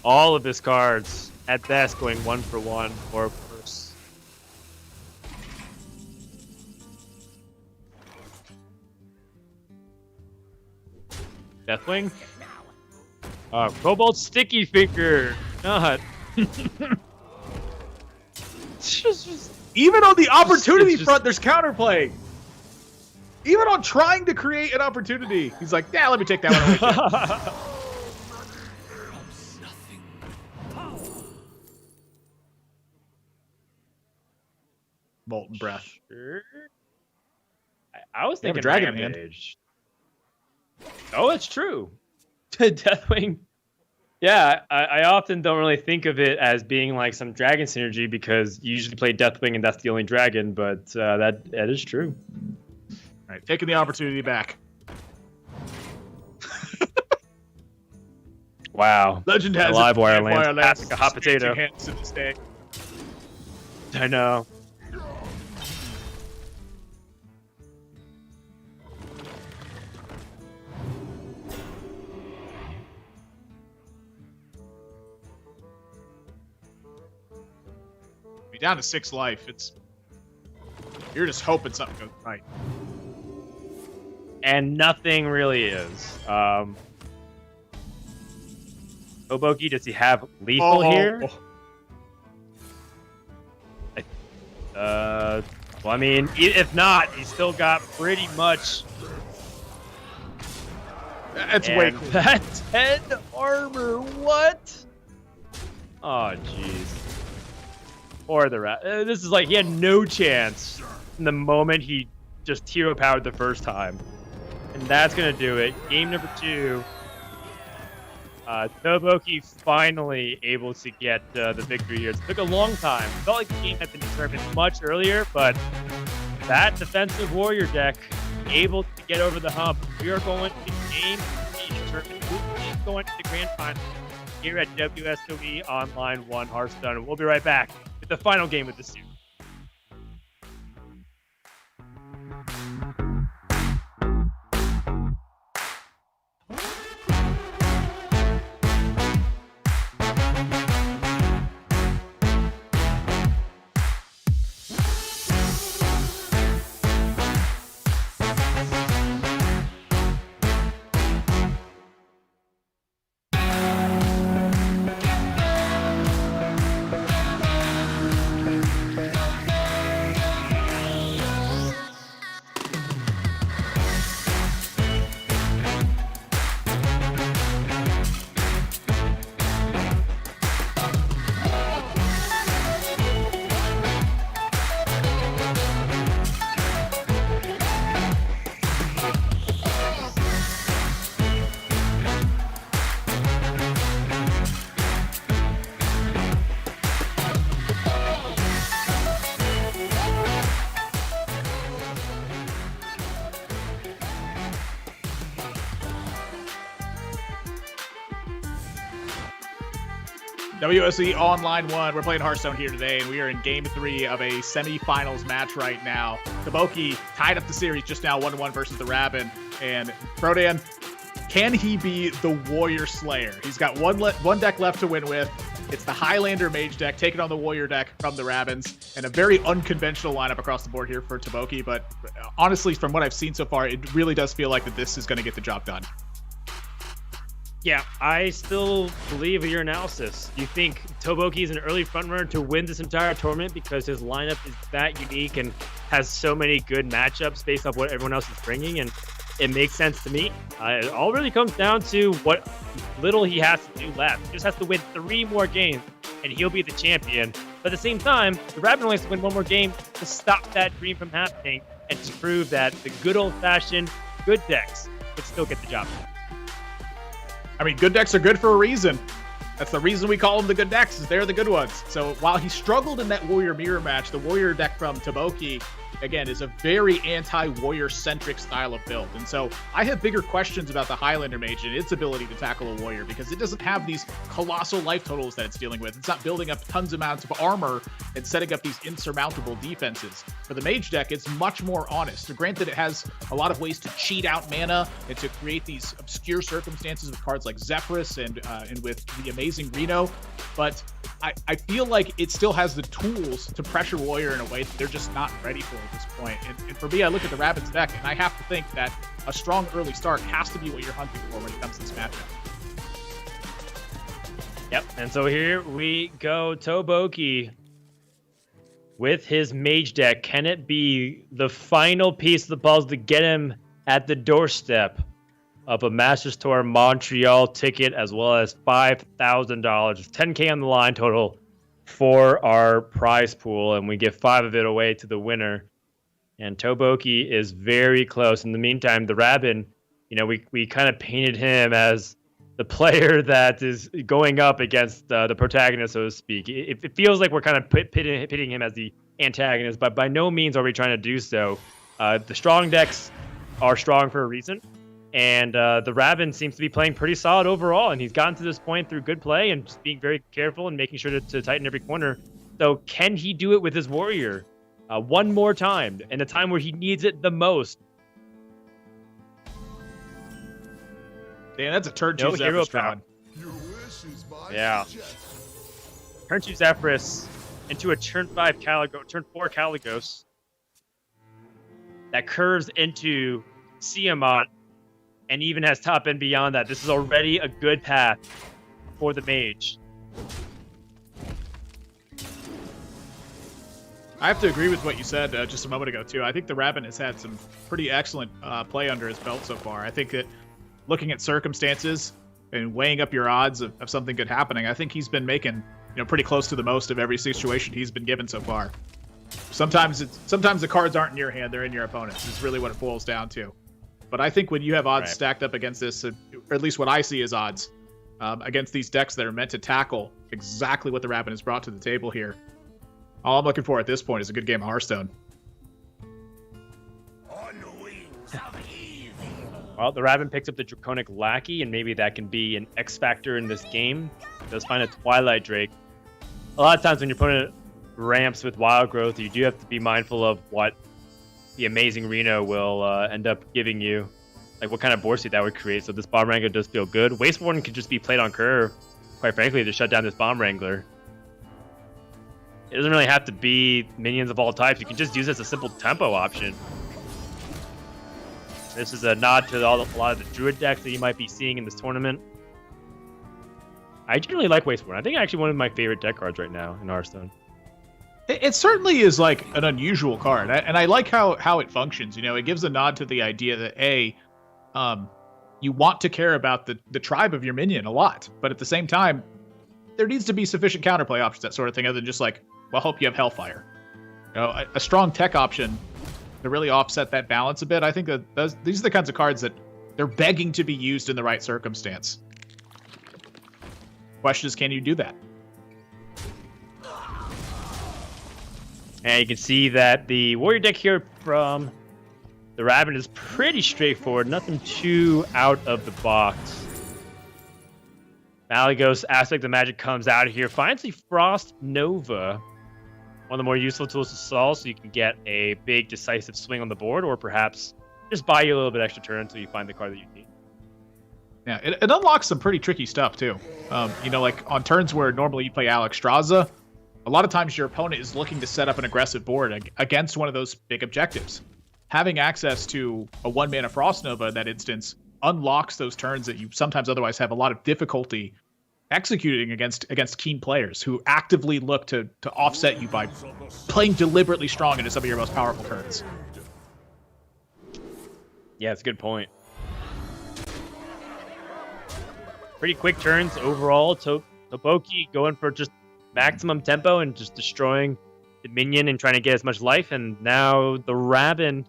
All of his cards, at best, going 1-for-1 or worse. Deathwing? Cobalt Sticky Finger! God. It's just Even on the opportunity it's just- front, there's counterplay. Even on trying to create an opportunity, he's like, yeah, let me take that one away. Molten Breath. Sure. I was You have a thinking dragon in hand. Rampage. Oh, it's true. Deathwing. Yeah, I often don't really think of it as being like some dragon synergy because you usually play Deathwing and that's the only dragon, but that is true. All right, taking the opportunity back. Wow. Legend has Live it. wire Live lands wire lands like a hot speaks your potato. hands to this day. I know. Be down to 6 life. You're just hoping something goes right. And nothing really is. Oboki, does he have lethal here? Well, I mean, if not, he's still got pretty much. That's way cool. That 10 armor, what? Oh, jeez. Or the this is like he had no chance in the moment he just hero powered the first time. And that's going to do it. Game number 2. Toboki finally able to get the victory here. It took a long time. It felt like the game had been determined much earlier, but that defensive warrior deck able to get over the hump. We are going to game to determine who is going to the grand final here at WSOE Online 1 Hearthstone. And we'll be right back with the final game of the series. WSOE Online 1, we're playing Hearthstone here today, and we are in Game 3 of a semifinals match right now. Toboki tied up the series just now 1-1 versus the Rabin. And Frodan, can he be the Warrior Slayer? He's got one deck left to win with. It's the Highlander Mage deck taking on the Warrior deck from the Rabins, and a very unconventional lineup across the board here for Toboki. But honestly, from what I've seen so far, it really does feel like that this is going to get the job done. Yeah, I still believe in your analysis. You think Toboki is an early frontrunner to win this entire tournament because his lineup is that unique and has so many good matchups based off what everyone else is bringing, and it makes sense to me. It all really comes down to what little he has to do left. He just has to win 3 more games, and he'll be the champion. But at the same time, the Rabin only has to win 1 more game to stop that dream from happening and to prove that the good old-fashioned good decks could still get the job done. I mean, good decks are good for a reason. That's the reason we call them the good decks, is they're the good ones. So while he struggled in that Warrior Mirror match, the Warrior deck from Toboki, again, is a very anti-Warrior-centric style of build. And so I have bigger questions about the Highlander Mage and its ability to tackle a Warrior, because it doesn't have these colossal life totals that it's dealing with. It's not building up tons of amounts of armor and setting up these insurmountable defenses. For the Mage deck, it's much more honest. So granted, it has a lot of ways to cheat out mana and to create these obscure circumstances with cards like Zephyrus and with the amazing Reno, but I feel like it still has the tools to pressure Warrior in a way that they're just not ready for at this point. And for me, I look at the Rabbids deck, and I have to think that a strong early start has to be what you're hunting for when it comes to this matchup. Yep, and so here we go. Toboki with his Mage deck. Can it be the final piece of the puzzle to get him at the doorstep of a Masters Tour Montreal ticket, as well as $5,000, $10K on the line total for our prize pool, and we give 5 of it away to the winner. And Toboki is very close. In the meantime, the Rabin, you know, we kind of painted him as the player that is going up against the protagonist, so to speak. It feels like we're kind of pitting him as the antagonist, but by no means are we trying to do so. The strong decks are strong for a reason. And the Rabin seems to be playing pretty solid overall, and he's gotten to this point through good play and just being very careful and making sure to tighten every corner. So can he do it with his Warrior one more time, in a time where he needs it the most? Damn, that's a turn 2 Zephyrus drawn. Yeah. Turn 2 Zephyrus into a turn 4 Caligos that curves into Tiamat, and even has top end beyond that. This is already a good path for the Mage. I have to agree with what you said just a moment ago, too. I think the Rabin has had some pretty excellent play under his belt so far. I think that looking at circumstances and weighing up your odds of something good happening, I think he's been making pretty close to the most of every situation he's been given so far. Sometimes the cards aren't in your hand; they're in your opponent's. It's really what it boils down to. But I think when you have odds stacked up against this, or at least what I see as odds against these decks that are meant to tackle exactly what the Rabbit has brought to the table here, all I'm looking for at this point is a good game of Hearthstone. Well, the Raven picks up the Draconic Lackey, and maybe that can be an X factor in this game. Does find a Twilight Drake. A lot of times when your opponent ramps with Wild Growth, you do have to be mindful of what the Amazing Reno will end up giving you, like what kind of board state that would create. So this Bomb Wrangler does feel good. Wasteborn can just be played on curve, quite frankly, to shut down this Bomb Wrangler. It doesn't really have to be minions of all types. You can just use it as a simple tempo option. This is a nod to a lot of the Druid decks that you might be seeing in this tournament. I generally like Wasteborn. I think actually one of my favorite deck cards right now in Hearthstone. It certainly is like an unusual card, and I like how it functions. It gives a nod to the idea that you want to care about the tribe of your minion a lot, but at the same time, there needs to be sufficient counterplay options, that sort of thing, other than just like, well, hope you have Hellfire. A strong tech option to really offset that balance a bit. I think that these are the kinds of cards that they're begging to be used in the right circumstance. Question is, can you do that? And you can see that the Warrior deck here from the Rabbit is pretty straightforward. Nothing too out of the box. Malygos Aspect of Magic comes out of here. Finds the Frost Nova. One of the more useful tools to solve, so you can get a big decisive swing on the board, or perhaps just buy you a little bit extra turn until you find the card that you need. Yeah, it unlocks some pretty tricky stuff too. Like on turns where normally you play Alexstrasza, a lot of times your opponent is looking to set up an aggressive board against one of those big objectives. Having access to a 1-mana Frost Nova in that instance unlocks those turns that you sometimes otherwise have a lot of difficulty executing against keen players who actively look to offset you by playing deliberately strong into some of your most powerful turns. Yeah, it's a good point. Pretty quick turns overall. Toboki going for just maximum tempo and just destroying the minion and trying to get as much life. And now the Rabin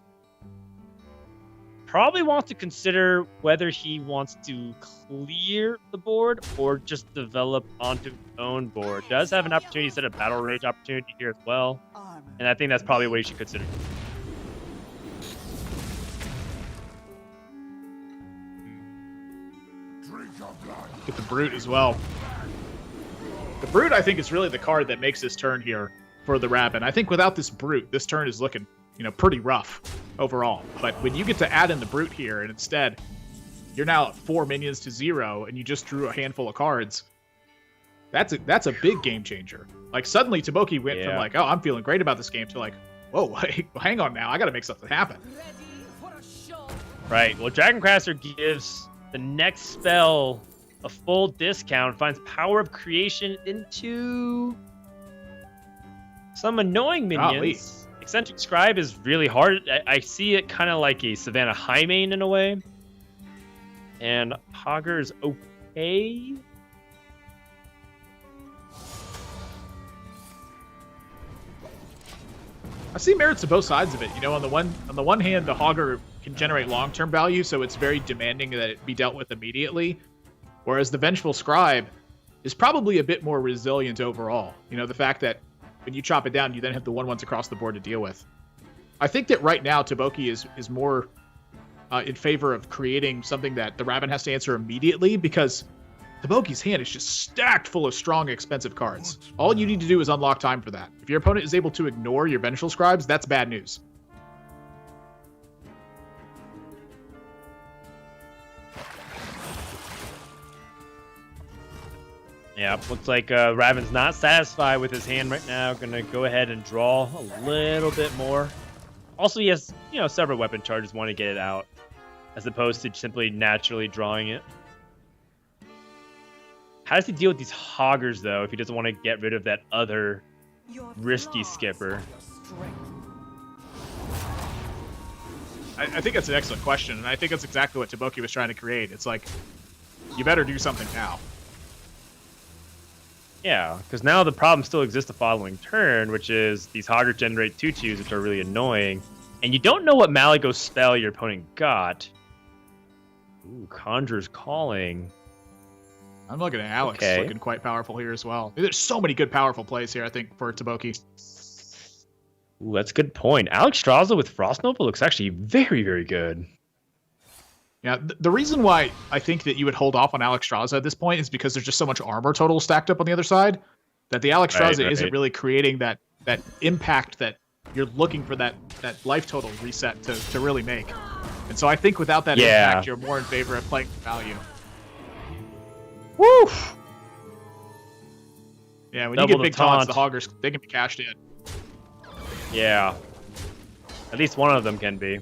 probably wants to consider whether he wants to clear the board or just develop onto his own board. Does have an opportunity to set a battle rage opportunity here as well. And I think that's probably what he should consider. Get the Brute as well. The Brute, I think, is really the card that makes this turn here for the Rabin. I think without this Brute, this turn is looking, pretty rough overall. But when you get to add in the Brute here, and instead, you're now at 4 minions to 0, and you just drew a handful of cards, that's a big game changer. Like, suddenly Toboki went from like, oh, I'm feeling great about this game, to like, whoa, hang on now, I gotta make something happen. Right, well, Dragoncrafter gives the next spell a full discount, finds Power of Creation into some annoying minions. Eccentric Scribe is really hard. I see it kind of like a Savannah High main in a way. And Hogger is okay. I see merits to both sides of it. On the one hand, the Hogger can generate long-term value, so it's very demanding that it be dealt with immediately. Whereas the Vengeful Scribe is probably a bit more resilient overall. The fact that when you chop it down, you then have the 1/1s across the board to deal with. I think that right now, Toboki is more in favor of creating something that the Rabin has to answer immediately, because Toboki's hand is just stacked full of strong, expensive cards. All you need to do is unlock time for that. If your opponent is able to ignore your Vengeful Scribes, that's bad news. Yeah, looks like Raven's not satisfied with his hand right now. Gonna go ahead and draw a little bit more. Also, he has, several weapon charges, want to get it out, as opposed to simply naturally drawing it. How does he deal with these Hoggers, though, if he doesn't want to get rid of that other risky skipper? I think that's an excellent question, and I think that's exactly what Toboki was trying to create. It's like, you better do something now. Yeah, because now the problem still exists the following turn, which is these Hogger generate 2/2s, which are really annoying. And you don't know what Malygos spell your opponent got. Ooh, Conjurer's Calling. I'm looking at Alex, Okay. looking quite powerful here as well. There's so many good powerful plays here, I think, for Taboki. Ooh, that's a good point. Alex Straza with Frost Nova looks actually very, very good. Yeah, the reason why I think that you would hold off on Alex Straza at this point is because there's just so much armor total stacked up on the other side that the Alex Straza isn't really creating that impact that you're looking for that life total reset to really make. And so I think without that impact, you're more in favor of playing for value. Woo! Yeah, when Double you get the big taunts, the taunt. Hoggers, they can be cashed in. Yeah. At least one of them can be.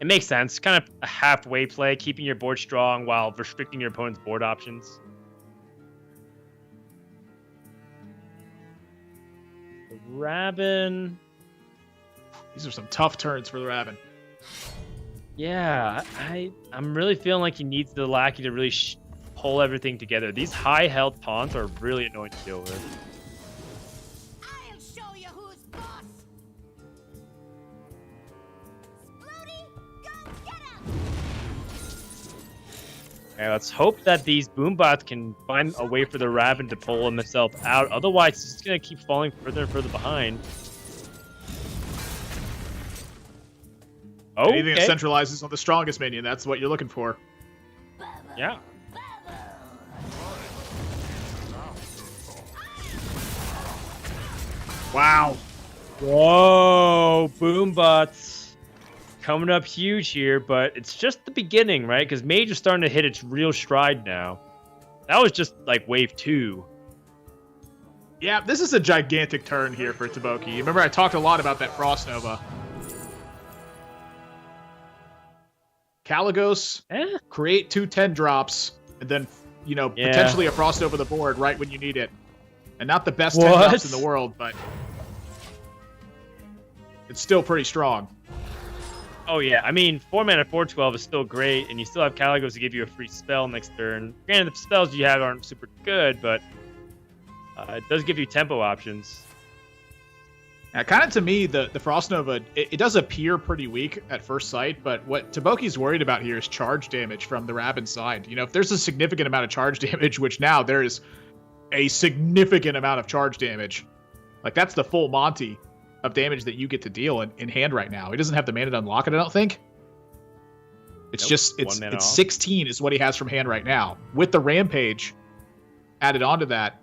It makes sense. Kind of a halfway play, keeping your board strong while restricting your opponent's board options. The Rabin. These are some tough turns for the Rabin. Yeah, I'm really feeling like he needs the Lackey to really pull everything together. These high health taunts are really annoying to deal with. I'll show you who's boss. Splody, go get him. Okay, let's hope that these boombots can find a way for the Rabin to pull himself out. Otherwise, he's just gonna keep falling further and further behind. Anything that centralizes on the strongest minion, that's what you're looking for. Yeah. Wow. Whoa, boombots coming up huge here, but it's just the beginning, right? Because Mage is starting to hit its real stride now. That was just like wave 2. Yeah, this is a gigantic turn here for Taboki. Remember, I talked a lot about that Frost Nova. Kalagos, create 2 10 drops, and then, potentially a Frost over the board right when you need it. And not the best 10 drops in the world, but it's still pretty strong. Oh, yeah. I mean, 4 mana 4/12 is still great, and you still have Kalagos to give you a free spell next turn. Granted, the spells you have aren't super good, but it does give you tempo options. Now, kind of to me, the Frost Nova, it does appear pretty weak at first sight, but what Taboki's worried about here is charge damage from the Rabin side. If there's a significant amount of charge damage, which now there is a significant amount of charge damage, like that's the full Monty of damage that you get to deal in hand right now. He doesn't have the mana to unlock it, I don't think. It's it's 16 is what he has from hand right now. With the Rampage added onto that,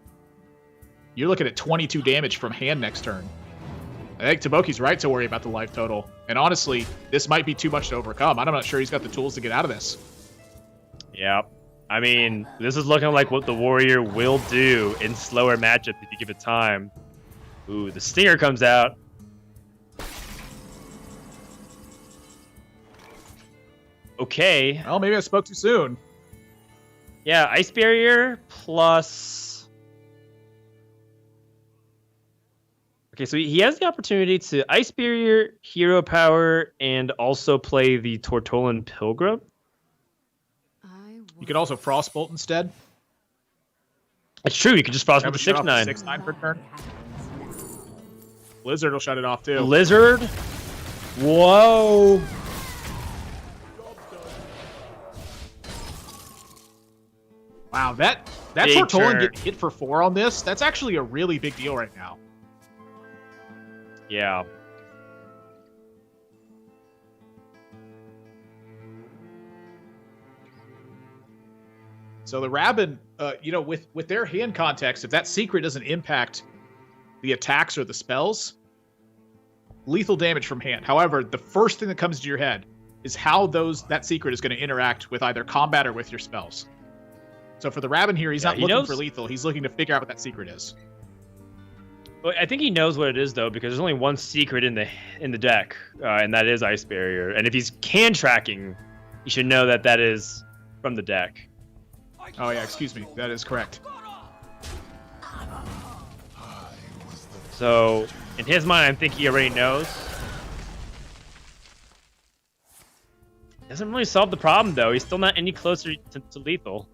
you're looking at 22 damage from hand next turn. I think Taboki's right to worry about the life total. And honestly, this might be too much to overcome. I'm not sure he's got the tools to get out of this. Yeah. I mean, this is looking like what the Warrior will do in slower matchups if you give it time. Ooh, the Stinger comes out. Okay. Well, maybe I spoke too soon. Yeah, Ice Barrier plus... Okay, so he has the opportunity to Ice Barrier, Hero Power, and also play the Tortolan Pilgrim. You could also Frostbolt instead. It's true, you could just Frostbolt Have to a shut off 6/9. 6/9 per turn. Blizzard will shut it off too. Blizzard? Whoa! Wow, that Big Tortolan turn. getting hit for 4 on this, that's actually a really big deal right now. Yeah. So the Rabin, with their hand context, if that secret doesn't impact the attacks or the spells, lethal damage from hand. However, the first thing that comes to your head is how that secret is going to interact with either combat or with your spells. So for the Rabin here, he's not looking for lethal. He's looking to figure out what that secret is. Well, I think he knows what it is though, because there's only one secret in the deck, and that is Ice Barrier. And if he's can tracking, he should know that that is from the deck. Oh yeah, excuse me, that is correct. So in his mind, I think he already knows. Doesn't really solve the problem, though. He's still not any closer to lethal.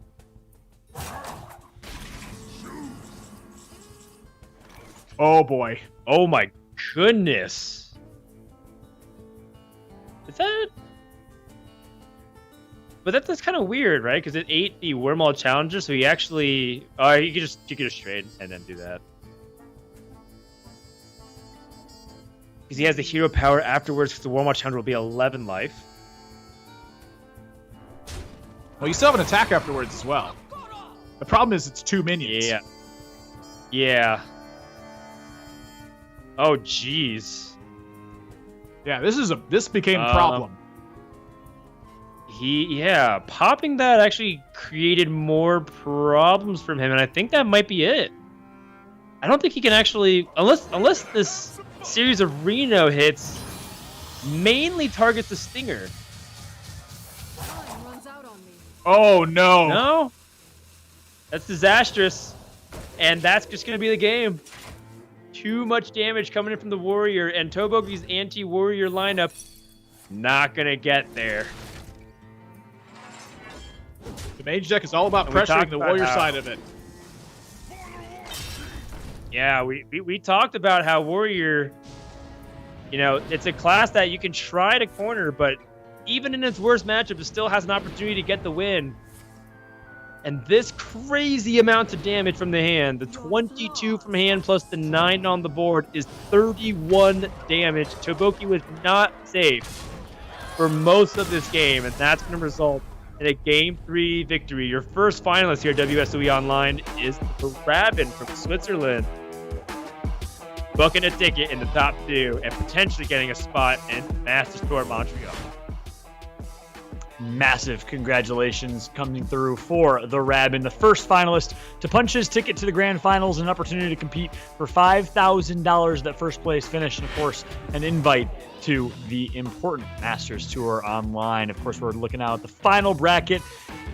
Oh boy. Oh my goodness. Is that... But that's kind of weird, right? Because it ate the Wormhole Challenger, so he actually... Oh, you could just trade and then do that. Because he has the hero power afterwards, because the Wormhole Challenger will be 11 life. Well, you still have an attack afterwards as well. The problem is it's 2 minions. Yeah. Yeah. Oh, jeez. Yeah, this became a problem. Popping that actually created more problems from him, and I think that might be it. I don't think he can actually, unless this series of Reno hits mainly targets the Stinger. Oh no. No? That's disastrous. And that's just going to be the game. Too much damage coming in from the Warrior, and Toboki's anti-Warrior lineup not going to get there. The Mage deck is all about pressuring the Warrior side of it. Yeah, we talked about how Warrior, you know, it's a class that you can try to corner, but even in its worst matchup, it still has an opportunity to get the win. And this crazy amount of damage from the hand, the 22 from hand plus the 9 on the board, is 31 damage. Toboki was not safe for most of this game, and that's going to result in a Game 3 victory. Your first finalist here at WSOE Online is the Rabin from Switzerland, booking a ticket in the top 2 and potentially getting a spot in Masters Tour Montreal. Massive congratulations coming through for the Rabin, the first finalist to punch his ticket to the grand finals, an opportunity to compete for $5,000 that first place finish, and of course an invite to the important Masters Tour Online. Of course, we're looking out at the final bracket.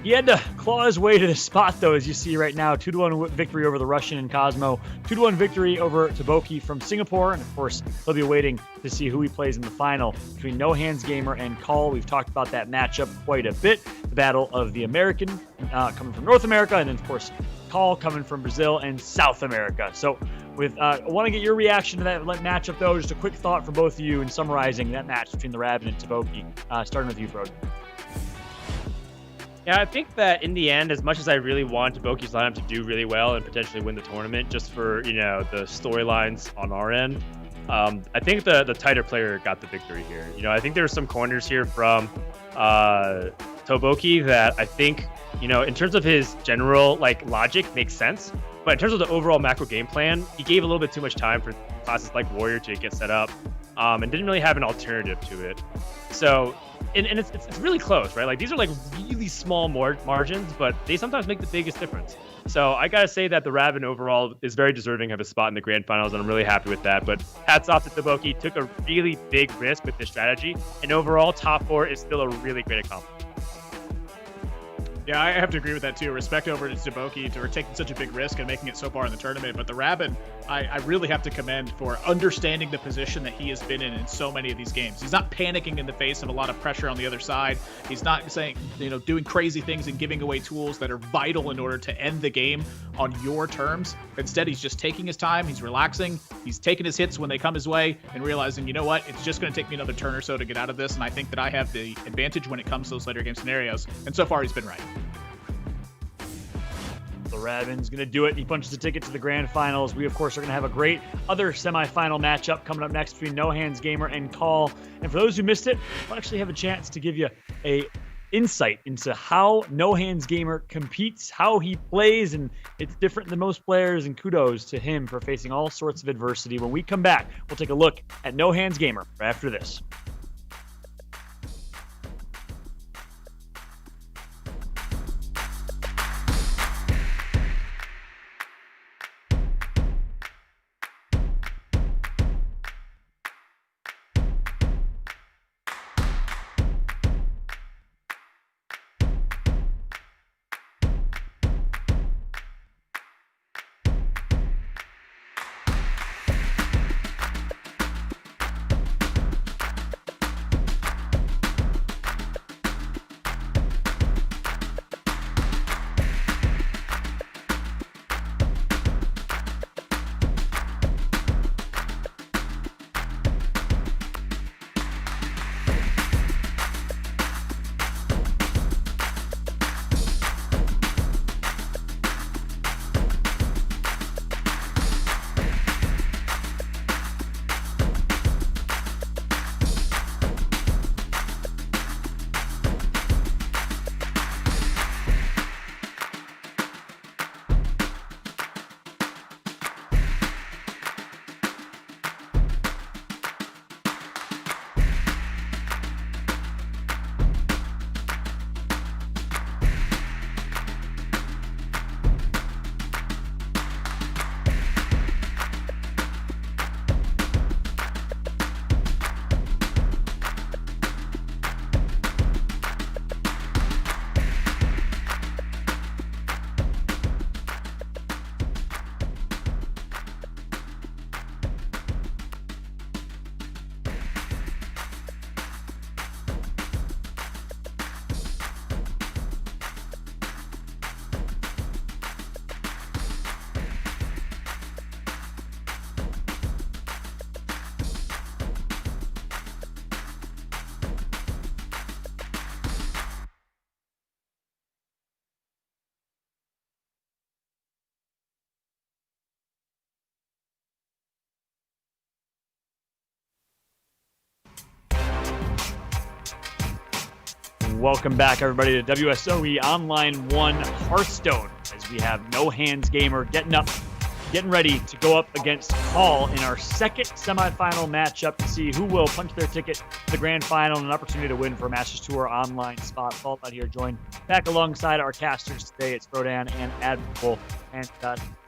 He had to claw his way to the spot, though, as you see right now. 2-1 victory over the Russian and Cosmo. 2-1 victory over Toboki from Singapore. And, of course, he'll be waiting to see who he plays in the final between No Hands Gamer and Call. We've talked about that matchup quite a bit. The battle of the American coming from North America, and then, of course, Call coming from Brazil and South America. So I want to get your reaction to that matchup, though. Just a quick thought from both of you in summarizing that match between the Rabin and Toboki. Starting with you, Frodo. Yeah, I think that in the end, as much as I really want Toboki's lineup to do really well and potentially win the tournament, just for, you know, the storylines on our end, I think the tighter player got the victory here. You know, I think there were some corners here from Toboki that I think, you know, in terms of his general logic makes sense, but in terms of the overall macro game plan, he gave a little bit too much time for classes like Warrior to get set up, and didn't really have an alternative to it. So, and it's really close, right? Like, these are really small margins, but they sometimes make the biggest difference. So I gotta say that the Rabin overall is very deserving of a spot in the grand finals, and I'm really happy with that. But hats off to Toboki, took a really big risk with this strategy, and overall top 4 is still a really great accomplishment. Yeah, I have to agree with that too. Respect over to Toboki for taking such a big risk and making it so far in the tournament. But the Rabin, I really have to commend for understanding the position that he has been in so many of these games. He's not panicking in the face of a lot of pressure on the other side. He's not saying, you know, doing crazy things and giving away tools that are vital in order to end the game on your terms. Instead, he's just taking his time. He's relaxing. He's taking his hits when they come his way and realizing, you know what, it's just going to take me another turn or so to get out of this. And I think that I have the advantage when it comes to those later game scenarios. And so far, he's been right. The Rabin's going to do it. He punches the ticket to the grand finals. We, of course, are going to have a great other semifinal matchup coming up next between No Hands Gamer and Call. And for those who missed it, we'll actually have a chance to give you a insight into how No Hands Gamer competes, how he plays, and it's different than most players, and kudos to him for facing all sorts of adversity. When we come back, we'll take a look at No Hands Gamer right after this. Welcome back, everybody, to WSOE Online 1 Hearthstone, as we have No Hands Gamer getting ready to go up against Call in our second semifinal matchup to see who will punch their ticket to the grand final and an opportunity to win for a Masters Tour Online spot. Paul out here joined back alongside our casters today. It's Rodan and Admiral. And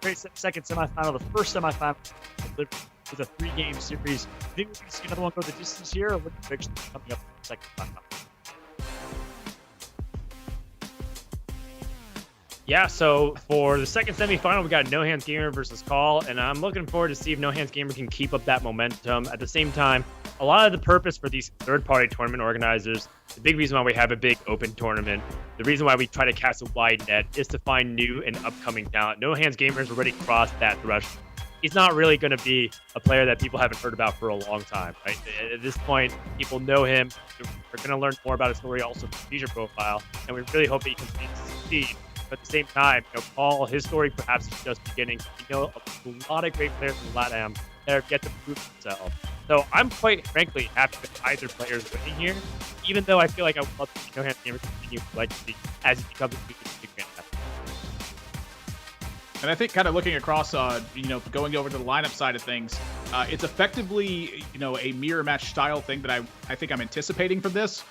great second semifinal, the first semifinal with a 3-game series. Do you think we can see another one go the distance here, or what prediction coming up in the second semifinal? Yeah, so for the second semifinal, we got No Hands Gamer versus Call, and I'm looking forward to see if No Hands Gamer can keep up that momentum. At the same time, a lot of the purpose for these third-party tournament organizers, the big reason why we have a big open tournament, the reason why we try to cast a wide net is to find new and upcoming talent. No Hands Gamer has already crossed that threshold. He's not really going to be a player that people haven't heard about for a long time, right? At this point, people know him. We're going to learn more about his story, also the feature profile, and we really hope that he continues to succeed. But at the same time, Paul, his story perhaps is just beginning. A lot of great players in LATAM that have yet to prove themselves. So I'm quite frankly happy with either players winning here, even though I feel like I would love to see No Hands Gamer continue legacy as he becomes a big grandmaster. And I think kind of looking across, going over to the lineup side of things, it's effectively, a mirror match style thing that I think I'm anticipating from this.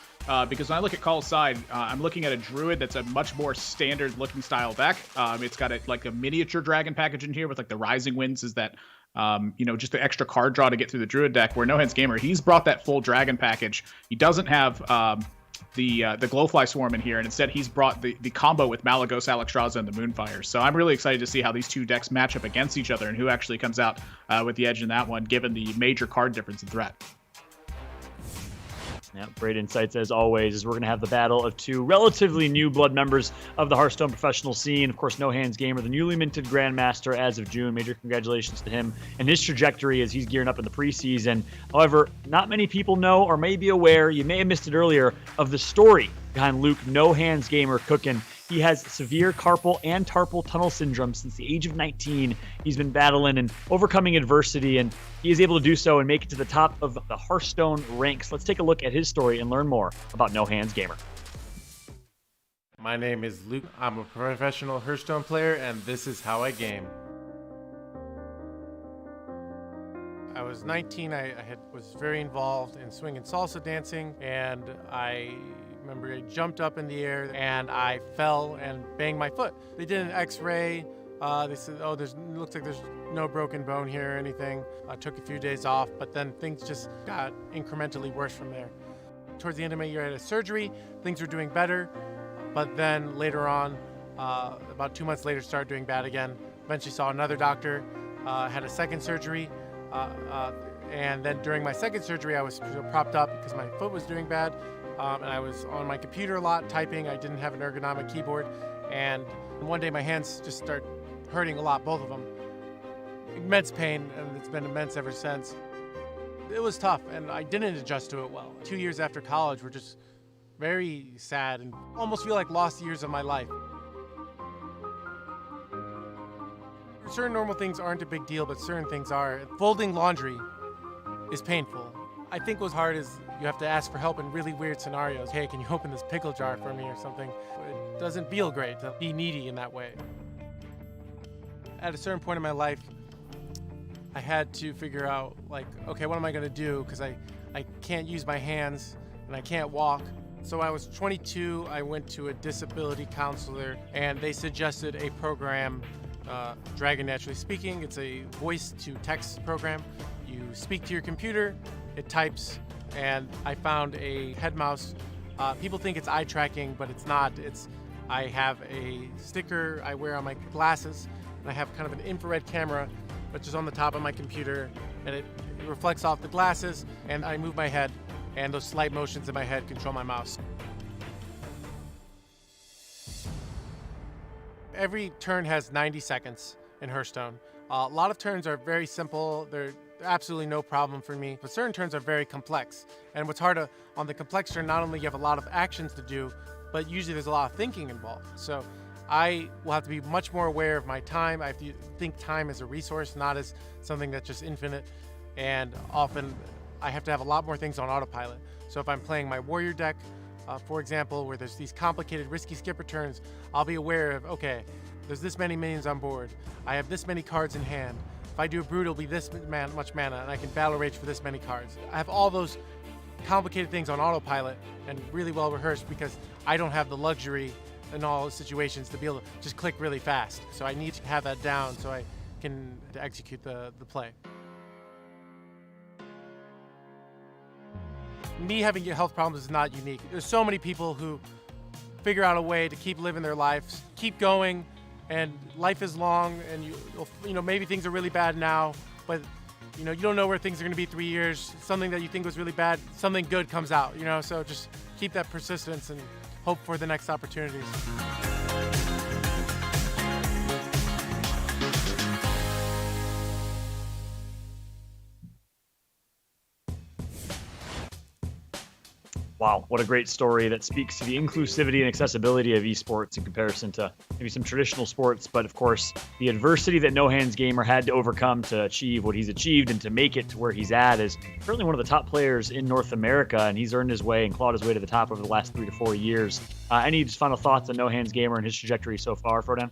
Because when I look at Call's side, I'm looking at a Druid that's a much more standard looking style deck. It's got a miniature dragon package in here with the Rising Winds is that, just the extra card draw to get through the Druid deck, where No Hands Gamer, he's brought that full dragon package. He doesn't have the Glowfly Swarm in here, and instead he's brought the combo with Malagos, Alexstrasza, and the Moonfire. So I'm really excited to see how these two decks match up against each other and who actually comes out with the edge in that one, given the major card difference in threat. Yeah, great insights as always. As we're going to have the battle of two relatively new blood members of the Hearthstone professional scene. Of course, No Hands Gamer, the newly minted Grandmaster as of June. Major congratulations to him and his trajectory as he's gearing up in the preseason. However, not many people know or may be aware, you may have missed it earlier, of the story behind Luke No Hands Gamer cooking. He has severe carpal and carpal tunnel syndrome since the age of 19. He's been battling and overcoming adversity, and he is able to do so and make it to the top of the Hearthstone ranks. Let's take a look at his story and learn more about No Hands Gamer. My name is Luke. I'm a professional Hearthstone player, and this is how I game. I was 19. I was very involved in swing and salsa dancing, and I remember I jumped up in the air and I fell and banged my foot. They did an X-ray. They said, "Oh, looks like there's no broken bone here or anything." I took a few days off, but then things just got incrementally worse from there. Towards the end of my year, I had a surgery. Things were doing better, but then later on, about 2 months later, started doing bad again. Eventually saw another doctor, had a second surgery. And then during my second surgery, I was propped up because my foot was doing bad. And I was on my computer a lot, typing. I didn't have an ergonomic keyboard. And one day my hands just start hurting a lot, both of them. Immense pain, and it's been immense ever since. It was tough, and I didn't adjust to it well. 2 years after college were just very sad and almost feel like lost years of my life. Certain normal things aren't a big deal, but certain things are. Folding laundry is painful. I think what's hard is you have to ask for help in really weird scenarios. Hey, can you open this pickle jar for me or something? It doesn't feel great to be needy in that way. At a certain point in my life, I had to figure out, okay, what am I gonna do? Because I can't use my hands and I can't walk. So I was 22, I went to a disability counselor, and they suggested a program, Dragon Naturally Speaking. It's a voice-to-text program. You speak to your computer, it types, and I found a head mouse. People think it's eye tracking, but it's not. I have a sticker I wear on my glasses, and I have kind of an infrared camera, which is on the top of my computer, and it reflects off the glasses, and I move my head, and those slight motions in my head control my mouse. Every turn has 90 seconds in Hearthstone. A lot of turns are very simple. They're absolutely no problem for me, but certain turns are very complex. And what's hard on the complex turn, not only you have a lot of actions to do, but usually there's a lot of thinking involved. So I will have to be much more aware of my time. I have to think time as a resource, not as something that's just infinite. And often I have to have a lot more things on autopilot. So if I'm playing my warrior deck, For example, where there's these complicated, risky skip returns, I'll be aware of, okay, there's this many minions on board. I have this many cards in hand. If I do a brute, it'll be this much mana, and I can battle rage for this many cards. I have all those complicated things on autopilot and really well rehearsed because I don't have the luxury in all situations to be able to just click really fast. So I need to have that down so I can execute the play. Me having health problems is not unique. There's so many people who figure out a way to keep living their lives, keep going, and life is long, and you know, maybe things are really bad now, but you know, you don't know where things are going to be 3 years. Something that you think was really bad, something good comes out, you know, so just keep that persistence and hope for the next opportunities. Wow, what a great story that speaks to the inclusivity and accessibility of esports in comparison to maybe some traditional sports. But of course, the adversity that No Hands Gamer had to overcome to achieve what he's achieved and to make it to where he's at is certainly one of the top players in North America. And he's earned his way and clawed his way to the top over the last 3 to 4 years. Any just final thoughts on No Hands Gamer and his trajectory so far, Frodan?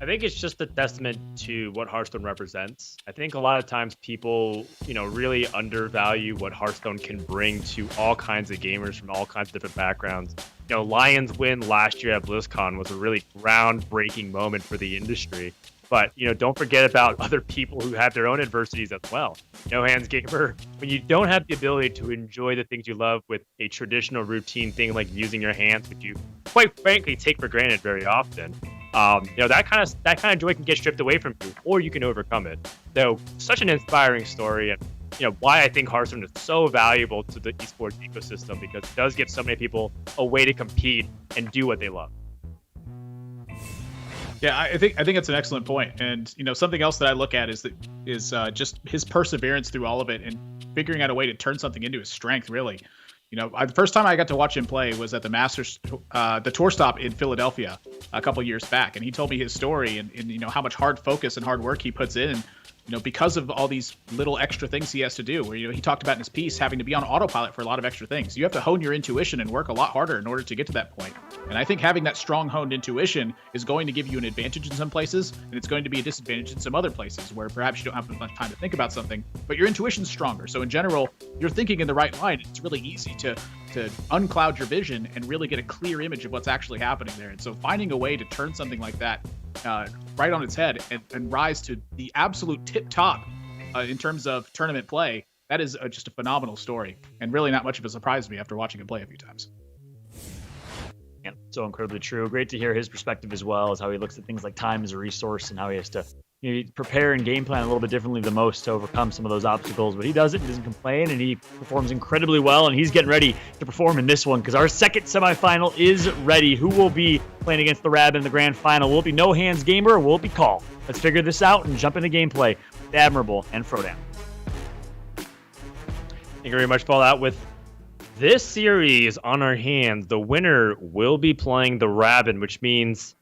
I think it's just a testament to what Hearthstone represents. I think a lot of times people, really undervalue what Hearthstone can bring to all kinds of gamers from all kinds of different backgrounds. Lions win last year at BlizzCon was a really groundbreaking moment for the industry. But, don't forget about other people who have their own adversities as well. No Hands Gamer, when you don't have the ability to enjoy the things you love with a traditional routine thing like using your hands, which you quite frankly take for granted very often, that kind of joy can get stripped away from you, or you can overcome it. So, such an inspiring story, and why I think Hearthstone is so valuable to the esports ecosystem, because it does give so many people a way to compete and do what they love. Yeah, I think it's an excellent point, and something else that I look at is just his perseverance through all of it and figuring out a way to turn something into his strength. Really, the first time I got to watch him play was at the Masters, the tour stop in Philadelphia a couple years back, and he told me his story and how much hard focus and hard work he puts in. Because of all these little extra things he has to do, where, he talked about in his piece having to be on autopilot for a lot of extra things. You have to hone your intuition and work a lot harder in order to get to that point. And I think having that strong honed intuition is going to give you an advantage in some places, and it's going to be a disadvantage in some other places where perhaps you don't have much time to think about something, but your intuition's stronger. So in general, you're thinking in the right line. It's really easy to uncloud your vision and really get a clear image of what's actually happening there. And so finding a way to turn something like that right on its head and rise to the absolute tip top in terms of tournament play, that is just a phenomenal story, and really not much of a surprise to me after watching him play a few times. Yeah, so incredibly true. Great to hear his perspective as well, as how he looks at things like time as a resource and how he has to prepare and game plan a little bit differently than most to overcome some of those obstacles. But he does it, he doesn't complain, and he performs incredibly well, and he's getting ready to perform in this one because our second semifinal is ready. Who will be playing against the Rab in the grand final? Will it be No Hands Gamer or will it be Call? Let's figure this out and jump into gameplay with Admirable and Frodan. Thank you very much, Fallout. With this series on our hands, the winner will be playing the Rabin, which means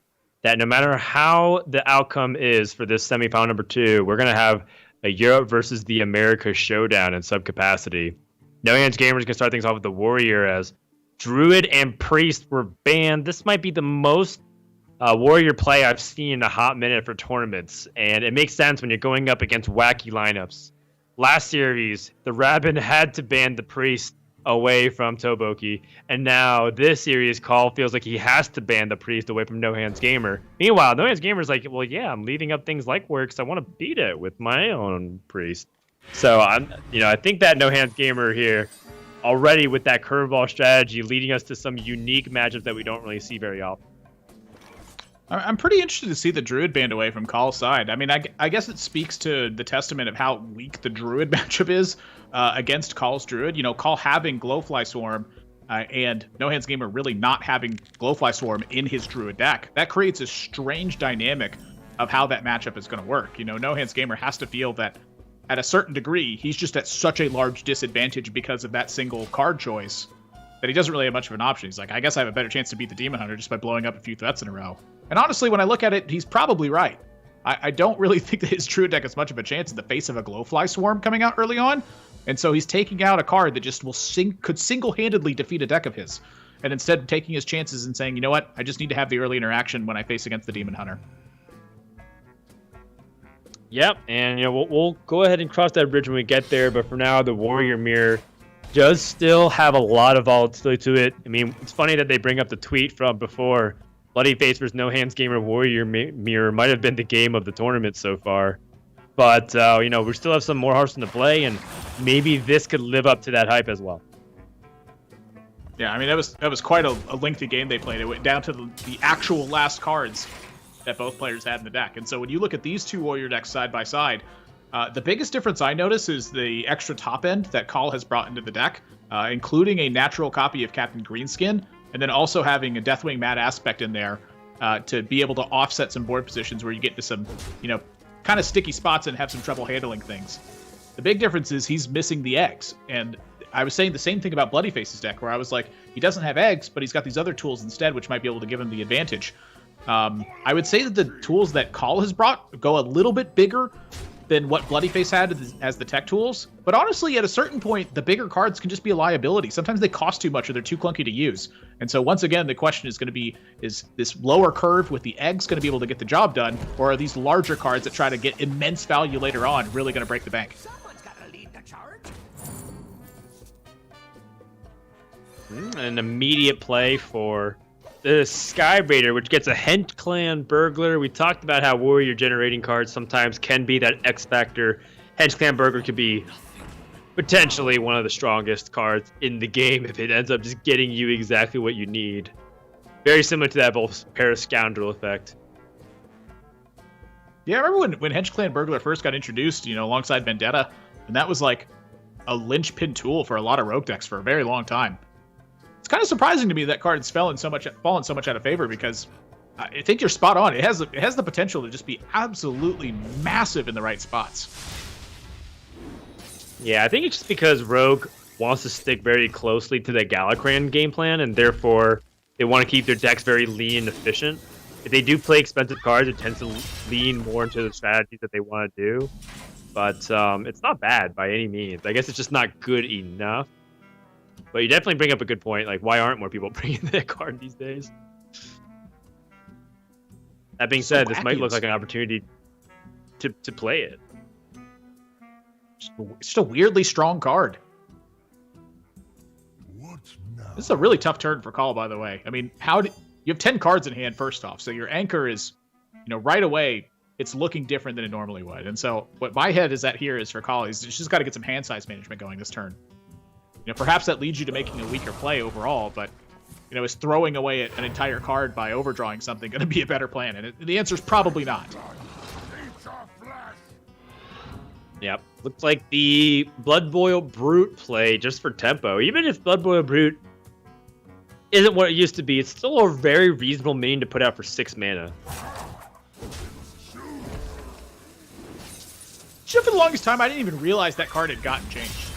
that no matter how the outcome is for this semifinal number 2, we're going to have a Europe versus the America showdown in subcapacity. No Hands Gamers going to start things off with the Warrior, as Druid and Priest were banned. This might be the most Warrior play I've seen in a hot minute for tournaments, and it makes sense when you're going up against wacky lineups. Last series, the Rabin had to ban the Priest away from Toboki, and now this series, Call feels like he has to ban the Priest away from No Hands Gamer. Meanwhile, No Hands Gamer is like, well, yeah, I'm leaving up things like Warrior because I want to beat it with my own Priest. So I think that No Hands Gamer here already with that curveball strategy leading us to some unique matchups that we don't really see very often. I'm pretty interested to see the Druid banned away from Call's side. I mean, I guess it speaks to the testament of how weak the Druid matchup is against Call's Druid. Call having Glowfly Swarm and No Hands Gamer really not having Glowfly Swarm in his Druid deck. That creates a strange dynamic of how that matchup is going to work. No Hands Gamer has to feel that at a certain degree, he's just at such a large disadvantage because of that single card choice that he doesn't really have much of an option. He's like, I guess I have a better chance to beat the Demon Hunter just by blowing up a few threats in a row. And honestly, when I look at it, he's probably right. I don't really think that his Druid deck has much of a chance in the face of a Glowfly Swarm coming out early on. And so he's taking out a card that just could single-handedly defeat a deck of his. And instead taking his chances and saying, you know what, I just need to have the early interaction when I face against the Demon Hunter. Yep, and we'll go ahead and cross that bridge when we get there. But for now, the Warrior Mirror does still have a lot of volatility to it. I mean, it's funny that they bring up the tweet from before. Bloody Face vs. No Hands Gamer Warrior Mirror might have been the game of the tournament so far. But, we still have some more Hearthstone to play, and maybe this could live up to that hype as well. Yeah, I mean, that was quite a lengthy game they played. It went down to the actual last cards that both players had in the deck. And so when you look at these two Warrior decks side by side, the biggest difference I notice is the extra top end that Call has brought into the deck, including a natural copy of Captain Greenskin, and then also having a Deathwing Mad aspect in there to be able to offset some board positions where you get to some, kind of sticky spots and have some trouble handling things. The big difference is he's missing the eggs. And I was saying the same thing about Bloody Face's deck, where I was like, he doesn't have eggs, but he's got these other tools instead, which might be able to give him the advantage. I would say that the tools that Call has brought go a little bit bigger than what Bloody Face had as the tech tools. But honestly, at a certain point, the bigger cards can just be a liability. Sometimes they cost too much or they're too clunky to use. And so once again, the question is going to be, is this lower curve with the eggs going to be able to get the job done? Or are these larger cards that try to get immense value later on really going to break the bank? Someone's gotta lead the charge. An immediate play for the Skyraider, which gets a Hent Clan Burglar. We talked about how Warrior generating cards sometimes can be that X factor. Hent Clan Burglar could be potentially one of the strongest cards in the game if it ends up just getting you exactly what you need. Very similar to that both pair of Scoundrel effect. Yeah, I remember when Hent Clan Burglar first got introduced, alongside Vendetta, and that was like a linchpin tool for a lot of rogue decks for a very long time. It's kind of surprising to me that card has fallen so much out of favor, because I think you're spot on. It has the potential to just be absolutely massive in the right spots. Yeah, I think it's just because Rogue wants to stick very closely to the Galakran game plan, and therefore they want to keep their decks very lean and efficient. If they do play expensive cards, it tends to lean more into the strategies that they want to do. But it's not bad by any means. I guess it's just not good enough. But you definitely bring up a good point. Like, why aren't more people bringing that card these days? That being said, this might look like an opportunity to play it. It's just a weirdly strong card. What now? This is a really tough turn for Call, by the way. I mean, you have 10 cards in hand first off, so your anchor is, right away, it's looking different than it normally would. And so what my head is at here is for Call, he's just got to get some hand size management going this turn. Perhaps that leads you to making a weaker play overall, but, is throwing away an entire card by overdrawing something going to be a better plan? And the answer is probably not. Yep. Looks like the Blood Boil Brute play just for tempo. Even if Blood Boil Brute isn't what it used to be, it's still a very reasonable minion to put out for 6 mana. For the longest time, I didn't even realize that card had gotten changed.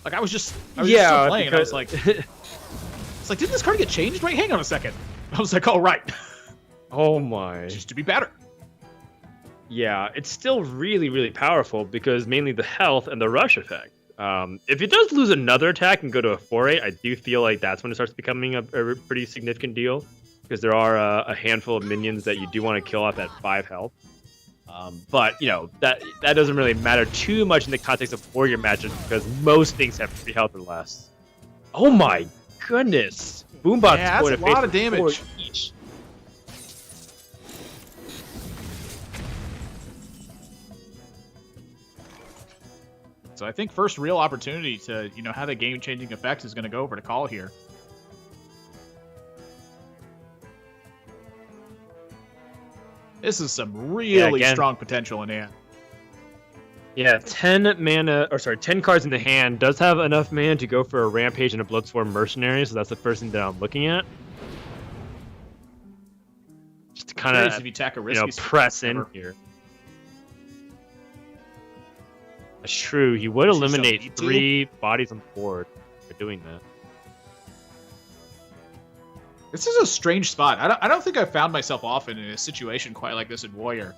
Like, I was just still playing, and I was like, it's like, didn't this card get changed? Wait, hang on a second. I was like, oh, right. Oh my. Just to be better. Yeah, it's still really, really powerful because mainly the health and the rush effect. If it does lose another attack and go to a 4-8, I do feel like that's when it starts becoming a pretty significant deal, because there are a handful of minions that you do want to kill off at 5 health. But, that doesn't really matter too much in the context of warrior matches, because most things have 3 health or less. Oh my goodness. Boombot's that's going a to lot face of damage. Each. So I think first real opportunity to, have a game-changing effect is going to go over to Call here. This is some really strong potential in hand. Yeah, 10 cards in the hand. Does have enough mana to go for a Rampage and a Bloodsworn Mercenary, so that's the first thing that I'm looking at. Just to kind of, press in here. That's true. He would eliminate 3 bodies on the board for doing that. This is a strange spot. I don't think I've found myself often in a situation quite like this in Warrior.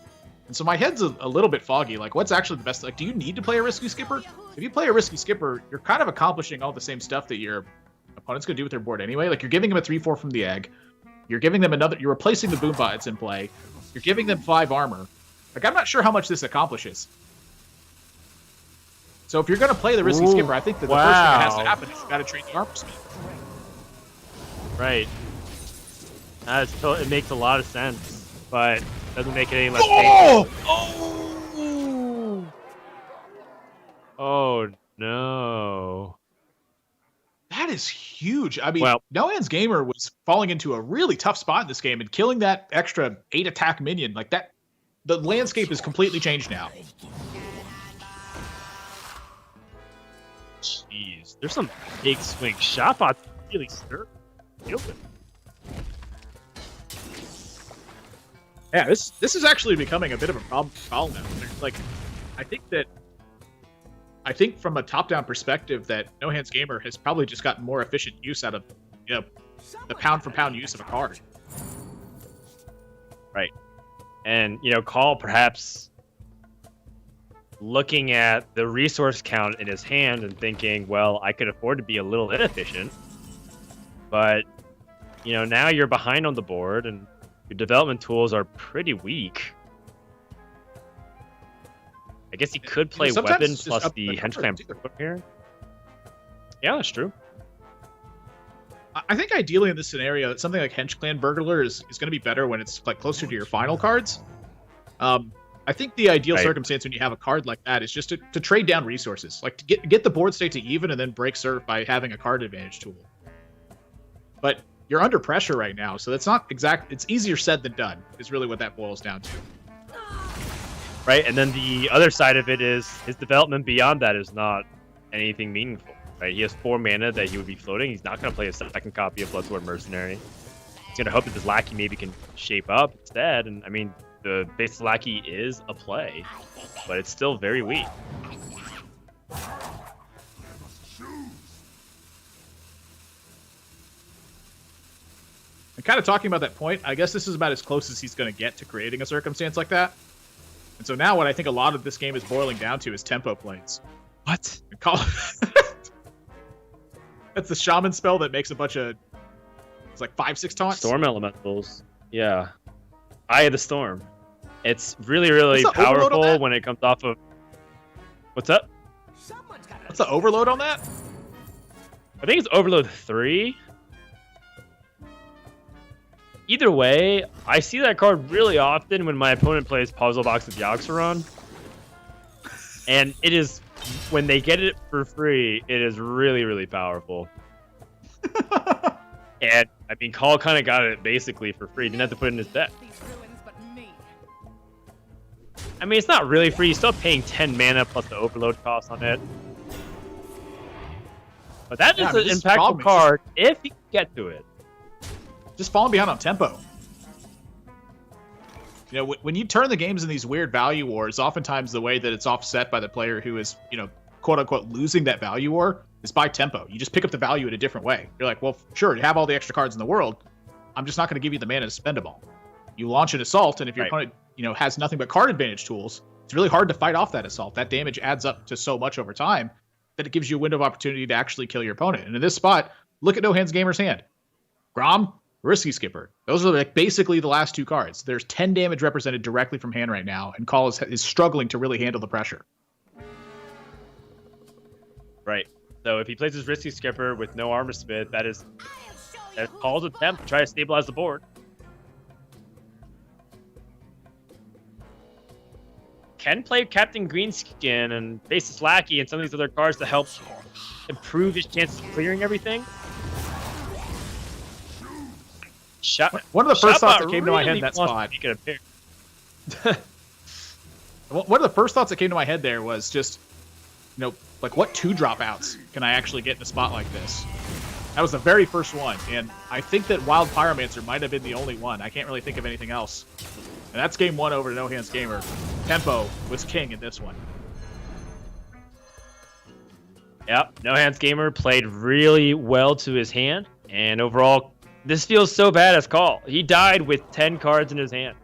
And so my head's a little bit foggy. Like, what's actually the best? Like, do you need to play a Risky Skipper? If you play a Risky Skipper, you're kind of accomplishing all the same stuff that your opponent's going to do with their board anyway. Like, you're giving them a 3/4 from the egg. You're giving them another... You're replacing the Boombot that's in play. You're giving them 5 armor. Like, I'm not sure how much this accomplishes. So if you're going to play the Risky Skipper, I think that the first thing that has to happen is you got to trade the armor speed. Right. It makes a lot of sense, but doesn't make it any less painful. Oh no. That is huge. I mean, Well, No Hands Gamer was falling into a really tough spot in this game, and killing that extra 8 attack minion, like that, the landscape is completely changed now. jeez, there's some big swing. Shotbot's really stirred. Yeah, this is actually becoming a bit of a problem now. Like, I think from a top-down perspective that No Hands Gamer has probably just gotten more efficient use out of, the pound-for-pound use of a card. Right. And, Call perhaps looking at the resource count in his hand and thinking, well, I could afford to be a little inefficient, but, now you're behind on the board and your development tools are pretty weak. I guess he could play weapon plus the Hench Clan here. Yeah, that's true. I think ideally in this scenario, something like Hench Clan Burglar is going to be better when it's like closer to your final cards. I think the ideal circumstance when you have a card like that is just to trade down resources, like to get the board state to even and then break serve by having a card advantage tool. But you're under pressure right now, so that's not exact. It's easier said than done, is really what that boils down to. Right, and then the other side of it is his development beyond that is not anything meaningful. Right, he has 4 mana that he would be floating. He's not going to play a second copy of Bloodsworn Mercenary. He's going to hope that this Lackey maybe can shape up instead. And I mean, the base Lackey is a play, but it's still very weak. And kind of talking about that point, I guess this is about as close as he's going to get to creating a circumstance like that. And so now what I think a lot of this game is boiling down to is tempo plays. What? That's the shaman spell that makes a bunch of... It's like 5-6 taunts? Storm elementals. Yeah. Eye of the Storm. It's really, really powerful when it comes off of... What's up? What's the overload on that? I think it's overload 3. Either way, I see that card really often when my opponent plays Puzzle Box with Yaxaron. And it is, when they get it for free, it is really, really powerful. And, I mean, Call kind of got it basically for free. Didn't have to put it in his deck. I mean, it's not really free. You're still paying 10 mana plus the overload cost on it. But that is an impactful card if you can get to it. Just falling behind on tempo. When you turn the games in these weird value wars, oftentimes the way that it's offset by the player who is, quote unquote, losing that value war is by tempo. You just pick up the value in a different way. You're like, well, sure, you have all the extra cards in the world. I'm just not going to give you the mana to spend them all. You launch an assault, and if your opponent, has nothing but card advantage tools, it's really hard to fight off that assault. That damage adds up to so much over time that it gives you a window of opportunity to actually kill your opponent. And in this spot, look at No Hands Gamer's hand. Grom, Risky Skipper. Those are basically the last 2 cards. There's 10 damage represented directly from hand right now, and Call is struggling to really handle the pressure. Right. So if he plays his Risky Skipper with no Armor Smith, that's Call's attempt to try to stabilize the board. Can play Captain Greenskin and face this Lackey and some of these other cards to help improve his chances of clearing everything. One of the first thoughts that came to my head in that spot. One of the first thoughts that came to my head there was just, like what 2 dropouts can I actually get in a spot like this? That was the very first one, and I think that Wild Pyromancer might have been the only one. I can't really think of anything else. And that's game 1 over to No Hands Gamer. Tempo was king in this one. Yep, No Hands Gamer played really well to his hand, and overall This feels so bad as Call. He died with 10 cards in his hand.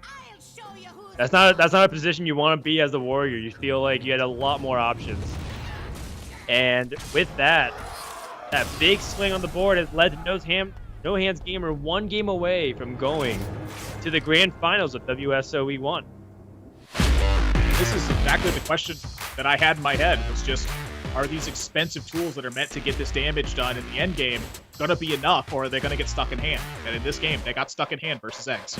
I'll show you who That's not a position you want to be as a warrior. You feel like you had a lot more options. And with that big swing on the board has led to No Hands Gamer 1 game away from going to the grand finals of WSOE 1. This is exactly the question that I had in my head. Was just, are these expensive tools that are meant to get this damage done in the end game going to be enough, or are they going to get stuck in hand? And in this game, they got stuck in hand versus Eggs.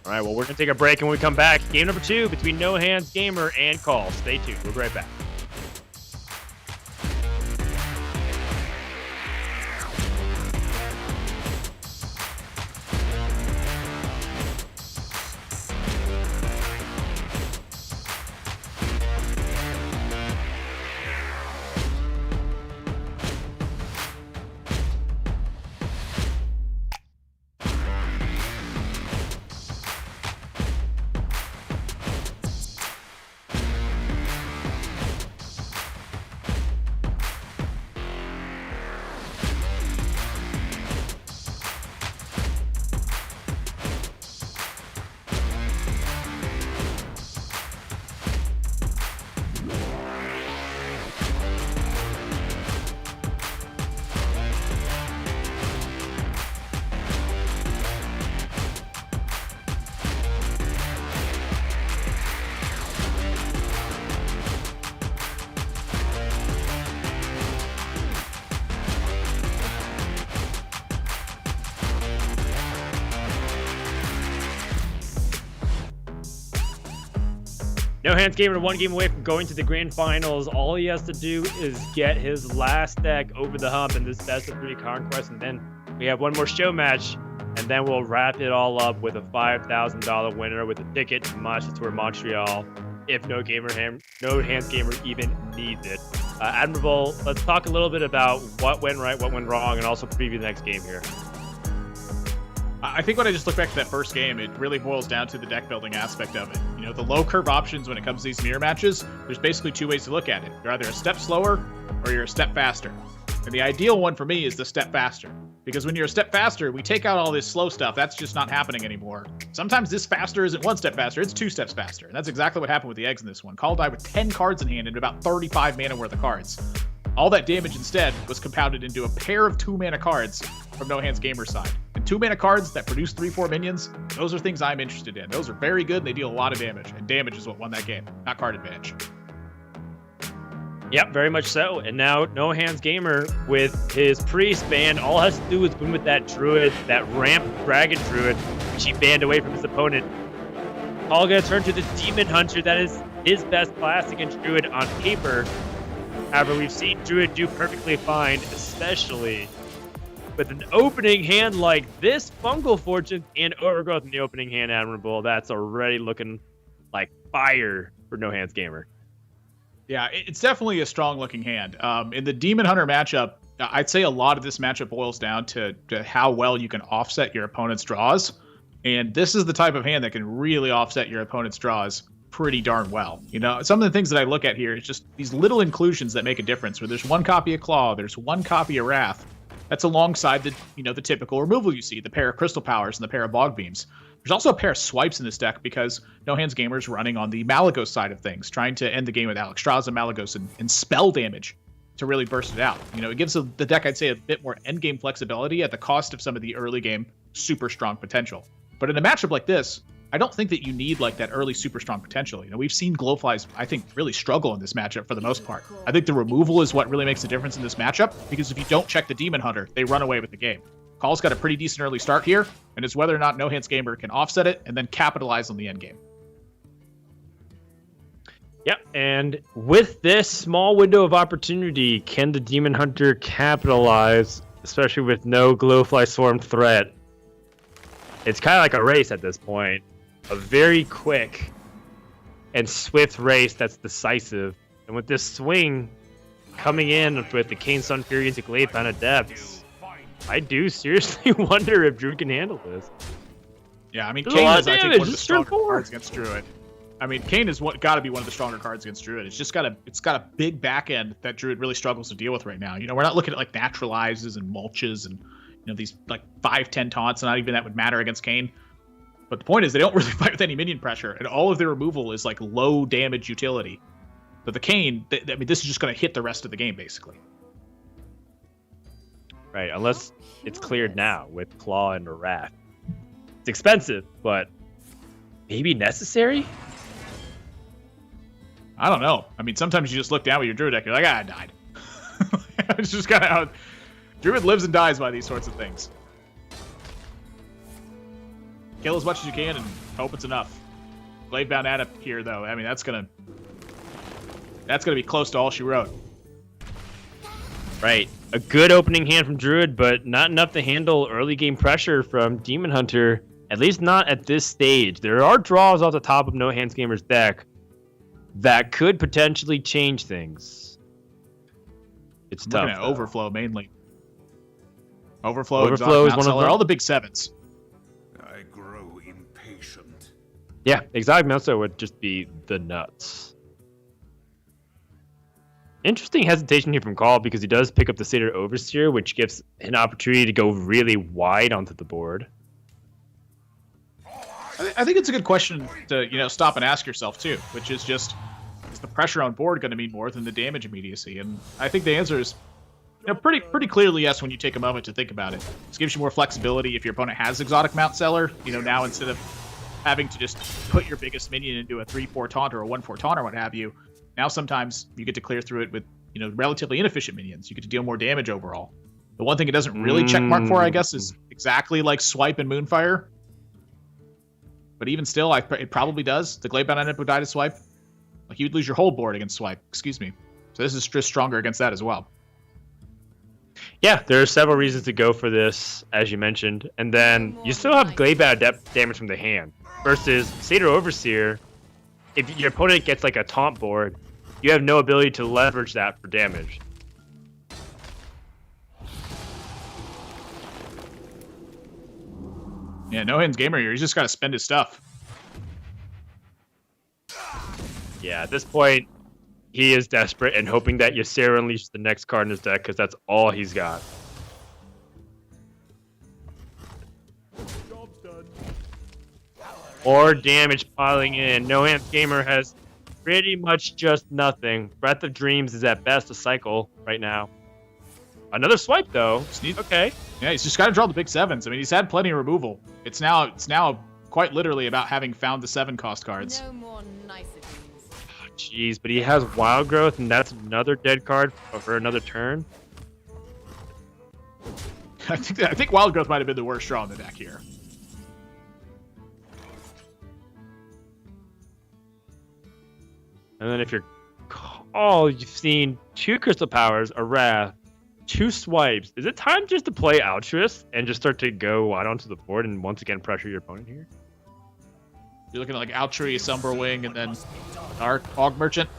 All right, well, we're going to take a break, and when we come back, game number 2 between No Hands Gamer and Call. Stay tuned. We'll be right back. No Hands Gamer 1 game away from going to the grand finals. All he has to do is get his last deck over the hump in this best of 3 conquest, and then we have one more show match, and then we'll wrap it all up with a $5,000 winner with a ticket to Masters Tour Montreal, if No Hands Gamer even needs it. Admirable, let's talk a little bit about what went right, what went wrong, and also preview the next game here. I think when I just look back to that first game, it really boils down to the deck building aspect of it. You know, the low curve options when it comes to these mirror matches, there's basically 2 ways to look at it. You're either a step slower or you're a step faster. And the ideal one for me is the step faster. Because when you're a step faster, we take out all this slow stuff. That's just not happening anymore. Sometimes this faster isn't 1 step faster, it's 2 steps faster. And that's exactly what happened with the Eggs in this one. Call died with 10 cards in hand and about 35 mana worth of cards. All that damage instead was compounded into a pair of 2 mana cards from No Hands Gamer's side. And 2 mana cards that produce 3/4 minions, those are things I'm interested in. Those are very good and they deal a lot of damage. And damage is what won that game, not card advantage. Yep, very much so. And now No Hands Gamer with his priest banned, all has to do is win with that druid, that ramp dragon druid, which he banned away from his opponent. All gonna turn to the demon hunter. That is his best class against druid on paper. However, we've seen druid do perfectly fine, especially with an opening hand like this, Fungal Fortune and Overgrowth in the opening hand, Admirable. That's already looking like fire for No Hands Gamer. Yeah, it's definitely a strong-looking hand. In the Demon Hunter matchup, I'd say a lot of this matchup boils down to how well you can offset your opponent's draws. And this is the type of hand that can really offset your opponent's draws pretty darn well. You know, some of the things that I look at here is just these little inclusions that make a difference, where there's 1 copy of Claw, there's 1 copy of Wrath. That's alongside the, the typical removal you see, the pair of Crystal Powers and the pair of Bog Beams. There's also a pair of swipes in this deck because No Hands Gamer's running on the Malagos side of things, trying to end the game with Alexstrasza, Malagos, and spell damage to really burst it out. You know, it gives the deck, I'd say, a bit more endgame flexibility at the cost of some of the early game super strong potential. But in a matchup like this, I don't think that you need like that early super strong potential. You know, we've seen Glowflies, I think, really struggle in this matchup for the most part. I think the removal is what really makes a difference in this matchup, because if you don't check the Demon Hunter, they run away with the game. Call's got a pretty decent early start here, and it's whether or not No Hands Gamer can offset it and then capitalize on the end game. Yep, and with this small window of opportunity, can the Demon Hunter capitalize, especially with no Glowfly Swarm threat? It's kind of like a race at this point. A very quick and swift race that's decisive. And with this swing coming in with the Kane Sun Fury into Glaive Bound of Depths, I do seriously wonder if Druid can handle this. Yeah, I mean, There's Kane a lot is, of I think, damage. one of the It's turn stronger 4. cards against Druid. I mean, Kayn is got to be one of the stronger cards against Druid. It's got a big back end that Druid really struggles to deal with right now. You know, we're not looking at like naturalizes and mulches and these like 5-10 taunts. Not even that would matter against Kayn. But the point is they don't really fight with any minion pressure, and all of their removal is like low damage utility. But the Kayn, I mean, this is just going to hit the rest of the game basically. Right, unless it's cleared now with Claw and a Wrath. It's expensive, but maybe necessary? I don't know. I mean, sometimes you just look down with your Druid deck, you're like, I died. It's just kind of how Druid lives and dies by these sorts of things. Kill as much as you can and hope it's enough. Gladebound Adept here, though. I mean, that's gonna be close to all she wrote. Right. A good opening hand from Druid, but not enough to handle early game pressure from Demon Hunter. At least not at this stage. There are draws off the top of No Hands Gamer's deck that could potentially change things. It's I'm tough. looking at though. Overflow mainly. Overflow is Mount one of Seller, them. all the big 7s. I grow impatient. Yeah, Exotic Meltzer would just be the nuts. Interesting hesitation here from Call because he does pick up the Satyr Overseer, which gives an opportunity to go really wide onto the board. I think it's a good question to stop and ask yourself too, which is just, is the pressure on board going to mean more than the damage immediacy? And I think the answer is pretty clearly yes when you take a moment to think about it. This gives you more flexibility if your opponent has Exotic Mount Seller. Now instead of having to just put your biggest minion into a 3-4 taunt or a 1-4 taunt or what have you, now sometimes you get to clear through it with relatively inefficient minions. You get to deal more damage overall. The one thing it doesn't really checkmark for, I guess, is exactly like Swipe and Moonfire. But even still, it probably does. The Gladebound Adept would die to Swipe. Like, you'd lose your whole board against Swipe. Excuse me. So this is just stronger against that as well. Yeah, there are several reasons to go for this, as you mentioned. And then you still have Gladebound Adept damage from the hand. Versus Satyr Overseer, if your opponent gets like a taunt board, you have no ability to leverage that for damage. Yeah, No Hands Gamer here. He's just got to spend his stuff. Yeah, at this point, he is desperate and hoping that Ysera unleashes the next card in his deck because that's all he's got. More damage piling in. No Hands Gamer has pretty much just nothing. Breath of Dreams is at best a cycle right now. Another Swipe though. Okay. Yeah, he's just got to draw the big 7s. I mean, he's had plenty of removal. It's now quite literally about having found the 7-cost cards. No more niceties. Jeez, but he has Wild Growth, and that's another dead card for another turn. I think Wild Growth might have been the worst draw in the deck here. And then if you're... Oh, you've seen 2 Crystal Powers, a Wrath, 2 Swipes. Is it time just to play Altruist and just start to go wide onto the board and once again pressure your opponent here? You're looking at like Altruist, Umberwing, and then Hog Merchant.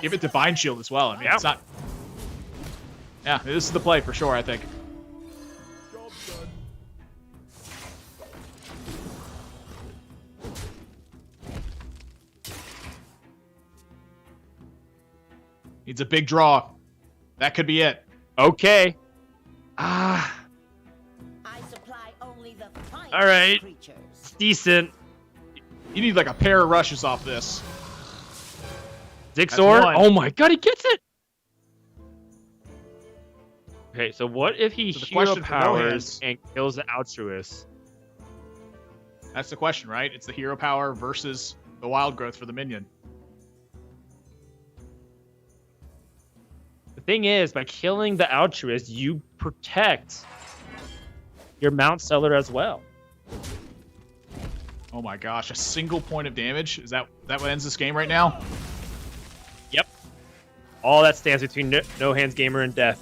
Give it Divine Shield as well. I mean, it's not... Yeah, this is the play for sure, I think. Needs a big draw. That could be it. Okay. I supply only the finest All right. creatures. It's decent. You need like a pair of rushes off this. Zixor. one. Oh my god, he gets it! Okay, so what if he So the hero question for No powers Hands- and kills the Altruist? That's the question, right? It's the hero power versus the wild growth for the minion. The thing is, by killing the Altruist, you protect your Mount Seller as well. Oh my gosh, a single point of damage? Is that what ends this game right now? Yep. All that stands between No Hands Gamer and death.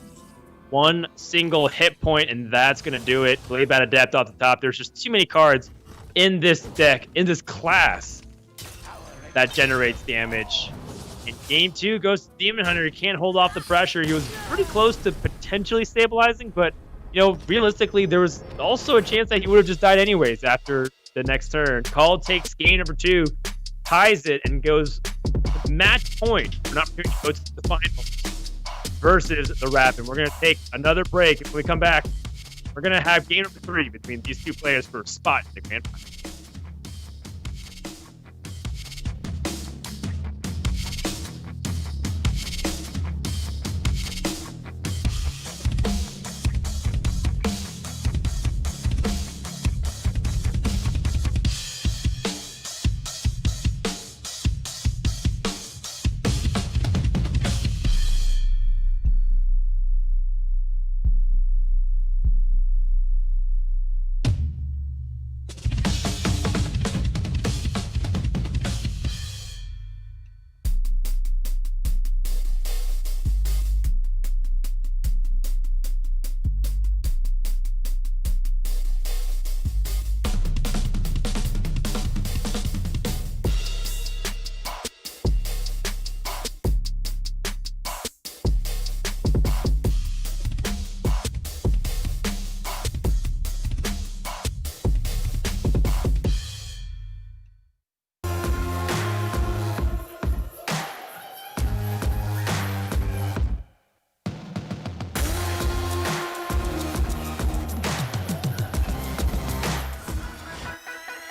One single hit point, and that's going to do it. Gladebound Adept off the top. There's just too many cards in this deck, in this class, that generates damage. And game 2 goes to Demon Hunter. He can't hold off the pressure. He was pretty close to potentially stabilizing, but, you know, realistically, there was also a chance that he would have just died anyways after the next turn. Call takes game number 2. ties it and goes match point for an opportunity to go to the finals versus the Rapid. We're going to take another break. When we come back, we're going to have game number 3 between these two players for a spot in the grand final.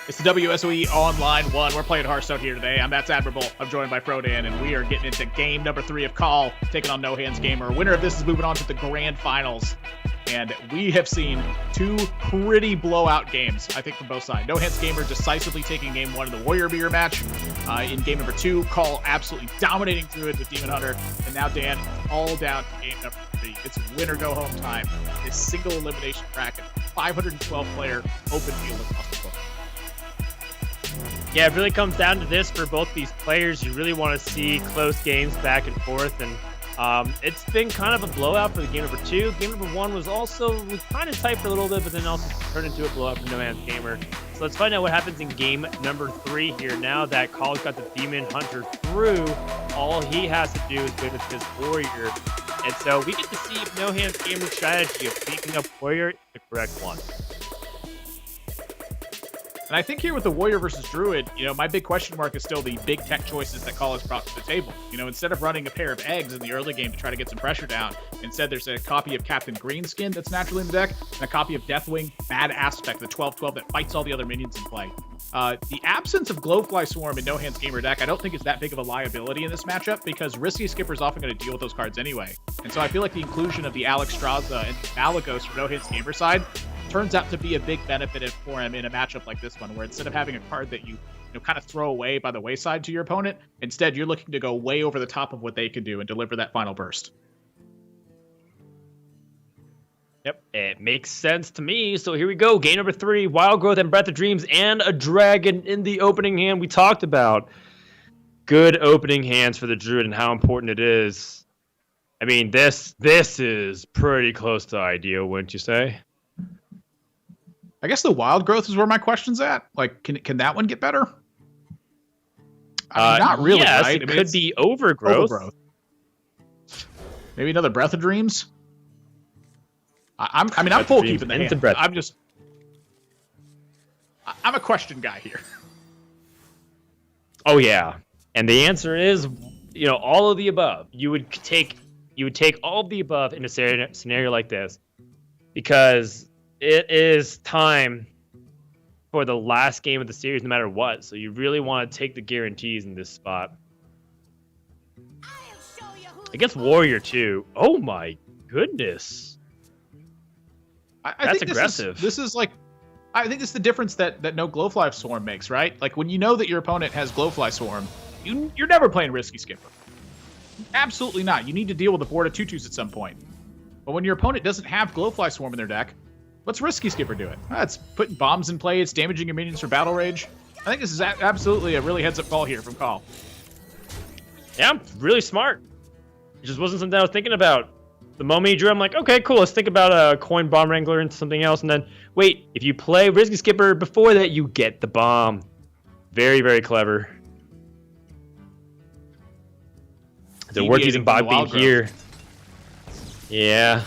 It's the WSOE Online 1. We're playing Hearthstone here today. That's Admirable. I'm joined by Frodan, and we are getting into game number 3 of Call, taking on No Hands Gamer. Winner of this is moving on to the grand finals. And we have seen 2 pretty blowout games, I think, from both sides. No Hands Gamer decisively taking game 1 in the Warrior Beer match. In game number 2, Call absolutely dominating through it with Demon Hunter. And now, Dan, all down to game number 3. It's winner go home time. This single elimination bracket, 512 player open field across the board. Yeah, it really comes down to this for both these players. You really want to see close games back and forth, and it's been kind of a blowout for the game number 2. Game number 1 was kind of tight for a little bit, but then also turned into a blowout for No Hands Gamer. So let's find out what happens in game number 3 here. Now that Call's got the Demon Hunter through, all he has to do is win with his Warrior. And so we get to see if No Hands Gamer's strategy of picking up Warrior is the correct one. And I think here with the Warrior versus Druid, my big question mark is still the big tech choices that Call has brought to the table. Instead of running a pair of eggs in the early game to try to get some pressure down, instead there's a copy of Captain Greenskin that's naturally in the deck, and a copy of Deathwing, Bad Aspect, the 12/12 that fights all the other minions in play. The absence of Glowfly Swarm in No Hands Gamer deck I don't think is that big of a liability in this matchup, because Risky Skipper is often going to deal with those cards anyway. And so I feel like the inclusion of the Alex Straza and Malagos from No Hands Gamer side turns out to be a big benefit for him in a matchup like this one, where instead of having a card that you kind of throw away by the wayside to your opponent, instead you're looking to go way over the top of what they can do and deliver that final burst. Yep, it makes sense to me. So here we go. Game number 3, Wild Growth and Breath of Dreams and a Dragon in the opening hand. We talked about good opening hands for the Druid and how important it is. I mean, this is pretty close to ideal, wouldn't you say? I guess the Wild Growth is where my question's at. Like, can that one get better? I mean, not really, yes, right? It could be Overgrowth. Maybe another Breath of Dreams? I'm full keeping the hand. I'm a question guy here. Oh, yeah. And the answer is, all of the above. You would take all of the above in a scenario like this, because it is time for the last game of the series no matter what. So you really want to take the guarantees in this spot. Against Warrior too. Oh my goodness. That's aggressive. This is like, I think it's the difference that no Glowfly Swarm makes, right? Like when you know that your opponent has Glowfly Swarm, you're never playing Risky Skipper. Absolutely not. You need to deal with a board of 2/2s at some point. But when your opponent doesn't have Glowfly Swarm in their deck, what's Risky Skipper doing? It's putting bombs in play. It's damaging your minions for Battle Rage. I think this is absolutely a really heads-up call here from Call. Yeah, really smart. It just wasn't something I was thinking about. The moment he drew, I'm like, okay, cool. Let's think about a Coin Bomb Wrangler into something else. And then, wait, if you play Risky Skipper before that, you get the bomb. Very, very clever. Is it worth using Bog Beam here? Yeah.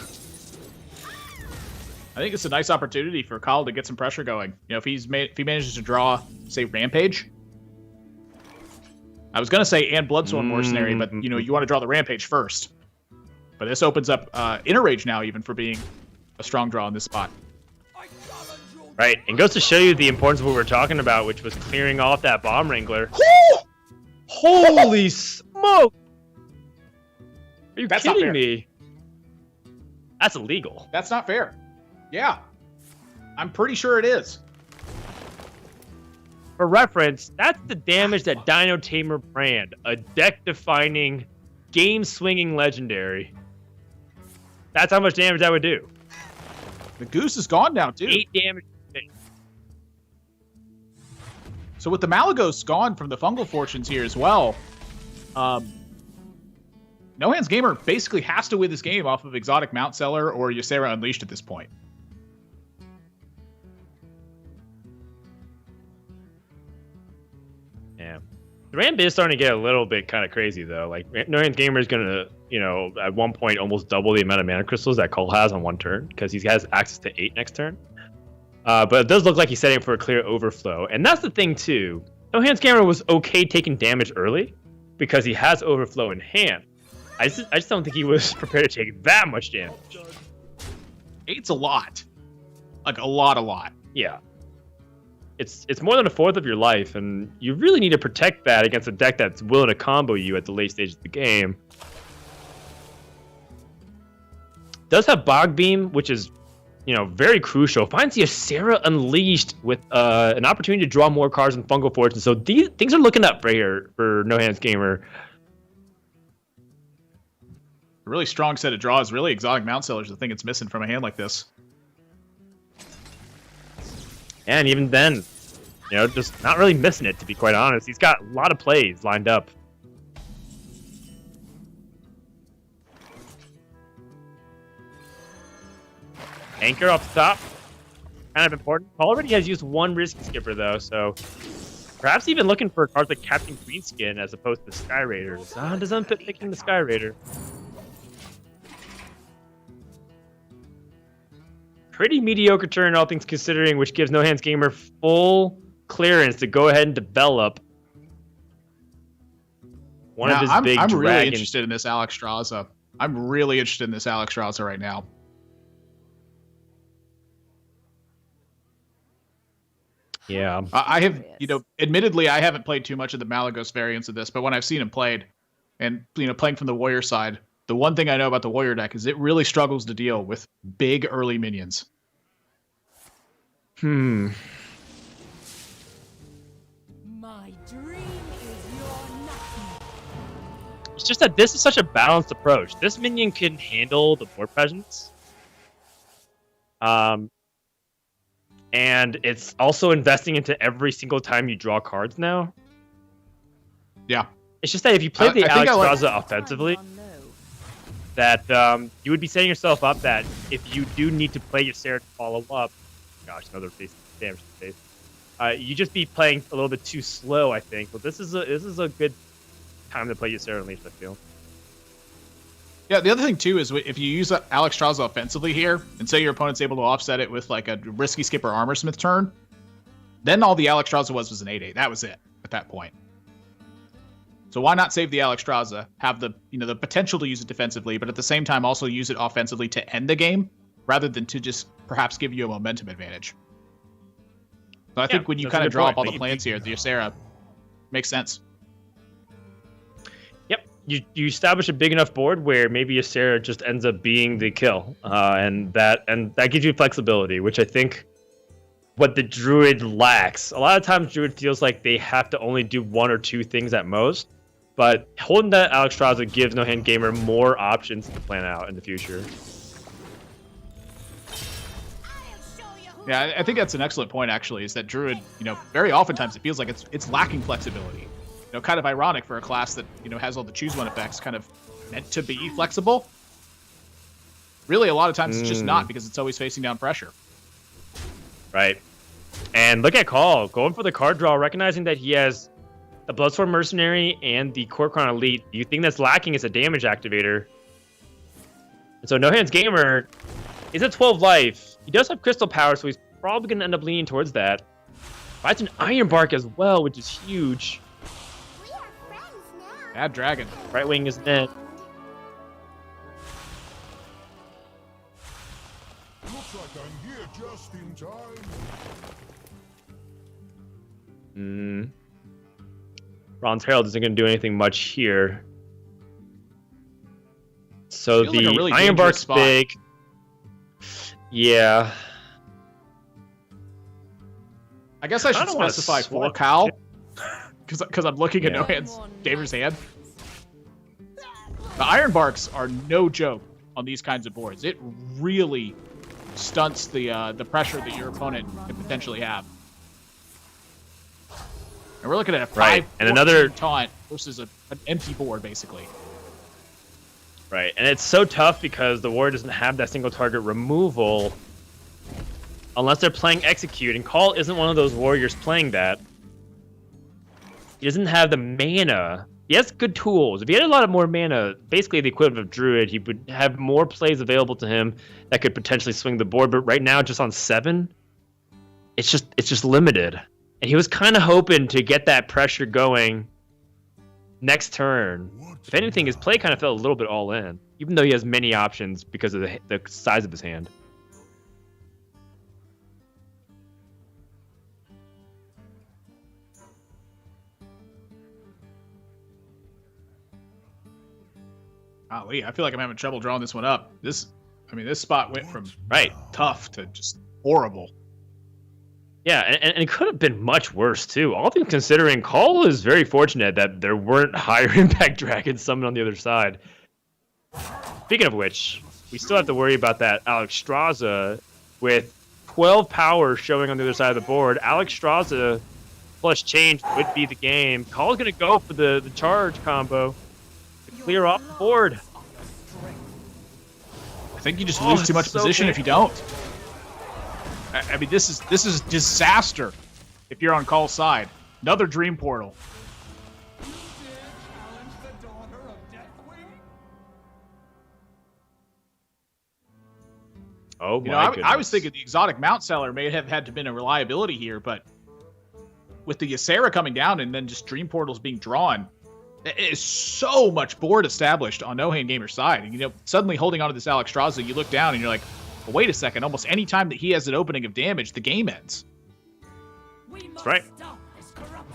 I think it's a nice opportunity for Call to get some pressure going. If he manages to draw, say, Rampage, I was going to say and Bloodsworn Mercenary, but, you know, you want to draw the Rampage first. But this opens up Inner Rage now, even, for being a strong draw in this spot. Right, and goes to show you the importance of what we're talking about, which was clearing off that Bomb Wrangler. Holy smoke! Are you kidding me? That's illegal. That's not fair. Yeah. I'm pretty sure it is. For reference, that's the damage that Dino Tamer brand, a deck-defining, game-swinging legendary. That's how much damage that would do. The Goose is gone now, too. 8 damage. So with the Malagos gone from the Fungal Fortunes here as well, No Hands Gamer basically has to win this game off of Exotic Mount Seller or Ysera Unleashed at this point. Yeah. The ramp is starting to get a little bit kind of crazy, though. Like, No Hands Gamer is going to, you know, at one point almost double the amount of mana crystals that Cole has on one turn, because he has access to 8 next turn. But it does look like he's setting up for a clear overflow. And that's the thing, too. No Hands Gamer was okay taking damage early, because he has overflow in hand. I just don't think he was prepared to take that much damage. 8's a lot. Like, a lot. Yeah. It's more than a fourth of your life, and you really need to protect that against a deck that's willing to combo you at the late stages of the game. Does have Bog Beam, which is, you know, very crucial. Finds the Ysera Unleashed with an opportunity to draw more cards in Fungal Fortune. So these things are looking up right here for No Hands Gamer. A really strong set of draws. Really, Exotic Mount Seller's the thing it's missing from a hand like this. And even then, you know, just not really missing it, to be quite honest. He's got a lot of plays lined up. Anchor off the top. Kind of important. Already has used one Risky Skipper, though, so perhaps even looking for cards like Captain Queenskin as opposed to Sky Raiders. Does unfit picking the Sky Raider. Pretty mediocre turn, all things considering, which gives No Hands Gamer full clearance to go ahead and develop one of his big I'm dragons. really interested in this Alexstrasza. I'm really interested in this Alexstrasza right now. Yeah. I have, you know, admittedly, I haven't played too much of the Malagos variants of this, but when I've seen him played, and, you know, playing from the Warrior side, the one thing I know about the Warrior deck is it really struggles to deal with big early minions. My dream is your nothing. It's just that this is such a balanced approach. This minion can handle the board presence. And it's also investing into every single time you draw cards now. Yeah. It's just that if you play the Alexstrasza offensively, that you would be setting yourself up that if you do need to play your Ysera to follow up, gosh, another face damage to the face. You just be playing a little bit too slow, I think. But this is a good time to play your Ysera Unleashed, I feel. Yeah, the other thing, too, is if you use Alexstrasza offensively here, and say your opponent's able to offset it with, like, a Risky Skipper Armorsmith turn, then all the Alexstrasza was an 8/8. That was it at that point. So why not save the Alexstrasza, have the, you know, the potential to use it defensively, but at the same time also use it offensively to end the game, rather than to just perhaps give you a momentum advantage. So I think when you kind of draw up all the plans here, the Ysera makes sense. Yep, you establish a big enough board where maybe Ysera just ends up being the kill, and that gives you flexibility, which I think what the Druid lacks. A lot of times Druid feels like they have to only do one or two things at most, but holding that Alexstrasza gives No Hand Gamer more options to plan out in the future. Yeah, I think that's an excellent point, actually, is that Druid, you know, very oftentimes it feels like it's lacking flexibility. You know, kind of ironic for a class that, you know, has all the choose one effects kind of meant to be flexible. Really, a lot of times it's just not, because it's always facing down pressure. Right. And look at Call, going for the card draw, recognizing that he has the Bloodsworn Mercenary and the Kor'kron Elite. The thing that's lacking is a damage activator. And so No Hands Gamer is at 12 life. He does have Crystal Power, so he's probably going to end up leaning towards that. Finds an Iron Bark as well, which is huge. Bad dragon. Right wing is dead. Looks like I'm here just in time. Ron's Herald isn't going to do anything much here. So Feels like a the really Iron dangerous Bark's spot. big. Yeah. I guess I should kinda wanna specify for swap Cal, because I'm looking at Yeah. No Hands Gamer's hand. The Iron Barks are no joke on these kinds of boards. It really stunts the pressure that your opponent could potentially have. And we're looking at a 5 Right, and another- taunt versus an empty board, basically. Right, and it's so tough because the warrior doesn't have that single target removal unless they're playing Execute, and Call isn't one of those warriors playing that. He doesn't have the mana. He has good tools. If he had a lot of more mana, basically the equivalent of Druid, he would have more plays available to him that could potentially swing the board, but right now, just on 7, it's just limited. And he was kind of hoping to get that pressure going next turn. If anything, his play kind of felt a little bit all in, even though he has many options because of the size of his hand. Golly, I feel like I'm having trouble drawing this one up. This spot went from Right. tough to just horrible. Yeah, and it could have been much worse, too. All things considering, Call is very fortunate that there weren't higher impact dragons summoned on the other side. Speaking of which, we still have to worry about that Alex Straza with 12 power showing on the other side of the board. Alex Straza plus change would be the game. Call's going to go for the charge combo to clear off the board. I think you just lose too much so position if you don't. I mean, this is disaster if you're on Call's side. Another Dream Portal. Oh, You know, my I goodness. was thinking the exotic Mount Seller may have had to been a reliability here, but with the Ysera coming down and then just Dream Portals being drawn, there is so much board established on No Hand Gamer's side. And, you know, suddenly holding onto this Alex Straza, you look down and you're like, well, wait a second, almost any time that he has an opening of damage, the game ends. That's right. Stop this corruption.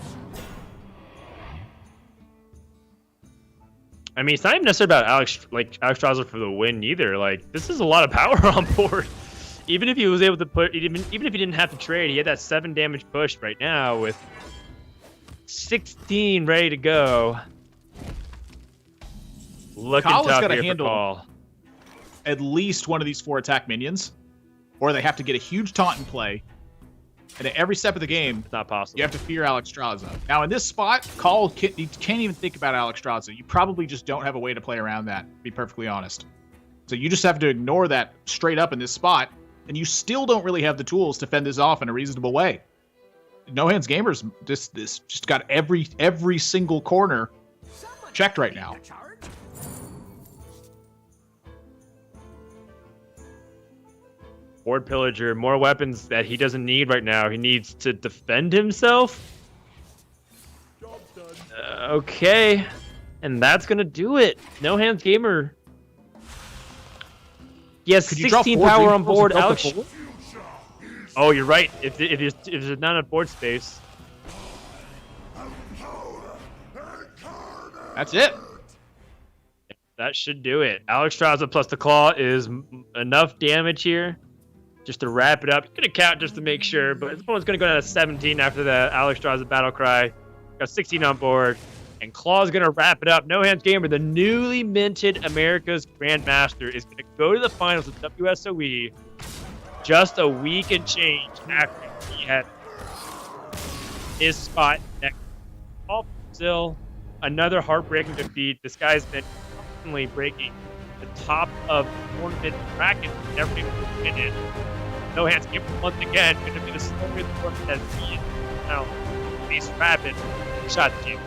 I mean, it's not even necessarily about Alex Straza for the win either. Like, this is a lot of power on board. Even if he was able to put, even if he didn't have to trade, he had that 7 damage push right now with 16 ready to go. Looking Kyle has tough gotta here handle- for Call. At least one of these 4 attack minions, or they have to get a huge taunt in play. And at every step of the game, It's not possible. you have to fear Alex Straza. Now, in this spot, Call can't even think about Alex Straza. You probably just don't have a way to play around that, to be perfectly honest. So you just have to ignore that straight up in this spot, and you still don't really have the tools to fend this off in a reasonable way. No Hands Gamers this just got every single corner checked right now. Board Pillager, more weapons that he doesn't need right now. He needs to defend himself. Okay. And that's going to do it. No Hands Gamer. He has Could you draw 16 4 power Dream on Portals board. and go Alex. for 4? Oh, you're right. If there's not enough board space. That's it. That should do it. Alex Straza plus the Claw is enough damage here. Just to wrap it up. It's going to count just to make sure, but this one's going to go down to 17 after the Alex Straza Battle Cry. Got 16 on board. And Claw's going to wrap it up. No Hands Gamer, the newly minted America's Grandmaster, is going to go to the finals of WSOE just a week and change after he had his spot next. All still another heartbreaking defeat. This guy's been constantly breaking the top of the tournament bracket. Never been in it. No Hands Gamer once again going to be the story of the tournament as he is now face rapid shot team.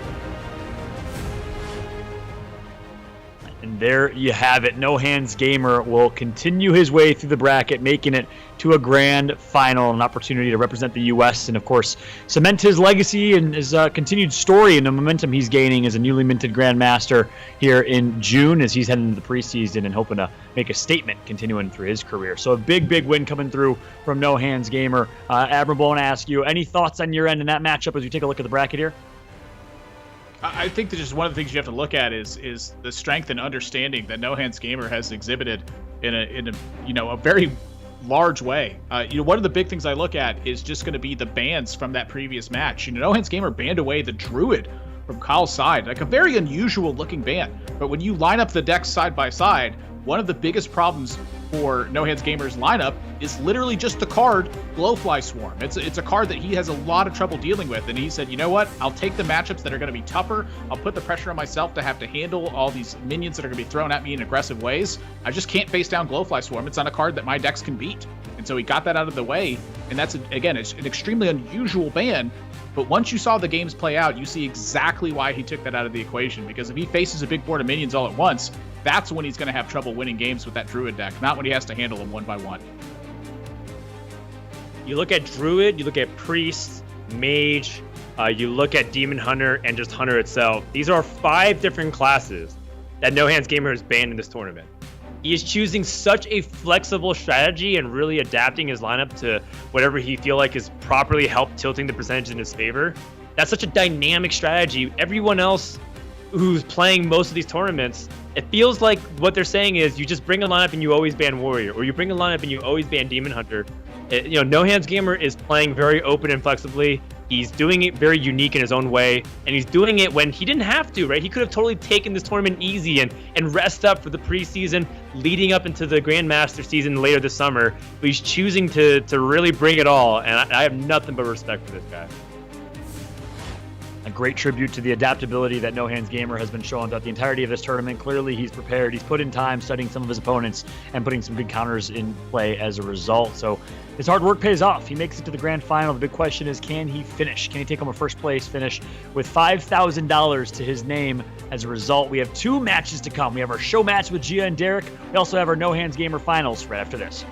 And there you have it. No Hands Gamer will continue his way through the bracket, making it to a grand final, an opportunity to represent the U.S. and, of course, cement his legacy and his continued story and the momentum he's gaining as a newly minted Grandmaster here in June as he's heading into the preseason and hoping to make a statement continuing through his career. So a big, big win coming through from No Hands Gamer. Admirable, I want to ask you, any thoughts on your end in that matchup as we take a look at the bracket here? I think that just one of the things you have to look at is the strength and understanding that No Hands Gamer has exhibited in a very large way. One of the big things I look at is just going to be the bans from that previous match. No Hands Gamer banned away the Druid from Kyle's side, like a very unusual looking ban. But when you line up the decks side by side, one of the biggest problems for No Hands Gamer's lineup is literally just the card Glowfly Swarm. It's a card that he has a lot of trouble dealing with, and he said, you know what, I'll take the matchups that are going to be tougher. I'll put the pressure on myself to have to handle all these minions that are going to be thrown at me in aggressive ways. I just can't face down Glowfly Swarm. It's not a card that my decks can beat. And so he got that out of the way, and that's, again, it's an extremely unusual ban. But once you saw the games play out, you see exactly why he took that out of the equation. Because if he faces a big board of minions all at once, that's when he's going to have trouble winning games with that Druid deck, not when he has to handle them one by one. You look at Druid, you look at Priest, Mage, you look at Demon Hunter, and just Hunter itself. These are 5 different classes that No Hands Gamer has banned in this tournament. He is choosing such a flexible strategy and really adapting his lineup to whatever he feel like is properly help tilting the percentage in his favor. That's such a dynamic strategy. Everyone else who's playing most of these tournaments, it feels like what they're saying is you just bring a lineup and you always ban Warrior, or you bring a lineup and you always ban Demon Hunter. No Hands Gamer is playing very open and flexibly. He's doing it very unique in his own way, and he's doing it when he didn't have to, right? He could have totally taken this tournament easy and rest up for the preseason leading up into the Grandmaster season later this summer. But he's choosing to really bring it all, and I have nothing but respect for this guy. A great tribute to the adaptability that No Hands Gamer has been showing throughout the entirety of this tournament. Clearly, he's prepared. He's put in time studying some of his opponents and putting some good counters in play as a result. So his hard work pays off. He makes it to the grand final. The big question is, can he finish? Can he take home a first place finish with $5,000 to his name as a result? We have 2 matches to come. We have our show match with Gia and Derek. We also have our No Hands Gamer finals right after this.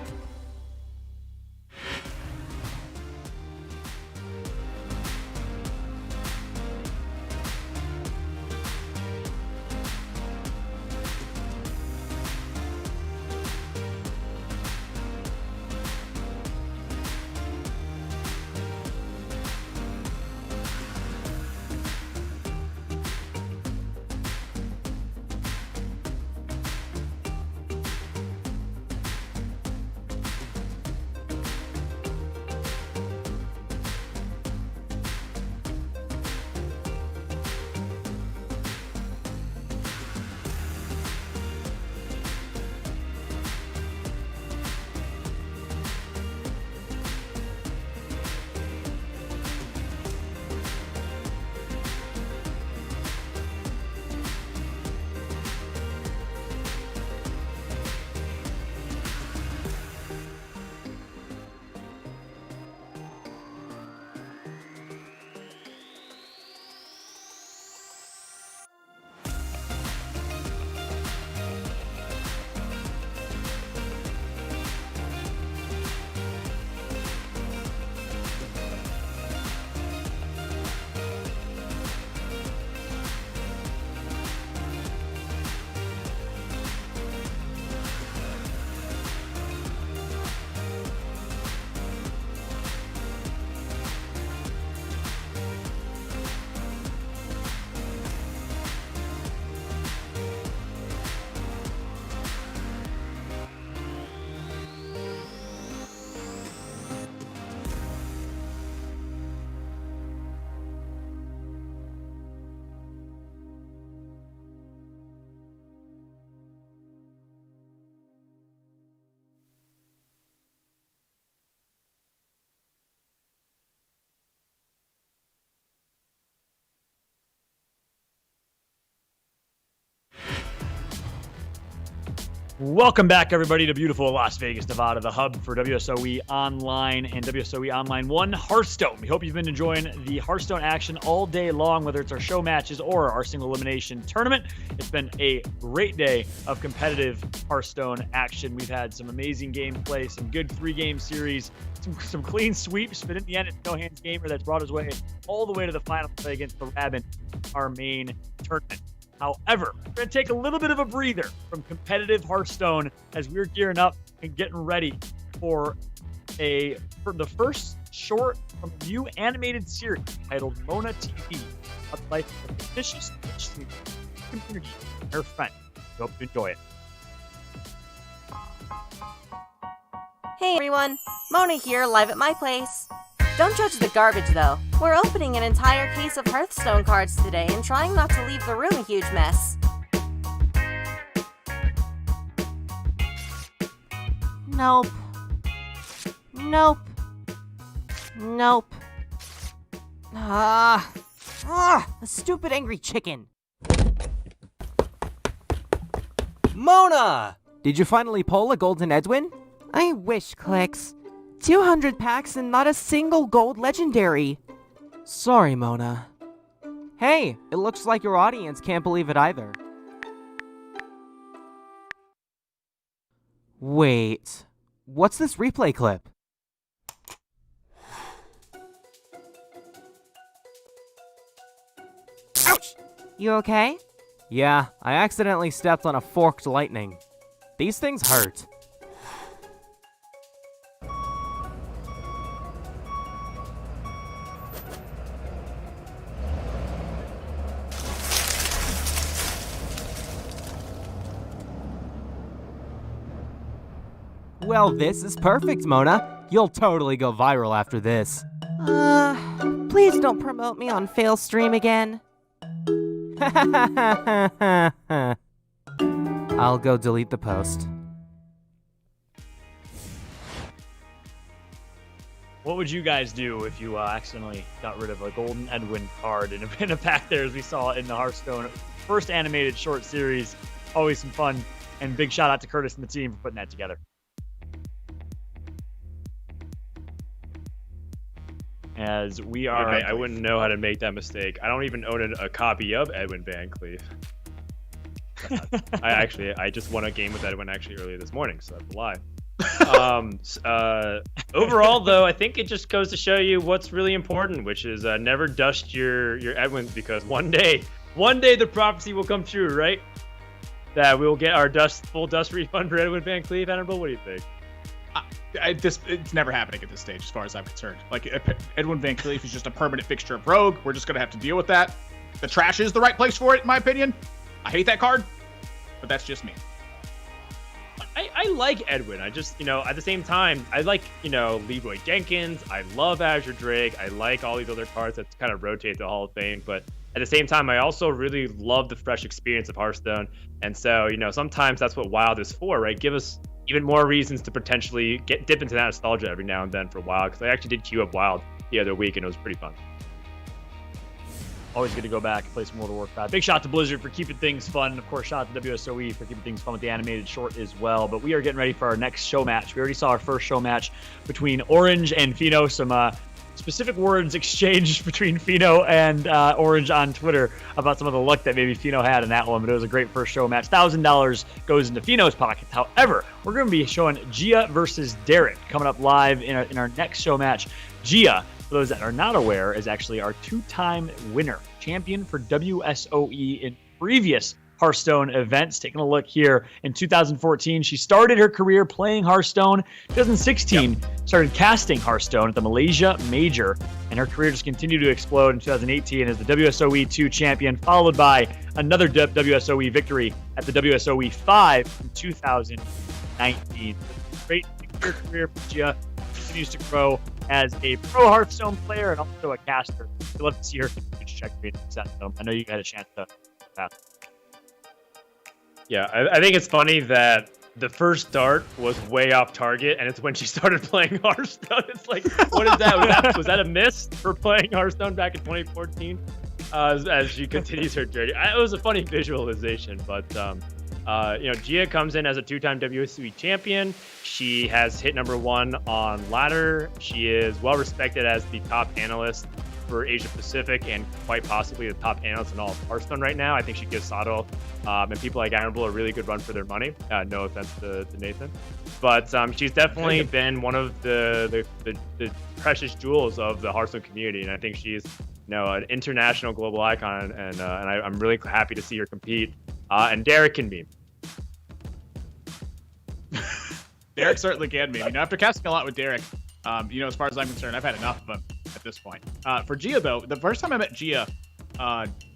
Welcome back, everybody, to beautiful Las Vegas, Nevada, the hub for WSOE Online and WSOE Online 1 Hearthstone. We hope you've been enjoying the Hearthstone action all day long, whether it's our show matches or our single elimination tournament. It's been a great day of competitive Hearthstone action. We've had some amazing gameplay, some good 3-game series, some clean sweeps, but in the end, it's No Hands Gamer that's brought us way all the way to the final play against the Rabbit, our main tournament. However, we're going to take a little bit of a breather from competitive Hearthstone as we're gearing up and getting ready for the first short from a new animated series titled Mona TV, about the life of a fictitious streamer, community, and her friend. We hope you enjoy it. Hey everyone, Mona here, live at my place. Don't judge the garbage though. We're opening an entire case of Hearthstone cards today and trying not to leave the room a huge mess. Nope. Nope. Nope. A stupid angry chicken. Mona! Did you finally pull a golden Edwin? I wish, Clicks. 200 packs and not a single gold legendary. Sorry, Mona. Hey, it looks like your audience can't believe it either. Wait, what's this replay clip? Ouch! You okay? Yeah, I accidentally stepped on a forked lightning. These things hurt. Well, this is perfect, Mona. You'll totally go viral after this. Please don't promote me on fail stream again. I'll go delete the post. What would you guys do if you accidentally got rid of a golden Edwin card in a pack there, as we saw in the Hearthstone first animated short series? Always some fun, and big shout out to Curtis and the team for putting that together. As we are... I wouldn't know how to make that mistake. I don't even own a copy of Edwin Van Cleef. I just won a game with Edwin earlier this morning, so that's a lie. Overall, though, I think it just goes to show you what's really important, which is never dust your Edwins, because one day the prophecy will come true, right? That we'll get our full dust refund for Edwin Van Cleef. Annabelle, what do you think? It's never happening at this stage, as far as I'm concerned. Like, Edwin Van Cleef is just a permanent fixture of Rogue. We're just gonna have to deal with that. The trash is the right place for it, in my opinion. I hate that card, but that's just me. I like Edwin. I just, at the same time, I like, Leroy Jenkins. I love Azure Drake. I like all these other cards that kind of rotate the Hall of Fame. But at the same time, I also really love the fresh experience of Hearthstone. And so, sometimes that's what Wild is for, right? Give us even more reasons to potentially dip into that nostalgia every now and then for Wild. Because I actually did queue up Wild the other week, and it was pretty fun. Always good to go back and play some World of Warcraft. Big shout out to Blizzard for keeping things fun. Of course, shout out to WSOE for keeping things fun with the animated short as well. But we are getting ready for our next show match. We already saw our first show match between Orange and Fino. Some specific words exchanged between Fino and Orange on Twitter about some of the luck that maybe Fino had in that one. But it was a great first show match. $1,000 goes into Fino's pockets. However, we're going to be showing Gia versus Derek coming up live in our next show match. Gia, for those that are not aware, is actually our 2-time winner, champion for WSOE in previous Hearthstone events. Taking a look here in 2014, she started her career playing Hearthstone. 2016, started casting Hearthstone at the Malaysia Major, and her career just continued to explode in 2018 as the WSOE 2 champion, followed by another WSOE victory at the WSOE 5 in 2019. Great career for Gia. Continues to grow as a pro Hearthstone player and also a caster. We'd love to see her check set. I know you had a chance to pass. Yeah, I think it's funny that the first start was way off target, and it's when she started playing Hearthstone. It's like, what is that? Was that a miss for playing Hearthstone back in 2014? As she continues her journey, it was a funny visualization, but Gia comes in as a 2-time WSOE champion. She has hit #1 on ladder. She is well respected as the top analyst for Asia Pacific and quite possibly the top analyst in all of Hearthstone right now. I think she gives Sato and people like Honorable a really good run for their money. No offense to Nathan, but she's definitely been one of the precious jewels of the Hearthstone community, and I think she's an international global icon, and I'm really happy to see her compete. And Derek can meme. Derek certainly can meme. After casting a lot with Derek, as far as I'm concerned, I've had enough of him at this point. For Gia, though, the first time I met Gia,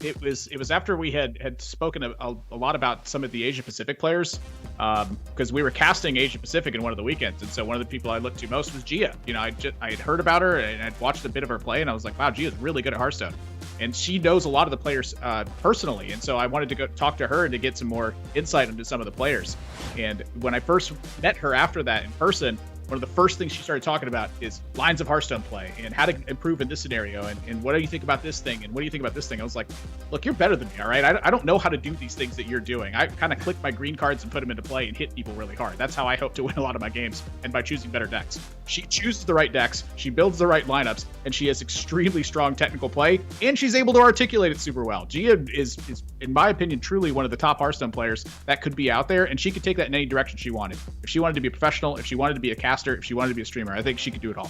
it was after we had spoken a lot about some of the Asia Pacific players, because we were casting Asia Pacific in one of the weekends, and so one of the people I looked to most was Gia. I had heard about her and I'd watched a bit of her play, and I was like, wow, Gia's really good at Hearthstone, and she knows a lot of the players personally, and so I wanted to go talk to her and to get some more insight into some of the players. And when I first met her after that in person, one of the first things she started talking about is lines of Hearthstone play and how to improve in this scenario, and what do you think about this thing, and what do you think about this thing? I was like, look, you're better than me, all right? I don't know how to do these things that you're doing. I kind of click my green cards and put them into play and hit people really hard. That's how I hope to win a lot of my games, and by choosing better decks. She chooses the right decks, she builds the right lineups, and she has extremely strong technical play, and she's able to articulate it super well. Gia is in my opinion, truly one of the top Hearthstone players that could be out there, and she could take that in any direction she wanted. If she wanted to be a professional, if she wanted to be a caster, if she wanted to be a streamer, I think she could do it all.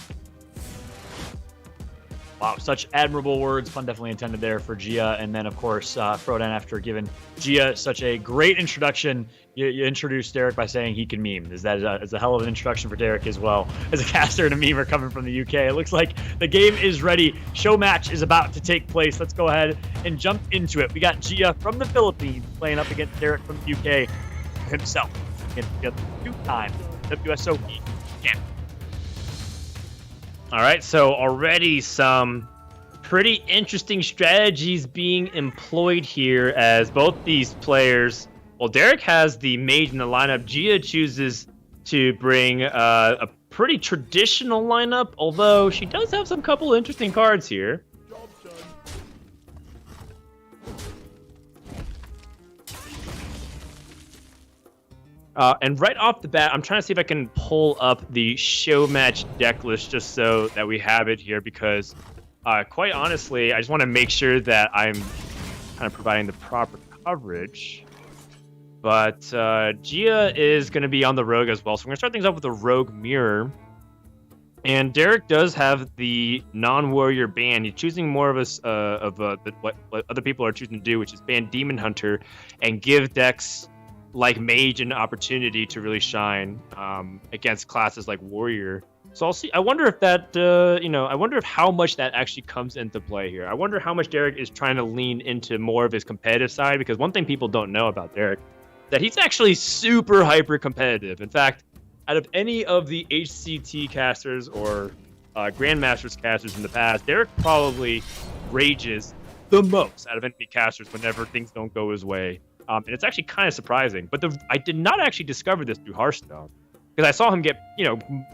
Wow, such admirable words, pun definitely intended there for Gia. And then, of course, Frodan, after giving Gia such a great introduction, you introduced Derek by saying he can meme. Is a hell of an introduction for Derek as well, as a caster and a memer coming from the UK. It looks like the game is ready. Show match is about to take place. Let's go ahead and jump into it. We got Gia from the Philippines playing up against Derek from the UK himself. Against the 2-time WSOE champion. All right, so already some pretty interesting strategies being employed here as both these players. Well, Derek has the mage in the lineup. Gia chooses to bring a pretty traditional lineup, although she does have some couple interesting cards here. And right off the bat, I'm trying to see if I can pull up the show match deck list just so that we have it here, because quite honestly, I just want to make sure that I'm kind of providing the proper coverage. But Gia is going to be on the rogue as well, so we're going to start things off with a rogue mirror. And Derek does have the non-warrior ban. He's choosing more of what other people are choosing to do, which is ban Demon Hunter and give decks like Mage an opportunity to really shine against classes like Warrior. So I'll see. I wonder if that, I wonder if how much that actually comes into play here. I wonder how much Derek is trying to lean into more of his competitive side, because one thing people don't know about Derek is that he's actually super hyper competitive. In fact, out of any of the HCT casters or Grandmasters casters in the past, Derek probably rages the most out of any casters whenever things don't go his way. And it's actually kind of surprising, but I did not actually discover this through Hearthstone, because I saw him get,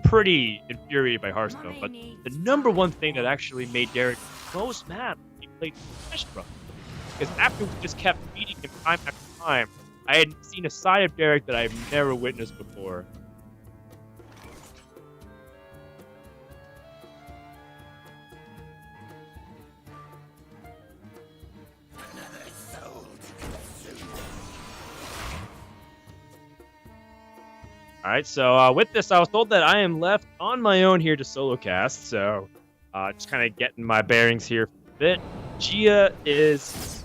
pretty infuriated by Hearthstone. But the number one thing that actually made Derek most mad when he played Smash Bros. Because after we just kept beating him time after time, I had seen a side of Derek that I've never witnessed before. All right, so with this, I was told that I am left on my own here to solo cast, so just kind of getting my bearings here for a bit. Gia is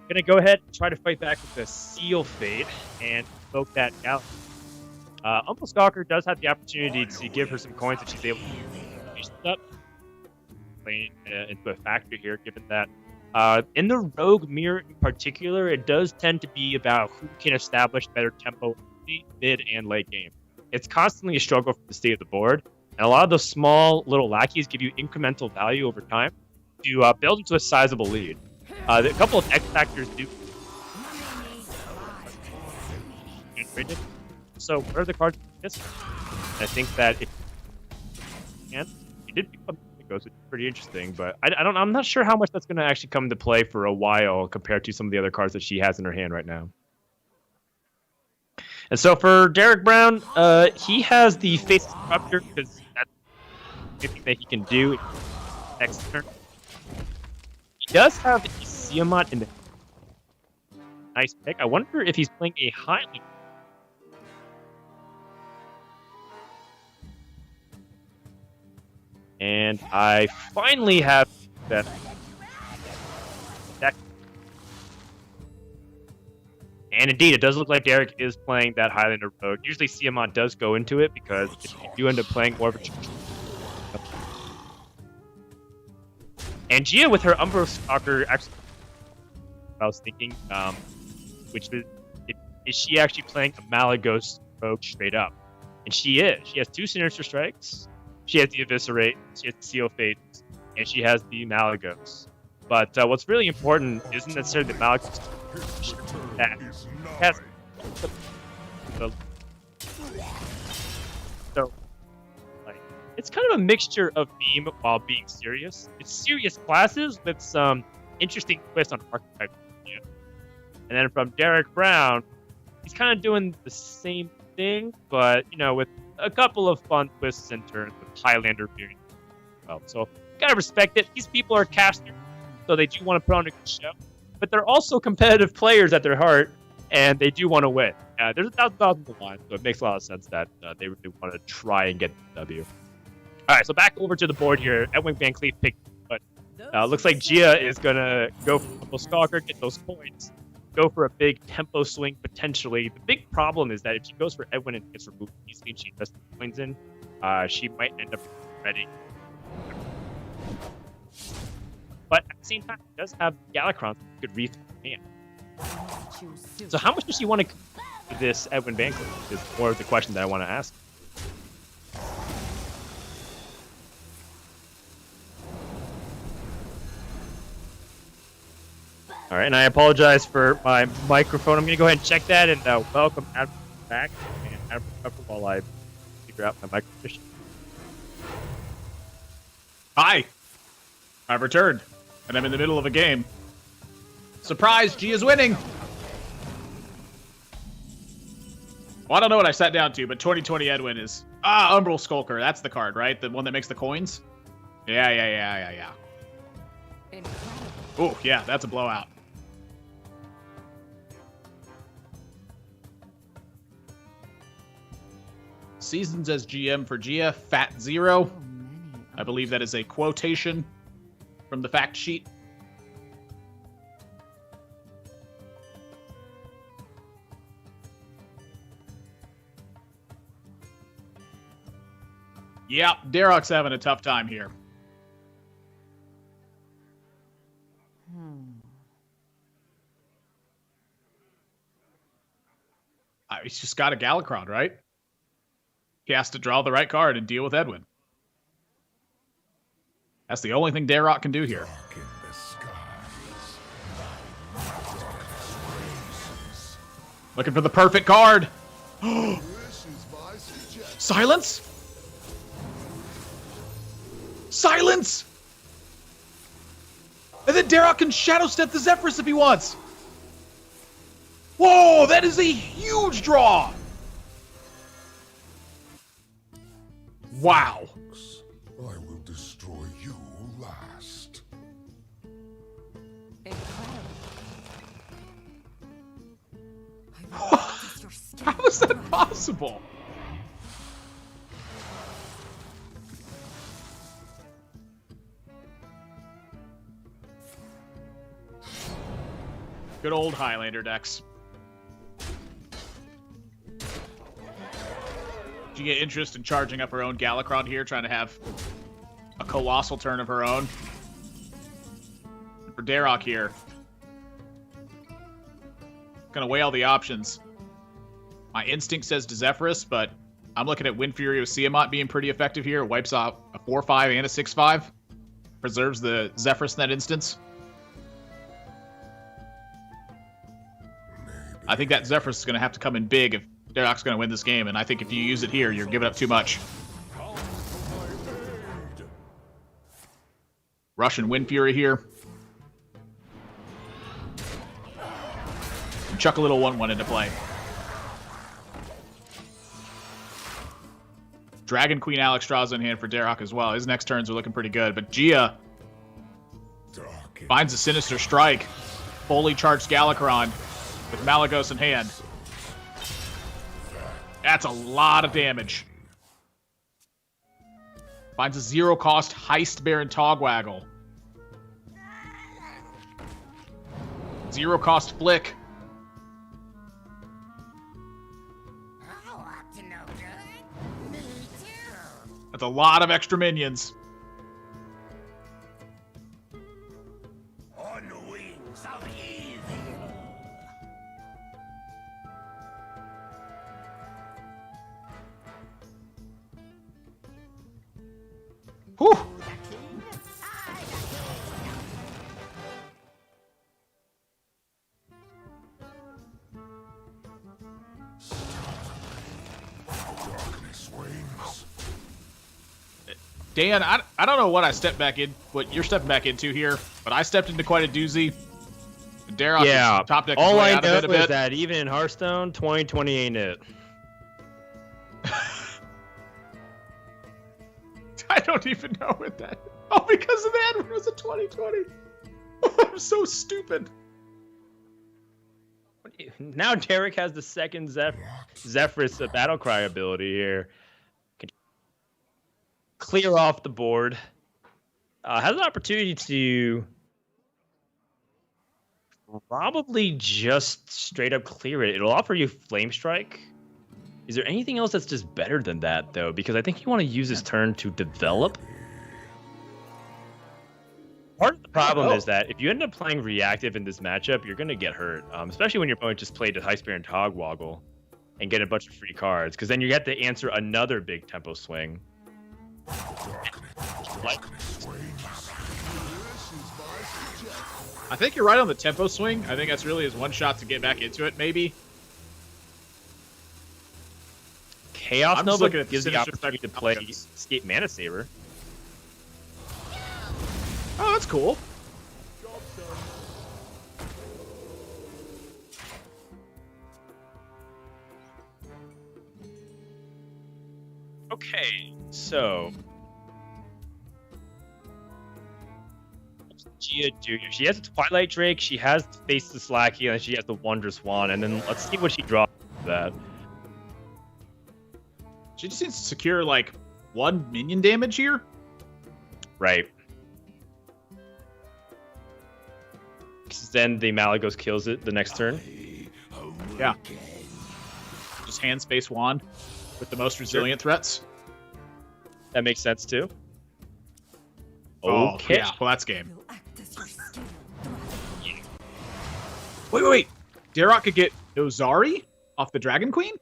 going to go ahead and try to fight back with the Seal Fate and invoke that Galaxy. Uncle Stalker does have the opportunity to give her some coins that she's able to use up, playing into a factor here, given that in the Rogue Mirror in particular, it does tend to be about who can establish better tempo mid and late game. It's constantly a struggle for the state of the board, and a lot of those small little lackeys give you incremental value over time to build into a sizable lead. A couple of X factors do. So where are the cards? I think that if he did become which is pretty interesting, but I'm not sure how much that's going to actually come into play for a while compared to some of the other cards that she has in her hand right now. And so for Derek Brown, he has the Face Disruptor because that's the thing that he can do next turn. He does have a Siamat in the nice pick. I wonder if he's playing a Highlander. And I finally have that deck. And indeed, it does look like Derek is playing that Highlander Rogue. Usually Siamat does go into it because if you do end up playing more of a... And Gia with her Umbro Stalker, actually, I was thinking, which is she actually playing a Malagos Rogue straight up? And she is. She has 2 Sinister Strikes. She has the Eviscerate, she has the Seal Fate, and she has the Malagos. But what's really important isn't necessarily the Malagos. That has so, like, it's kind of a mixture of meme while being serious. It's serious classes with some interesting twists on archetypes. Yeah. And then from Derek Brown, he's kind of doing the same thing, but with a couple of fun twists and turns with Highlander being well. So gotta respect it. These people are casters, so they do want to put on a good show, but they're also competitive players at their heart, and they do want to win. There's 1,000 on the line, so it makes a lot of sense that they really want to try and get the W. All right, so back over to the board here. Edwin Van Cleef picked, but looks like Gia is gonna go for the Stalker, get those coins, go for a big tempo swing potentially. The big problem is that if she goes for Edwin and gets removed easily and she does the coins in, she might end up ready. But at the same time, she does have Galakron, good reef in hand. So how much does she want to do this Edwin Van Cleef is more of the question that I want to ask. All right, and I apologize for my microphone. I'm going to go ahead and check that, and welcome Adam back, and Adam recover while I figure out my microphone. Hi, I've returned, and I'm in the middle of a game. Surprise, G is winning! Well, I don't know what I sat down to, but 2020 Edwin is... Umbral Skulker, that's the card, right? The one that makes the coins? Yeah. Oh, yeah, that's a blowout. Seasons as GM for Gia, Fat Zero. I believe that is a quotation from the fact sheet. Yeah, Darok's having a tough time here. He's just got a Galakron, right? He has to draw the right card and deal with Edwin. That's the only thing Darok can do here. Looking for the perfect card. Silence? Silence! And then Darok can Shadow Step the Zephyrus if he wants. Whoa, that is a huge draw! Wow. I will destroy you last. How is that possible? Good old Highlander decks. Did you get interest in charging up her own Galakron here, trying to have a colossal turn of her own? For Darok here, gonna weigh all the options. My instinct says to Zephyrus, but I'm looking at Wind Fury with Siamat being pretty effective here. It wipes out a 4/5 and a 6/5. Preserves the Zephyrus in that instance. I think that Zephyrus is going to have to come in big if Darok's going to win this game, and I think if you use it here, you're giving up too much. Russian Wind Fury here. Chuck a little 1/1 into play. Dragon Queen Alexstrasza in hand for Darok as well. His next turns are looking pretty good. But Gia finds a Sinister Strike. Fully charged Galakron with Malagos in hand. That's a lot of damage. Finds a 0-cost Heist Baron Togwaggle. 0-cost Flick. That's a lot of extra minions. On the wings of evil. Whew. Darkness wanes. Dan, I don't know what I stepped back in, what you're stepping back into here, but I stepped into quite a doozy. Darok Yeah, is top deck all I out know of it a bit. is that even in Hearthstone, 2020 ain't it. I don't even know what that. Oh, because of that, it was a 2020. I'm so stupid. Now Derek has the second Zephyrus Battlecry ability here. Can clear off the board. Has an opportunity to probably just straight up clear it. It'll offer you Flame Strike. Is there anything else that's just better than that, though? Because I think you want to use this turn to develop. Part of the problem is that if you end up playing reactive in this matchup, you're going to get hurt, especially when your opponent just played a Heist Baron Togwaggle and get a bunch of free cards, because then you have to answer another big tempo swing. I think you're right on the tempo swing. I think that's really his one shot to get back into it, maybe. Chaos I'm just Nova looking at gives the Sinister opportunity to Strike play outcomes. Escape Mana Saver. Oh, that's cool. Okay, so what's Gia do here? She has a Twilight Drake, she has Face the Slacky, and then she has the Wondrous Wand, and then let's see what she draws for that. She just needs to secure, like, 1 minion damage here. Right. Then the Malagos kills it the next turn. Yeah. Just hand Space Wand with the most resilient threats. That makes sense, too. Oh, Okay. yeah. Well, that's game. Will act as your skill. Wait. Darok could get Nozari off the Dragon Queen?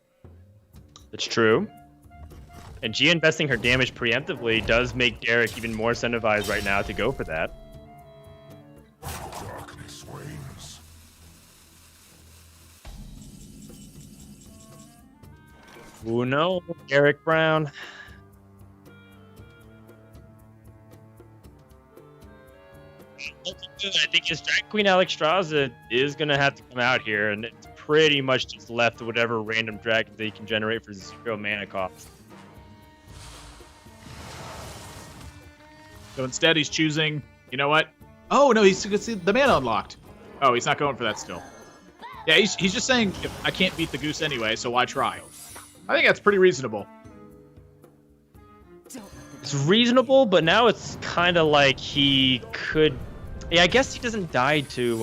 That's true. And Gia investing her damage preemptively does make Derek even more incentivized right now to go for that. Darkness wanes. Oh no, Derek Brown. I think his Drag Queen Alexstrasza is going to have to come out here, and it's pretty much just left to whatever random dragons they can generate for 0 mana cost. So instead, he's choosing, you know what? Oh, no, he's the mana unlocked. Oh, he's not going for that still. Yeah, he's just saying, I can't beat the goose anyway, so why try? I think that's pretty reasonable. It's reasonable, but now it's kind of like he could... Yeah, I guess he doesn't die to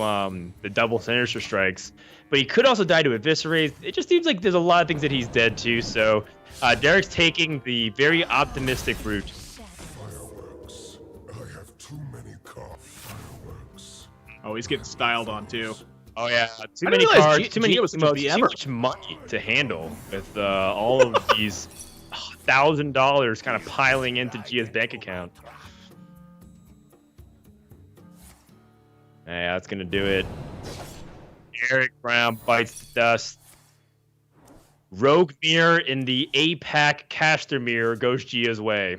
the double Sinister Strikes, but he could also die to Eviscerate. It just seems like there's a lot of things that he's dead to, so Derek's taking the very optimistic route. Fireworks. I have too many fireworks. Oh, he's getting styled on, too. Oh yeah, too I many didn't realize cards, too many Gia was such a emotes, too VMer. much money to handle with all of these $1,000 kind of piling into Gia's bank account. Yeah, that's gonna do it. Eric Brown bites the dust. Rogue Mirror in the APAC Caster Mirror goes Gia's way.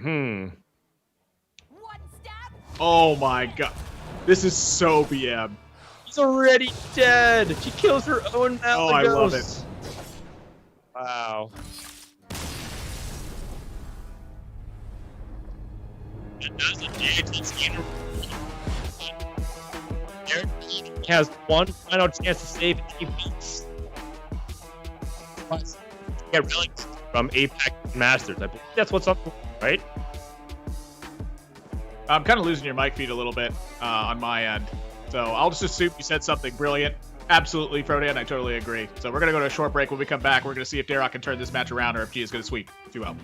Oh my god. This is so BM. He's already dead. She kills her own Malagos. Oh, I love it. Wow. Has one final chance to save the beats. Get relics from Apex Masters. I believe that's what's up, right? I'm kind of losing your mic feed a little bit on my end. So I'll just assume you said something brilliant. Absolutely, Frodan, I totally agree. So we're going to go to a short break. When we come back, we're going to see if Darok can turn this match around or if G is going to sweep 2-0.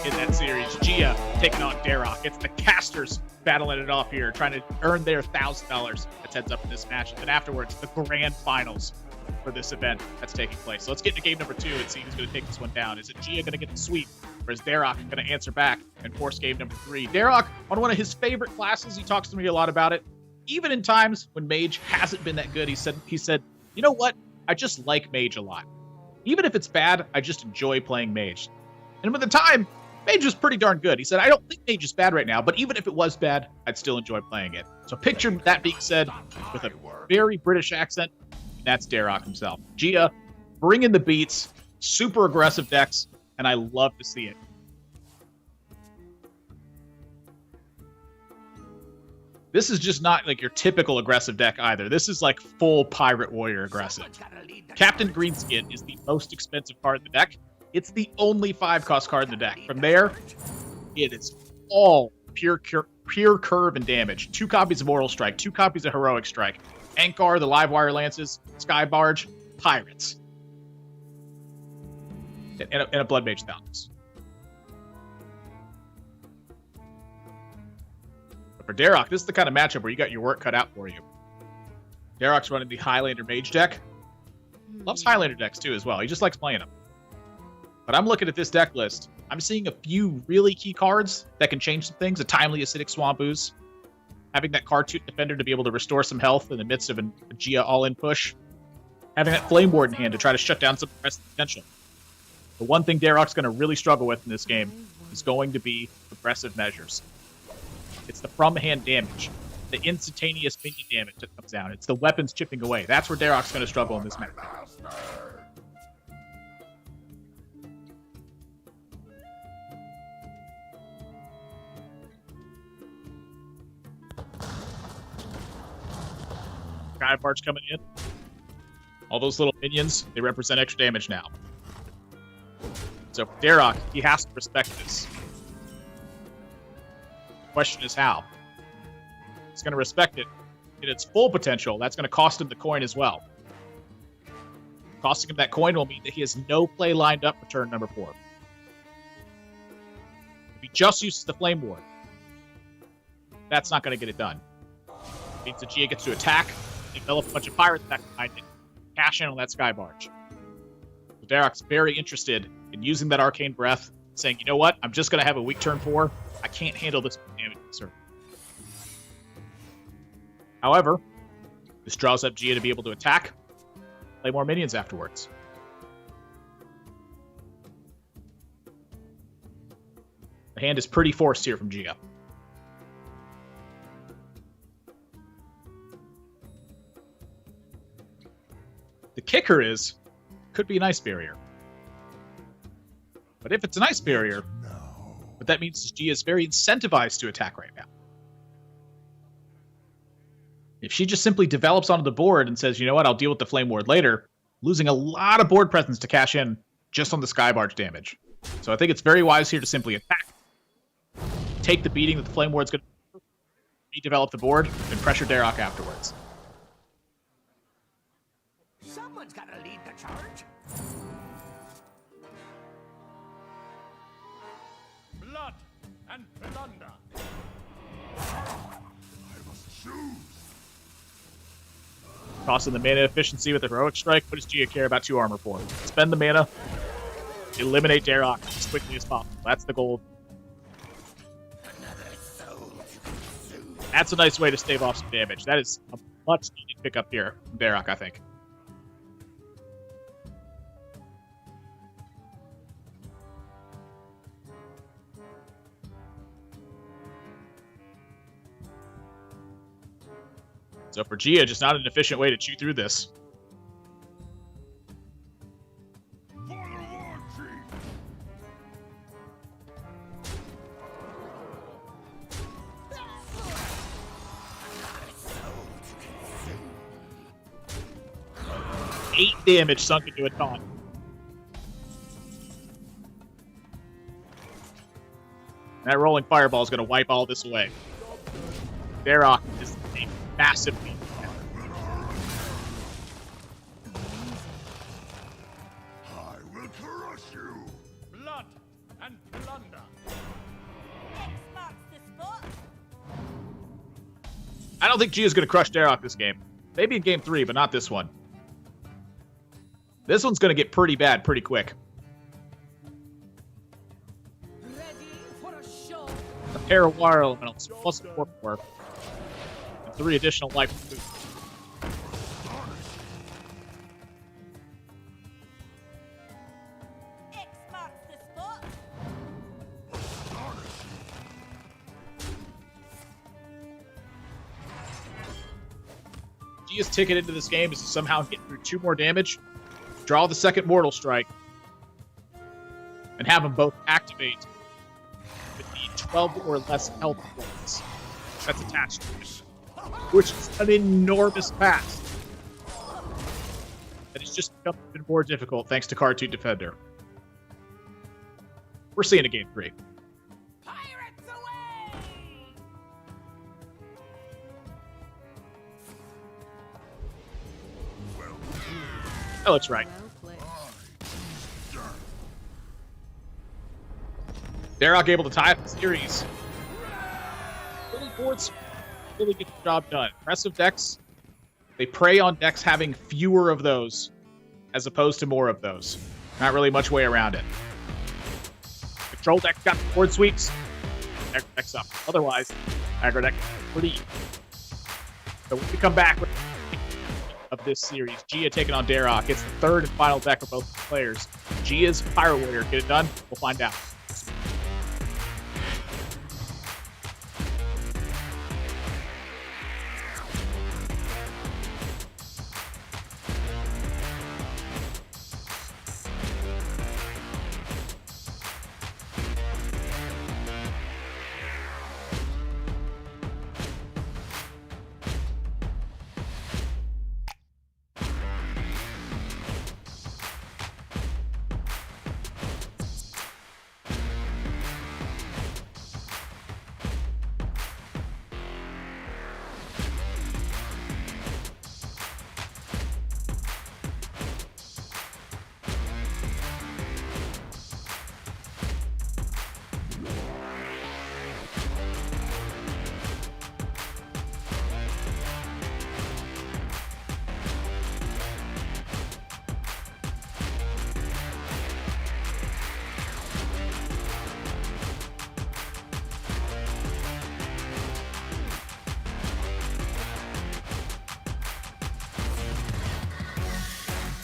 In that series, Gia taking on Darok. It's the casters battling it off here, trying to earn their $1,000 that heads up in this match. And then afterwards, the grand finals for this event that's taking place. So let's get to game number 2 and see who's going to take this one down. Is it Gia going to get the sweep, or is Darok going to answer back and force game number 3? Darok, on one of his favorite classes, he talks to me a lot about it. Even in times when Mage hasn't been that good, he said, you know what? I just like Mage a lot. Even if it's bad, I just enjoy playing Mage. And with the time, Mage was pretty darn good. He said, I don't think Mage is bad right now, but even if it was bad, I'd still enjoy playing it. So picture that being said with a very British accent, and that's Darok himself. Gia, bring in the beats, super aggressive decks, and I love to see it. This is just not like your typical aggressive deck either. This is like full Pirate Warrior aggressive. Captain Greenskin is the most expensive card in the deck. It's the only 5-cost card in the deck. From there, it is all pure curve and damage. 2 copies of Oral Strike, 2 copies of Heroic Strike, Ankar, the Live Wire Lances, Sky Barge, Pirates, and a Blood Mage Thalamus. But for Darok, this is the kind of matchup where you got your work cut out for you. Darok's running the Highlander Mage deck. Loves Highlander decks too as well. He just likes playing them. But I'm looking at this deck list. I'm seeing a few really key cards that can change some things. A timely Acidic Swamp Ooze. Having that Cartoot Defender to be able to restore some health in the midst of a Gia all-in push. Having that Flame Ward in hand to try to shut down some aggressive potential. The one thing Darok's going to really struggle with in this game is going to be aggressive measures. It's the from-hand damage. The instantaneous minion damage that comes down. It's the weapons chipping away. That's where Darok's going to struggle in this match. Sky Barge coming in. All those little minions, they represent extra damage now. So for Darok, he has to respect this. The question is how. He's going to respect it in its full potential. That's going to cost him the coin as well. Costing him that coin will mean that he has no play lined up for turn number 4. If he just uses the Flame Ward, that's not going to get it done. It means that Gia gets to attack, develop a bunch of pirates back behind it, cash in on that Sky Barge. So Darok's very interested in using that Arcane Breath, saying, you know what, I'm just going to have a weak turn 4. I can't handle this damage, sir. However, this draws up Gia to be able to attack, play more minions afterwards. The hand is pretty forced here from Gia. The kicker is, could be an Ice Barrier. But if it's an Ice Barrier, But that means Gia is very incentivized to attack right now. If she just simply develops onto the board and says, you know what, I'll deal with the Flame Ward later, losing a lot of board presence to cash in just on the Skybarge damage. So I think it's very wise here to simply attack. Take the beating that the Flame Ward's going to redevelop the board, and pressure Darok afterwards. Someone's got to lead the charge. Blood and plunder. I must choose. Tossing the mana efficiency with the Heroic Strike. What does Gia care about 2 armor for? Spend the mana. Eliminate Darok as quickly as possible. That's the goal. That's a nice way to stave off some damage. That is a much needed pickup here from Darok, I think. So for Gia, just not an efficient way to chew through this. Eight damage sunk into a taunt. That rolling fireball is going to wipe all this away. Darok is a massive beat. I will crush you. Blood and plunder. I don't think Gia's going to crush Darok this game. Maybe in game 3, but not this one. This one's going to get pretty bad pretty quick. A pair of Wire Elementals, plus 4 more, and 3 additional life. Gia's ticket into this game is to somehow get through 2 more damage, draw the second Mortal Strike, and have them both activate with the 12 or less health points that's attached to it, which is an enormous pass. That has just become even more difficult thanks to Cartoon Defender. We're seeing a game 3. That looks right. Darok able to tie up the series. Really boards really get the job done. Impressive decks. They prey on decks having fewer of those as opposed to more of those. Not really much way around it. Control deck got the board sweeps. Aggro deck's up. Otherwise, aggro deck pretty. So when we come back with of this series, Gia taking on Darok. It's the third and final deck of both players. Gia's Pirate Warrior. Get it done? We'll find out.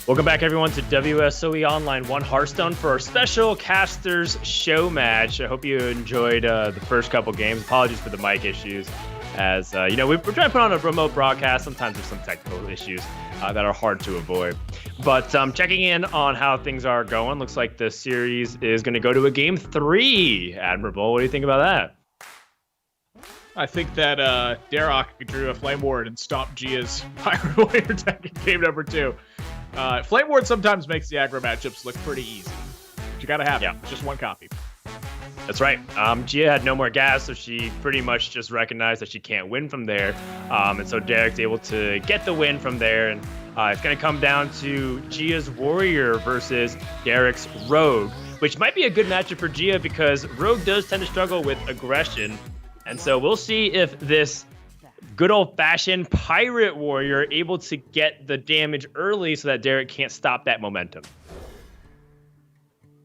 Welcome back, everyone, to WSOE Online 1 Hearthstone for our special casters show match. I hope you enjoyed the first couple games. Apologies for the mic issues. As we're trying to put on a remote broadcast. Sometimes there's some technical issues that are hard to avoid. But checking in on how things are going, looks like the series is going to go to a game 3. Admirable. What do you think about that? I think that Darok drew a Flame Ward and stomped Gia's Pirate Warrior deck in game number 2. Flame Ward sometimes makes the aggro matchups look pretty easy. But you gotta have it. Just one copy. That's right. Gia had no more gas, so she pretty much just recognized that she can't win from there. And so Derek's able to get the win from there. And it's going to come down to Gia's Warrior versus Derek's Rogue, which might be a good matchup for Gia because Rogue does tend to struggle with aggression. And so we'll see if this good old-fashioned Pirate Warrior able to get the damage early so that Derek can't stop that momentum.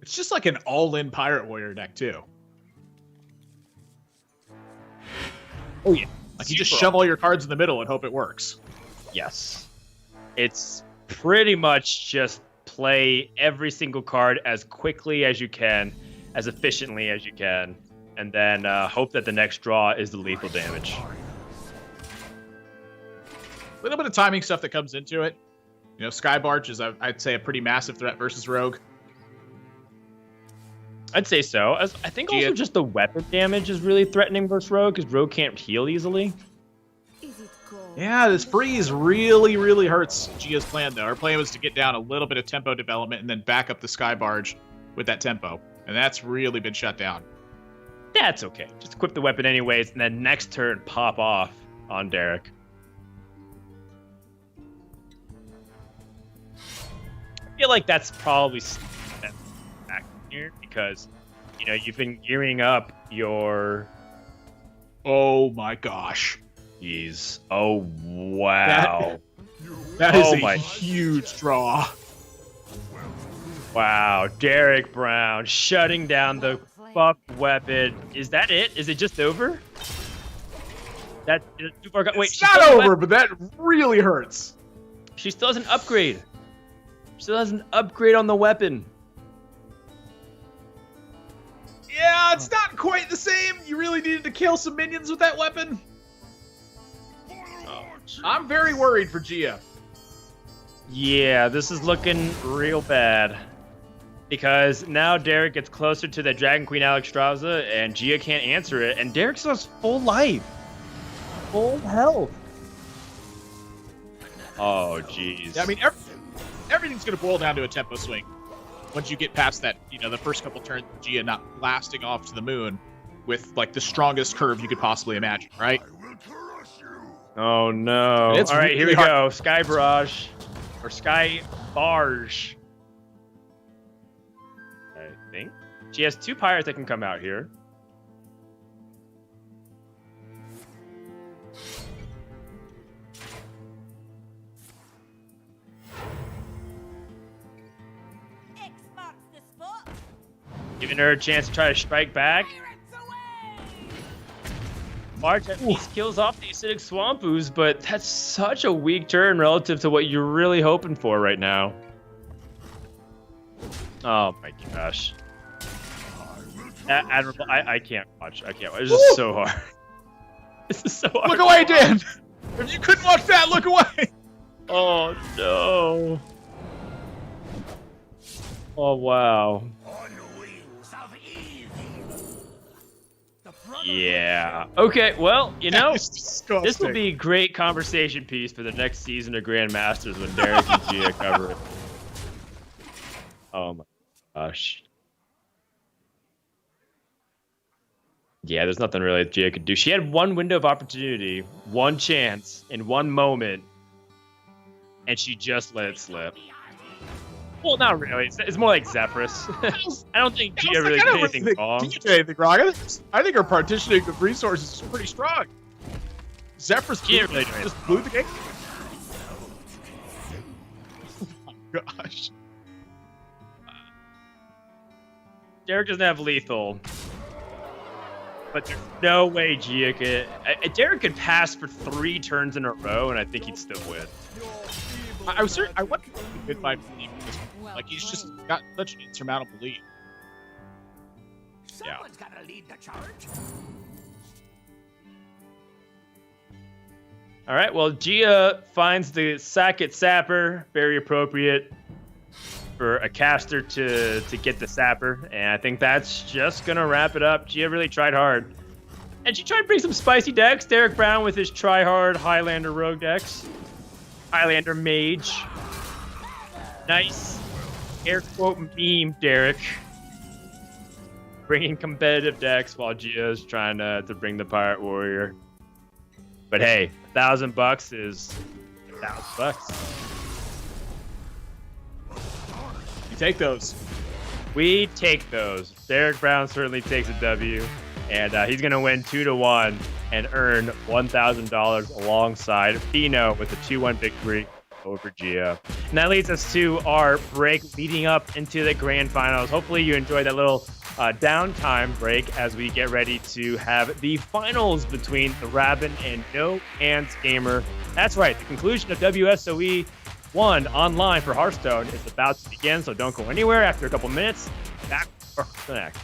It's just like an all-in Pirate Warrior deck, too. Oh, yeah. Like you just shove all your cards in the middle and hope it works. Yes. It's pretty much just play every single card as quickly as you can, as efficiently as you can, and then hope that the next draw is the lethal damage. A little bit of timing stuff that comes into it. You know, Skybarge is, I'd say, a pretty massive threat versus Rogue. I'd say so. I think also just the weapon damage is really threatening versus Rogue, because Rogue can't heal easily. Yeah, this freeze really, really hurts Gia's plan, though. Her plan was to get down a little bit of tempo development and then back up the Skybarge with that tempo. And that's really been shut down. That's okay. Just equip the weapon anyways, and then next turn pop off on Derek. I feel like that's probably back here because, you know, you've been gearing up your... Oh my gosh. Jeez. Oh, wow. That is a huge draw. Wow. Derek Brown shutting down the buff weapon. Is that it? Is it just over? That too far gone. Wait, it's not over, but that really hurts. She still has an upgrade. She still has an upgrade on the weapon. Yeah, it's not quite the same. You really needed to kill some minions with that weapon. I'm very worried for Gia. Yeah, this is looking real bad. Because now Derek gets closer to the Dragon Queen Alexstrasza, and Gia can't answer it, and Derek still has full life. Full health. Oh, jeez. Yeah, I mean, everything's going to boil down to a tempo swing. Once you get past that, you know, the first couple turns of Gia not blasting off to the moon with, like, the strongest curve you could possibly imagine, right? Oh, no. All right, here we go. Sky Barrage. Or Sky Barge. I think. She has 2 pirates that can come out here. Giving her a chance to try to strike back. March at least kills off the acidic swamp ooze, but that's such a weak turn relative to what you're really hoping for right now. Oh my gosh. Admirable. I can't watch. I can't watch. This is so hard. This is so hard. Look away, Dan! If you couldn't watch that, look away! Oh no. Oh wow. Yeah. Okay, well, you know, this will be a great conversation piece for the next season of Grand Masters when Derek and Gia cover it. Oh my gosh. Yeah, there's nothing really Gia could do. She had one window of opportunity, one chance, in one moment, and she just let it slip. Well, not really. It's more like Zephyrus. I don't think Gia really did anything wrong. Gia did anything wrong. I think her partitioning of resources is pretty strong. Zephyrus just blew the game. Oh my gosh. Derek doesn't have lethal. But there's no way Gia could... Derek could pass for 3 turns in a row, and I think he'd still win. I was certain... I wonder if he could find this one. Like, he's just got such an insurmountable lead. Someone's gotta lead the charge. All right, well, Gia finds the Sackett Sapper, very appropriate for a caster to get the Sapper, and I think that's just going to wrap it up. Gia really tried hard. And she tried to bring some spicy decks. Derek Brown with his try-hard Highlander Rogue decks. Highlander Mage. Nice air quote meme, Derek. Bringing competitive decks while Gia's trying to bring the Pirate Warrior. But hey, $1,000 is $1,000. You take those. We take those. Derek Brown certainly takes a W, and he's going to win 2-1 and earn $1,000 alongside Fino with a 2-1 victory over Gia. And that leads us to our break leading up into the grand finals. Hopefully you enjoyed that little downtime break as we get ready to have the finals between the Rabin and No Hands Gamer. That's right, the conclusion of WSOE 1 online for Hearthstone is about to begin, so don't go anywhere. After a couple minutes, back for the next.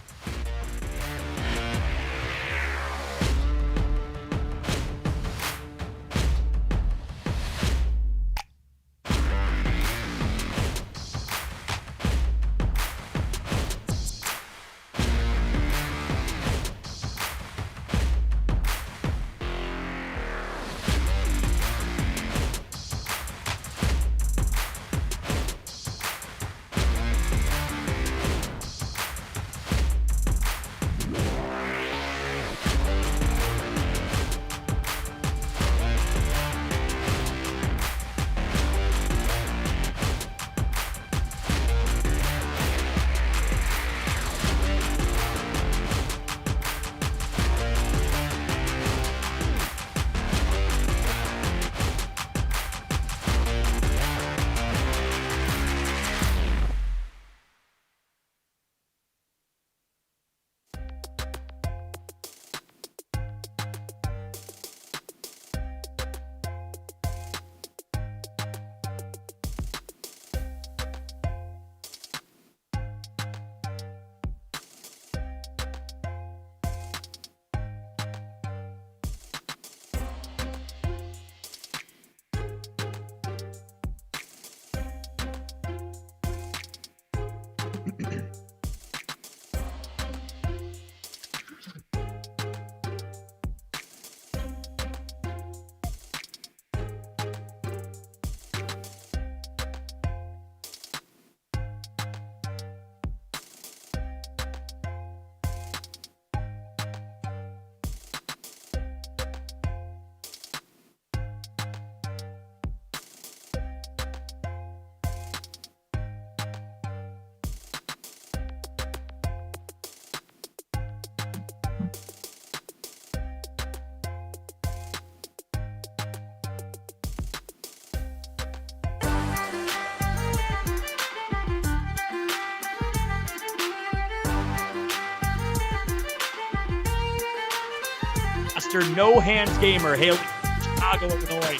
Mr. No Hands Gamer, hailing from Chicago, Illinois.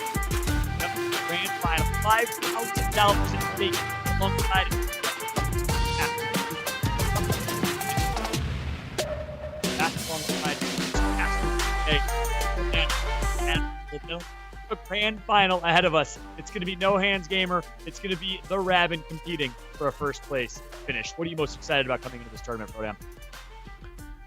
Yep, grand final, $5,000 in stake alongside that's alongside and a grand final ahead of us. It's going to be No Hands Gamer. It's going to be the Rabin competing for a first place finish. What are you most excited about coming into this tournament, Pro Dam?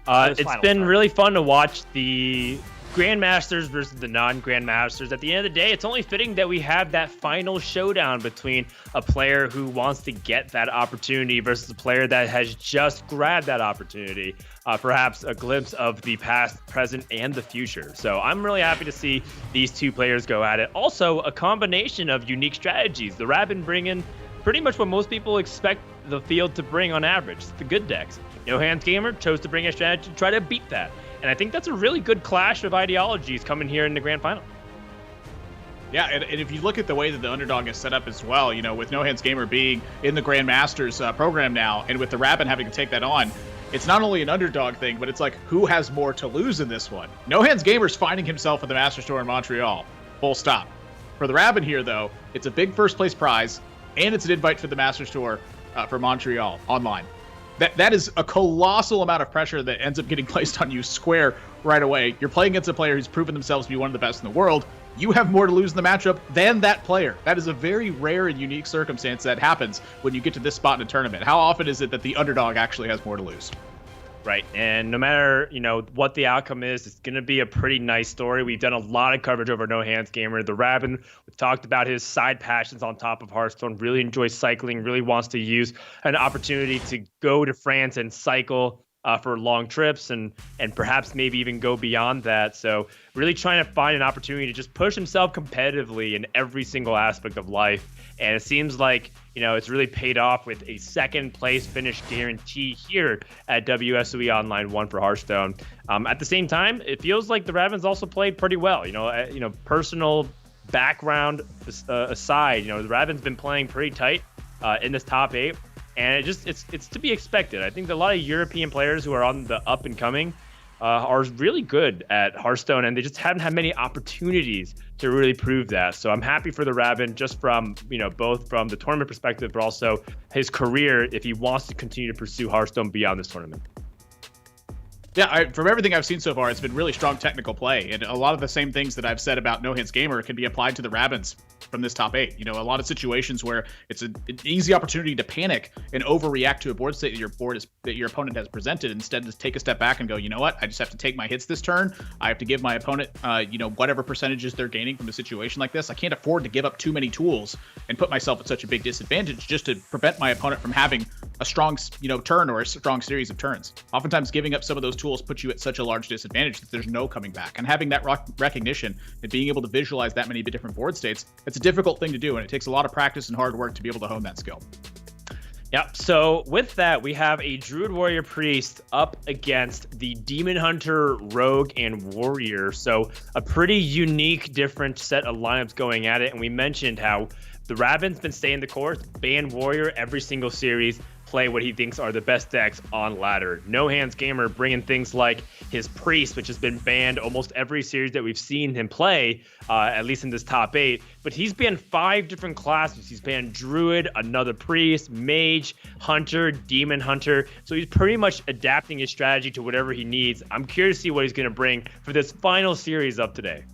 It's been really fun to watch the Grandmasters versus the non-Grandmasters. At the end of the day, it's only fitting that we have that final showdown between a player who wants to get that opportunity versus a player that has just grabbed that opportunity. Perhaps a glimpse of the past, present, and the future. So I'm really happy to see these two players go at it. Also, a combination of unique strategies. The Rabin bring in pretty much what most people expect the field to bring on average, the good decks. No Hands Gamer chose to bring a strategy to try to beat that. And I think that's a really good clash of ideologies coming here in the grand final. Yeah, and if you look at the way that the underdog is set up as well, you know, with No Hands Gamer being in the Grandmasters program now, and with the Rabin having to take that on, it's not only an underdog thing, but it's like, who has more to lose in this one? No Hands Gamer's finding himself at the Masters Tour in Montreal. Full stop. For the Rabin here, though, it's a big first place prize, and it's an invite for the Masters Tour for Montreal online. That is a colossal amount of pressure that ends up getting placed on you square right away. You're playing against a player who's proven themselves to be one of the best in the world. you have more to lose in the matchup than that player. That is a very rare and unique circumstance that happens when you get to this spot in a tournament. How often is it that the underdog actually has more to lose? Right. And no matter, what the outcome is, it's going to be a pretty nice story. We've done a lot of coverage over No Hands Gamer. The Rabin, we've talked about his side passions on top of Hearthstone, really enjoys cycling, really wants to use an opportunity to go to France and cycle for long trips and perhaps maybe even go beyond that. So really trying to find an opportunity to just push himself competitively in every single aspect of life. And it seems like, it's really paid off with a second place finish guarantee here at WSOE Online 1 for Hearthstone. At the same time, it feels like the Ravens also played pretty well. Personal background aside, the Ravens been playing pretty tight in this top 8. And it's to be expected. I think that a lot of European players who are on the up and coming are really good at Hearthstone, and they just haven't had many opportunities to really prove that. So I'm happy for the Rabin, just from both from the tournament perspective, but also his career if he wants to continue to pursue Hearthstone beyond this tournament. Yeah, from everything I've seen so far, it's been really strong technical play, and a lot of the same things that I've said about No Hands Gamer can be applied to the Rabins from this top 8. A lot of situations where it's an easy opportunity to panic and overreact to a board state that your opponent has presented, instead just take a step back and go, you know what, I just have to take my hits this turn. I have to give my opponent, whatever percentages they're gaining from a situation like this. I can't afford to give up too many tools and put myself at such a big disadvantage just to prevent my opponent from having a strong, turn or a strong series of turns. Oftentimes, giving up some of those tools puts you at such a large disadvantage that there's no coming back. And having that recognition and being able to visualize that many different board states, it's a difficult thing to do, and it takes a lot of practice and hard work to be able to hone that skill. Yep. So with that, we have a Druid Warrior Priest up against the Demon Hunter Rogue and Warrior. So a pretty unique, different set of lineups going at it. And we mentioned how the Rabin's been staying the course, ban Warrior every single series, play what he thinks are the best decks on ladder. No Hands Gamer bringing things like his Priest, which has been banned almost every series that we've seen him play, at least in this top 8. But he's banned 5 different classes. He's banned Druid, another Priest, Mage, Hunter, Demon Hunter. So he's pretty much adapting his strategy to whatever he needs. I'm curious to see what he's going to bring for this final series of today.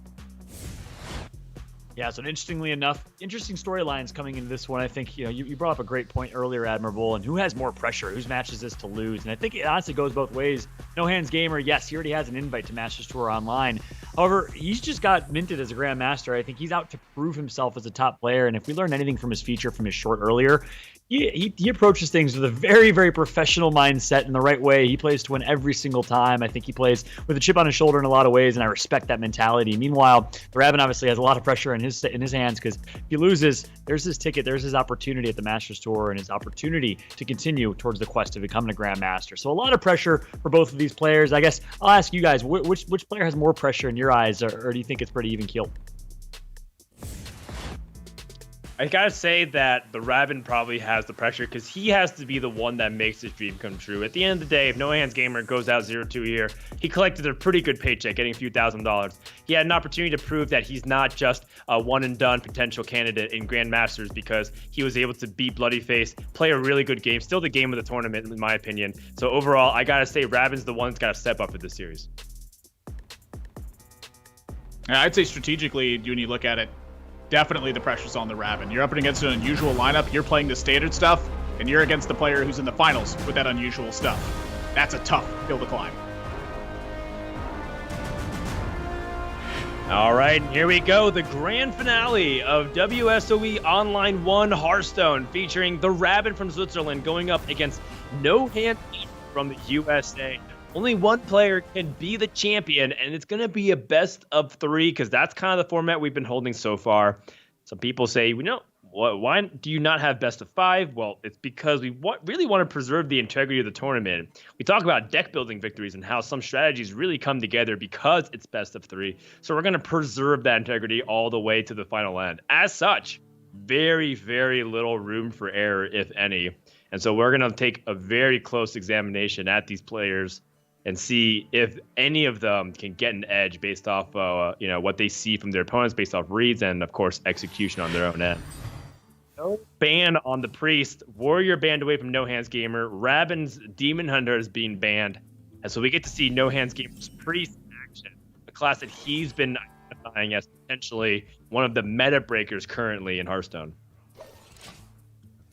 Yeah, so interesting storylines coming into this one. I think, you brought up a great point earlier, Admirable, and who has more pressure? Whose match is this to lose? And I think it honestly goes both ways. No Hands Gamer, yes, he already has an invite to Masters Tour Online. However, he's just got minted as a Grandmaster. I think he's out to prove himself as a top player, and if we learn anything from his feature from his short earlier, he approaches things with a very, very professional mindset in the right way. He plays to win every single time. I think he plays with a chip on his shoulder in a lot of ways, and I respect that mentality. Meanwhile, the Rabin obviously has a lot of pressure in his hands, because if he loses, there's his ticket, there's his opportunity at the Masters Tour, and his opportunity to continue towards the quest of becoming a Grandmaster. So a lot of pressure for both of these players. I guess I'll ask you guys, which player has more pressure in your eyes, or do you think it's pretty even keeled? I gotta say that the Rabin probably has the pressure, because he has to be the one that makes his dream come true. At the end of the day, if No Hands Gamer goes out 0-2 here, he collected a pretty good paycheck, getting a few $1,000s. He had an opportunity to prove that he's not just a one-and-done potential candidate in Grandmasters, because he was able to beat Bloodyface, play a really good game, still the game of the tournament, in my opinion. So overall, I gotta say Rabin's the one that's gotta step up for this series. I'd say strategically, when you look at it, definitely the pressure's on the Rabin. You're up against an unusual lineup, you're playing the standard stuff, and you're against the player who's in the finals with that unusual stuff. That's a tough hill to climb. All right, here we go. The grand finale of WSOE Online 1 Hearthstone, featuring the Rabin from Switzerland going up against No Hands from the USA. Only one player can be the champion, and it's going to be a best of 3, because that's kind of the format we've been holding so far. Some people say, why do you not have best of 5? Well, it's because we really want to preserve the integrity of the tournament. We talk about deck building victories and how some strategies really come together because it's best of 3. So we're going to preserve that integrity all the way to the final end. As such, very, very little room for error, if any. And so we're going to take a very close examination at these players and see if any of them can get an edge based off, what they see from their opponents, based off reads, and of course execution on their own end. No ban on the Priest. Warrior banned away from No Hands Gamer. Rabin's Demon Hunter is being banned, and so we get to see No Hands Gamer's Priest in action, a class that he's been solidifying as potentially one of the meta breakers currently in Hearthstone.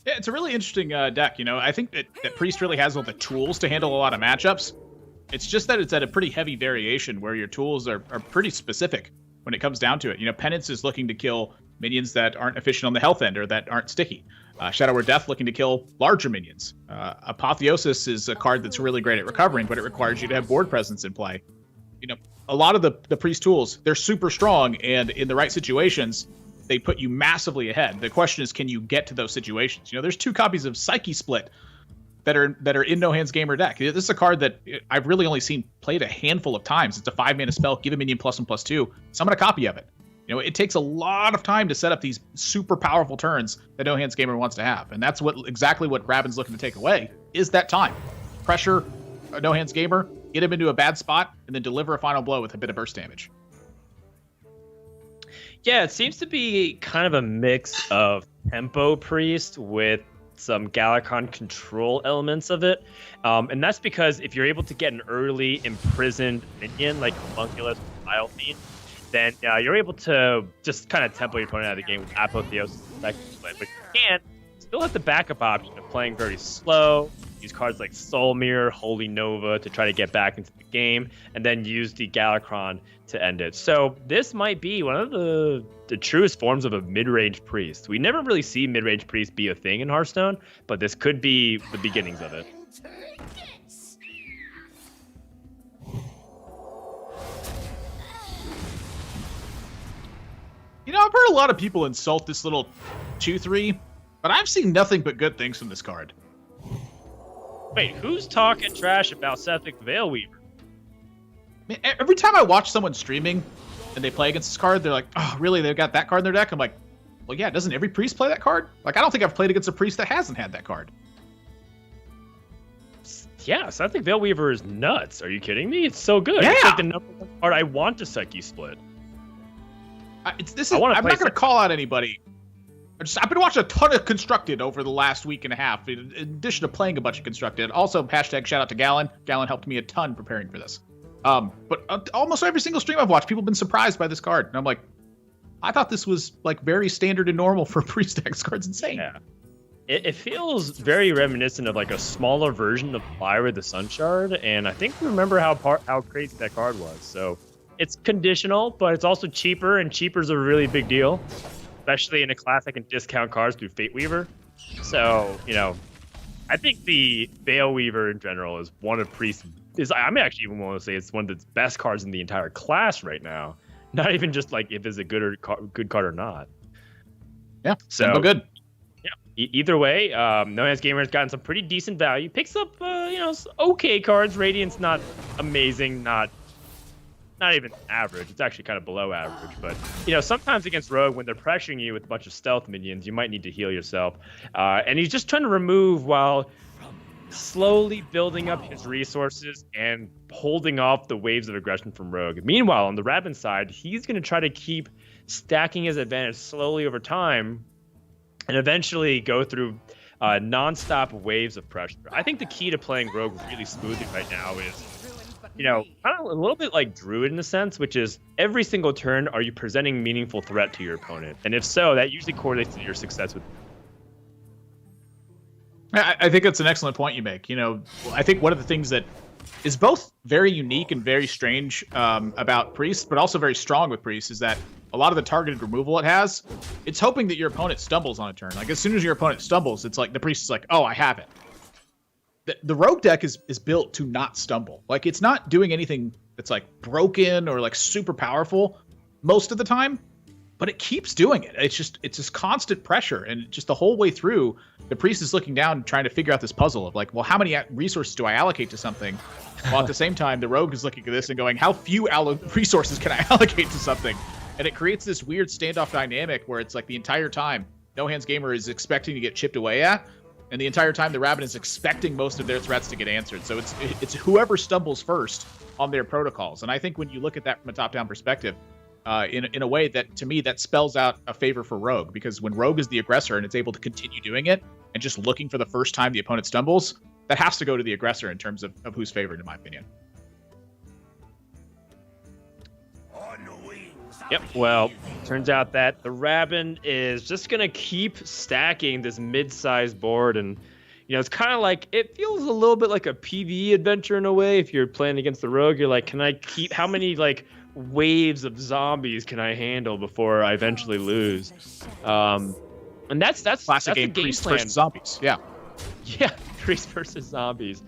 Yeah, it's a really interesting deck. I think that Priest really has all the tools to handle a lot of matchups. It's just that it's at a pretty heavy variation where your tools are pretty specific when it comes down to it. Penance is looking to kill minions that aren't efficient on the health end or that aren't sticky. Shadow or Death looking to kill larger minions. Apotheosis is a card that's really great at recovering, but it requires you to have board presence in play. A lot of the Priest tools, they're super strong, and in the right situations, they put you massively ahead. The question is, can you get to those situations? There's 2 copies of Psyche Split that are in No Hands Gamer deck. This is a card that I've really only seen played a handful of times. It's a 5-mana spell, give a minion +1/+2, summon a copy of it. It takes a lot of time to set up these super powerful turns that No Hands Gamer wants to have. And that's exactly what Rabin's looking to take away, is that time. Pressure No Hands Gamer, get him into a bad spot, and then deliver a final blow with a bit of burst damage. Yeah, it seems to be kind of a mix of tempo Priest with some Galakron control elements of it. And that's because if you're able to get an early imprisoned minion like Homunculus or Vile Fiend, then you're able to just kind of tempo your opponent out of the game with Apotheosis. But you can't. Still have the backup option of playing very slow, use cards like Soul Mirror, Holy Nova to try to get back into the game, and then use the Galakron to end it. So this might be one of the truest forms of a mid-range Priest. We never really see mid-range Priest be a thing in Hearthstone, but this could be the beginnings of it. I've heard a lot of people insult this little 2/3, but I've seen nothing but good things from this card. Wait, who's talking trash about Sephic Veilweaver? Man, every time I watch someone streaming and they play against this card, they're like, oh, really? They've got that card in their deck? I'm like, well, yeah, doesn't every Priest play that card? I don't think I've played against a Priest that hasn't had that card. Yeah, Sephic Veilweaver is nuts. Are you kidding me? It's so good. Yeah. It's like the number 1 card I want to Psyche Split. I'm not going to call out anybody. I've been watching a ton of Constructed over the last week and a half, in addition to playing a bunch of Constructed. Also, hashtag shout out to Gallon. Gallon helped me a ton preparing for this. But almost every single stream I've watched, people have been surprised by this card. And I'm like, I thought this was very standard and normal for Priest deck. This card's insane. Yeah. It feels very reminiscent of a smaller version of Lyra the Sunshard, and I think we remember how crazy that card was. So it's conditional, but it's also cheaper, and cheaper's a really big deal, especially in a class that can discount cards through Fateweaver. So, I think the Veilweaver in general is one of Priest's. I'm actually even willing to say it's one of the best cards in the entire class right now. Not even just if it's a good card or not. Yeah, so good. Yeah. Either way, No Hands Gamer has gotten some pretty decent value. Picks up, okay cards. Radiant's not amazing, not even average. It's actually kind of below average. But, sometimes against Rogue, when they're pressuring you with a bunch of stealth minions, you might need to heal yourself. And he's just trying to remove while slowly building up his resources and holding off the waves of aggression from Rogue. Meanwhile, on the Rabin side, he's going to try to keep stacking his advantage slowly over time and eventually go through non-stop waves of pressure. I think the key to playing Rogue really smoothly right now is, kind of a little bit like Druid in a sense, which is every single turn, are you presenting meaningful threat to your opponent? And if so, that usually correlates to your success with. I think that's an excellent point you make. I think one of the things that is both very unique and very strange about Priest, but also very strong with Priest, is that a lot of the targeted removal it has, it's hoping that your opponent stumbles on a turn. As soon as your opponent stumbles, it's like the Priest is like, oh, I have it. The Rogue deck is built to not stumble. It's not doing anything that's broken or super powerful most of the time, but it keeps doing it. It's this constant pressure, and just the whole way through, the Priest is looking down and trying to figure out this puzzle of well, how many resources do I allocate to something? While at the same time, the Rogue is looking at this and going, how few resources can I allocate to something? And it creates this weird standoff dynamic where it's the entire time, No Hands Gamer is expecting to get chipped away at, and the entire time the Rabin is expecting most of their threats to get answered. So it's whoever stumbles first on their protocols. And I think when you look at that from a top-down perspective, in a way that, to me, that spells out a favor for Rogue, because when Rogue is the aggressor and it's able to continue doing it and just looking for the first time the opponent stumbles, that has to go to the aggressor in terms of who's favored, in my opinion. On the wings Yep, well, turns out that the Rabin is just going to keep stacking this mid-sized board, and, it's kind of like, it feels a little bit like a PvE adventure in a way. If you're playing against the Rogue, you're like, how many, waves of zombies can I handle before I eventually lose? And that's Classic the game, game Priest plan. versus Zombies. Yeah. Yeah, Priest versus Zombies.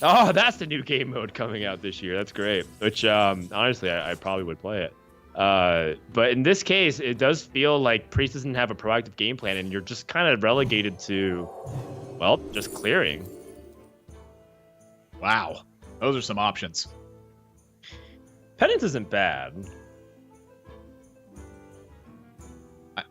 Oh, that's the new game mode coming out this year. That's great. Which, honestly, I probably would play it. But in this case, it does feel like Priest doesn't have a proactive game plan, and you're just kind of relegated to, well, just clearing. Wow. Those are some options. Penance isn't bad.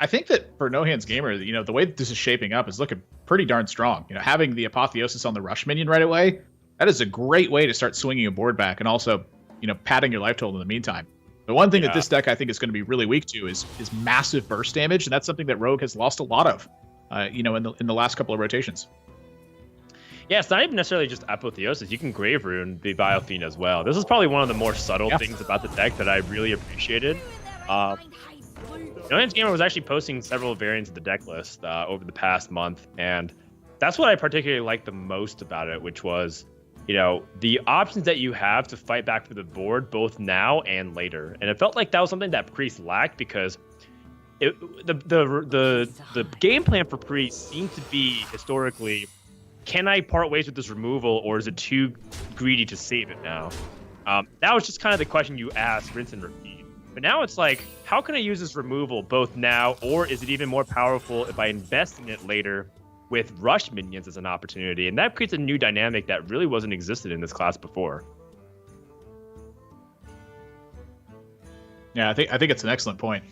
I think that for No Hands Gamer, the way that this is shaping up is looking pretty darn strong. Having the Apotheosis on the Rush minion right away, that is a great way to start swinging a board back and also, padding your life total in the meantime. The one thing that this deck I think is going to be really weak to is massive burst damage, and that's something that Rogue has lost a lot of, in the last couple of rotations. Yeah, it's not even necessarily just Apotheosis. You can Grave Rune the Vile Fiend as well. This is probably one of the more subtle things about the deck that I really appreciated. No Hands Gamer was actually posting several variants of the deck list over the past month, and that's what I particularly liked the most about it, which was, the options that you have to fight back for the board both now and later. And it felt like that was something that Priest lacked, because the game plan for Priest seemed to be historically, can I part ways with this removal, or is it too greedy to save it now? That was just kind of the question you ask, rinse and repeat. But now it's like, how can I use this removal both now, or is it even more powerful if I invest in it later with rush minions as an opportunity? And that creates a new dynamic that really wasn't existed in this class before. Yeah, I think it's an excellent point.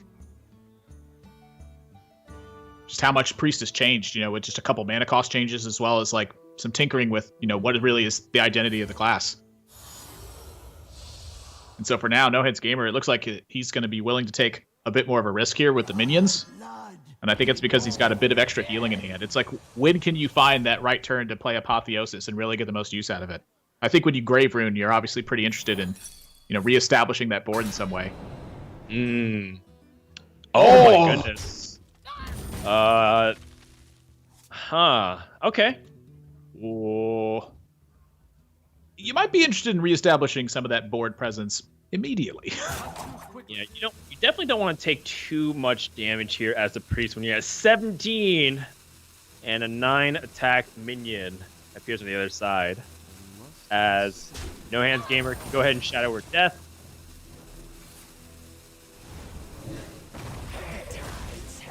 Just how much Priest has changed, with just a couple mana cost changes, as well as some tinkering with, what really is the identity of the class. And so for now, No Hands Gamer, it looks like he's going to be willing to take a bit more of a risk here with the minions. And I think it's because he's got a bit of extra healing in hand. It's like, when can you find that right turn to play Apotheosis and really get the most use out of it? I think when you Grave Rune, you're obviously pretty interested in, reestablishing that board in some way. Oh my goodness. Okay. Whoa. You might be interested in reestablishing some of that board presence immediately. Yeah, you definitely don't want to take too much damage here as the Priest when you're at 17 and a 9 attack minion appears on the other side. As No Hands Gamer can go ahead and Shadow Word Death.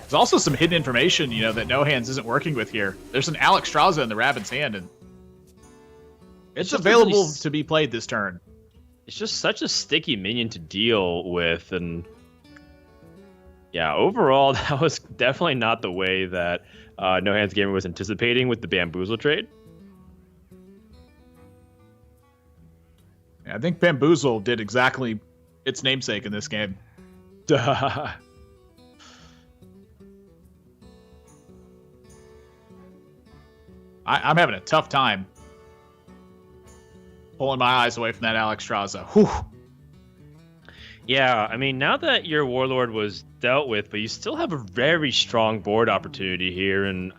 There's also some hidden information, that No Hands isn't working with here. There's an Alexstrasza in the Rabin's hand, and it's available to be played this turn. It's just such a sticky minion to deal with, and yeah, overall, that was definitely not the way that No Hands Gamer was anticipating with the Bamboozle trade. Yeah, I think Bamboozle did exactly its namesake in this game. Duh. I'm having a tough time pulling my eyes away from that Alexstrasza. Whew. Yeah, I mean, now that your Warlord was dealt with, but you still have a very strong board opportunity here, and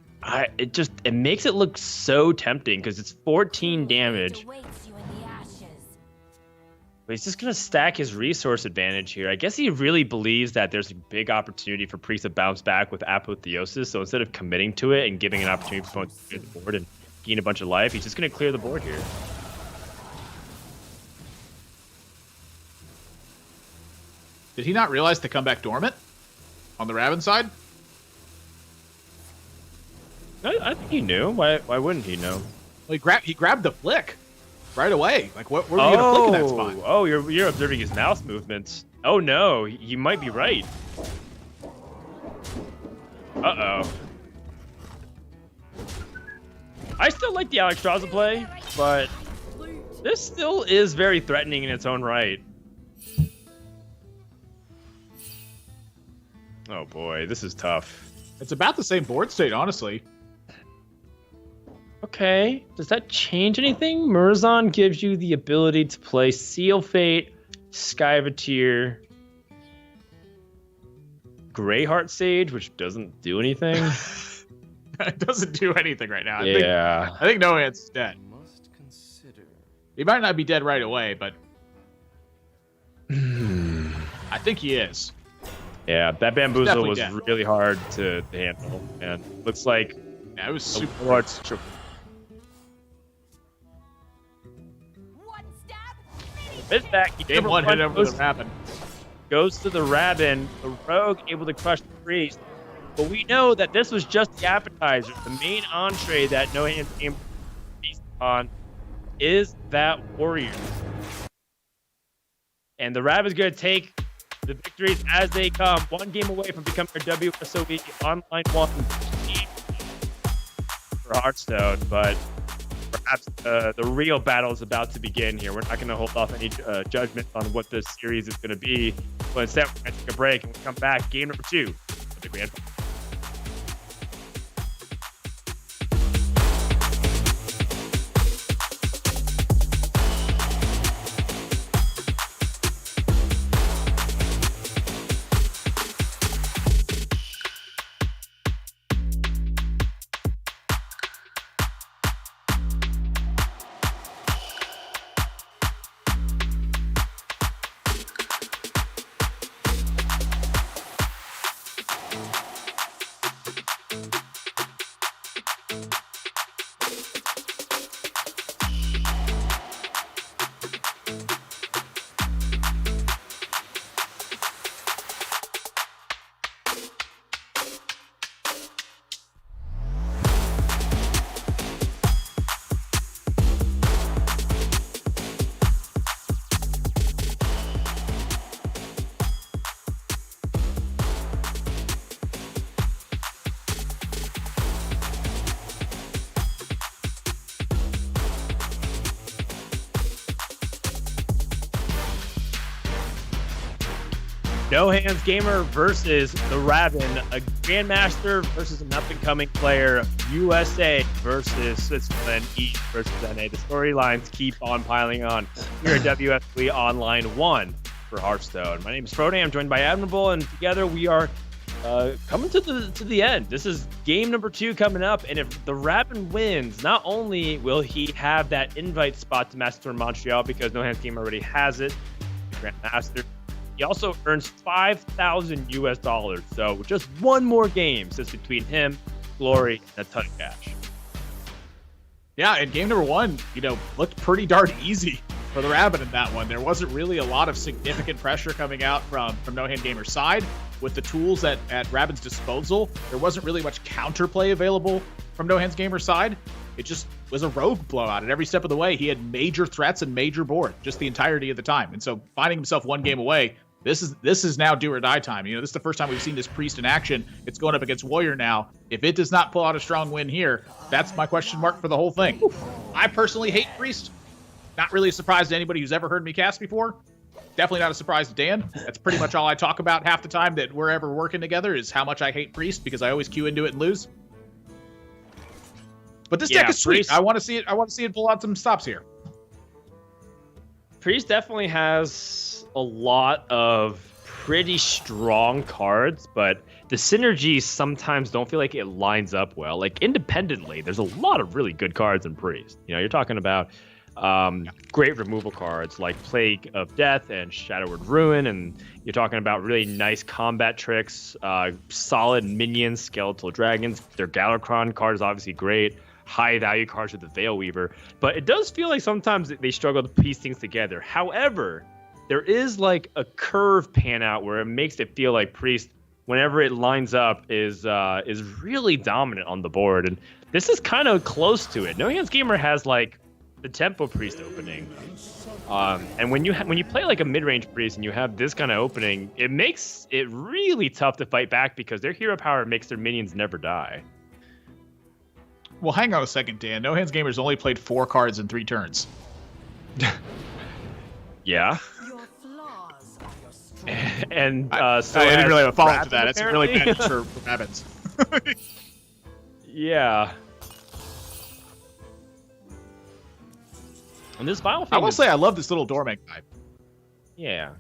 it makes it look so tempting because it's 14 damage. But he's just going to stack his resource advantage here. I guess he really believes that there's a big opportunity for Priest to bounce back with Apotheosis, so instead of committing to it and giving an opportunity for opponents to clear the board and gain a bunch of life, he's just going to clear the board here. Did he not realize to come back dormant on the Rabin side? I think he knew. Why wouldn't he know? Well, he grabbed the flick right away. Where were you gonna flick in that spot? Oh, you're observing his mouse movements. Oh no, you might be right. Uh-oh. I still like the Alexstrasza play, but this still is very threatening in its own right. Oh boy, this is tough. It's about the same board state, honestly. Okay, does that change anything? Murzon gives you the ability to play Seal Fate, Skyvateer, Greyheart Sage, which doesn't do anything. It doesn't do anything right now. Yeah. I think No Hand's dead. He might not be dead right away, but I think he is. Yeah, that bamboozle was dead. really hard to handle, and looks like it was super hard. This back, he Game one hit over the Rabin. Goes to the Rabin, the Rogue able to crush the Priest. But we know that this was just the appetizer. The main entree that No Hands Gamer feast on is that Warrior. And the Rabin's going to take the victories as they come. One game away from becoming our WSOE Online 1 team for Hearthstone. But perhaps the real battle is about to begin here. We're not going to hold off any judgment on what this series is going to be. But instead, we're going to take a break and we'll come back. Game number 2 of the Grand Final. No Hands Gamer versus the Rabin, a Grandmaster versus an up-and-coming player, USA versus Switzerland, East versus NA. The storylines keep on piling on here at WSOE Online 1 for Hearthstone. My name is Froday. I'm joined by Admirable, and together we are coming to the end. This is game number 2 coming up, and if the Rabin wins, not only will he have that invite spot to Masters Tour Montreal because No Hands Gamer already has it, Grandmaster. He also earns $5,000 US. So just one more game sits between him, Glory, and a ton of cash. Yeah, and game number 1, looked pretty darn easy for the Rabin in that one. There wasn't really a lot of significant pressure coming out from No Hand Gamer's side. With the tools at Rabin's disposal, there wasn't really much counterplay available from No Hands Gamer's side. It just was a rogue blowout. At every step of the way, he had major threats and major board just the entirety of the time. And so finding himself one game away, this is now do or die time. This is the first time we've seen this Priest in action. It's going up against Warrior now. If it does not pull out a strong win here, that's my question mark for the whole thing. I personally hate Priest. Not really a surprise to anybody who's ever heard me cast before. Definitely not a surprise to Dan. That's pretty much all I talk about half the time that we're ever working together is how much I hate Priest because I always queue into it and lose. But this deck is sweet. Priest, I want to see it pull out some stops here. Priest definitely has a lot of pretty strong cards, but the synergies sometimes don't feel like it lines up well. Like independently, there's a lot of really good cards in Priest. You're talking about great removal cards like Plague of Death and Shadowward Ruin, and you're talking about really nice combat tricks, solid minions, Skeletal Dragons. Their Galakron card is obviously great. High value cards with the Veil Weaver, but it does feel like sometimes they struggle to piece things together. However, there is like a curve pan out where it makes it feel like Priest, whenever it lines up, is really dominant on the board, and this is kind of close to it. No Hands Gamer has like the Tempo Priest opening, and when you play like a mid-range Priest and you have this kind of opening, it makes it really tough to fight back because their hero power makes their minions never die. Well, hang on a second, Dan. No Hands Gamer's only played 4 cards in 3 turns. Yeah. Your flaws are your strength. And so I didn't really have a follow-up Rabin, to that. It's really bad news for Rabins. Yeah. And this final I will say I love this little Dormant guy. Yeah.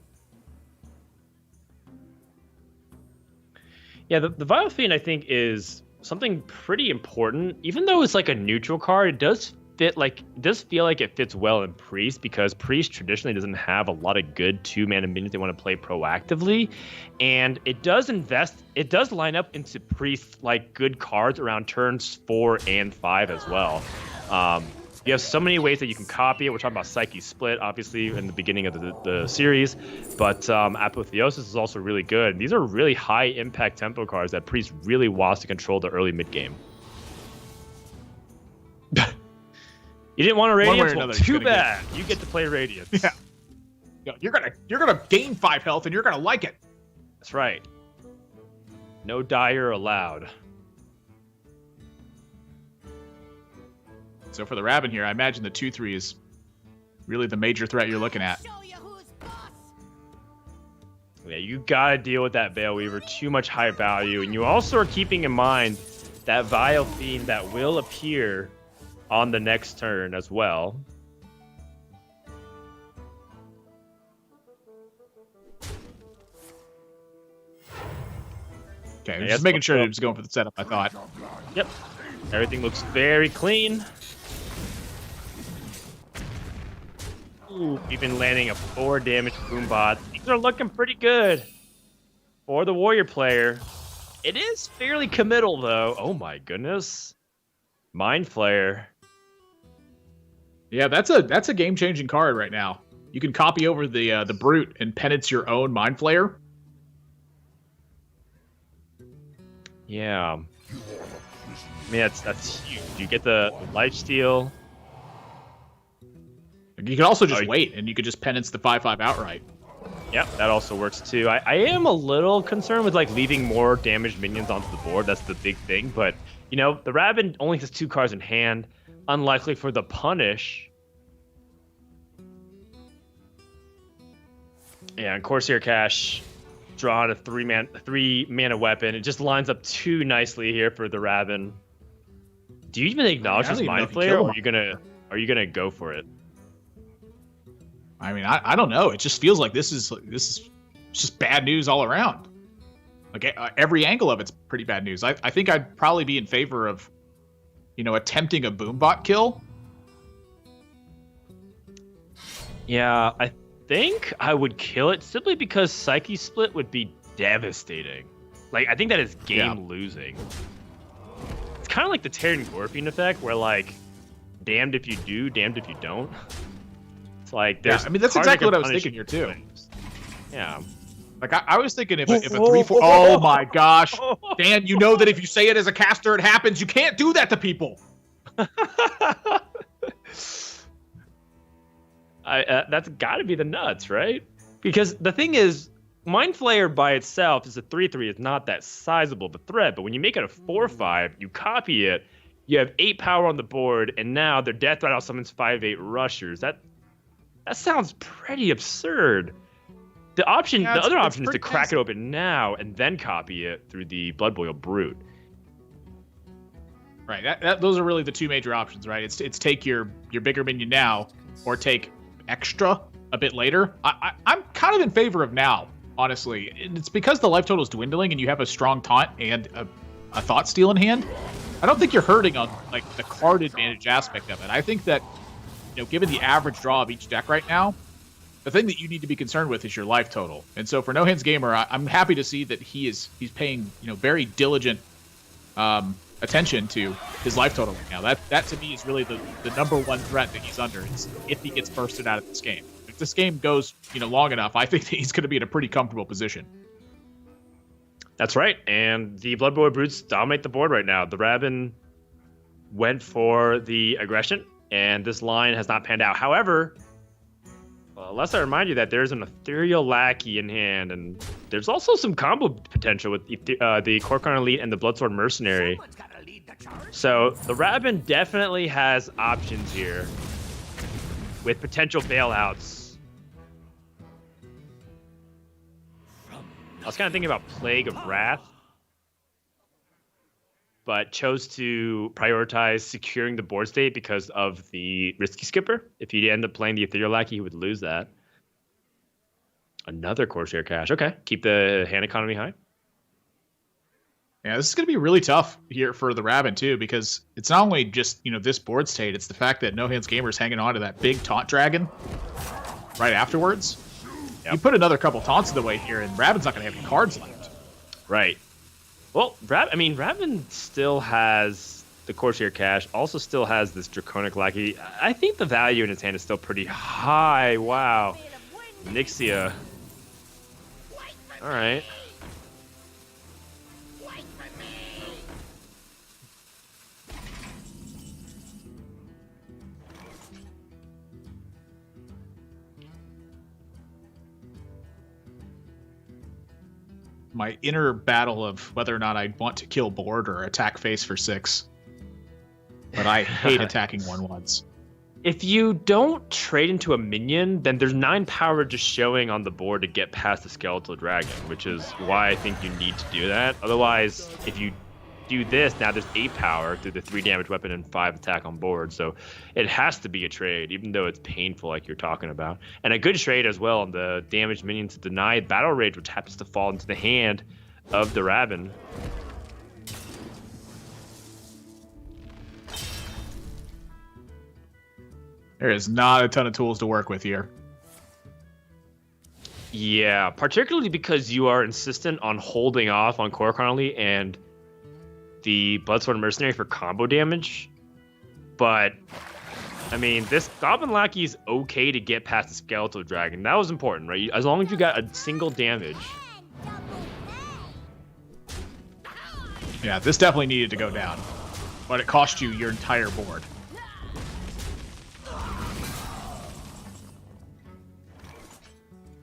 Yeah, the Vile Fiend, I think, is something pretty important. Even though it's like a neutral card, it does feel like it fits well in Priest, because Priest traditionally doesn't have a lot of good 2-mana minions they want to play proactively. And it does line up into Priest like good cards around turns 4 and 5 as well. You have so many ways that you can copy it. We're talking about Psyche Split, obviously, in the beginning of the series. But Apotheosis is also really good. These are really high-impact tempo cards that Priest really wants to control the early mid-game. You didn't want a Radiance? Well, too bad. You get to play Radiance. Yeah. You're gonna gain 5 health, and you're gonna like it. That's right. No Dire allowed. So for the Raven here, I imagine the 2/3 is really the major threat you're looking at. Yeah, you gotta deal with that Veil Weaver. Too much high value. And you also are keeping in mind that Vile Fiend that will appear on the next turn as well. Okay, just making sure it was going for the setup, I thought. Yep. Everything looks very clean. Ooh, even landing a 4 damage Boombot. Things are looking pretty good for the Warrior player. It is fairly committal, though. Oh my goodness. Mind Flayer. Yeah, that's a game-changing card right now. You can copy over the Brute and penance your own Mind Flayer. Yeah. I mean, that's huge. You get the lifesteal. You can also just wait, and you could just penance the 5/5 outright. Yep, that also works too. I am a little concerned with like leaving more damaged minions onto the board. That's the big thing. But you know, the Raven only has 2 cards in hand. Unlikely for the punish. Yeah, and Corsair Cash drawing a 3-mana weapon. It just lines up too nicely here for the Raven. Do you even acknowledge this Mind Flayer, or are you gonna go for it? I mean, I don't know. It just feels like this is just bad news all around. Like every angle of it's pretty bad news. I think I'd probably be in favor of, attempting a Boombot kill. Yeah, I think I would kill it simply because Psyche Split would be devastating. Like, I think that is game losing. It's kind of like the Terran Gorfine effect, where like, damned if you do, damned if you don't. Like, there's that's exactly what I was thinking here too. Yeah. Like I was thinking if a 3/4. Oh my gosh, Dan! You know that if you say it as a caster, it happens. You can't do that to people. That's got to be the nuts, right? Because the thing is, Mind Flayer by itself is a 3/3. It's not that sizable of a threat, but when you make it a 4/5, you copy it. You have 8 power on the board, and now their Death Rattle summons 5/8 rushers. That sounds pretty absurd. The other option is to crack it open now and then copy it through the Blood Boil Brute. Right. Those are really the 2 major options, right? It's take your bigger minion now, or take extra a bit later. I'm kind of in favor of now, honestly. And it's because the life total is dwindling and you have a strong taunt and a thought steal in hand. I don't think you're hurting on like the card advantage aspect of it. I think that, given the average draw of each deck right now, the thing that you need to be concerned with is your life total. And so for No Hands Gamer, I'm happy to see that he's paying very diligent attention to his life total right now. That to me is really the number one threat that he's under. Is if he gets bursted out of this game. If this game goes long enough, I think that he's going to be in a pretty comfortable position. That's right, and the Blood Boil Brutes dominate the board right now. The Raven went for the aggression, and this line has not panned out. However, lest I remind you that there's an Ethereal Lackey in hand, and there's also some combo potential with the Korkan Elite and the Bloodsword Mercenary. So the Raven definitely has options here with potential bailouts. I was kind of thinking about Plague of Wrath, but chose to prioritize securing the board state because of the Risky Skipper. If he end up playing the Ethereal Lackey, he would lose that. Another Corsair Cash. Okay, keep the hand economy high. Yeah, this is going to be really tough here for the Rabbit, too, because it's not only just, this board state, it's the fact that No Hands Gamer's hanging on to that big taunt dragon right afterwards. Yep. You put another couple taunts in the way here, and Rabbit's not going to have any cards left. Right. Well, Rabbit still has the Courtier Cash, also still has this Draconic Lackey. I think the value in his hand is still pretty high. Wow. Nixia. All right. My inner battle of whether or not I want to kill board or attack face for 6. But I hate attacking 1/1s. If you don't trade into a minion, then there's 9 power just showing on the board to get past the Skeletal Dragon, which is why I think you need to do that. Otherwise, if you do this, now there's 8 power through the 3 damage weapon and 5 attack on board. So it has to be a trade, even though it's painful like you're talking about. And a good trade as well on the damaged minion to deny Battle Rage, which happens to fall into the hand of the Raven. There is not a ton of tools to work with here. Yeah, particularly because you are insistent on holding off on Core Connolly and the Bloodsworn Mercenary for combo damage. But, I mean, this Goblin Lackey is okay to get past the Skeletal Dragon. That was important, right? As long as you got a single damage. Yeah, this definitely needed to go down. But it cost you your entire board.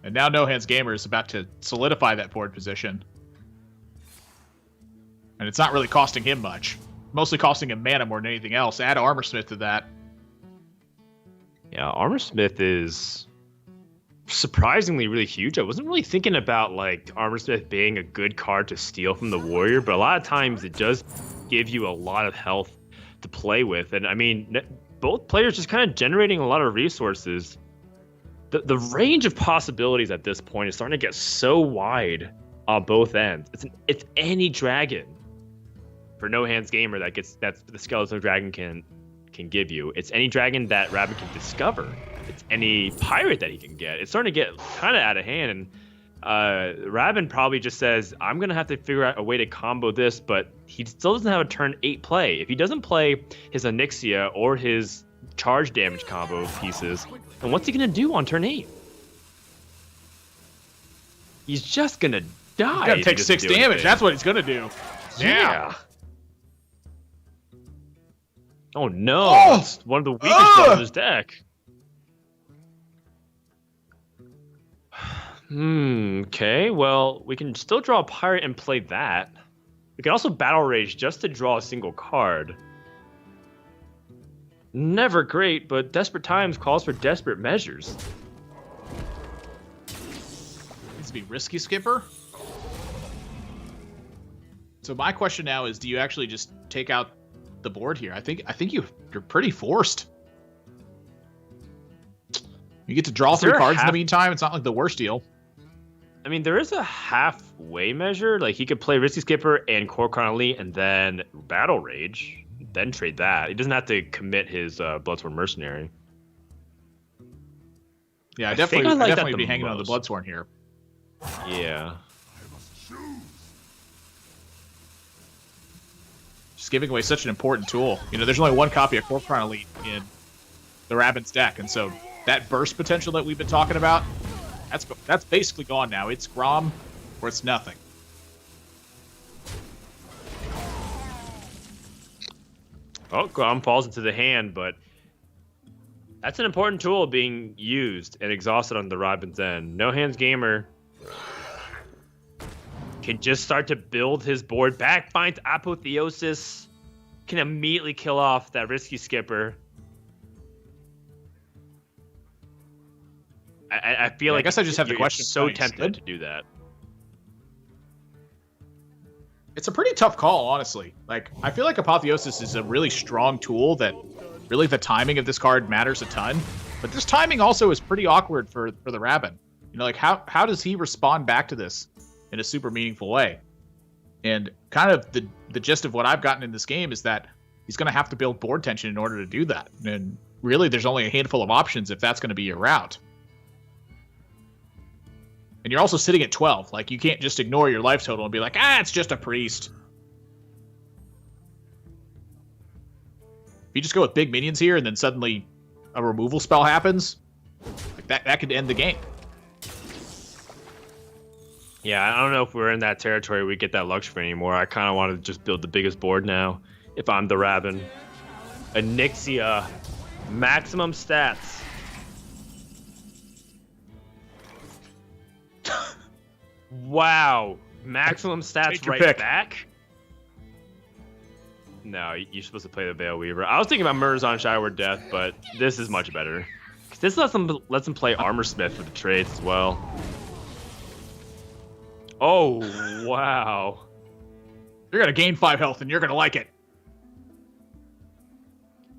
And now No Hands Gamer is about to solidify that board position. And it's not really costing him much. Mostly costing him mana more than anything else. Add Armorsmith to that. Yeah, Armorsmith is surprisingly really huge. I wasn't really thinking about like Armorsmith being a good card to steal from the Warrior, but a lot of times it does give you a lot of health to play with. And I mean, both players just kind of generating a lot of resources. The range of possibilities at this point is starting to get so wide on both ends. It's any dragon for No Hands Gamer that the Skeletal Dragon can give you. It's any dragon that Rabbit can discover. It's any pirate that he can get. It's starting to get kind of out of hand, and Rabbit probably just says, I'm gonna have to figure out a way to combo this, but he still doesn't have a turn 8 play. If he doesn't play his Onyxia or his charge damage combo pieces, and what's he gonna do on turn 8? He's just gonna die. He's gonna take 6 damage. That's what he's gonna do. Yeah. Oh no! That's one of the weakest ones of his deck. Okay. Well, we can still draw a pirate and play that. We can also Battle Rage just to draw a single card. Never great, but desperate times calls for desperate measures. Needs to be Risky Skipper. So my question now is, do you actually just take out the board here? I think you're pretty forced. You get to draw 3 cards in the meantime. It's not like the worst deal. I mean, there is a halfway measure. Like, he could play Risky Skipper and Core Connolly and then Battle Rage, then trade that. He doesn't have to commit his Bloodsworn Mercenary. Yeah, I definitely be hanging on the Bloodsworn here. Yeah. Just giving away such an important tool. There's only one copy of Core Connolly in the Rabbit's deck, and so that burst potential that we've been talking about, that's basically gone now. It's Grom or it's nothing. Oh, Grom falls into the hand, but that's an important tool being used and exhausted on the Robin's end. No Hands Gamer can just start to build his board. Backbind Apotheosis can immediately kill off that Risky Skipper. I feel like I guess I just have the question. So tempted to do that. It's a pretty tough call, honestly. Like, I feel like Apotheosis is a really strong tool that really the timing of this card matters a ton. But this timing also is pretty awkward for the Rabbit. Like, how does he respond back to this in a super meaningful way? And kind of the gist of what I've gotten in this game is that he's going to have to build board tension in order to do that. And really, there's only a handful of options if that's going to be your route. And you're also sitting at 12. Like, you can't just ignore your life total and be like, it's just a priest. If you just go with big minions here and then suddenly a removal spell happens, like that could end the game. Yeah, I don't know if we're in that territory we get that luxury anymore. I kind of want to just build the biggest board now if I'm the Raven. Anixia. Maximum stats. Wow. Maximum stats right pick. back? No, you're supposed to play the Veil Weaver. I was thinking about Murzon Shyward Death, but this is much better. This lets them play Armor Smith for the trades as well. Oh, wow. You're going to gain 5 health, and you're going to like it.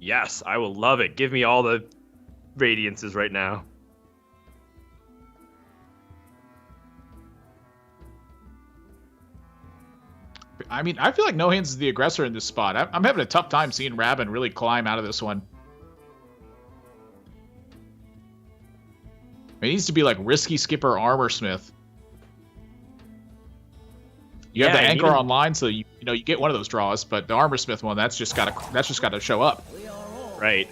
Yes, I will love it. Give me all the radiances right now. I mean, I feel like No Hands is the aggressor in this spot. I'm having a tough time seeing Rabin really climb out of this one. It needs to be like Risky Skipper Armor Smith. You have the Anchor online, so you get one of those draws, but the Armor Smith one, that's just gotta show up. Right.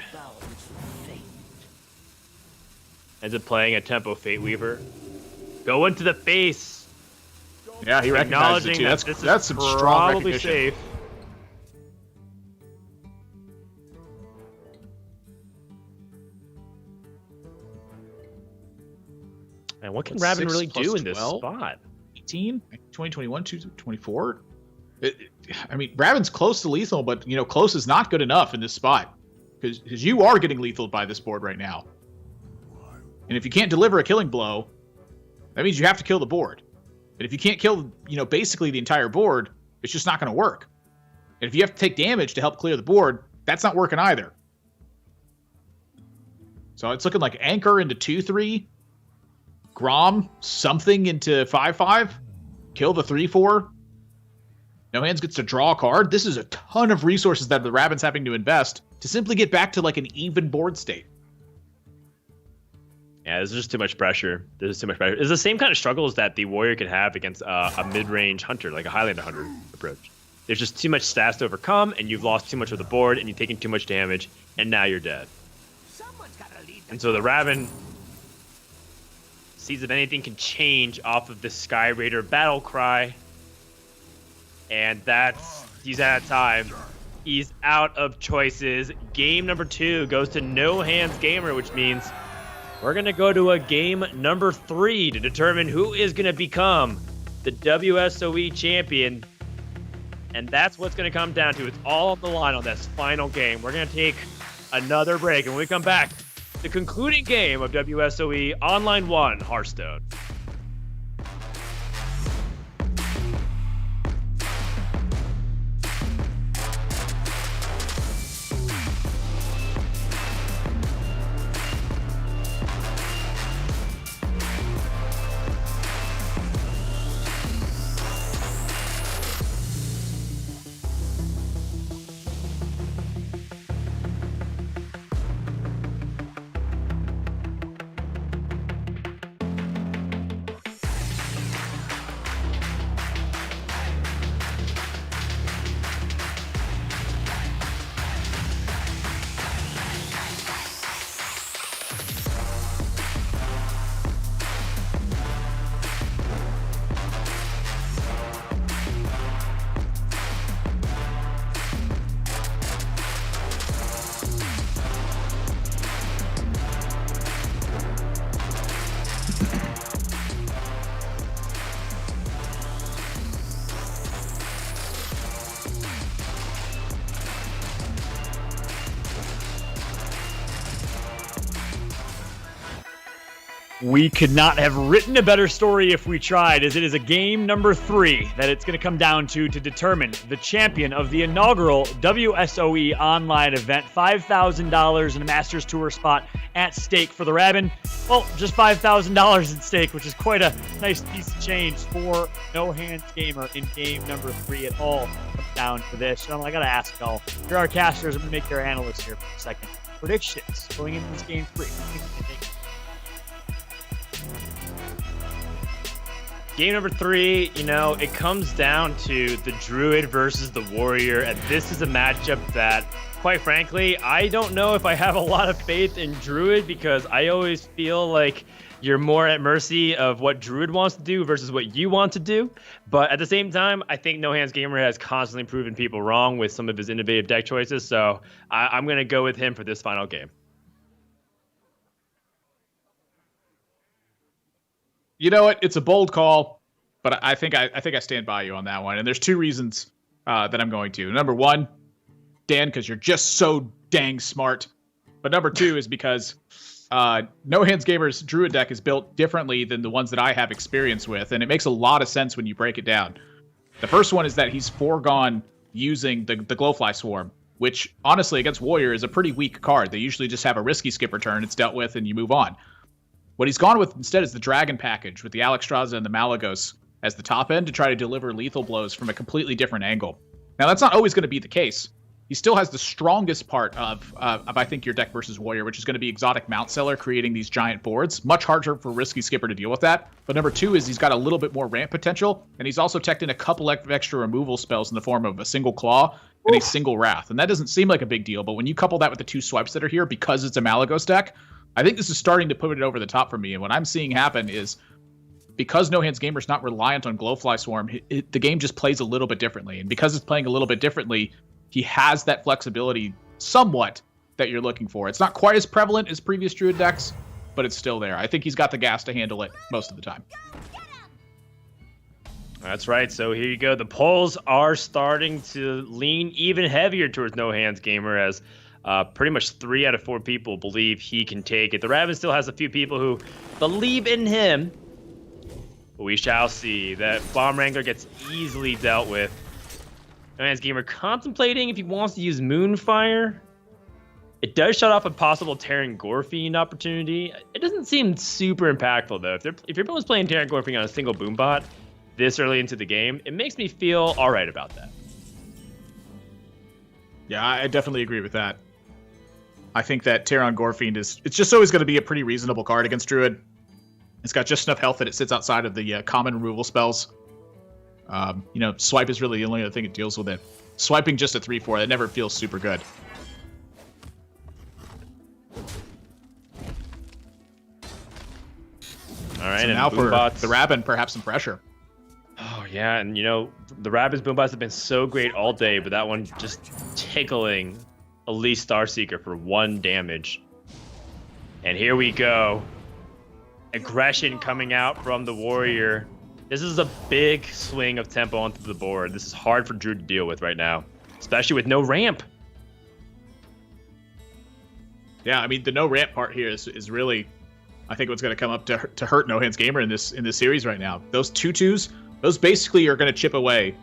Ends up playing a Tempo Fate Weaver. Go into the face. Yeah, he recognizes it too. That's some strong recognition. Safe. And what can Rabin really do in this spot? 18, 2021, 24. I mean, Rabin's close to lethal, but close is not good enough in this spot because you are getting lethal by this board right now. And if you can't deliver a killing blow, that means you have to kill the board. And if you can't kill, basically the entire board, it's just not going to work. And if you have to take damage to help clear the board, that's not working either. So it's looking like Anchor into 2/3. Grom something into 5/5. Kill the 3/4. No Hands gets to draw a card. This is a ton of resources that the Rabin's having to invest to simply get back to like an even board state. Yeah, there's just too much pressure. There's too much pressure. It's the same kind of struggles that the Warrior could have against a mid-range Hunter, like a Highlander Hunter approach. There's just too much stats to overcome, and you've lost too much of the board, and you've taken too much damage, and now you're dead. And so the Rabin sees if anything can change off of the Sky Raider battle cry. And he's out of time. He's out of choices. Game number 2 goes to No Hands Gamer, which means we're going to go to a game number 3 to determine who is going to become the WSOE champion. And that's what's going to come down to. It's all on the line on this final game. We're going to take another break. And when we come back, the concluding game of WSOE Online I Hearthstone. We could not have written a better story if we tried, as it is a game number 3 that it's going to come down to determine the champion of the inaugural WSOE Online event. $5,000 in a Masters Tour spot at stake for the Rabin. Well, just $5,000 at stake, which is quite a nice piece of change for No Hands Gamer in game number 3 at all. Comes down to this. So I got to ask y'all, you're our casters. I'm going to make your analysts here for a second. Predictions going into this game 3. Game number 3, it comes down to the Druid versus the Warrior, and this is a matchup that, quite frankly, I don't know if I have a lot of faith in Druid, because I always feel like you're more at mercy of what Druid wants to do versus what you want to do. But at the same time, I think No Hands Gamer has constantly proven people wrong with some of his innovative deck choices, so I'm going to go with him for this final game. You know what? It's a bold call, but I think I stand by you on that one. And there's 2 reasons that I'm going to. Number 1, Dan, because you're just so dang smart. But number 2 is because No Hands Gamer's Druid deck is built differently than the ones that I have experience with, and it makes a lot of sense when you break it down. The first one is that he's foregone using the Glowfly Swarm, which honestly against Warrior is a pretty weak card. They usually just have a risky skipper turn, it's dealt with, and you move on. What he's gone with instead is the Dragon package with the Alexstrasza and the Malagos as the top end to try to deliver lethal blows from a completely different angle. Now, that's not always going to be the case. He still has the strongest part of I think, your deck versus Warrior, which is going to be Exotic Mount Seller, creating these giant boards. Much harder for Risky Skipper to deal with that. But number 2 is he's got a little bit more ramp potential, and he's also teched in a couple of extra removal spells in the form of a single Claw and a single Wrath. And that doesn't seem like a big deal, but when you couple that with the 2 swipes that are here, because it's a Malagos deck, I think this is starting to put it over the top for me. And what I'm seeing happen is, because No Hands Gamer's not reliant on Glowfly Swarm, the game just plays a little bit differently. And because it's playing a little bit differently, he has that flexibility somewhat that you're looking for. It's not quite as prevalent as previous Druid decks, but it's still there. I think he's got the gas to handle it most of the time. That's right. So here you go. The polls are starting to lean even heavier towards No Hands Gamer, as pretty much 3 out of 4 people believe he can take it. The Raven still has a few people who believe in him, but we shall see. That Bomb Wrangler gets easily dealt with. No Hands Gamer contemplating if he wants to use Moonfire. It does shut off a possible Terran Gorefiend opportunity. It doesn't seem super impactful, though. If your opponent's playing Terran Gorefiend on a single Boombot this early into the game, it makes me feel all right about that. Yeah, I definitely agree with that. I think that Terran Gorefiend it's just always going to be a pretty reasonable card against Druid. It's got just enough health that it sits outside of the common removal spells. Swipe is really the only other thing it deals with it. Swiping just a 3/4, it never feels super good. All right, so and now for Boombots. the Rabin, perhaps some pressure. Oh, yeah, and the Rabin's Boombots have been so great all day, but that one just tickling Elise Starseeker for 1 damage. And here we go. Aggression coming out from the Warrior. This is a big swing of tempo onto the board. This is hard for Drew to deal with right now, especially with no ramp. Yeah, I mean, the no ramp part here is really, I think, what's going to come up to hurt No Hands Gamer in this series right now. Those 2/2s, those basically are going to chip away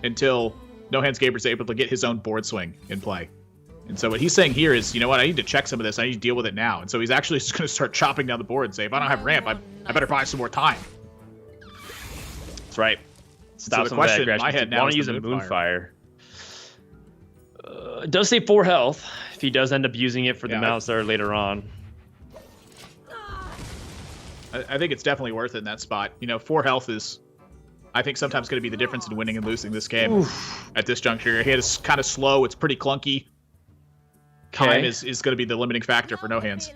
until No Hands Gamer is able to get his own board swing in play. And so what he's saying here is, you know what, I need to check some of this. I need to deal with it now. And so he's actually just going to start chopping down the board and say, if I don't have ramp, I better buy some more time. That's right. Stop so some of that aggression. My head now want to use a Moonfire. It does say 4 health if he does end up using it for the Mount Star later on. I think it's definitely worth it in that spot. 4 health is, I think, sometimes going to be the difference in winning and losing this game. At this juncture. Your hit is kind of slow. It's pretty clunky. Time is going to be the limiting factor for No Hands.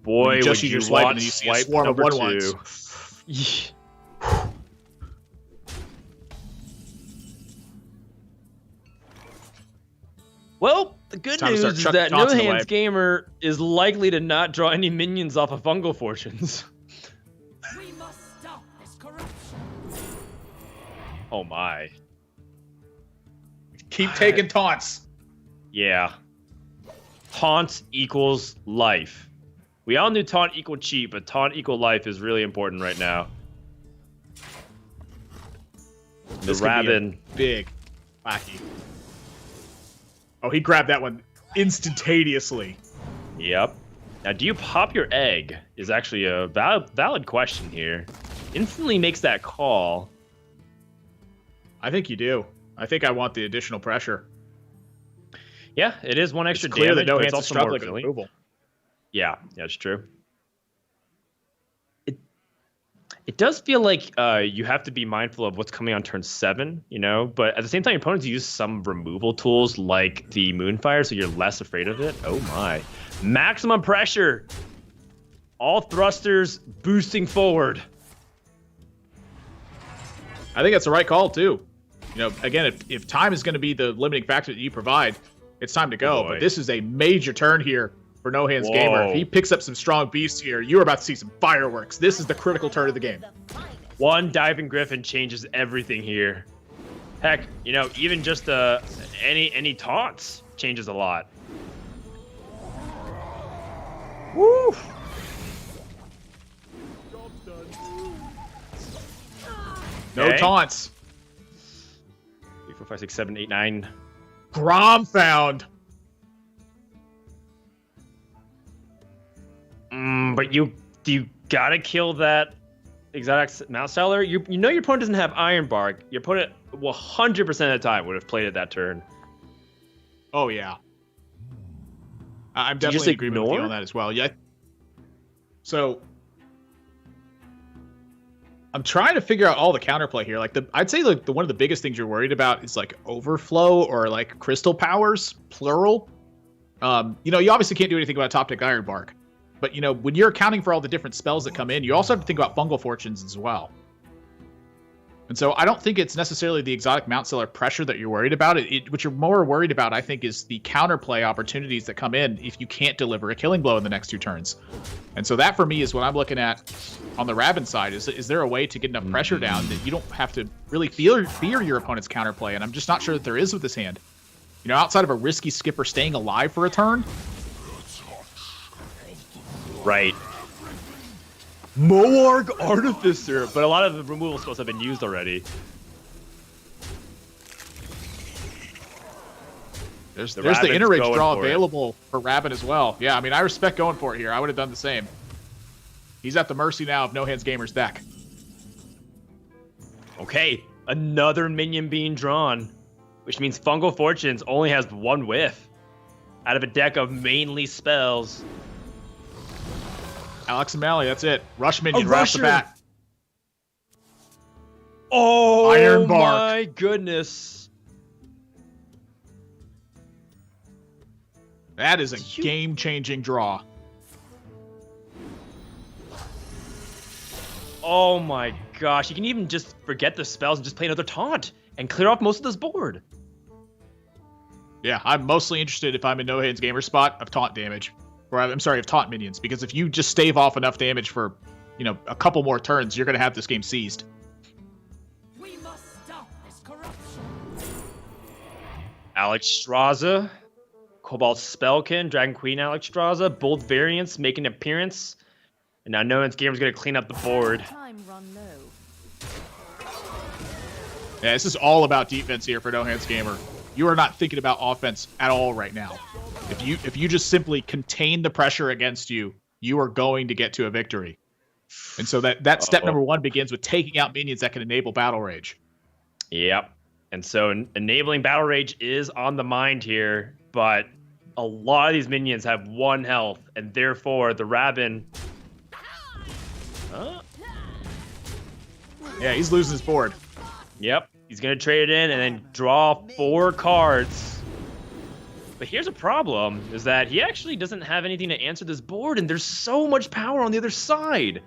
Boy, just would use your you swipe want and you see a swipe swarm of number 1/1s. Well, the good news is that No Hands Gamer is likely to not draw any minions off of Fungal Fortunes. We must stop this corruption. Oh my. Keep taking taunts. Yeah. Taunts equals life. We all knew taunt equal cheat, but taunt equal life is really important right now. This The could be Raven. a big wacky. Oh, he grabbed that one instantaneously. Yep. Now, do you pop your egg? Is actually a valid question here. Instantly makes that call. I think you do. I think I want the additional pressure. Yeah, it is one extra It's clear damage, that No but it's Hands is also more struggling with resilient. removal. Yeah, that's true. It does feel like you have to be mindful of what's coming on turn 7, you know, but at the same time, your opponents use some removal tools like the Moonfire, so you're less afraid of it. Oh my. Maximum pressure. All thrusters boosting forward. I think that's the right call, too. You know, again, if time is going to be the limiting factor that you provide, it's time to go. Boy. But this is a major turn here for No Hands Whoa. Gamer. If he picks up some strong beasts here, you're about to see some fireworks. This is the critical turn of the game. One diving griffin changes everything here. Heck, you know, even just any taunts changes a lot. Woo! No Okay. taunts. 3, 4, 5, 6, 7, 8, 9. Grom found. But you gotta kill that exotic mount seller. You know your opponent doesn't have Iron Bark. Your opponent 100% of the time would have played it that turn. Oh, yeah. I'm Do you just definitely in agreement with you ignore? on that as well. Yeah. So I'm trying to figure out all the counterplay here. Like I'd say like one of the biggest things you're worried about is like overflow or like crystal powers, plural. You know, you obviously can't do anything about top deck Iron Bark, but you know when you're accounting for all the different spells that come in, you also have to think about fungal fortunes as well. And so I don't think it's necessarily the exotic mount seller pressure that you're worried about. What you're more worried about, I think, is the counterplay opportunities that come in if you can't deliver a killing blow in the next 2 turns. And so that, for me, is what I'm looking at on the Raven side. Is there a way to get enough pressure down that you don't have to really fear your opponent's counterplay? And I'm just not sure that there is with this hand. You know, outside of a risky skipper staying alive for a turn. Right. Moarg Artificer, but a lot of the removal spells have been used already. There's the Raven's inner rage going draw for it. available for Raven as well. Yeah, I mean, I respect going for it here. I would have done the same. He's at the mercy now of No Hands Gamer's deck. Okay, another minion being drawn, which means Fungal Fortunes only has 1 whiff out of a deck of mainly spells. Alex and Mally, that's it. Rush minion A right off the Rusher! bat. Oh Iron Bark. my goodness. That is a game-changing draw. Oh my gosh, you can even just forget the spells and just play another taunt and clear off most of this board. Yeah, I'm mostly interested if I'm in No Hands Gamer spot of taunt damage. Or I'm sorry, of taunt minions. Because if you just stave off enough damage for, you know, a couple more turns, you're going to have this game seized. We must stop this corruption. Alexstrasza, Cobalt Spellkin, Dragon Queen Alexstrasza, both variants make an appearance. And now No One's Gamer's going to clean up the board. Time run low. Yeah, this is all about defense here for No Hands Gamer. You are not thinking about offense at all right now. If you just simply contain the pressure against you, you are going to get to a victory. And so that step number 1 begins with taking out minions that can enable Battle Rage. Yep. And so enabling Battle Rage is on the mind here, but a lot of these minions have 1 health, and therefore the Raven... Yeah, he's losing his board. Yep. He's going to trade it in and then draw 4 cards. But here's a problem, is that he actually doesn't have anything to answer this board, and there's so much power on the other side.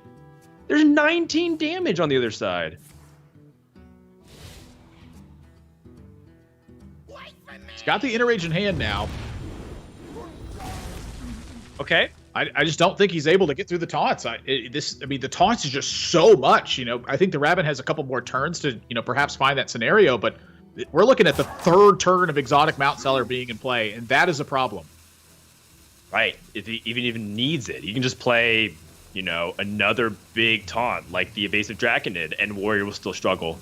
There's 19 damage on the other side. He's got the inner rage in hand now. Okay. I just don't think he's able to get through the taunts. The taunts is just so much. You know, I think the Raven has a couple more turns to, you know, perhaps find that scenario, but we're looking at the 3rd turn of Exotic Mount Seller being in play, and that is a problem. Right. If he even needs it, he can just play, you know, another big taunt like the evasive Draconid, and Warrior will still struggle.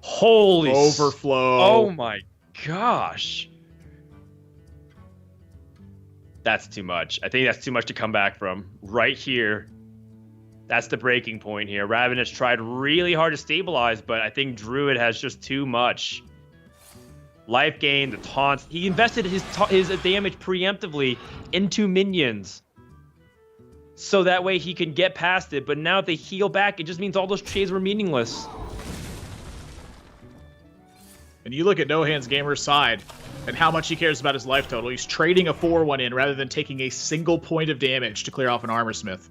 Holy overflow! Oh my gosh. That's too much. I think that's too much to come back from. Right here. That's the breaking point here. Raven has tried really hard to stabilize, but I think Druid has just too much. Life gain, the taunts. He invested his damage preemptively into minions. So that way he can get past it. But now if they heal back, it just means all those trades were meaningless. And you look at No Hands Gamer's side and how much he cares about his life total. He's trading a 4-1 in rather than taking a single point of damage to clear off an Armor Smith.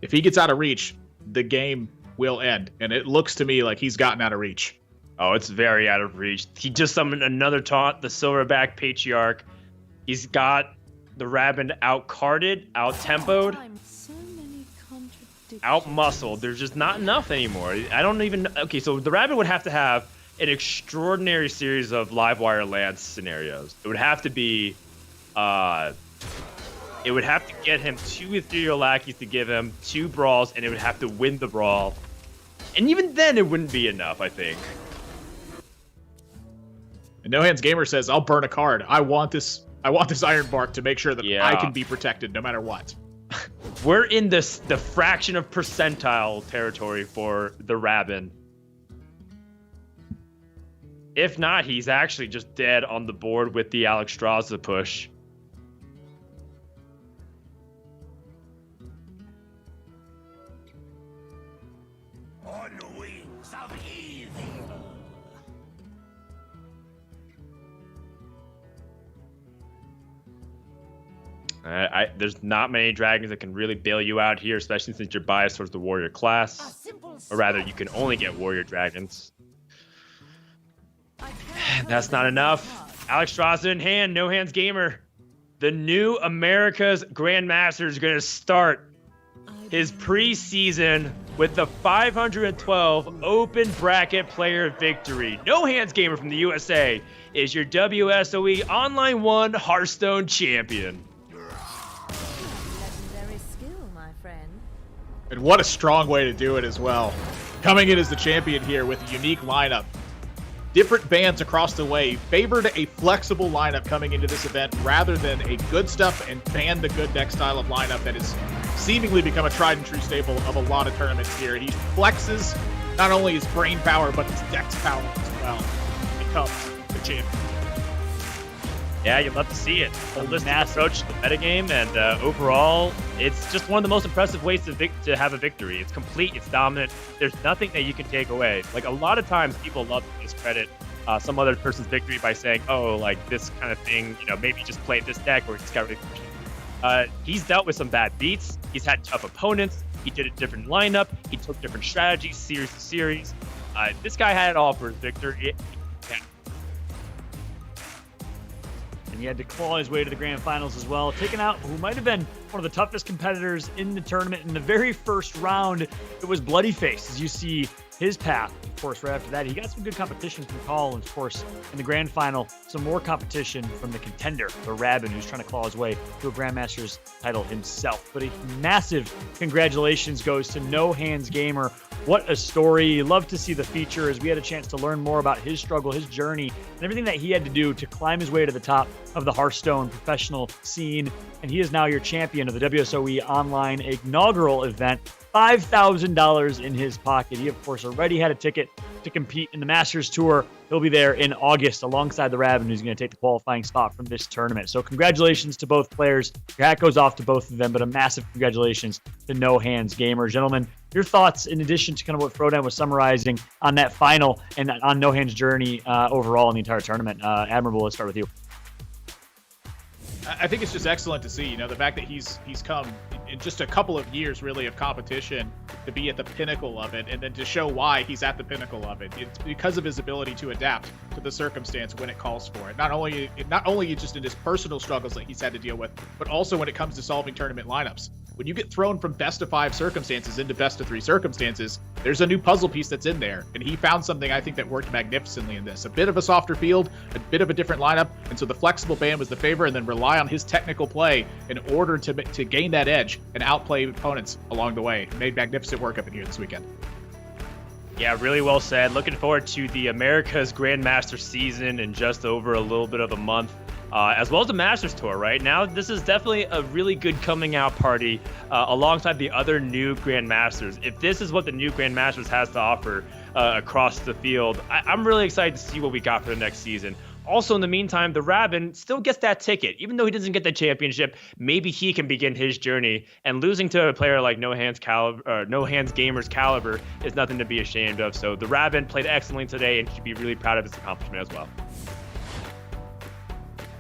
If he gets out of reach, the game will end. And it looks to me like he's gotten out of reach. Oh, it's very out of reach. He just summoned another taunt, the Silverback Patriarch. He's got the Rabin out-carded, out-tempoed, out-muscled. There's just not enough anymore. I don't even... Okay, so the Rabin would have to have an extraordinary series of Livewire Lance scenarios. It would have to be... it would have to get him 2 Ethereal Lackeys to give him 2 Brawls, and it would have to win the Brawl. And even then, it wouldn't be enough, I think. And No Hands Gamer says, I'll burn a card. I want this Iron Bark to make sure that I can be protected no matter what. We're in the fraction of percentile territory for the Rabin. If not, he's actually just dead on the board with the Alexstrasza push. On the wings of evil. There's not many dragons that can really bail you out here, especially since you're biased towards the warrior class. Or rather, you can only get warrior dragons. That's not enough. Alexstrasza in hand, No Hands Gamer. The new America's Grandmaster is going to start his preseason with the 512 open bracket player victory. No Hands Gamer from the USA is your WSOE Online 1 Hearthstone champion. Legendary skill, my friend. And what a strong way to do it as well. Coming in as the champion here with a unique lineup. Different bands across the way favored a flexible lineup coming into this event rather than a good stuff and ban the good deck style of lineup that has seemingly become a tried and true staple of a lot of tournaments here. He flexes not only his brain power, but his dex power as well. Becomes the champion. Yeah, you'd love to see it. Holistic approach to the metagame, and overall, it's just one of the most impressive ways to have a victory. It's complete, it's dominant. There's nothing that you can take away. Like, a lot of times, people love to discredit some other person's victory by saying, oh, like, this kind of thing, you know, maybe you just played this deck or you just got really pushed. He's dealt with some bad beats. He's had tough opponents. He did a different lineup. He took different strategies, series to series. This guy had it all for his victory. And he had to claw his way to the grand finals as well, taking out who might have been one of the toughest competitors in the tournament. In the very first round, it was Bloody Face, as you see his path. Of course, right after that, he got some good competition from Call, and of course, in the grand final, some more competition from the contender, the Rabin, who's trying to claw his way to a Grandmaster's title himself. But a massive congratulations goes to No Hands Gamer. What a story. Love to see the feature as we had a chance to learn more about his struggle, his journey, and everything that he had to do to climb his way to the top of the Hearthstone professional scene. And he is now your champion of the WSOE Online inaugural event. $5,000 in his pocket. He, of course, already had a ticket to compete in the Masters Tour. He'll be there in August alongside the Rabin, who's going to take the qualifying spot from this tournament. So congratulations to both players. Your hat goes off to both of them, but a massive congratulations to No Hands Gamer. Gentlemen, your thoughts in addition to kind of what Frodan was summarizing on that final and on No Hands' journey overall in the entire tournament. Admirable, let's start with you. I think it's just excellent to see, you know, the fact that he's come in just a couple of years really of competition to be at the pinnacle of it, and then to show why he's at the pinnacle of it. It's because of his ability to adapt to the circumstance when it calls for it. Not only just in his personal struggles that he's had to deal with, but also when it comes to solving tournament lineups. when you get thrown from best of 5 circumstances into best of 3 circumstances, there's a new puzzle piece that's in there. And he found something I think that worked magnificently in this. A bit of a softer field, a bit of a different lineup, and so the flexible ban was the favor, and then rely on his technical play in order to gain that edge and outplay opponents along the way. Made magnificent work up in here this weekend. Yeah, really well said. Looking forward to the America's Grandmaster season in just over a little bit of a month, as well as the Masters Tour. Right now, this is definitely a really good coming out party alongside the other new Grandmasters. If this is what the new Grandmasters has to offer across the field, I'm really excited to see what we got for the next season. Also, in the meantime, the Rabin still gets that ticket. Even though he doesn't get the championship, maybe he can begin his journey. And losing to a player like No Hands Gamer's caliber is nothing to be ashamed of. So the Rabin played excellently today and should be really proud of his accomplishment as well.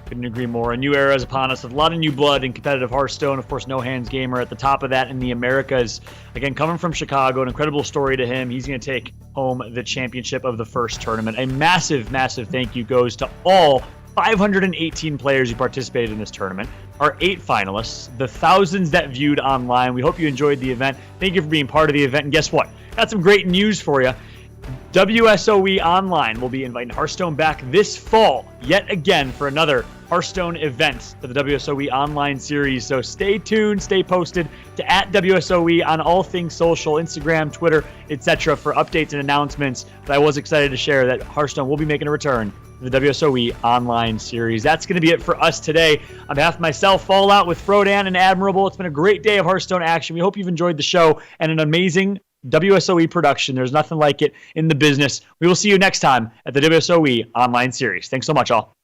Couldn't agree more. A new era is upon us. A lot of new blood in competitive Hearthstone. Of course, No Hands Gamer at the top of that in the Americas. Again, coming from Chicago, an incredible story to him. He's going to take home the championship of the first tournament. A massive, massive thank you goes to all 518 players who participated in this tournament, our 8 finalists, the thousands that viewed online. We hope you enjoyed the event. Thank you for being part of the event. And guess what? Got some great news for you. WSOE Online will be inviting Hearthstone back this fall, yet again, for another Hearthstone event for the WSOE Online series. So stay tuned, stay posted to @WSOE on all things social, Instagram, Twitter, etc. for updates and announcements. But I was excited to share that Hearthstone will be making a return to the WSOE Online series. That's going to be it for us today. On behalf of myself, Fallout with Frodan and Admirable, it's been a great day of Hearthstone action. We hope you've enjoyed the show and an amazing WSOE production. There's nothing like it in the business. We will see you next time at the WSOE Online series. Thanks so much, all.